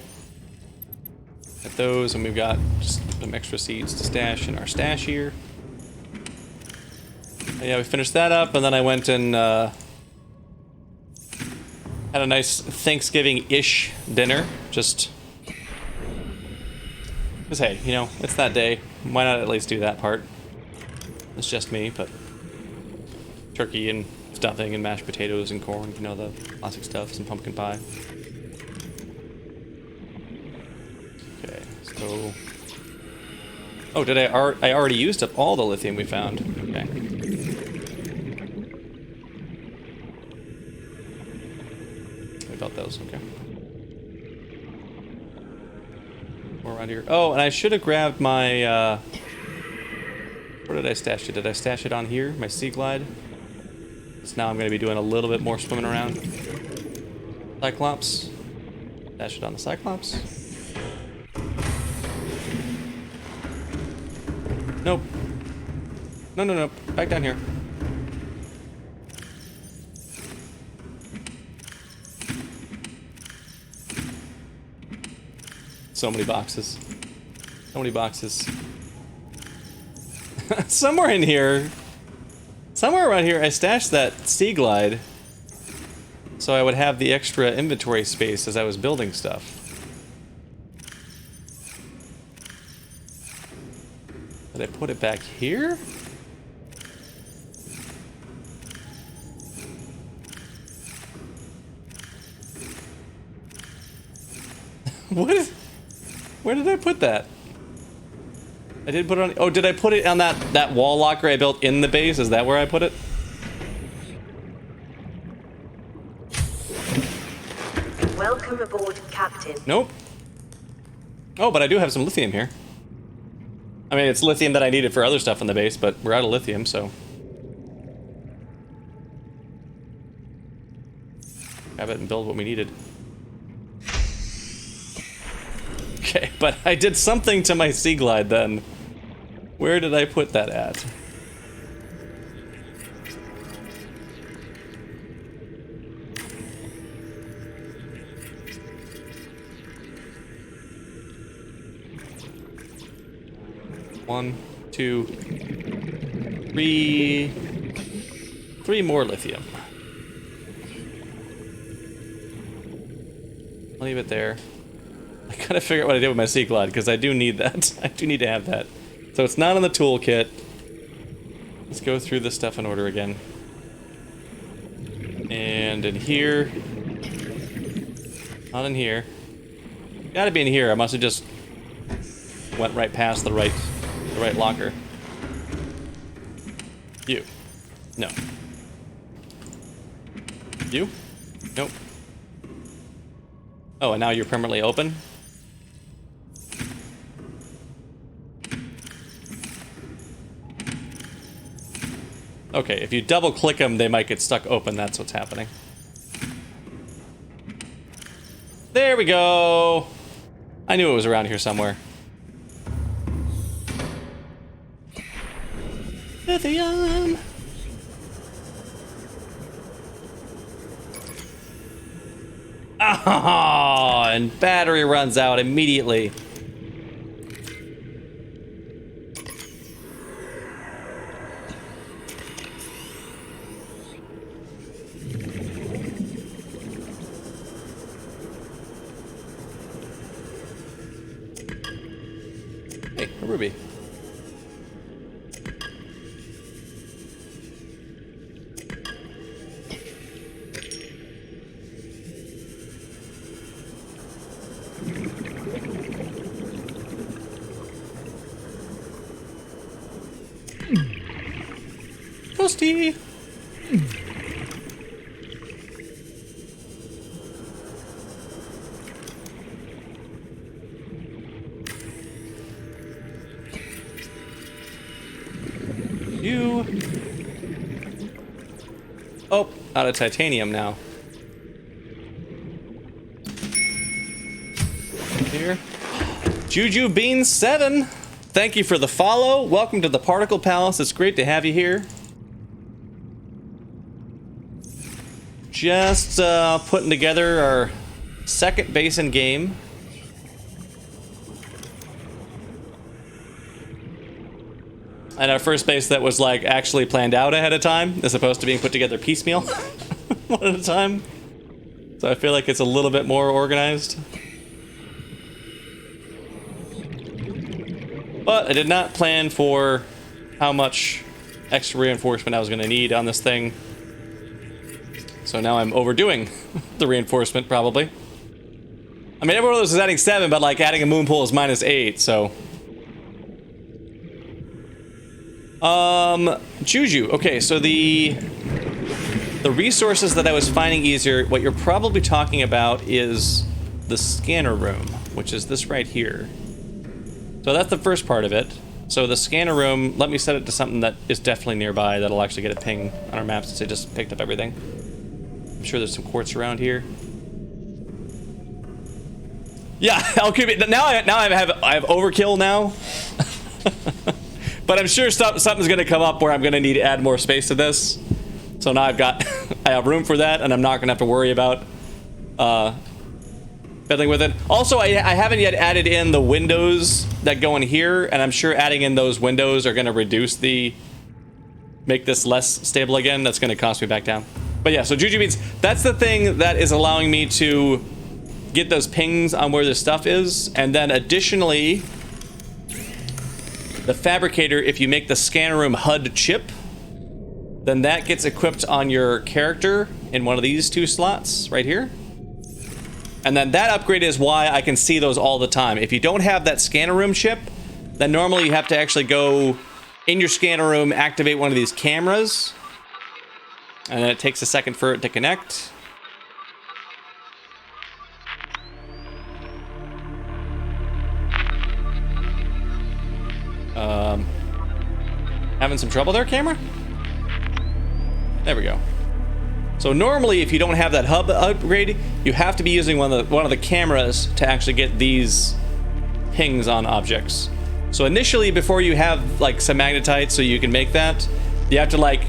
Get those, and we've got just some extra seeds to stash in our stash here. And yeah, we finished that up, and then I went and Had a nice Thanksgiving-ish dinner. Just... because, hey, you know, it's that day. Why not at least do that part? It's just me, but... turkey and stuffing and mashed potatoes and corn, you know, the classic stuff, some pumpkin pie. Okay, so... oh, did I already used up all the lithium we found. Okay. We built those, okay. More around here. Oh, and I should have grabbed my, where did I stash it? Did I stash it on here? My Sea Glide? So now I'm going to be doing a little bit more swimming around. Cyclops. Stash it on the Cyclops. Nope. No, no, no. Back down here. So many boxes. So many boxes. Somewhere in here, somewhere around here, I stashed that Sea Glide so I would have the extra inventory space as I was building stuff. Did I put it back here? What? Where did I put that? I did put it on... oh, did I put it on that wall locker I built in the base? Is that where I put it? Welcome aboard, Captain. Nope. Oh, but I do have some lithium here. I mean, it's lithium that I needed for other stuff in the base, but we're out of lithium, so... have it and build what we needed. Okay, but I did something to my Sea Glide then. Where did I put that at? One, two, three more lithium. I'll leave it there. I gotta figure out what I did with my Sea Glide, because I do need that. I do need to have that. So it's not in the toolkit. Let's go through this stuff in order again. And in here. Not in here. Gotta be in here. I must have just went right past the right locker. You. No. You? Nope. Oh, and now you're permanently open? Okay, if you double click them, they might get stuck open. That's what's happening. There we go. I knew it was around here somewhere. Lithium. Oh, and battery runs out immediately. Hey, a ruby. Toasty. You. Oh, out of titanium now. Here. Juju Bean 7. Thank you for the follow. Welcome to the Particle Palace. It's great to have you here. Just putting together our second basin game. And our first base that was like actually planned out ahead of time, as opposed to being put together piecemeal, one at a time. So I feel like it's a little bit more organized. But I did not plan for how much extra reinforcement I was going to need on this thing. So now I'm overdoing the reinforcement, probably. I mean, everyone else is adding 7, but like adding a moon pool is -8, so. Juju. Okay, so the resources that I was finding easier, what you're probably talking about is the scanner room, which is this right here. So that's the first part of it. So the scanner room, let me set it to something that is definitely nearby that'll actually get a ping on our map since it just picked up everything. I'm sure there's some quartz around here. Yeah, I'll keep it. Now I have overkill now. But I'm sure something's gonna come up where I'm gonna need to add more space to this. So now I have room for that, and I'm not gonna have to worry about fiddling with it. Also, I haven't yet added in the windows that go in here, and I'm sure adding in those windows are gonna make this less stable again. That's gonna cost me back down. But yeah, so Juju Beans, that's the thing that is allowing me to get those pings on where this stuff is, and then additionally, the fabricator, if you make the scanner room HUD chip, then that gets equipped on your character in one of these 2 slots right here. And then that upgrade is why I can see those all the time. If you don't have that scanner room chip, then normally you have to actually go in your scanner room, activate one of these cameras, and then it takes a second for it to connect. Having some trouble there, camera? There we go. So normally, if you don't have that hub upgrade, you have to be using one of the cameras to actually get these pings on objects. So initially, before you have like some magnetite, so you can make that, you have to like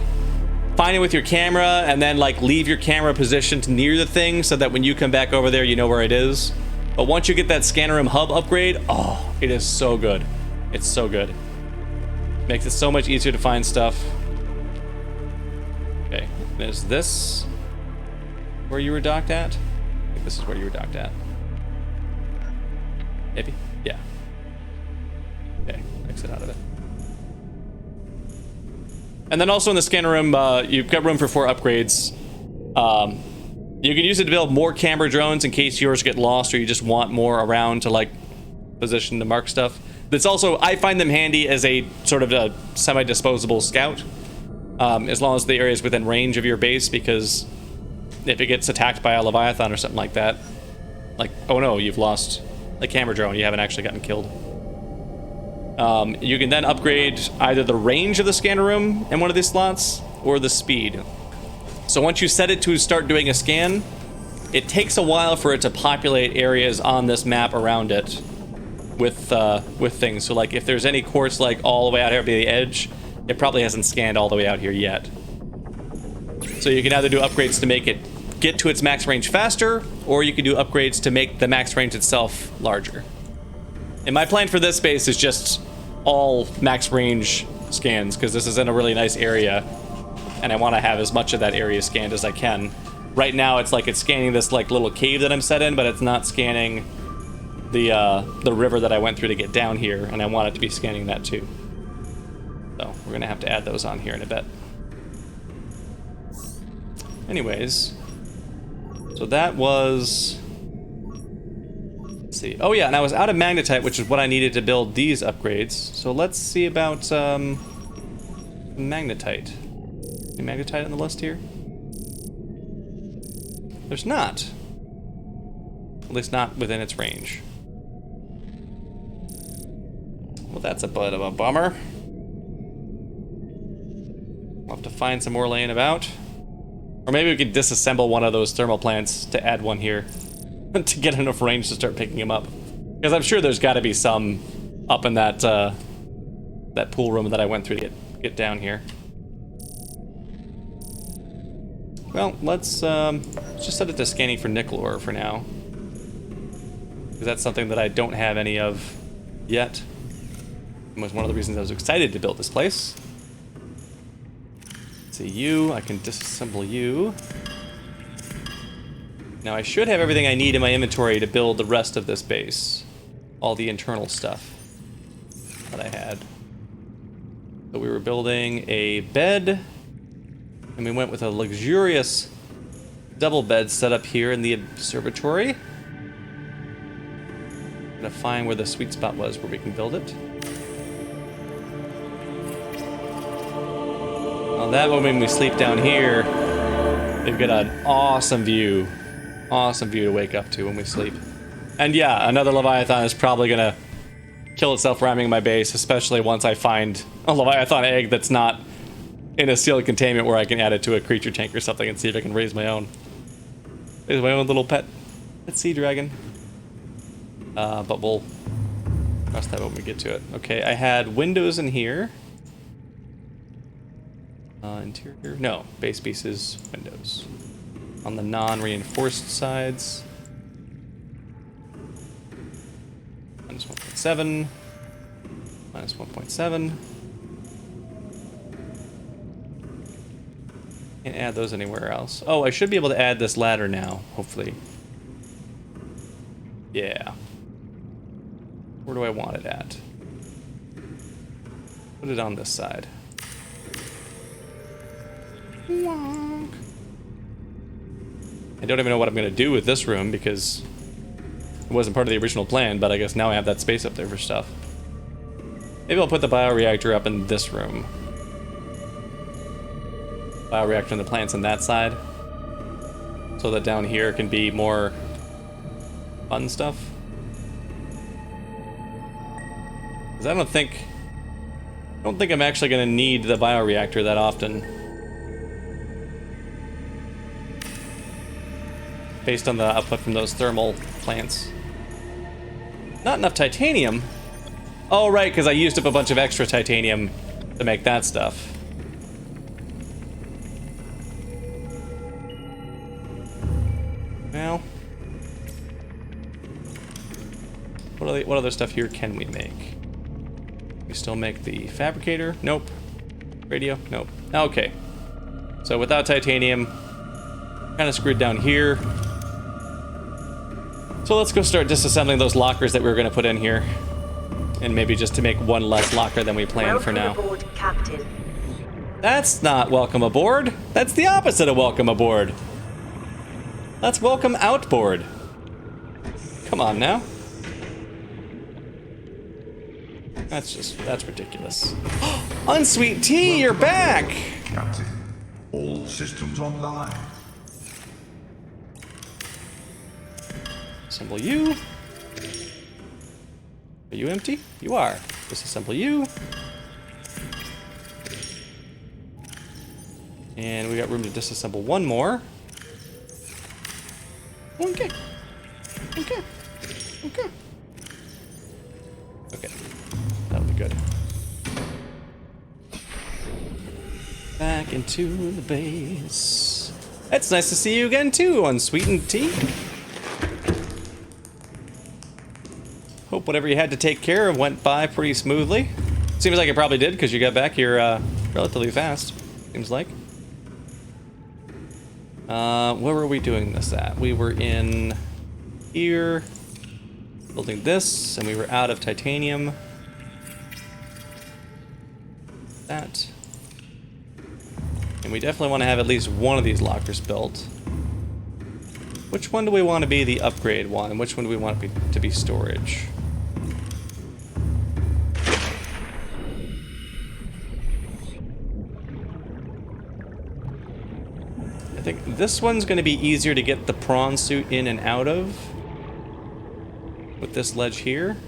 find it with your camera and then like leave your camera positioned near the thing so that when you come back over there, you know where it is. But once you get that scanner room hub upgrade, oh, it is so good. It's so good. Makes it so much easier to find stuff. Okay, there's this. Where you were docked at? I think this is where you were docked at. Maybe? Yeah. Okay, exit out of it. And then also in the scanner room, you've got room for 4 upgrades. You can use it to build more camera drones in case yours get lost or you just want more around to like position to mark stuff. That's also, I find them handy as a sort of a semi-disposable scout, as long as the area is within range of your base, because if it gets attacked by a Leviathan or something like that, like, oh no, you've lost a camera drone, you haven't actually gotten killed. You can then upgrade either the range of the scanner room in one of these slots, or the speed. So once you set it to start doing a scan, it takes a while for it to populate areas on this map around it with things. So like if there's any quartz like all the way out here to the edge, it probably hasn't scanned all the way out here yet. So you can either do upgrades to make it get to its max range faster, or you can do upgrades to make the max range itself larger. And my plan for this base is just all max range scans, because this is in a really nice area, and I want to have as much of that area scanned as I can. Right now it's like it's scanning this like little cave that I'm set in, but it's not scanning the river that I went through to get down here, and I want it to be scanning that too. So we're gonna have to add those on here in a bit. Anyways, so that was, let's see. Oh yeah, and I was out of magnetite, which is what I needed to build these upgrades. So let's see about magnetite. Any magnetite on the list here? There's not. At least not within its range. Well, that's a bit of a bummer. We'll have to find some more laying about. Or maybe we could disassemble one of those thermal plants to add one here to get enough range to start picking them up. Because I'm sure there's got to be some up in that that pool room that I went through to get down here. Well, let's just set it to scanning for nickel ore for now. Because that's something that I don't have any of yet. It was one of the reasons I was excited to build this place. Let's see, I can disassemble you. Now I should have everything I need in my inventory to build the rest of this base. All the internal stuff that I had. So we were building a bed, and we went with a luxurious double bed set up here in the observatory. Gonna find where the sweet spot was where we can build it. On that moment when we sleep down here, we've got an awesome view. Awesome view to wake up to when we sleep. And yeah, another Leviathan is probably gonna kill itself ramming my base, especially once I find a Leviathan egg that's not in a sealed containment where I can add it to a creature tank or something and see if I can raise my own. Raise my own little pet sea dragon. But we'll cross that when we get to it. Okay, I had windows in here. Interior? No, base pieces, windows. On the non-reinforced sides. Minus 1.7. Minus 1.7. Can't add those anywhere else. Oh, I should be able to add this ladder now, hopefully. Yeah. Where do I want it at? Put it on this side. I don't even know what I'm going to do with this room because it wasn't part of the original plan, but I guess now I have that space up there for stuff. Maybe I'll put the bioreactor up in this room. Bioreactor and the plants on that side. So that down here can be more fun stuff. Because I don't think I'm actually going to need the bioreactor that often. Based on the output from those thermal plants. Not enough titanium? Oh, right, because I used up a bunch of extra titanium to make that stuff. Well, what other stuff here can we make? We still make the fabricator? Nope. Radio? Nope. Okay. So without titanium, kind of screwed down here. So let's go start disassembling those lockers that we were going to put in here. And maybe just to make one less locker than we planned for now. Welcome aboard, Captain. That's not welcome aboard. That's the opposite of welcome aboard. That's welcome outboard. Come on now. That's ridiculous. Unsweet tea, you're back! Captain, all systems online. Assemble you. Are you empty? You are. Disassemble you. And we got room to disassemble one more. Okay. Okay. Okay. Okay. That'll be good. Back into the base. It's nice to see you again too, Unsweetened Tea. Hope whatever you had to take care of went by pretty smoothly. Seems like it probably did, because you got back here relatively fast, seems like. Where were we doing this at? We were in here, building this, and we were out of titanium. That. And we definitely want to have at least one of these lockers built. Which one do we want to be the upgrade one, and which one do we want to be storage? I think this one's going to be easier to get the prawn suit in and out of with this ledge here.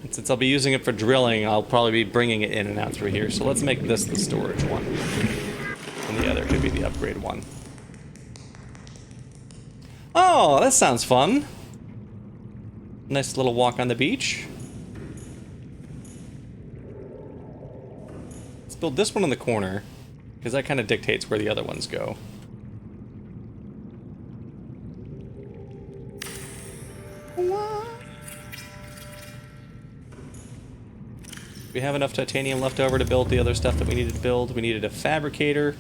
And since I'll be using it for drilling, I'll probably be bringing it in and out through here. So let's make this the storage one. And the other could be the upgrade one. Oh, that sounds fun. Nice little walk on the beach. Let's build this one in the corner, because that kind of dictates where the other ones go. We have enough titanium left over to build the other stuff that we needed to build. We needed a fabricator.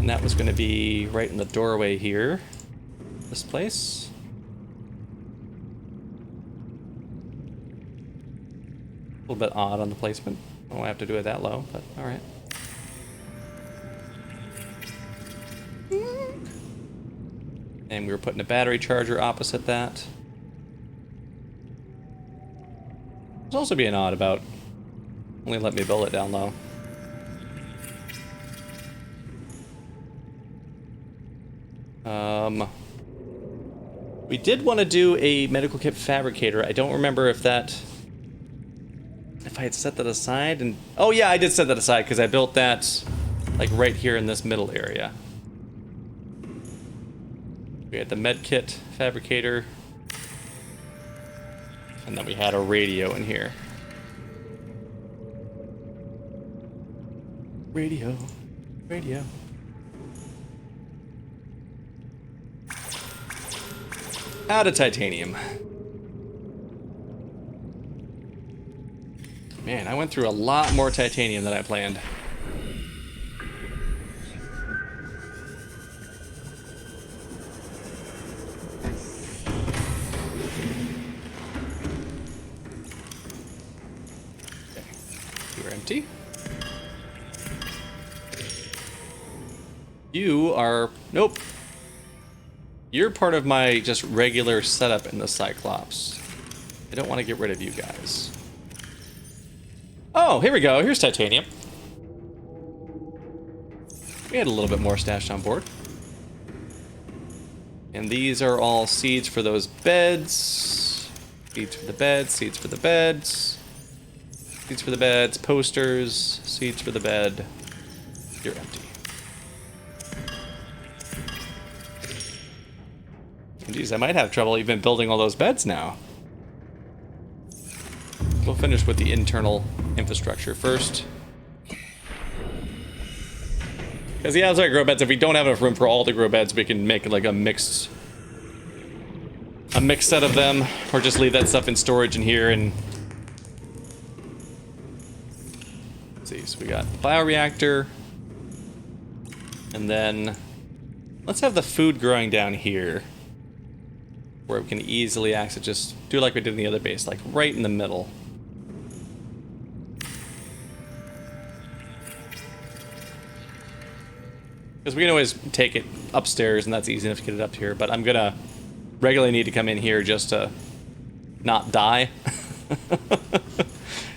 And that was going to be right in the doorway here. This place. A little bit odd on the placement. I don't have to do it that low, but alright. And we were putting a battery charger opposite that. There's also being odd about only let me build it down low. We did want to do a medical kit fabricator. I don't remember if I had set that aside and... Oh yeah, I did set that aside because I built that like right here in this middle area. We had the med kit fabricator. And then we had a radio in here. Radio. Out of titanium. Man, I went through a lot more titanium than I planned. Okay, you're empty. You are... Nope. You're part of my just regular setup in the Cyclops. I don't want to get rid of you guys. Oh, here we go. Here's titanium. We had a little bit more stashed on board. And these are all seeds for those beds. Seeds for the beds, seeds for the beds. Seeds for the beds, posters, seeds for the bed. You're empty. Geez, I might have trouble even building all those beds now. We'll finish with the internal infrastructure first. Because yeah, it's like grow beds. If we don't have enough room for all the grow beds, we can make like a mixed set of them, or just leave that stuff in storage in here. And let's see, so we got the bioreactor, and then let's have the food growing down here, where we can easily access. Just do like we did in the other base, like right in the middle. Because we can always take it upstairs, and that's easy enough to get it up here, but I'm gonna regularly need to come in here just to not die.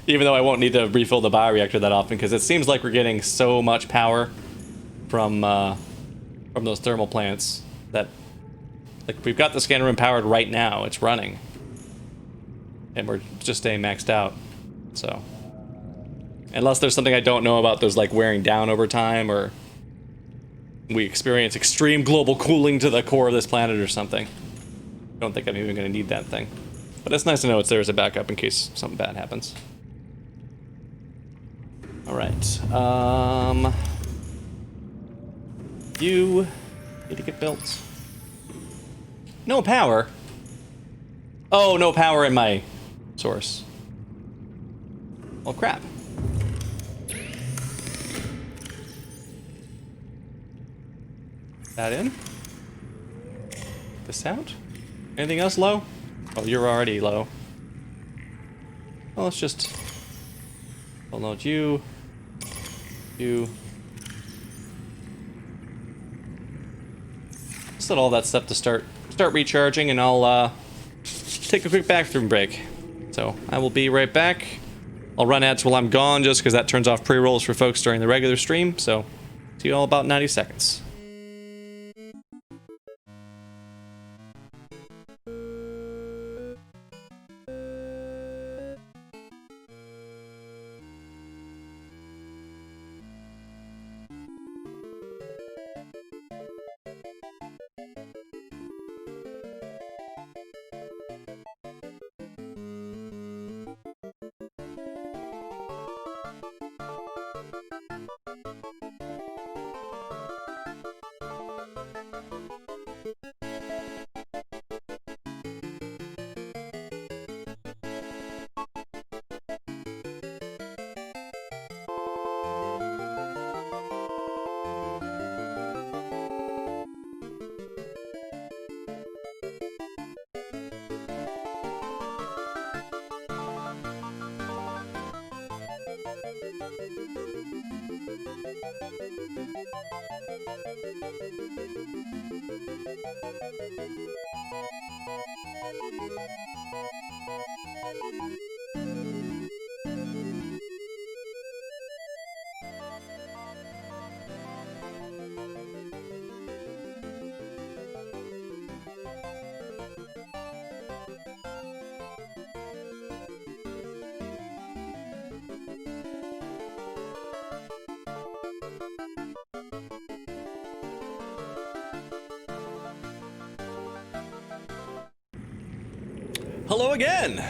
Even though I won't need to refill the bioreactor that often, because it seems like we're getting so much power from those thermal plants that, like, we've got the scanner room powered right now, it's running. And we're just staying maxed out, so. Unless there's something I don't know about those, like, wearing down over time, or we experience extreme global cooling to the core of this planet or something. I don't think I'm even going to need that thing. But it's nice to know it's there as a backup in case something bad happens. Alright, you need to get built. No power? Oh, no power in my source. Well, crap. That in? This out? Anything else low? Oh, you're already low. Well, let's just... I'll note you. You. Set all that stuff to start recharging, and I'll take a quick bathroom break. So I will be right back. I'll run ads while I'm gone, just because that turns off pre-rolls for folks during the regular stream. So see you all about 90 seconds. Hello again.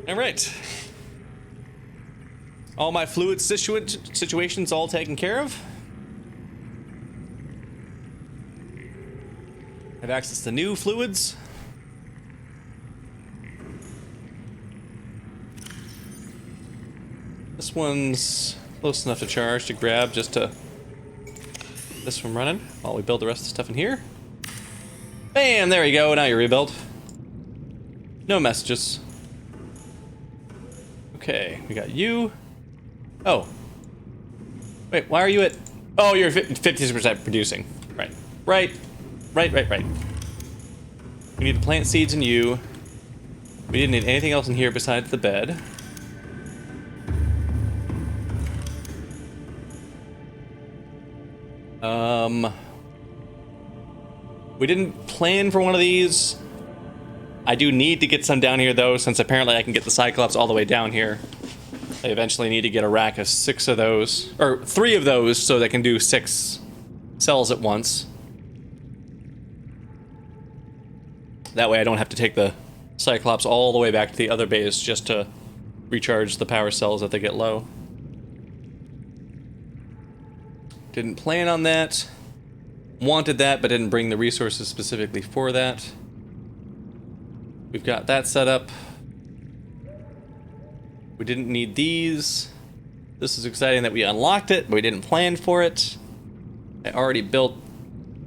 All right. All my fluid situations all taken care of. I have access to new fluids. This one's close enough to charge to grab just to this one running while we build the rest of the stuff in here. Bam, there you go, now you rebuild. No messages. Okay, we got you. Oh. Wait, why are you at... Oh, you're 50% producing. Right. Right. We need to plant seeds in you. We didn't need anything else in here besides the bed. We didn't plan for one of these. I do need to get some down here though, since apparently I can get the Cyclops all the way down here. I eventually need to get a rack of 6 of those, or 3 of those, so they can do 6 cells at once. That way I don't have to take the Cyclops all the way back to the other base just to recharge the power cells if they get low. Didn't plan on that. Wanted that, but didn't bring the resources specifically for that. We've got that set up. We didn't need these. This is exciting that we unlocked it, but we didn't plan for it. I already built...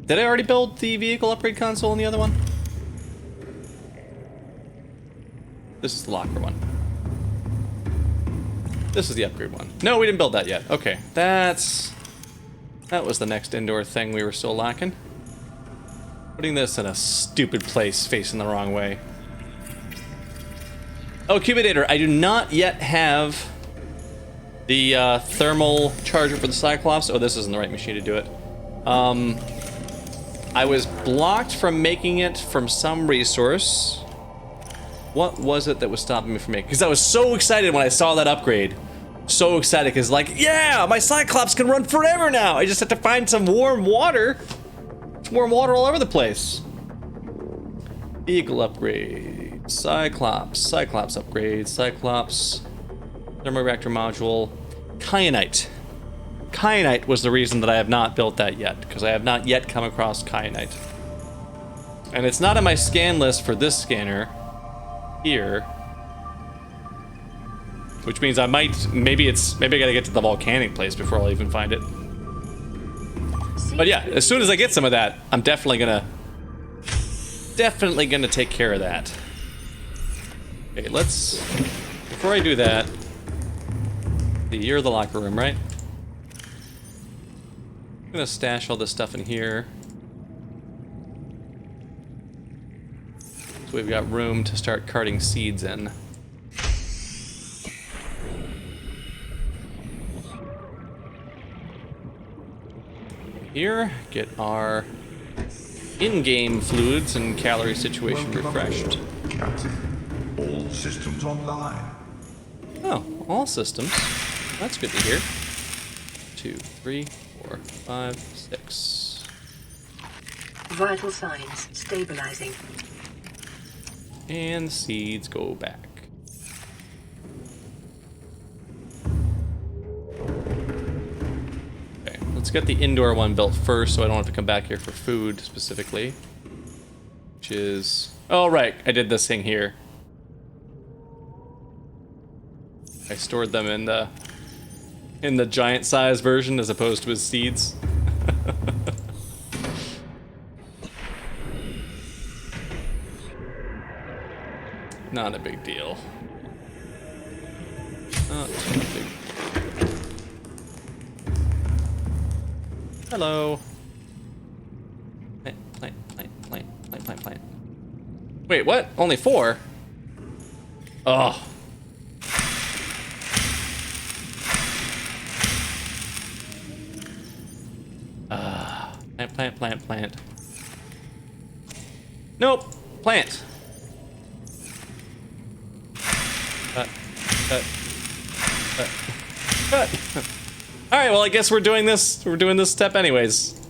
Did I already build the vehicle upgrade console in the other one? This is the locker one. This is the upgrade one. No, we didn't build that yet. Okay, that was the next indoor thing we were still lacking. Putting this in a stupid place facing the wrong way. Oh, Cubidator, I do not yet have the thermal charger for the Cyclops. Oh, this isn't the right machine to do it. I was blocked from making it from some resource. What was it that was stopping me from making it? Because I was so excited when I saw that upgrade. So excited, because like, yeah, my Cyclops can run forever now. I just have to find some warm water. There's warm water all over the place. Vehicle upgrade, Cyclops upgrade, Cyclops, thermoreactor module, kyanite. Kyanite was the reason that I have not built that yet, because I have not yet come across kyanite. And it's not on my scan list for this scanner here. Which means I might, maybe I gotta get to the volcanic place before I'll even find it. But yeah, as soon as I get some of that, I'm definitely gonna take care of that. Okay, before I do that, you're the locker room, right? I'm gonna stash all this stuff in here. So we've got room to start carting seeds in. Here, get our in-game fluids and calorie situation refreshed. Captain, all systems online. Oh, all systems. That's good to hear. 2, 3, 4, 5, 6. Vital signs stabilizing. And seeds go back. Okay, let's get the indoor one built first so I don't have to come back here for food specifically. Which is... Oh, right, I did this thing here. I stored them in the giant size version as opposed to as seeds. Not a big deal. not too big. Hello. Plant. Wait, what? Only 4? Oh. Plant. Nope. Plant. Cut. All right. Well, I guess we're doing this. We're doing this step anyways.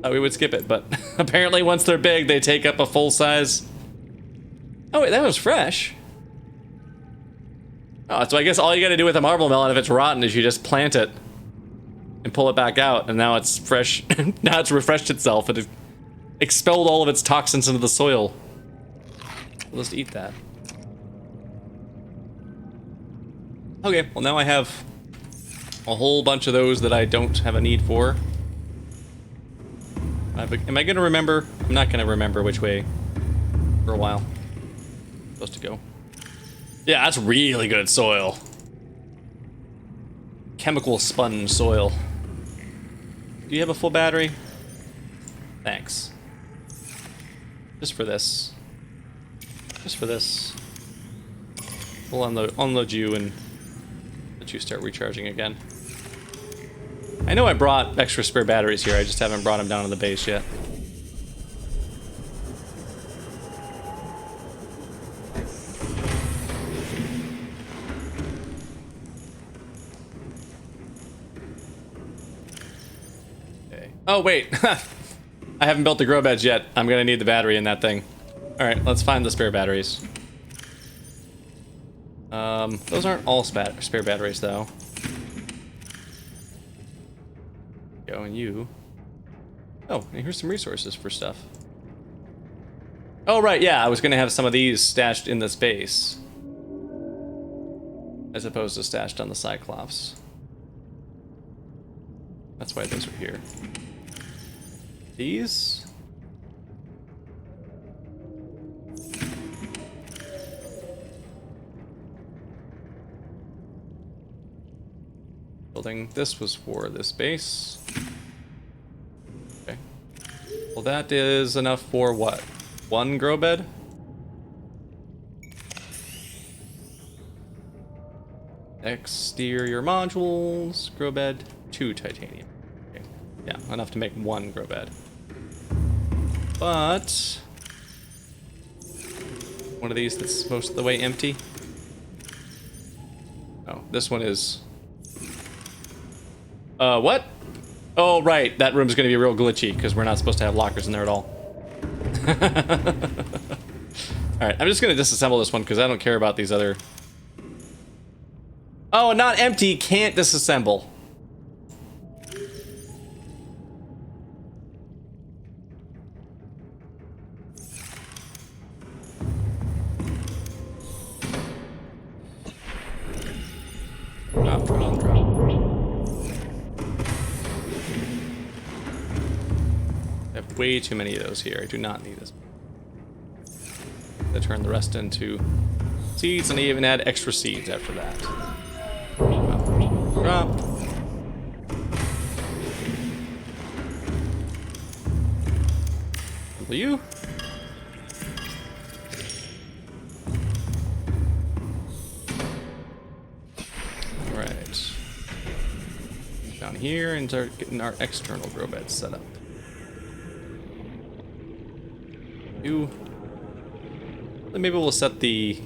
We would skip it, but apparently once they're big, they take up a full size. Oh wait, that was fresh. Oh, so I guess all you got to do with a marble melon if it's rotten is you just plant it and pull it back out, and now it's fresh. Now it's refreshed itself and it expelled all of its toxins into the soil. We'll just eat that. Okay, well now I have a whole bunch of those that I don't have a need for. Am I gonna remember? I'm not gonna remember which way for a while. I'm supposed to go. Yeah, that's really good soil. Chemical sponge soil. Do you have a full battery? Thanks. Just for this. Just for this. We'll unload you and let you start recharging again. I know I brought extra spare batteries here, I just haven't brought them down to the base yet. Okay. Oh wait, I haven't built the grow beds yet. I'm gonna need the battery in that thing. Alright, let's find the spare batteries. Those aren't all spare batteries though. And you. Oh, and here's some resources for stuff. Oh, right, yeah, I was gonna have some of these stashed in this base. As opposed to stashed on the Cyclops. That's why those are here. These? Building this was for this base. Okay. Well, that is enough for what? 1 grow bed? Exterior modules, grow bed, 2 titanium. Okay. Yeah, enough to make 1 grow bed. But one of these that's most of the way empty. Oh, this one is. What? Oh, right. That room's gonna be real glitchy because we're not supposed to have lockers in there at all. Alright, I'm just gonna disassemble this one because I don't care about these other. Oh, not empty. Can't disassemble. Drop. I have way too many of those here. I do not need this. I turn the rest into seeds, and I even add extra seeds after that. Drop. You. Alright. Down here and start getting our external grow beds set up. You. Then maybe we'll set the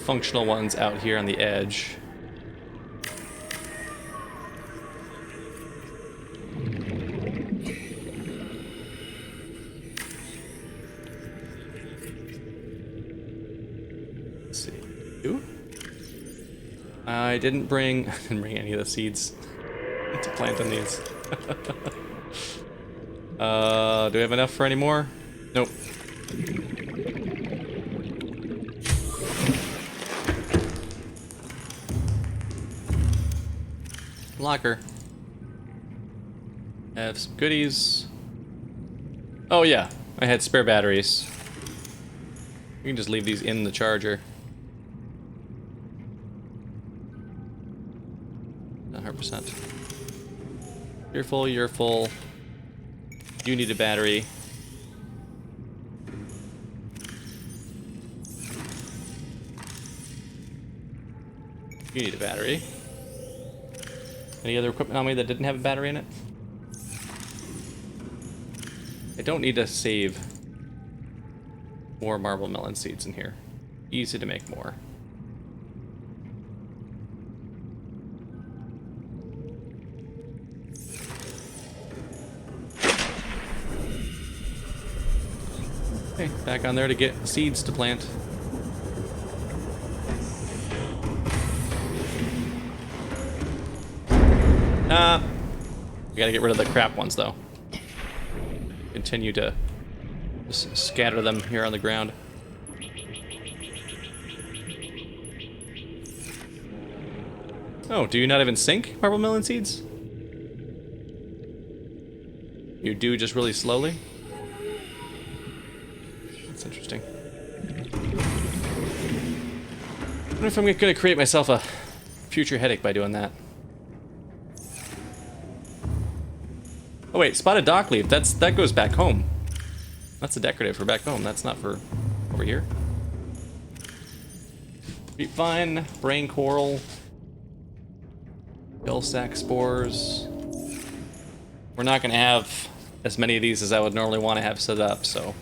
functional ones out here on the edge. Let's see. You? I didn't bring any of the seeds to plant on these. Do we have enough for any more? Nope. Locker. I have some goodies. Oh yeah, I had spare batteries. You can just leave these in the charger. 100%. You're full, you're full. You need a battery. You need a battery. Any other equipment on me that didn't have a battery in it? I don't need to save more marble melon seeds in here. Easy to make more. Okay, back on there to get seeds to plant. We gotta get rid of the crap ones, though. Continue to just scatter them here on the ground. Oh, do you not even sink marble melon seeds? You do, just really slowly? That's interesting. I wonder if I'm gonna create myself a future headache by doing that. Oh wait, spotted dock leaf. That goes back home. That's a decorative for back home. That's not for over here. Grapevine, brain coral, gill sack spores. We're not gonna have as many of these as I would normally want to have set up, so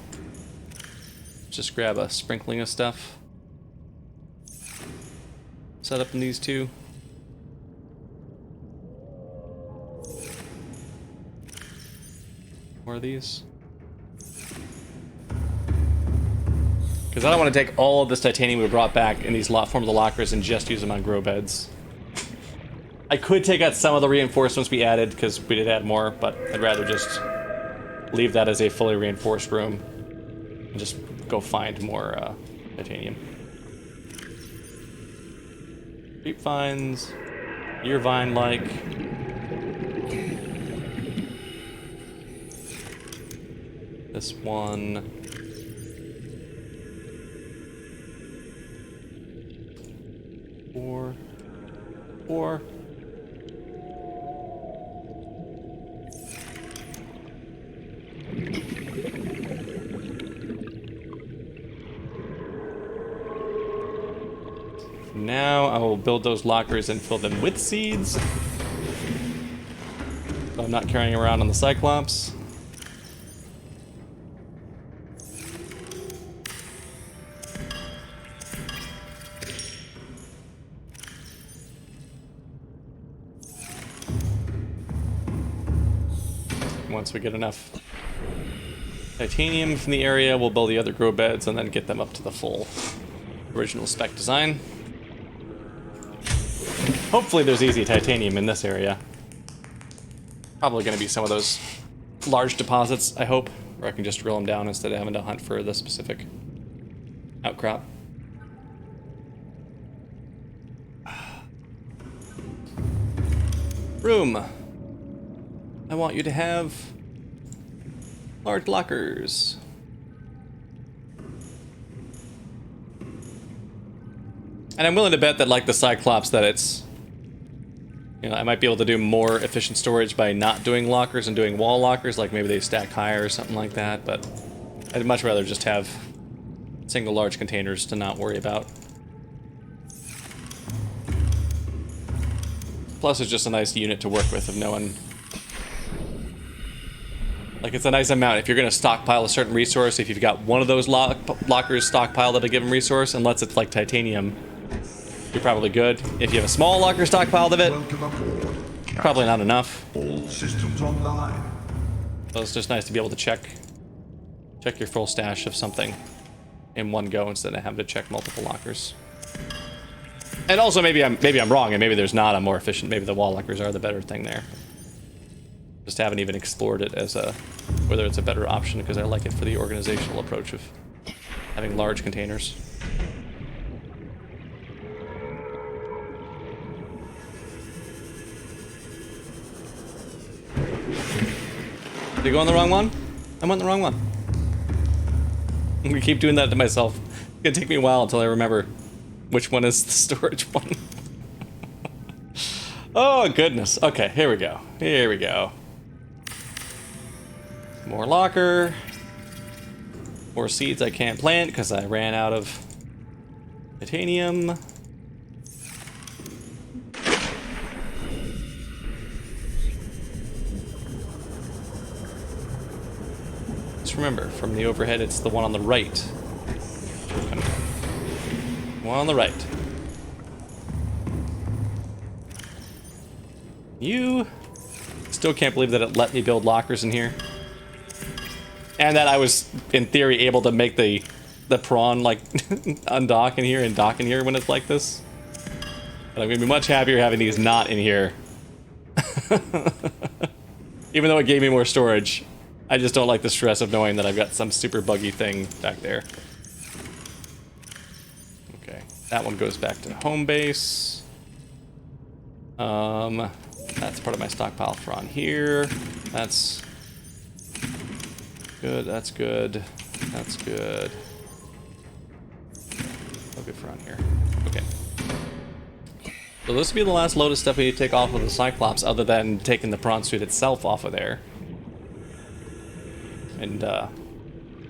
just grab a sprinkling of stuff. Set up in these two. More of these. Because I don't want to take all of this titanium we brought back in these form of the lockers and just use them on grow beds. I could take out some of the reinforcements we added, because we did add more, but I'd rather just leave that as a fully reinforced room and just go find more titanium. Grapevines, earvine-like. This one. Four. Now I will build those lockers and fill them with seeds. So I'm not carrying around on the Cyclops. Once we get enough titanium from the area, we'll build the other grow beds and then get them up to the full original spec design. Hopefully there's easy titanium in this area. Probably going to be some of those large deposits, I hope, where I can just drill them down instead of having to hunt for the specific outcrop. Room. I want you to have large lockers. And I'm willing to bet that, like the Cyclops, that it's, you know, I might be able to do more efficient storage by not doing lockers and doing wall lockers, like maybe they stack higher or something like that, but I'd much rather just have single large containers to not worry about. Plus, it's just a nice unit to work with of knowing. Like, it's a nice amount. If you're going to stockpile a certain resource, if you've got one of those lockers stockpiled at a given resource, unless it's like titanium, you're probably good. If you have a small locker stockpiled of it, Welcome aboard. probably not enough. All systems online. So it's just nice to be able to check your full stash of something in one go instead of having to check multiple lockers. And also, maybe I'm wrong, and maybe there's not a more efficient. Maybe the wall lockers are the better thing there. Just haven't even explored it as whether it's a better option, because I like it for the organizational approach of having large containers. Did I go on the wrong one? I went the wrong one. I'm gonna keep doing that to myself. It's gonna take me a while until I remember which one is the storage one. Oh, goodness. Okay, here we go. Here we go. More locker. More seeds I can't plant because I ran out of titanium. Just remember, from the overhead, it's the one on the right. One on the right. You still can't believe that it let me build lockers in here. And that I was, in theory, able to make the prawn, like, undock in here and dock in here when it's like this. But I'm gonna be much happier having these not in here. Even though it gave me more storage, I just don't like the stress of knowing that I've got some super buggy thing back there. Okay, that one goes back to the home base. That's part of my stockpile for on here. That's good, that's good, that's good. Oh, good for on here. Okay. So this will be the last load of stuff we need to take off of the Cyclops, other than taking the prawn suit itself off of there. And,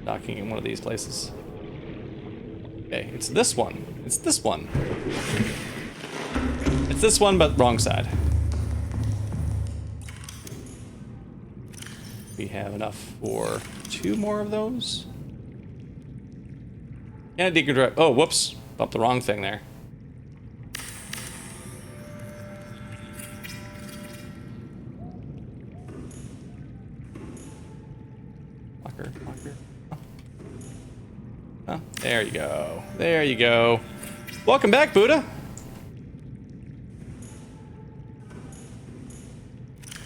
docking in one of these places. Okay, it's this one. It's this one. It's this one, but wrong side. We have enough for 2 more of those. Yeah, deconstruct. Oh, whoops. Bumped the wrong thing there. Locker. Oh, there you go. There you go. Welcome back, Buddha.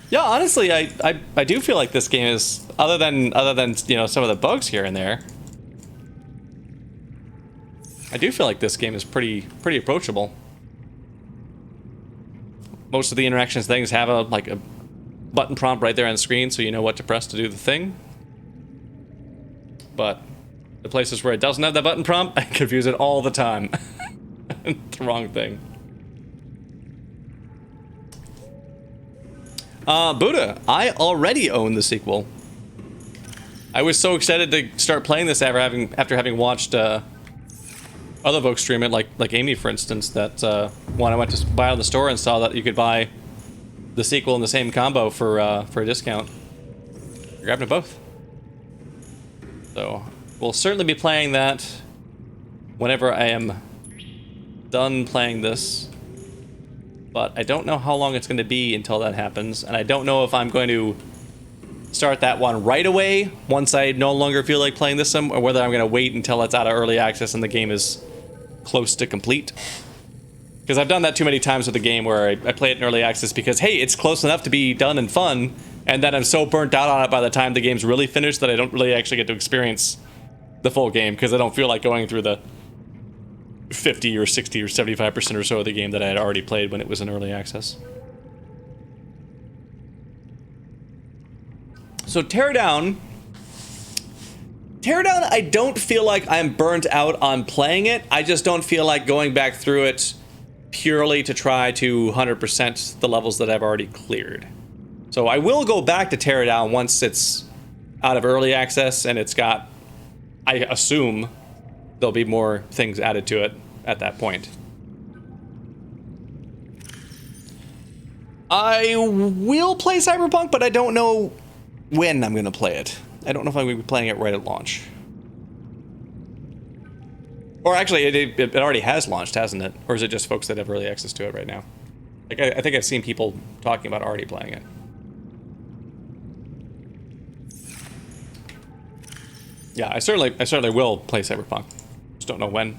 Yeah, honestly, I do feel like this game is, other than you know, some of the bugs here and there, I do feel like this game is pretty approachable. Most of the interactions things have a button prompt right there on the screen, so you know what to press to do the thing. But the places where it doesn't have that button prompt, I confuse it all the time. It's the wrong thing. Buddha, I already own the sequel. I was so excited to start playing this after having watched other folks stream it, like Amy, for instance, that when I went to buy it on the store and saw that you could buy the sequel in the same combo for a discount. You're grabbing both. So we'll certainly be playing that whenever I am done playing this. But I don't know how long it's going to be until that happens, and I don't know if I'm going to start that one right away once I no longer feel like playing this one, or whether I'm going to wait until it's out of early access and the game is close to complete. Because I've done that too many times with the game where I play it in early access because, hey, it's close enough to be done and fun, and then I'm so burnt out on it by the time the game's really finished that I don't really actually get to experience the full game, because I don't feel like going through the 50 or 60 or 75% or so of the game that I had already played when it was in early access. So Teardown, I don't feel like I'm burnt out on playing it. I just don't feel like going back through it purely to try to 100% the levels that I've already cleared. So I will go back to Teardown once it's out of early access and it's got, I assume, there'll be more things added to it at that point. I will play Cyberpunk, but I don't know when I'm going to play it. I don't know if I'm going to be playing it right at launch. Or actually, it already has launched, hasn't it? Or is it just folks that have early access to it right now? Like, I think I've seen people talking about already playing it. Yeah, I certainly will play Cyberpunk. Just don't know when.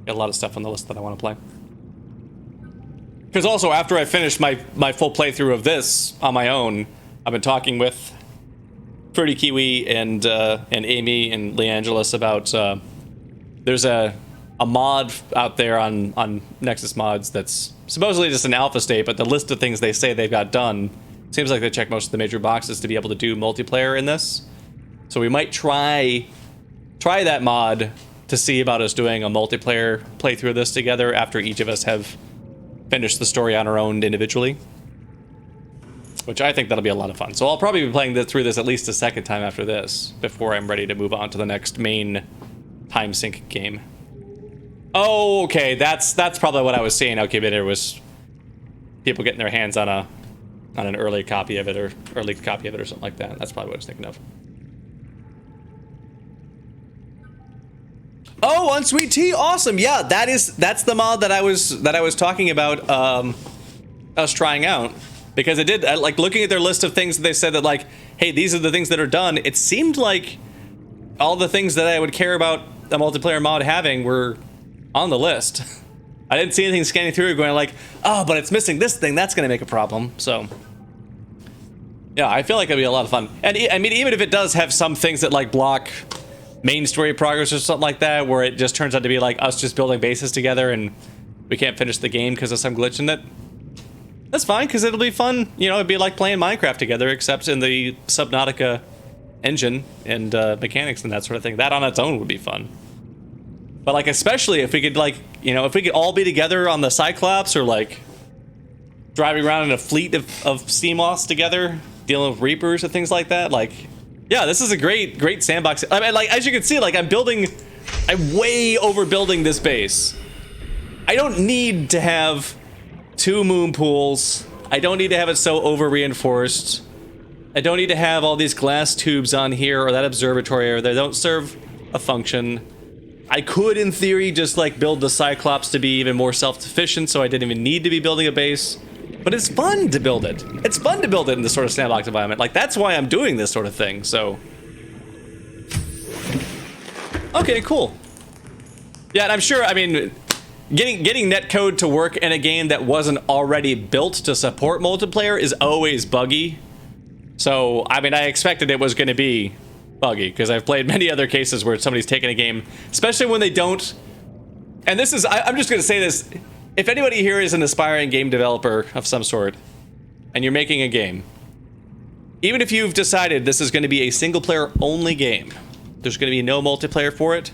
Got a lot of stuff on the list that I want to play. Because also, after I finish my full playthrough of this on my own, I've been talking with Pretty Kiwi and Amy and LeAngelis about there's a mod out there on Nexus Mods that's supposedly just an alpha state, but the list of things they say they've got done seems like they check most of the major boxes to be able to do multiplayer in this. So we might try that mod to see about us doing a multiplayer playthrough of this together after each of us have finish the story on our own individually, which I think that'll be a lot of fun. So I'll probably be playing through this at least a second time after this before I'm ready to move on to the next main time sink game. Oh, okay, that's probably what I was seeing. Okay, but there was people getting their hands on an early copy of it or leaked copy of it or something like that. That's probably what I was thinking of. Oh, Unsweet Tea, awesome! Yeah, that's the mod that I was talking about. Us trying out, because it did like looking at their list of things that they said that like, hey, these are the things that are done. It seemed like all the things that I would care about a multiplayer mod having were on the list. I didn't see anything scanning through going like, oh, but it's missing this thing. That's gonna make a problem. So yeah, I feel like it'll be a lot of fun. And I mean, even if it does have some things that like block main story progress or something like that, where it just turns out to be like us just building bases together and we can't finish the game because of some glitch in it, that's fine, because it'll be fun. You know, it'd be like playing Minecraft together, except in the Subnautica engine and mechanics and that sort of thing. That on its own would be fun. But like, especially if we could like, you know, if we could all be together on the Cyclops, or like driving around in a fleet of Seamoths together, dealing with Reapers and things like that, like, yeah, this is a great sandbox. I mean, like, as you can see, like, I'm way overbuilding this base. I don't need to have 2 moon pools. I don't need to have it so over-reinforced. I don't need to have all these glass tubes on here or that observatory area. They don't serve a function. I could, in theory, just, like, build the Cyclops to be even more self-sufficient, so I didn't even need to be building a base. But it's fun to build it. It's fun to build it in this sort of sandbox environment. Like, that's why I'm doing this sort of thing, so. Okay, cool. Yeah, and I'm sure, I mean, getting netcode to work in a game that wasn't already built to support multiplayer is always buggy. So, I mean, I expected it was going to be buggy, because I've played many other cases where somebody's taken a game, especially when they don't. And this is, I'm just going to say this. If anybody here is an aspiring game developer of some sort, and you're making a game, even if you've decided this is going to be a single-player only game, there's going to be no multiplayer for it,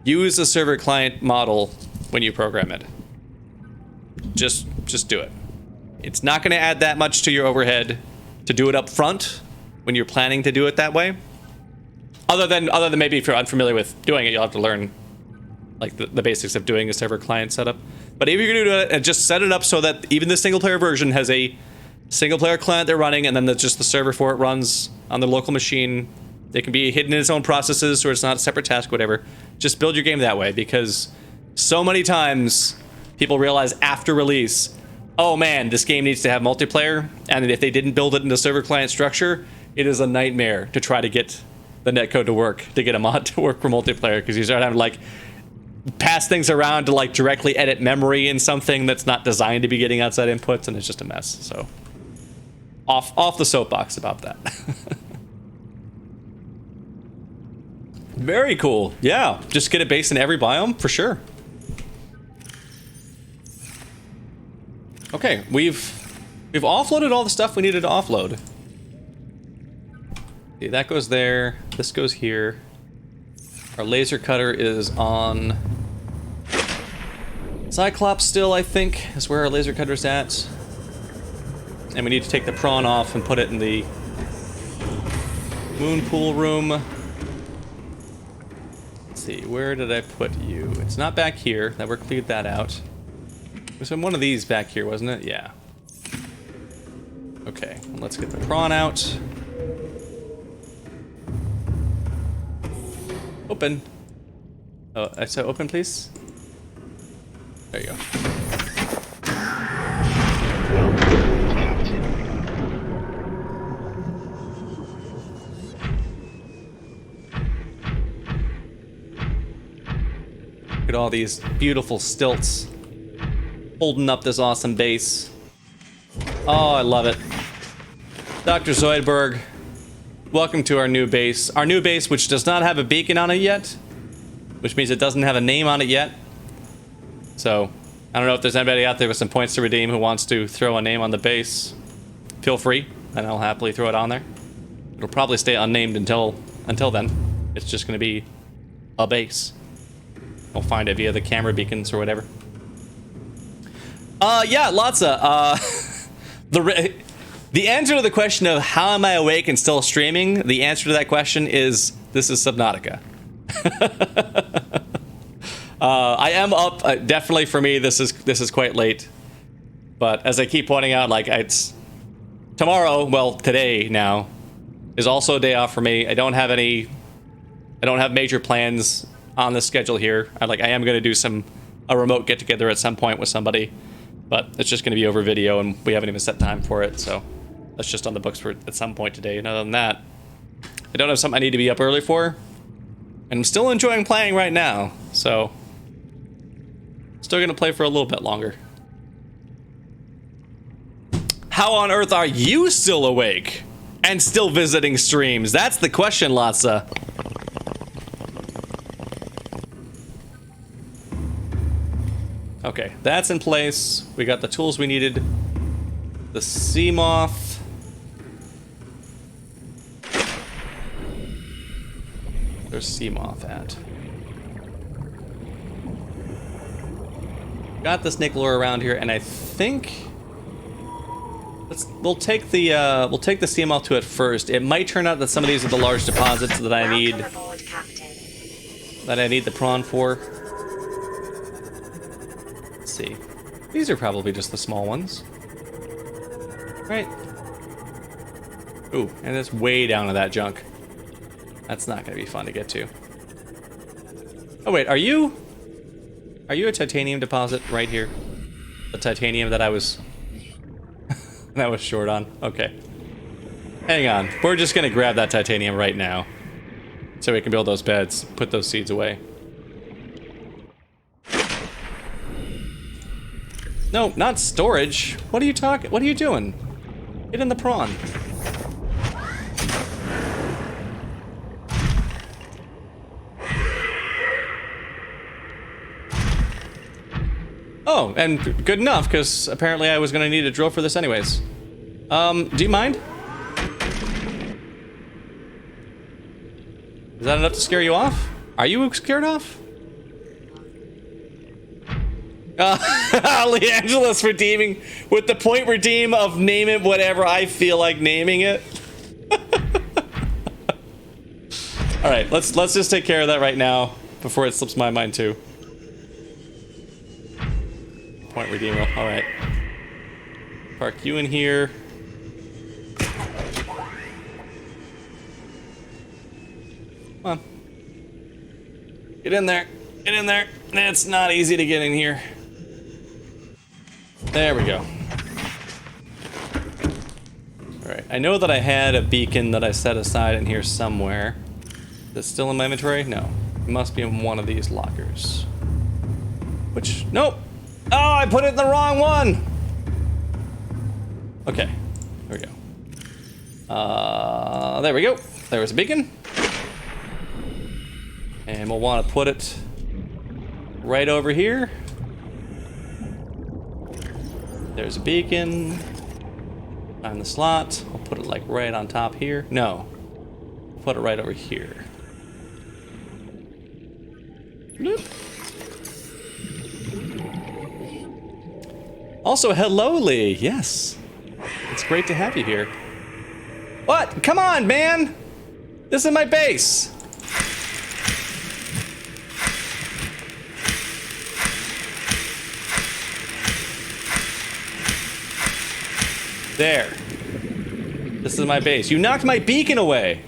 use a server-client model when you program it. Just do it. It's not going to add that much to your overhead to do it up front when you're planning to do it that way. Other than maybe if you're unfamiliar with doing it, you'll have to learn like the basics of doing a server-client setup. But if you're going to do it, just set it up so that even the single-player version has a single-player client they're running, and then just the server for it runs on the local machine. It can be hidden in its own processes, so it's not a separate task, whatever. Just build your game that way, because so many times people realize after release, oh man, this game needs to have multiplayer, and if they didn't build it in the server-client structure, it is a nightmare to try to get the netcode to work, to get a mod to work for multiplayer, because you start having like pass things around to like directly edit memory in something that's not designed to be getting outside inputs, and it's just a mess. So off the soapbox about that. Very cool. Yeah, just get a base in every biome for sure. Okay, we've offloaded all the stuff we needed to offload. Okay, that goes there. This goes here. Our laser cutter is on Cyclops still, I think, is where our laser cutter's at. And we need to take the prawn off and put it in the moon pool room. Let's see, where did I put you? It's not back here. That we cleared that out. It was in one of these back here, wasn't it? Yeah. Okay, let's get the prawn out. Open. Oh, I said open, please. There you go. Look at all these beautiful stilts holding up this awesome base. Oh, I love it. Dr. Zoidberg, welcome to our new base. Our new base, which does not have a beacon on it yet, which means it doesn't have a name on it yet. So, I don't know if there's anybody out there with some points to redeem who wants to throw a name on the base. Feel free, and I'll happily throw it on there. It'll probably stay unnamed until then. It's just going to be a base. We'll find it via the camera beacons or whatever. Yeah, lots of. The answer to the question of how am I awake and still streaming, the answer to that question is this is Subnautica. I am up. Definitely for me, this is quite late. But as I keep pointing out, like it's tomorrow. Well, today now is also a day off for me. I don't have major plans on the schedule here. I am going to do a remote get together at some point with somebody, but it's just going to be over video, and we haven't even set time for it. So that's just on the books for at some point today. And other than that, I don't have something I need to be up early for, and I'm still enjoying playing right now. So still going to play for a little bit longer. How on earth are you still awake and still visiting streams? That's the question, Latsa. Okay, that's in place. We got the tools we needed. The Seamoth. Where's Seamoth at? Got the snake lure around here, and I think we'll take the Seamoth to it first. It might turn out that some of these are the large deposits that I need. Aboard, Captain. That I need the prawn for. Let's see. These are probably just the small ones. Right. Ooh, and it's way down to that junk. That's not gonna be fun to get to. Oh wait, are you a titanium deposit right here? The titanium that I was short on. Okay. Hang on. We're just gonna grab that titanium right now, so we can build those beds, put those seeds away. No, not storage. What are you talking? What are you doing? Get in the prawn. Oh, and good enough, because apparently I was going to need a drill for this anyways. Do you mind? Is that enough to scare you off? Are you scared off? Leangelos redeeming with the point redeem of name it whatever I feel like naming it. All right, let's just take care of that right now before it slips my mind too. Point redeemer. All right. Park you in here. Come on. Get in there. Get in there. It's not easy to get in here. There we go. Alright, I know that I had a beacon that I set aside in here somewhere. Is it still in my inventory? No. It must be in one of these lockers. Which, nope! Oh, I put it in the wrong one! Okay, here we go. There we go. There's a beacon. And we'll want to put it right over here. There's a beacon. Find the slot. I'll put it like right on top here. No. Put it right over here. Bloop. Also, hello, Lee. Yes. It's great to have you here. What? Come on, man! This is my base! There. This is my base. You knocked my beacon away!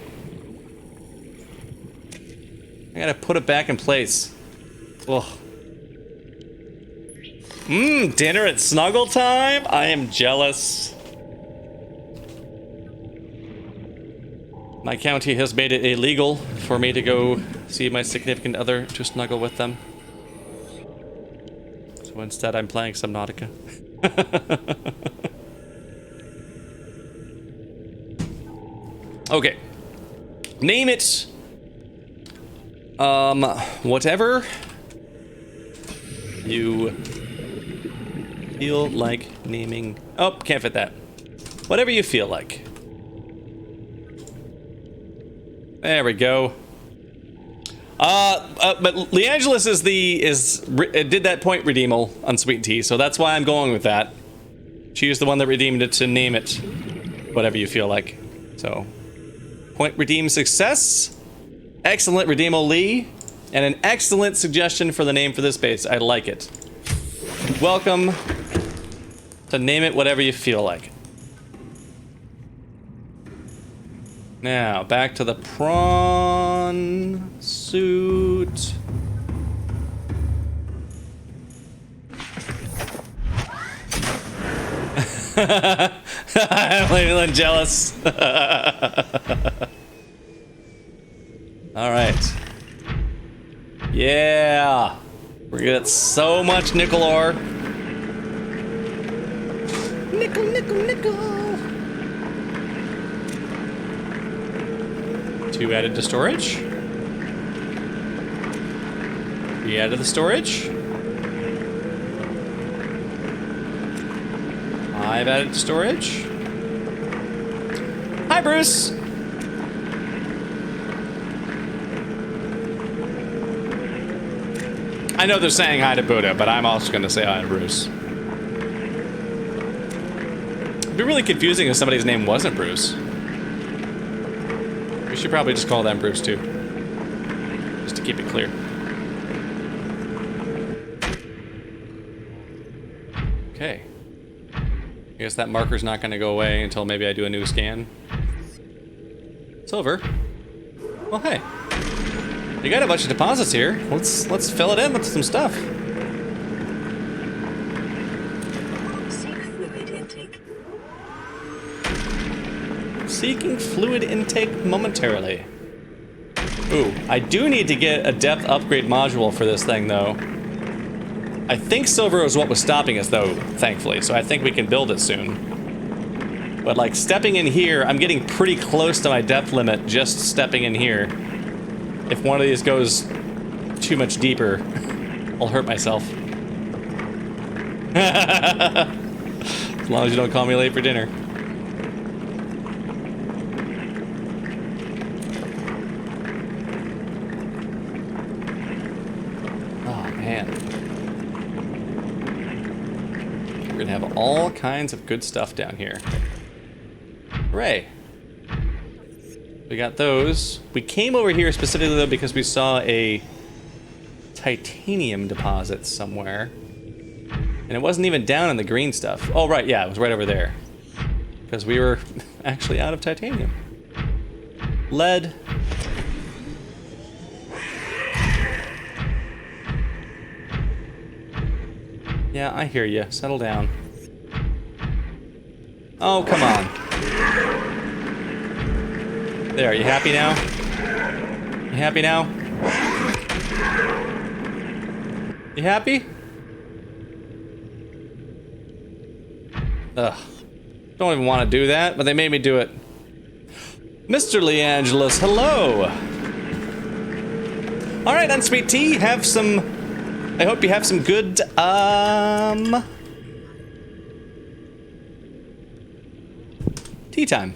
I gotta put it back in place. Ugh. Dinner at snuggle time? I am jealous. My county has made it illegal for me to go see my significant other to snuggle with them. So instead I'm playing Subnautica. Okay. Name it. Whatever you feel like naming. Oh, can't fit that. Whatever you feel like. There we go. But LeAngelis did that point redeemal on Sweet Tea, so that's why I'm going with that. She is the one that redeemed it to name it whatever you feel like. So, point redeem success. Excellent redeemal, Lee. And an excellent suggestion for the name for this base. I like it. Welcome to name it whatever you feel like. Now, back to the prawn suit. I'm feeling jealous. All right. Yeah. We're gonna get so much nickel ore. Nickel, nickel, nickel. 2 added to storage. 3 added to storage. 5 added to storage. Hi, Bruce. I know they're saying hi to Buddha, but I'm also going to say hi to Bruce. It'd be really confusing if somebody's name wasn't Bruce. We should probably just call them Bruce too, just to keep it clear. Okay. I guess that marker's not going to go away until maybe I do a new scan. Silver. Well, hey. You got a bunch of deposits here. Let's fill it in with some stuff. Seek fluid intake. Seeking fluid intake momentarily. Ooh, I do need to get a depth upgrade module for this thing, though. I think silver is what was stopping us, though, thankfully, so I think we can build it soon. But, like, stepping in here, I'm getting pretty close to my depth limit just stepping in here. If one of these goes too much deeper, I'll hurt myself. As long as you don't call me late for dinner. Oh, man. We're gonna have all kinds of good stuff down here. Hooray. We got those. We came over here specifically, though, because we saw a titanium deposit somewhere. And it wasn't even down in the green stuff. Oh, right, yeah, it was right over there. Because we were actually out of titanium. Lead. Yeah, I hear you. Settle down. Oh, come on. There, are you happy now? You happy now? You happy? Ugh. Don't even want to do that, but they made me do it. Mr. LeAngelis, hello! Alright, Unsweet Tea, have some... I hope you have some good, tea time.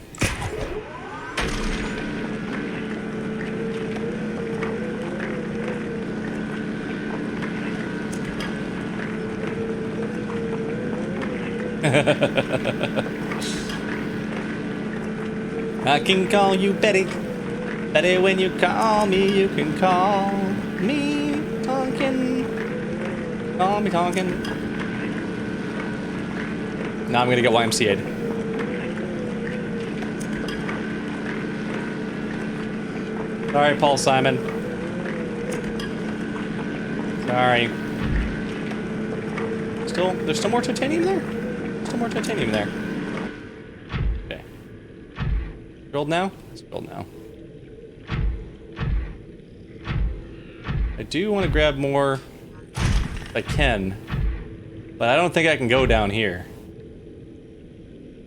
I can call you Betty. Betty, when you call me, you can call me Tonkin. Call me Tonkin. Now I'm gonna get YMCA'd. Sorry, Paul Simon. Sorry. There's still more titanium there? Still more titanium there. Okay. Drilled now? It's drilled now. I do want to grab more if I can, but I don't think I can go down here.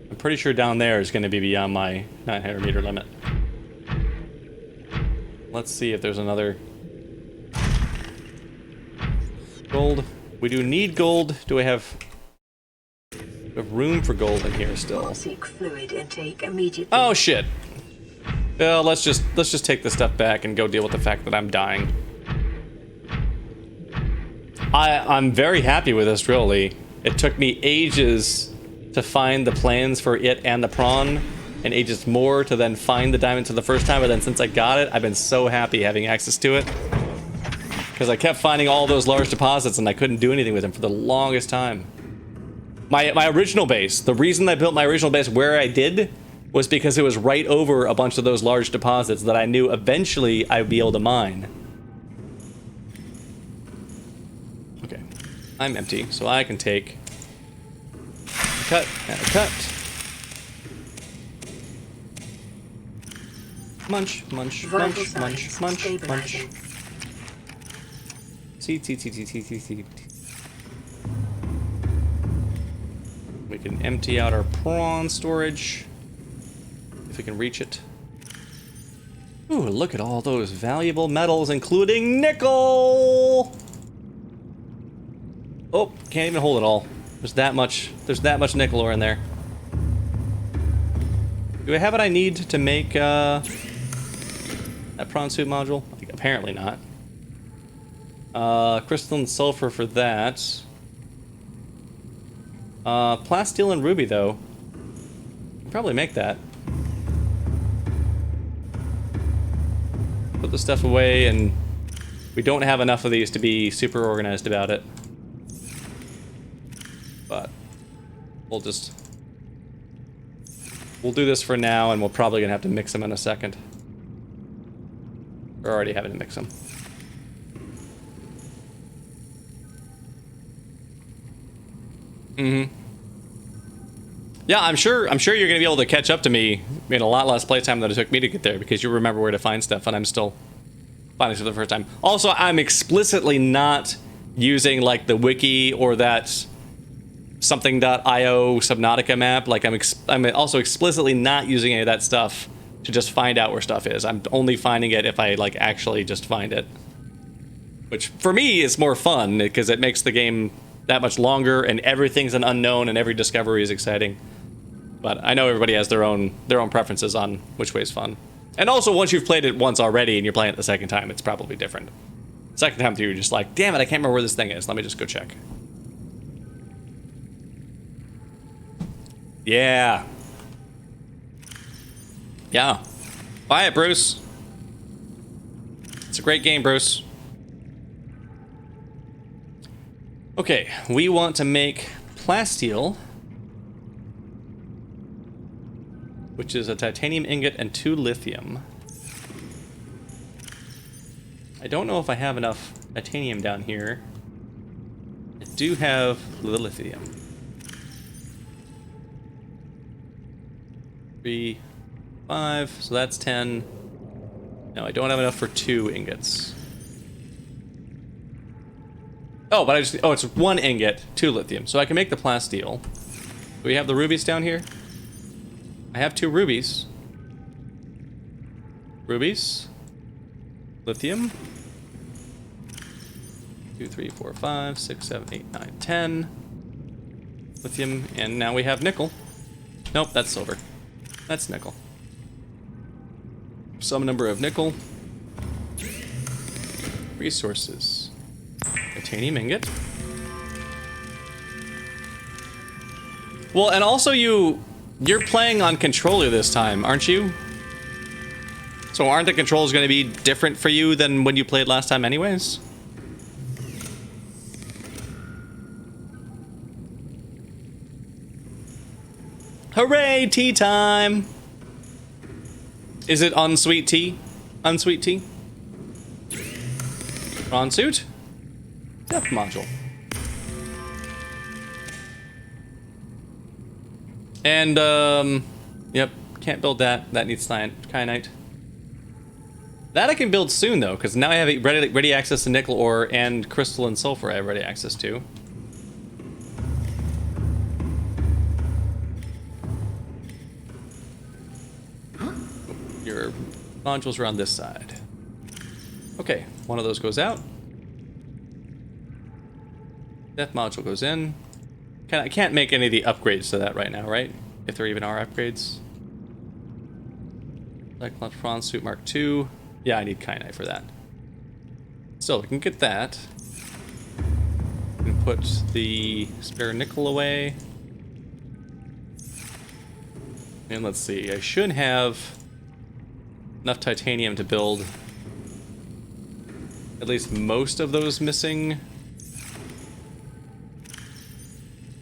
I'm pretty sure down there is going to be beyond my 900 meter limit. Let's see if there's another gold. We do need gold. Do I have room for gold in here still? Seek fluid intake immediately. Oh shit. Well, let's just take this stuff back and go deal with the fact that I'm dying. I'm very happy with this, really. It took me ages to find the plans for it and the prawn, and ages more to then find the diamond for the first time, but then since I got it, I've been so happy having access to it. Because I kept finding all those large deposits and I couldn't do anything with them for the longest time. My original base, the reason I built my original base where I did was because it was right over a bunch of those large deposits that I knew eventually I'd be able to mine. Okay, I'm empty, so I can take a cut and a cut. Munch, munch, munch, munch, munch, munch. See. We can empty out our prawn storage. If we can reach it. Ooh, look at all those valuable metals, including nickel! Oh, can't even hold it all. There's that much nickel ore in there. Do I have what I need to make that prawn suit module? Apparently not. Crystalline sulfur for that. Plasteel and ruby, though. Can probably make that. Put the stuff away, and we don't have enough of these to be super organized about it. But we'll do this for now, and we're probably gonna have to mix them in a second. We're already having to mix them. Mm-hmm. Yeah, I'm sure you're gonna be able to catch up to me in a lot less playtime than it took me to get there, because you remember where to find stuff, and I'm still finding stuff for the first time. Also, I'm explicitly not using like the wiki or that something.io Subnautica map. Like I'm also explicitly not using any of that stuff to just find out where stuff is. I'm only finding it if I like actually just find it, which for me is more fun because it makes the game that much longer, and everything's an unknown, and every discovery is exciting. But I know everybody has their own preferences on which way is fun. And also, once you've played it once already and you're playing it the second time, it's probably different. Second time through, you're just like, damn it, I can't remember where this thing is. Let me just go check. Yeah. Yeah. Buy it, Bruce. It's a great game, Bruce. Okay, we want to make plasteel, which is a titanium ingot and 2 lithium. I don't know if I have enough titanium down here. I do have the lithium. 3, 5, so that's 10. No, I don't have enough for 2 ingots. Oh, but it's 1 ingot, 2 lithium. So I can make the plasteel. Do we have the rubies down here? I have 2 rubies. Rubies. Lithium. 2, 3, 4, 5, 6, 7, 8, 9, 10. Lithium, and now we have nickel. Nope, that's silver. That's nickel. Some number of nickel. Resources. Titanium ingot. Well, and also you're playing on controller this time, aren't you? So aren't the controls going to be different for you than when you played last time anyways? Hooray, tea time! Is it unsweet tea? Unsweet tea? Prawn suit? Depth module. And, yep, can't build that. That needs kyanite. That I can build soon, though, because now I have ready access to nickel ore and crystalline sulfur I have ready access to. Your modules are on this side. Okay, one of those goes out. That module goes in. I can't make any of the upgrades to that right now, right? If there even are upgrades. Cyclops prawn suit Mark II. Yeah, I need kyanite for that. So we can get that. We can put the spare nickel away. And let's see, I should have enough titanium to build at least most of those missing.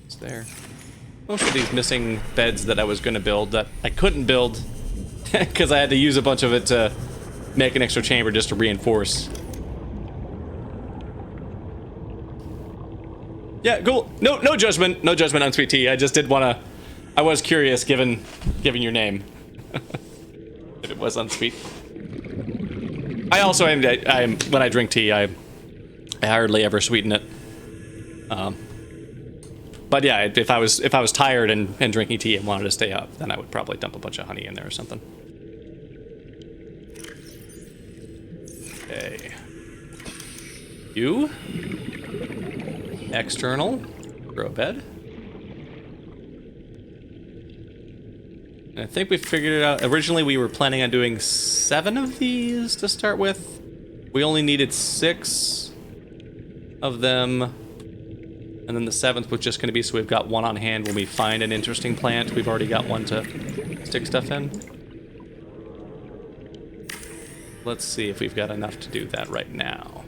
It's there. Most of these missing beds that I was going to build that I couldn't build because I had to use a bunch of it to make an extra chamber just to reinforce. Yeah, cool. No judgment. No judgment on Sweet Tea. I just did want to... I was curious given your name. If it was unsweet. I also am when I drink tea, I hardly ever sweeten it. But yeah, if I was tired and drinking tea and wanted to stay up, then I would probably dump a bunch of honey in there or something. Okay. You. External. Grow a bed. And I think we figured it out. Originally, we were planning on doing 7 of these to start with. We only needed 6 of them. And then the 7th was just going to be so we've got 1 on hand when we find an interesting plant. We've already got 1 to stick stuff in. Let's see if we've got enough to do that right now.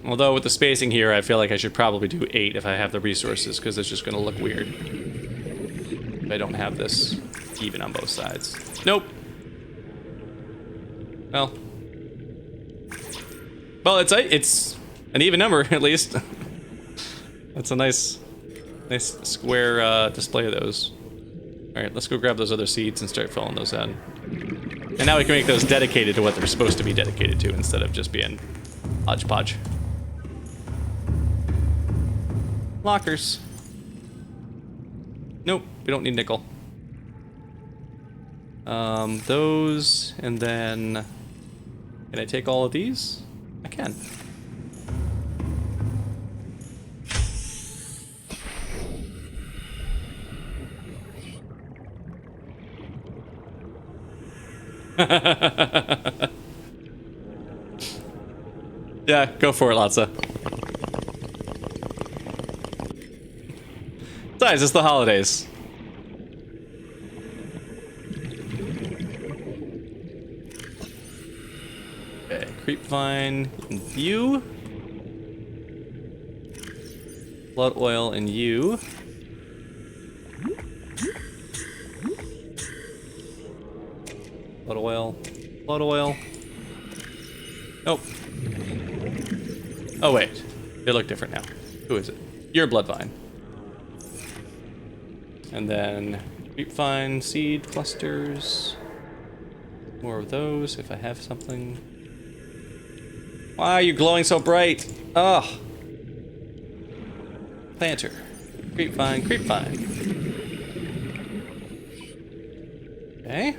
Although with the spacing here, I feel like I should probably do 8 if I have the resources, because it's just going to look weird if I don't have this even on both sides. Nope. Well, it's an even number at least. That's a nice square display of those. All right, let's go grab those other seeds and start filling those in. And now we can make those dedicated to what they're supposed to be dedicated to instead of just being hodgepodge. Lockers. Nope, we don't need nickel. Those, and then... Can I take all of these? I can. Yeah, go for it, Latza. Besides, it's the holidays. Okay, creepvine in you. Blood oil in you. Blood oil. Blood oil. Nope. Oh wait, they look different now. Who is it? You're Bloodvine. And then creepvine, seed clusters. More of those if I have something. Why are you glowing so bright? Ugh. Planter. Creepvine, creepvine. Okay.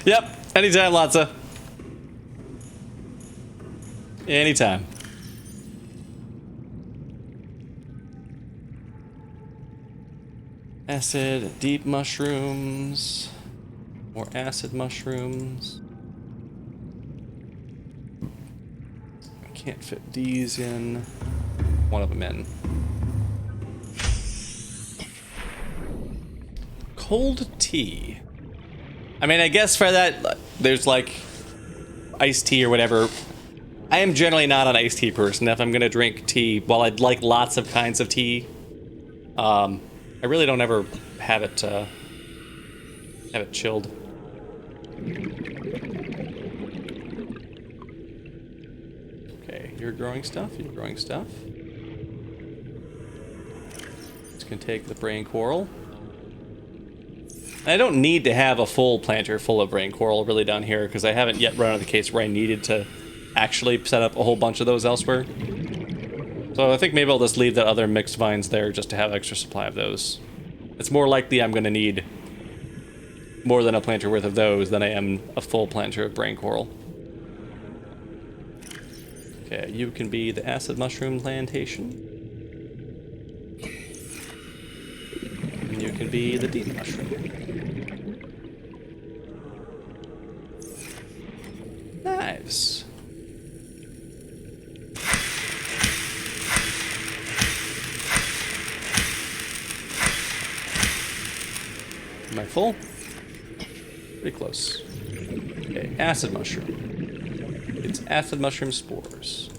Yep, anytime, Latza. Anytime. Acid, deep mushrooms. More acid mushrooms. I can't fit these in. One of them in. Cold tea. I mean, I guess for that, there's like iced tea or whatever. I am generally not an iced tea person. If I'm gonna drink tea, while I'd like lots of kinds of tea, I really don't ever have it chilled. Okay, you're growing stuff. You're growing stuff. This can take the brain coral. I don't need to have a full planter full of brain coral really down here because I haven't yet run out of the case where I needed to actually set up a whole bunch of those elsewhere. So I think maybe I'll just leave the other mixed vines there just to have extra supply of those. It's more likely I'm going to need more than a planter worth of those than I am a full planter of brain coral. Okay, you can be the acid mushroom plantation. And you can be the deep mushroom. Nice. Am I full? Pretty close. Okay, acid mushroom. It's acid mushroom spores.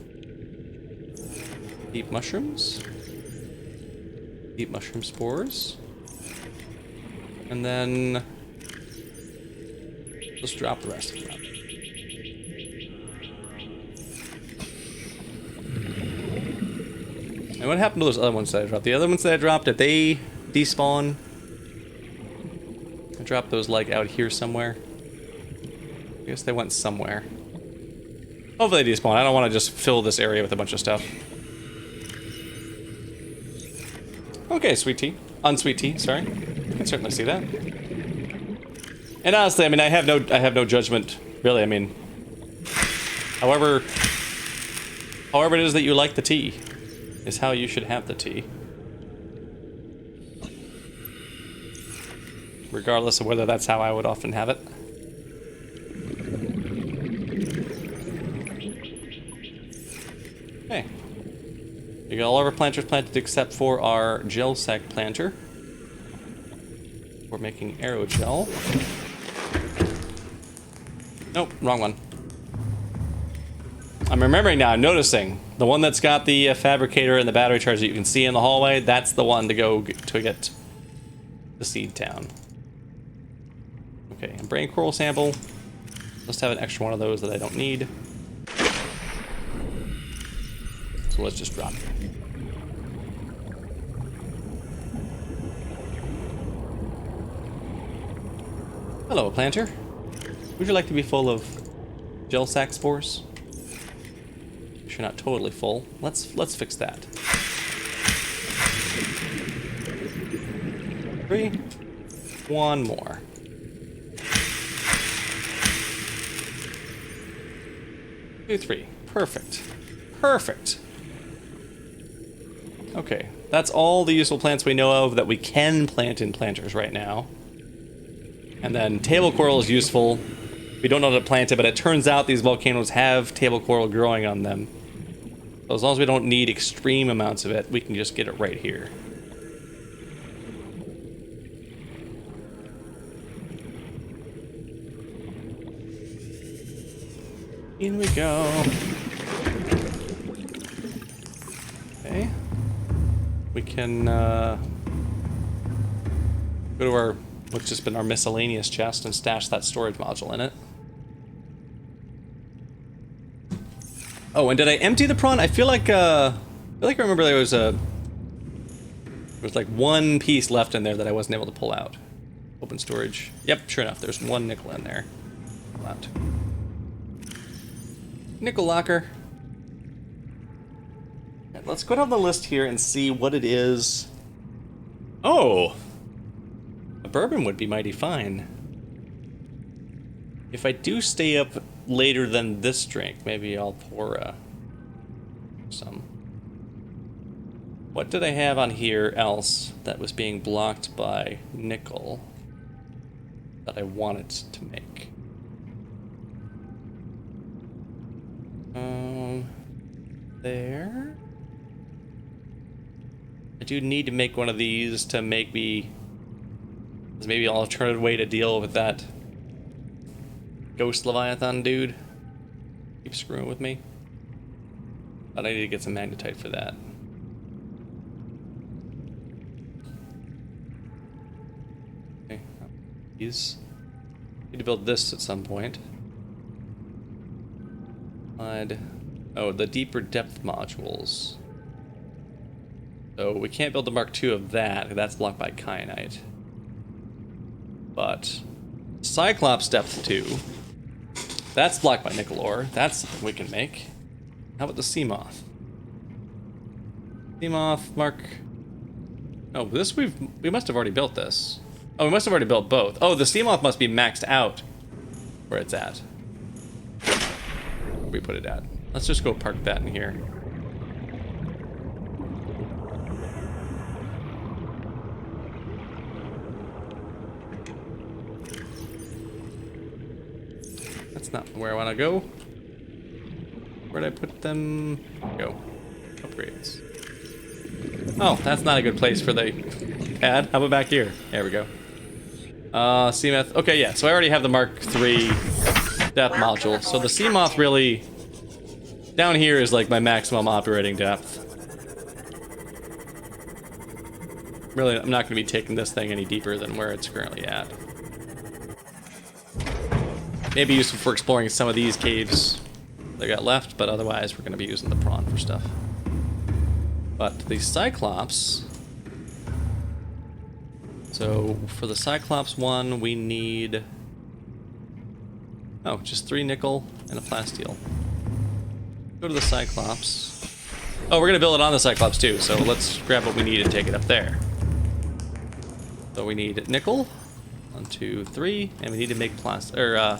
Deep mushrooms. Deep mushroom spores. And then let's drop the rest of them. And what happened to those other ones that I dropped? The other ones that I dropped, did they despawn? I dropped those like out here somewhere. I guess they went somewhere. Hopefully they despawn. I don't want to just fill this area with a bunch of stuff. Okay, sweet tea. Unsweet tea, sorry. I can certainly see that. And honestly, I mean, I have no judgment, really. I mean, however it is that you like the tea is how you should have the tea. Regardless of whether that's how I would often have it. Okay. We got all of our planters planted except for our gel sac planter. We're making aerogel. Nope, wrong one. I'm remembering now, I'm noticing. The one that's got the fabricator and the battery charge that you can see in the hallway, that's the one to go to get the seed town. Okay, and brain coral sample. Let's have an extra one of those that I don't need. So let's just drop it. Hello, planter. Would you like to be full of gel sac spores? If you're not totally full, let's fix that. 3. One more. 2, 3. Perfect. Perfect. Okay, that's all the useful plants we know of that we can plant in planters right now. And then table coral is useful. We don't know how to plant it, but it turns out these volcanoes have table coral growing on them. So as long as we don't need extreme amounts of it, we can just get it right here. In we go. Okay. We can go to our, what's just been our miscellaneous chest and stash that storage module in it. Oh, and did I empty the prawn? I feel like I remember there was like one piece left in there that I wasn't able to pull out. Open storage. Yep, sure enough, there's one nickel in there. Pull out. Nickel locker. Right, let's go down the list here and see what it is. Oh! A bourbon would be mighty fine. If I do stay up later than this drink, maybe I'll pour some. What did I have on here else that was being blocked by nickel that I wanted to make? There. I do need to make one of these to make me... There's maybe an alternative way to deal with that ghost Leviathan dude. Keep screwing with me. But I need to get some magnetite for that. Okay. These. Need to build this at some point. Oh, the deeper depth modules. So we can't build the Mark II of that. That's blocked by kyanite. But Cyclops depth 2. That's blocked by nickel ore. That's something we can make. How about the Seamoth? Seamoth, Mark... Oh, this we must have already built this. Oh, we must have already built both. Oh, the Seamoth must be maxed out where it's at. Where we put it at. Let's just go park that in here. That's not where I want to go. Where'd I put them? Go. Upgrades. Oh, that's not a good place for the pad. How about back here? There we go. Seamoth. Okay, yeah, so I already have the Mark III depth module. So the Seamoth really... Down here is like my maximum operating depth. Really, I'm not going to be taking this thing any deeper than where it's currently at. Maybe useful for exploring some of these caves that got left, but otherwise we're going to be using the prawn for stuff. But the Cyclops... So, for the Cyclops one, we need... Oh, just 3 nickel and a plasteel. Go to the Cyclops. Oh, we're gonna build it on the Cyclops too, so let's grab what we need and take it up there. So we need nickel. 1, 2, 3, and we need to make plasteel.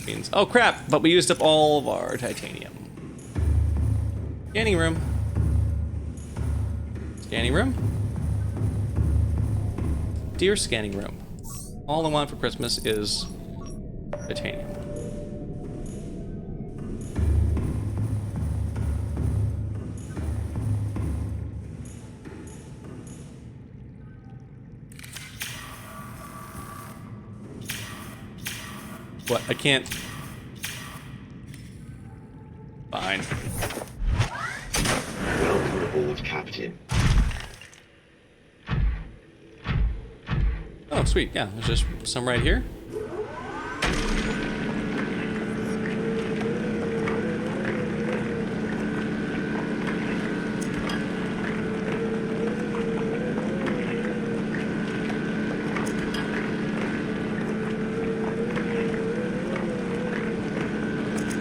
Means... Oh crap! But we used up all of our titanium. Scanning room. Scanning room. Dear scanning room, all I want for Christmas is titanium. What? I can't. Fine. Welcome aboard, Captain. Oh, sweet. Yeah, there's just some right here.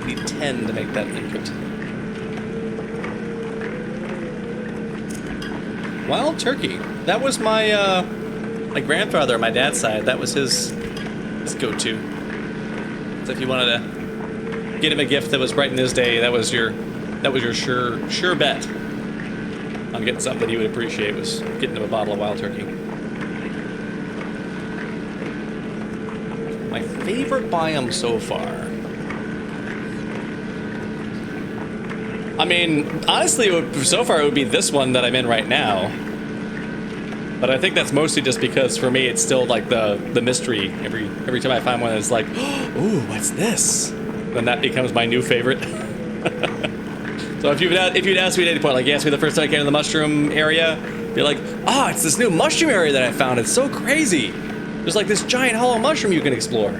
Need 10 to make that input. Wild turkey. That was my, my grandfather on my dad's side, that was his go-to. So if you wanted to get him a gift that was right in his day, that was your sure bet on getting something he would appreciate, was getting him a bottle of wild turkey. My favorite biome so far. I mean, honestly, so far it would be this one that I'm in right now. But I think that's mostly just because for me it's still like the mystery. Every time I find one that's like, ooh, what's this? Then that becomes my new favorite. So if you'd asked me at any point, like you asked me the first time I came to the mushroom area, be like, oh, it's this new mushroom area that I found. It's so crazy. There's like this giant hollow mushroom you can explore.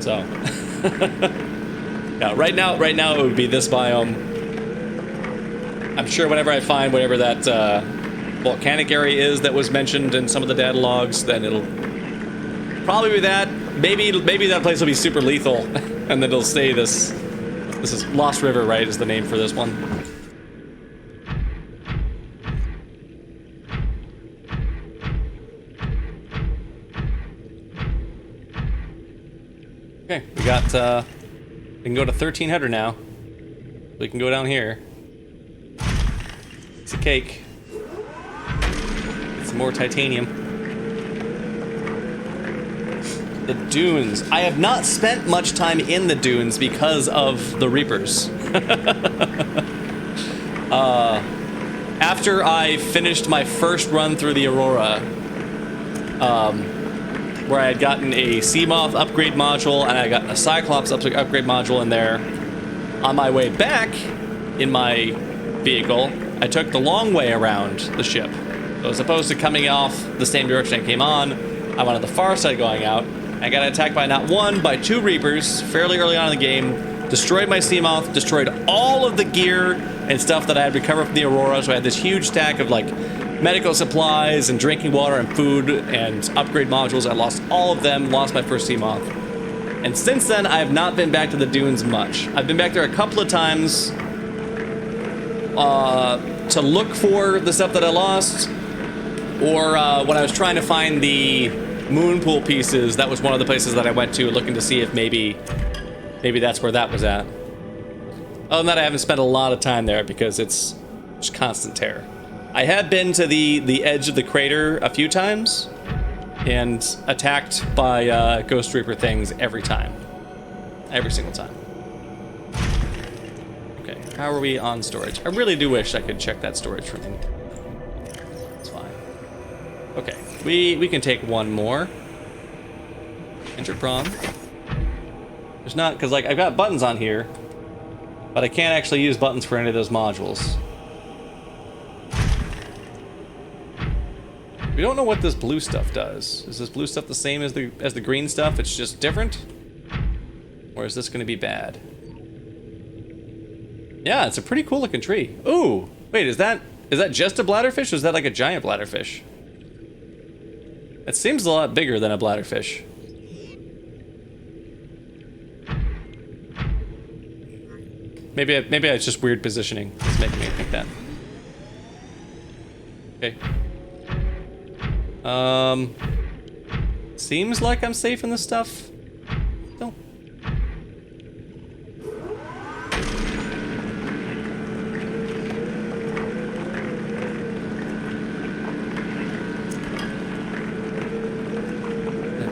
So yeah, right now it would be this biome. I'm sure whenever I find whatever that volcanic area is that was mentioned in some of the data logs, then it'll probably be that. Maybe that place will be super lethal, and then it'll stay this. This is Lost River, right? Is the name for this one. Okay, we got. We can go to 1300 now. We can go down here. It's a cake. More titanium. The dunes. I have not spent much time in the dunes because of the Reapers. After I finished my first run through the Aurora, where I had gotten a Seamoth upgrade module and I got a Cyclops upgrade module in there, on my way back in my vehicle, I took the long way around the ship. So as opposed to coming off the same direction I came on, I went on the far side going out. I got attacked by not one, by 2 Reapers fairly early on in the game. Destroyed my Seamoth, destroyed all of the gear and stuff that I had recovered from the Aurora. So I had this huge stack of like medical supplies and drinking water and food and upgrade modules. I lost all of them, lost my first Seamoth. And since then, I have not been back to the dunes much. I've been back there a couple of times to look for the stuff that I lost. Or when I was trying to find the moon pool pieces, that was one of the places that I went to looking to see if maybe maybe that's where that was at. Other than that, I haven't spent a lot of time there because it's just constant terror. I have been to the edge of the crater a few times and attacked by Ghost Reaper things every time. Every single time. Okay, how are we on storage? I really do wish I could check that storage for me. It's fine. Okay, we can take one more. Injured prawn. There's not, because like I've got buttons on here, but I can't actually use buttons for any of those modules. We don't know what this blue stuff does. Is this blue stuff the same as the green stuff? It's just different? Or is this going to be bad? Yeah, it's a pretty cool looking tree. Ooh, wait, is that just a bladderfish or is that like a giant bladderfish? It seems a lot bigger than a bladderfish. Maybe it's just weird positioning. It's making me think that. Okay. Seems like I'm safe in this stuff. Don't.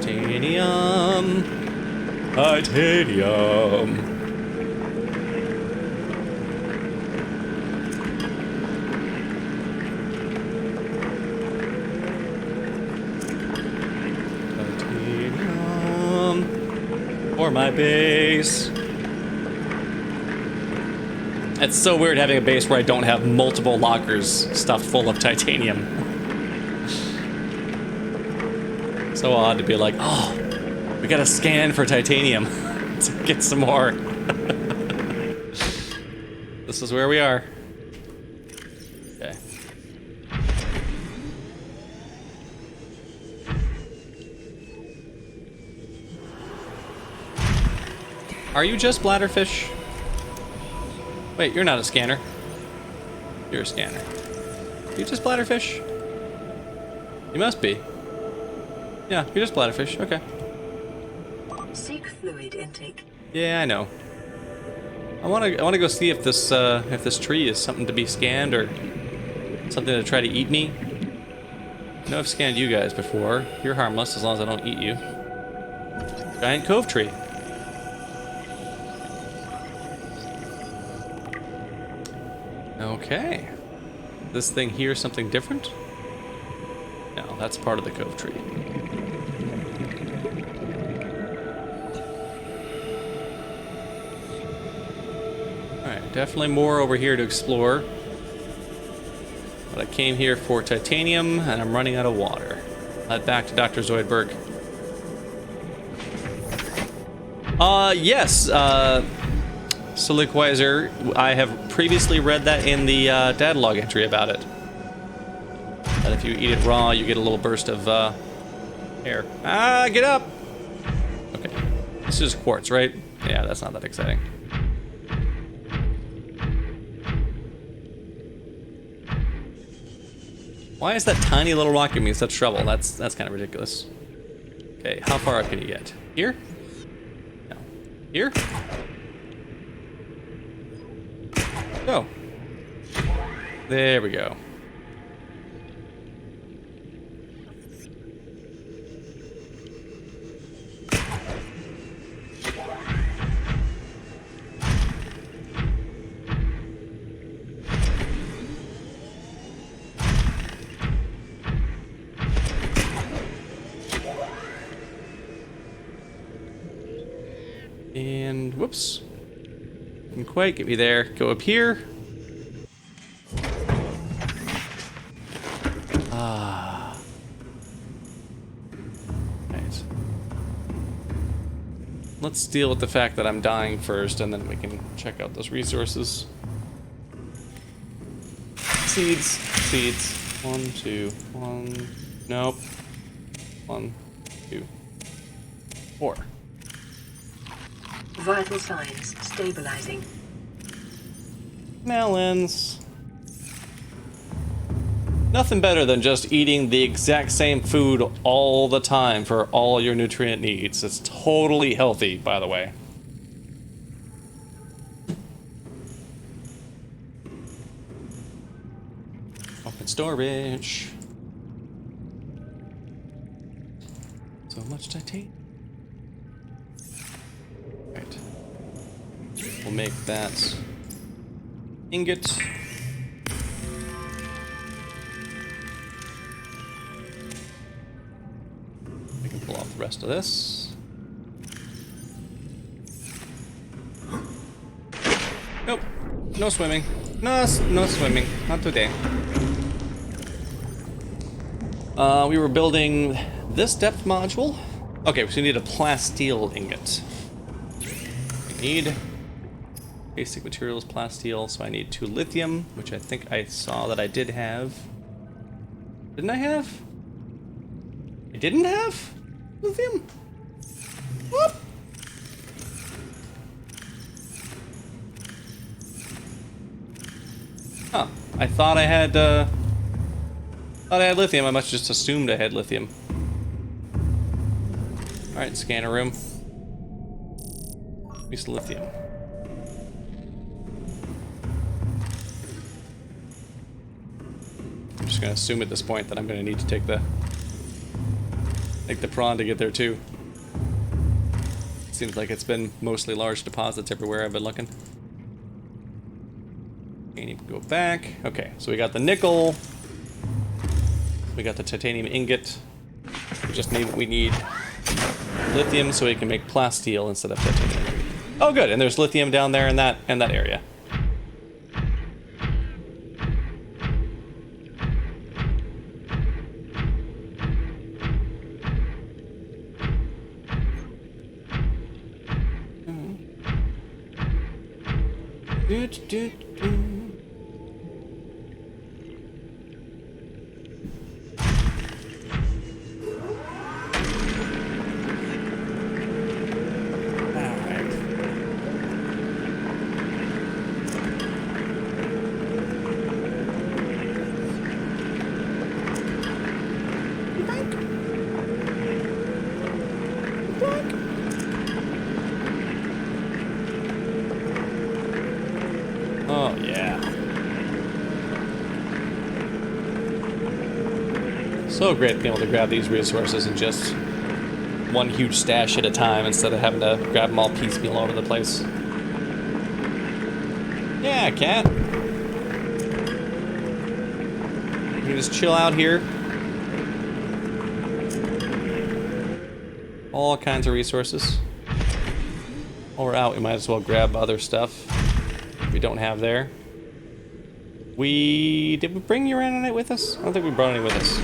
Titanium. Titanium. For my base. It's so weird having a base where I don't have multiple lockers stuffed full of titanium. So odd to be like, oh, we gotta scan for titanium to get some more. This is where we are. Okay. Are you just bladderfish? Wait, you're not a scanner. You're a scanner. You just bladderfish? You must be. Yeah, you're just bladderfish. Okay. Seek fluid intake. Yeah, I know. I want to go see if this tree is something to be scanned or something to try to eat me. I know I've scanned you guys before. You're harmless as long as I don't eat you. Giant cove tree. Okay. This thing here something different? No, that's part of the cove tree. Alright, definitely more over here to explore. But I came here for titanium, and I'm running out of water. Head back to Dr. Zoidberg. Yes, Soliquizer, I have previously read that in the data log entry about it. That if you eat it raw, you get a little burst of air. Ah, get up! Okay, this is quartz, right? Yeah, that's not that exciting. Why is that tiny little rock giving me such trouble? That's kind of ridiculous. Okay, how far up can you get? Here? No. Here? Go. There we go. And whoops. Didn't quite get me there. Go up here. Ah. Right. Let's deal with the fact that I'm dying first, and then we can check out those resources. Seeds. Seeds. 1, 2, 1. Nope. 1, 2, 4. Vital signs stabilizing. Melons. Nothing better than just eating the exact same food all the time for all your nutrient needs. It's totally healthy, by the way. Storage. So much titanium. Right. We'll make that ingot. We can pull off the rest of this. Nope. No swimming. No swimming. Not today. We were building this depth module. Okay, so we need a plasteel ingot. We need basic materials, plasteel, so I need 2 lithium, which I think I saw that I did have. Didn't I have? I didn't have lithium? Whoop! Huh. I thought I had lithium. I must have just assumed I had lithium. Alright, scanner room. Use lithium. I'm just gonna assume at this point that I'm gonna need to take the prawn to get there too. Seems like it's been mostly large deposits everywhere I've been looking. I need to go back. Okay, so we got the nickel. We got the titanium ingot. We need lithium so we can make plasteel instead of titanium. Oh, good. And there's lithium down there in that area. Oh, yeah. So great to be able to grab these resources in just one huge stash at a time instead of having to grab them all piecemeal all over the place. Yeah, cat. You can just chill out here. All kinds of resources. While we're out, we might as well grab other stuff we don't have there. Did we bring uranite with us? I don't think we brought any with us.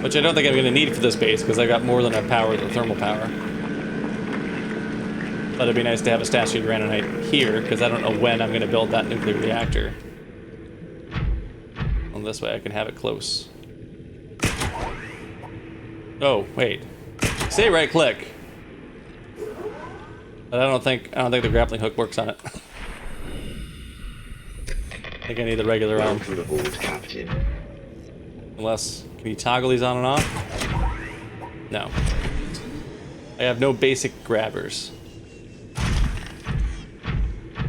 Which I don't think I'm going to need for this base because I got more than enough power, the thermal power. But it'd be nice to have a stash of granite here because I don't know when I'm going to build that nuclear reactor. Well, this way I can have it close. Oh, wait. Say right click. But I don't think the grappling hook works on it. I think I need the regular arm. Welcome aboard, Captain. Unless, can you toggle these on and off? No. I have no basic grabbers.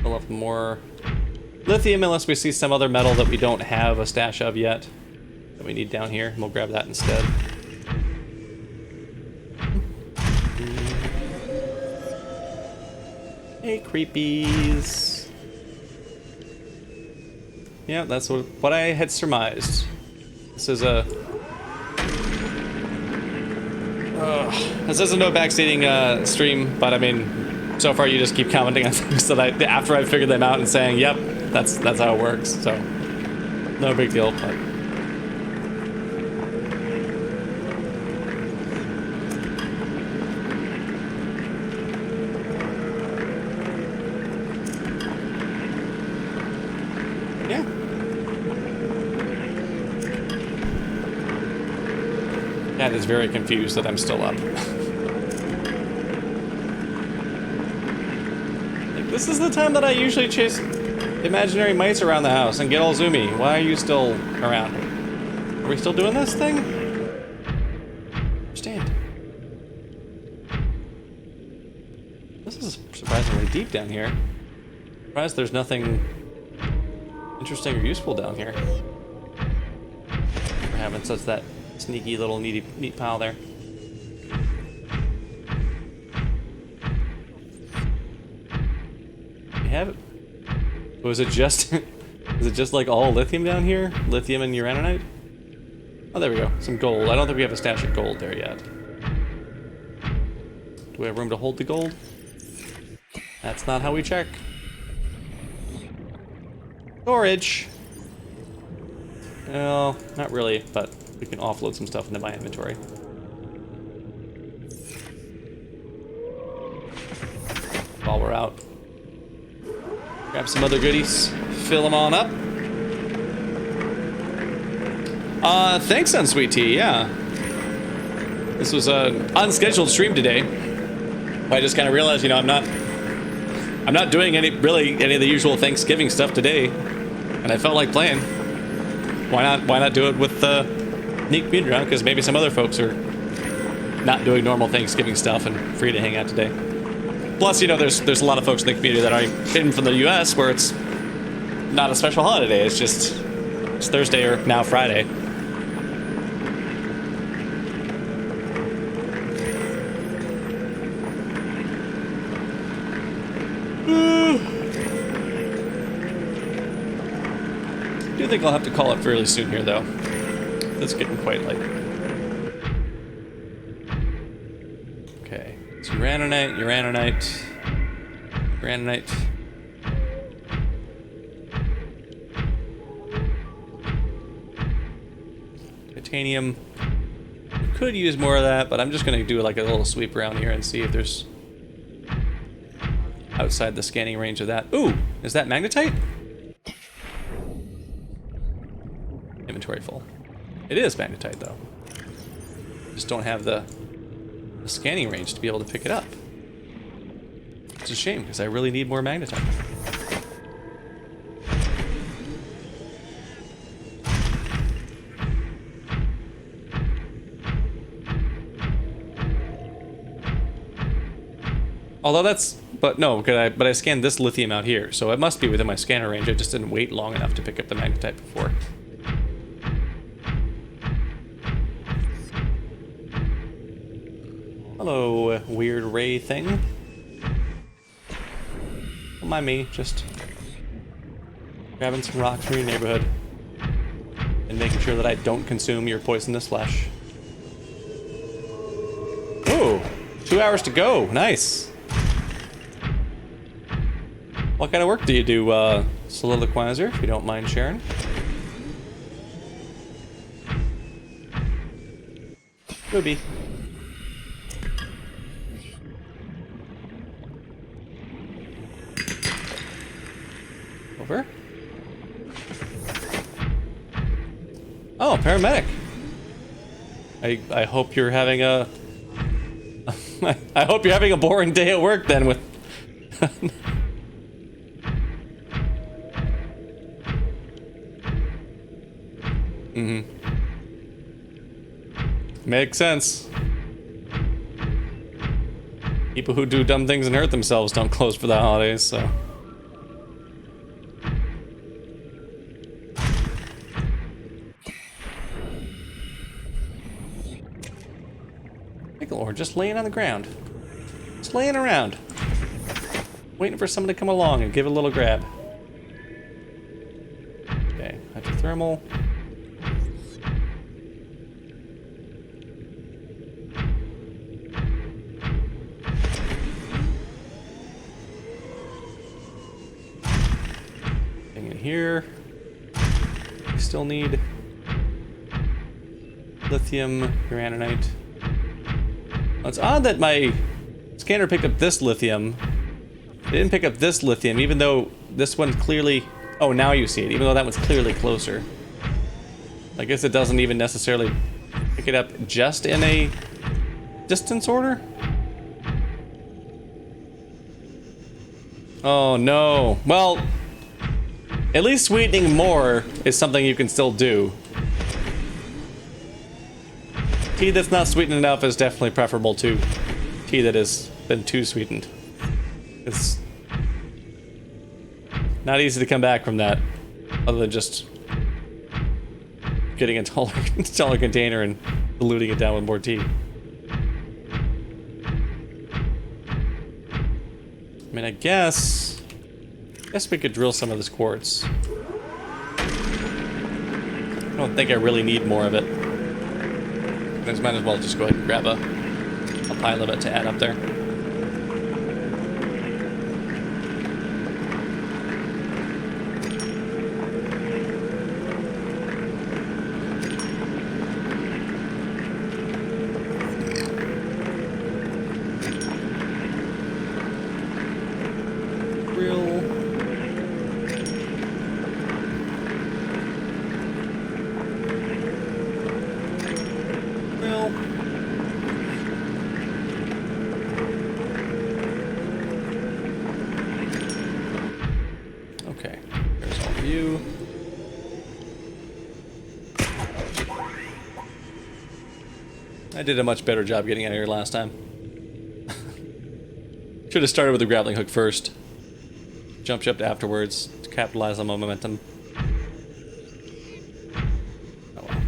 We'll have more lithium unless we see some other metal that we don't have a stash of yet. That we need down here. We'll grab that instead. Hey, creepies. Yeah, that's what I had surmised. This is a... this is a no backseating stream, but I mean, so far you just keep commenting on things that after I figured them out and saying, yep, that's how it works, so no big deal, but... Cat is very confused that I'm still up. Like, this is the time that I usually chase imaginary mice around the house and get all zoomy. Why are you still around? Are we still doing this thing? Understand. This is surprisingly deep down here. Surprised there's nothing interesting or useful down here. We're having such that sneaky little neat pile there. We have it. Was it just is it just like all lithium down here? Lithium and uraninite? Oh, there we go. Some gold. I don't think we have a stash of gold there yet. Do we have room to hold the gold? That's not how we check. Storage. No, not really, but we can offload some stuff into my inventory. While we're out. Grab some other goodies. Fill them on up. Thanks, Unsweet Tea, yeah. This was an unscheduled stream today. I just kind of realized, you know, I'm not doing any of the usual Thanksgiving stuff today. And I felt like playing. Why not do it with neat community around? Because maybe some other folks are not doing normal Thanksgiving stuff and free to hang out today. Plus, you know, there's a lot of folks in the community that are in from the U.S. where it's not a special holiday. It's just it's Thursday or now Friday. I do think I'll have to call it fairly soon here, though. It's getting quite late. Okay, it's uraninite. Titanium. We could use more of that, but I'm just gonna do like a little sweep around here and see if there's outside the scanning range of that. Ooh, is that magnetite? Inventory full. It is magnetite though. Just don't have the scanning range to be able to pick it up. It's a shame because I really need more magnetite. Although but I scanned this lithium out here, so it must be within my scanner range. I just didn't wait long enough to pick up the magnetite before. Hello, weird ray thing. Don't mind me, just grabbing some rocks from your neighborhood and making sure that I don't consume your poisonous flesh. Ooh, 2 hours to go. Nice. What kind of work do you do, Soliloquizer, if you don't mind sharing? Could be. Over. Oh, paramedic. I hope you're having a I hope you're having a boring day at work then with Makes sense. People who do dumb things and hurt themselves don't close for the holidays, so. Or just laying on the ground. Just laying around. Waiting for someone to come along and give it a little grab. Okay, hydrothermal. Thing in here. We still need lithium, uraninite. It's odd that my scanner picked up this lithium. It didn't pick up this lithium, even though this one clearly... Oh, now you see it, even though that one's clearly closer. I guess it doesn't even necessarily pick it up just in a distance order? Oh no. Well, at least sweetening more is something you can still do. Tea that's not sweetened enough is definitely preferable to tea that has been too sweetened. It's not easy to come back from that, other than just getting a taller container and diluting it down with more tea. I mean, I guess we could drill some of this quartz. I don't think I really need more of it. I might as well just go ahead and grab a pile of it to add up there. Okay, there's all of you. I did a much better job getting out of here last time. Should have started with the grappling hook first. Jump shipped afterwards to capitalize on my momentum. Oh well.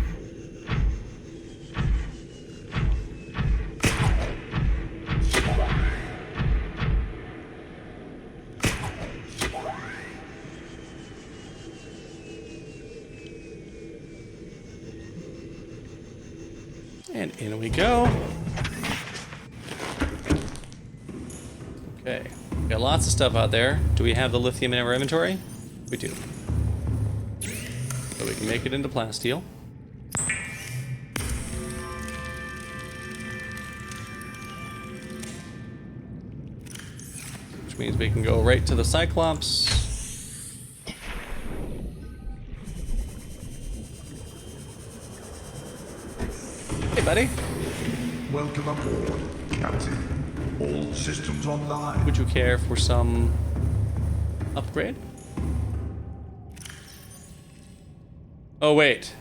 And in we go. Okay, got lots of stuff out there. Do we have the lithium in our inventory? We do. So we can make it into plasteel. Which means we can go right to the Cyclops. Hey, buddy. Welcome aboard, Captain. All systems online. Would you care for some upgrade? Oh, wait.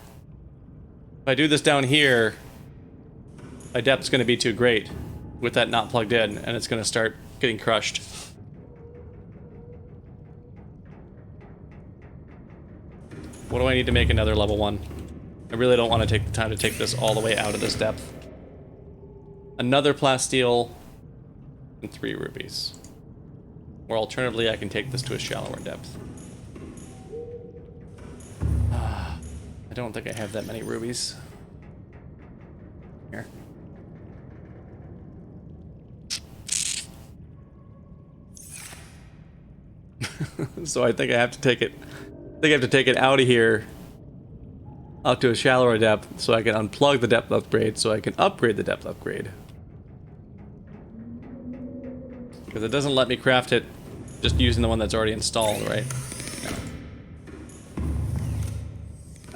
If I do this down here, my depth's going to be too great with that not plugged in, and it's going to start getting crushed. What do I need to make another level 1? I really don't want to take the time to take this all the way out of this depth. Another plasteel and 3 rubies. Or alternatively, I can take this to a shallower depth. I don't think I have that many rubies. Here. So I think I have to take it. I think I have to take it out of here up to a shallower depth so I can unplug the depth upgrade so I can upgrade the depth upgrade. Because it doesn't let me craft it just using the one that's already installed, right? No.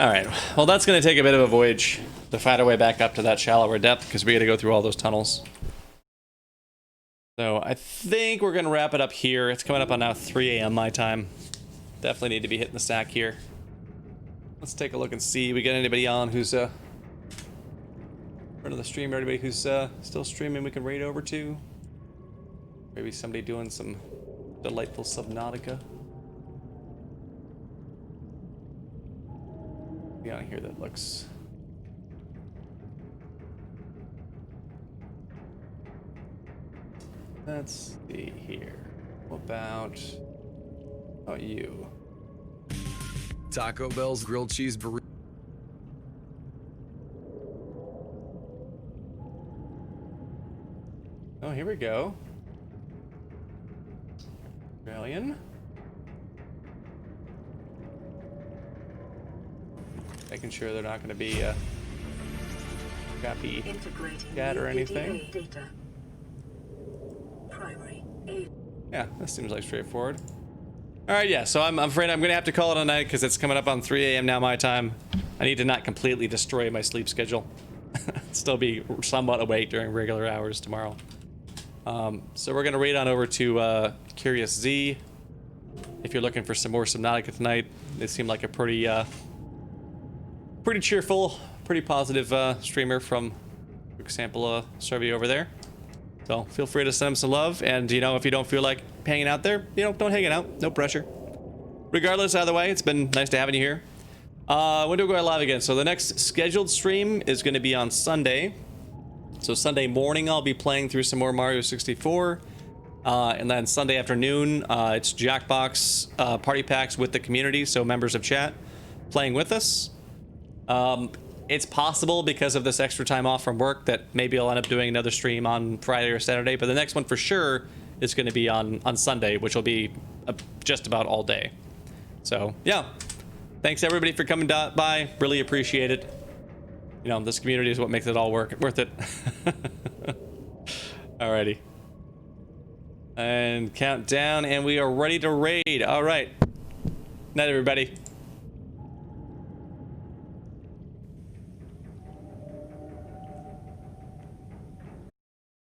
Alright, well that's going to take a bit of a voyage to find our way back up to that shallower depth because we got to go through all those tunnels. So I think we're going to wrap it up here. It's coming up on now 3 a.m. my time. Definitely need to be hitting the sack here. Let's take a look and see. We got anybody on who's front of the stream, or anybody who's still streaming we can raid over to. Maybe somebody doing some delightful Subnautica. Be on here that looks. Let's see here. What about you? Taco Bell's grilled cheese burrito. Oh, here we go. Australian. Making sure they're not going to be crappy cat or anything. Data. Primary. Yeah, that seems like straightforward. Alright, yeah, so I'm afraid I'm going to have to call it a night because it's coming up on 3 a.m. now my time. I need to not completely destroy my sleep schedule. Still be somewhat awake during regular hours tomorrow. So we're gonna raid on over to Curious Z. If you're looking for some more Subnautica tonight, they seem like a pretty cheerful, pretty positive streamer from, for example, Survey over there. So feel free to send him some love, and you know, if you don't feel like hanging out there, you know, don't hang it out, no pressure. Regardless, either way, it's been nice to having you here. When do we go live again? So the next scheduled stream is going to be on Sunday. So Sunday morning, I'll be playing through some more Mario 64. And then Sunday afternoon, it's Jackbox party packs with the community, so members of chat playing with us. It's possible because of this extra time off from work that maybe I'll end up doing another stream on Friday or Saturday, but the next one for sure is going to be on Sunday, which will be just about all day. So yeah, thanks everybody for coming by. Really appreciate it. You know, this community is what makes it all worth it. Alrighty. And count down, and we are ready to raid. All right. Night, everybody.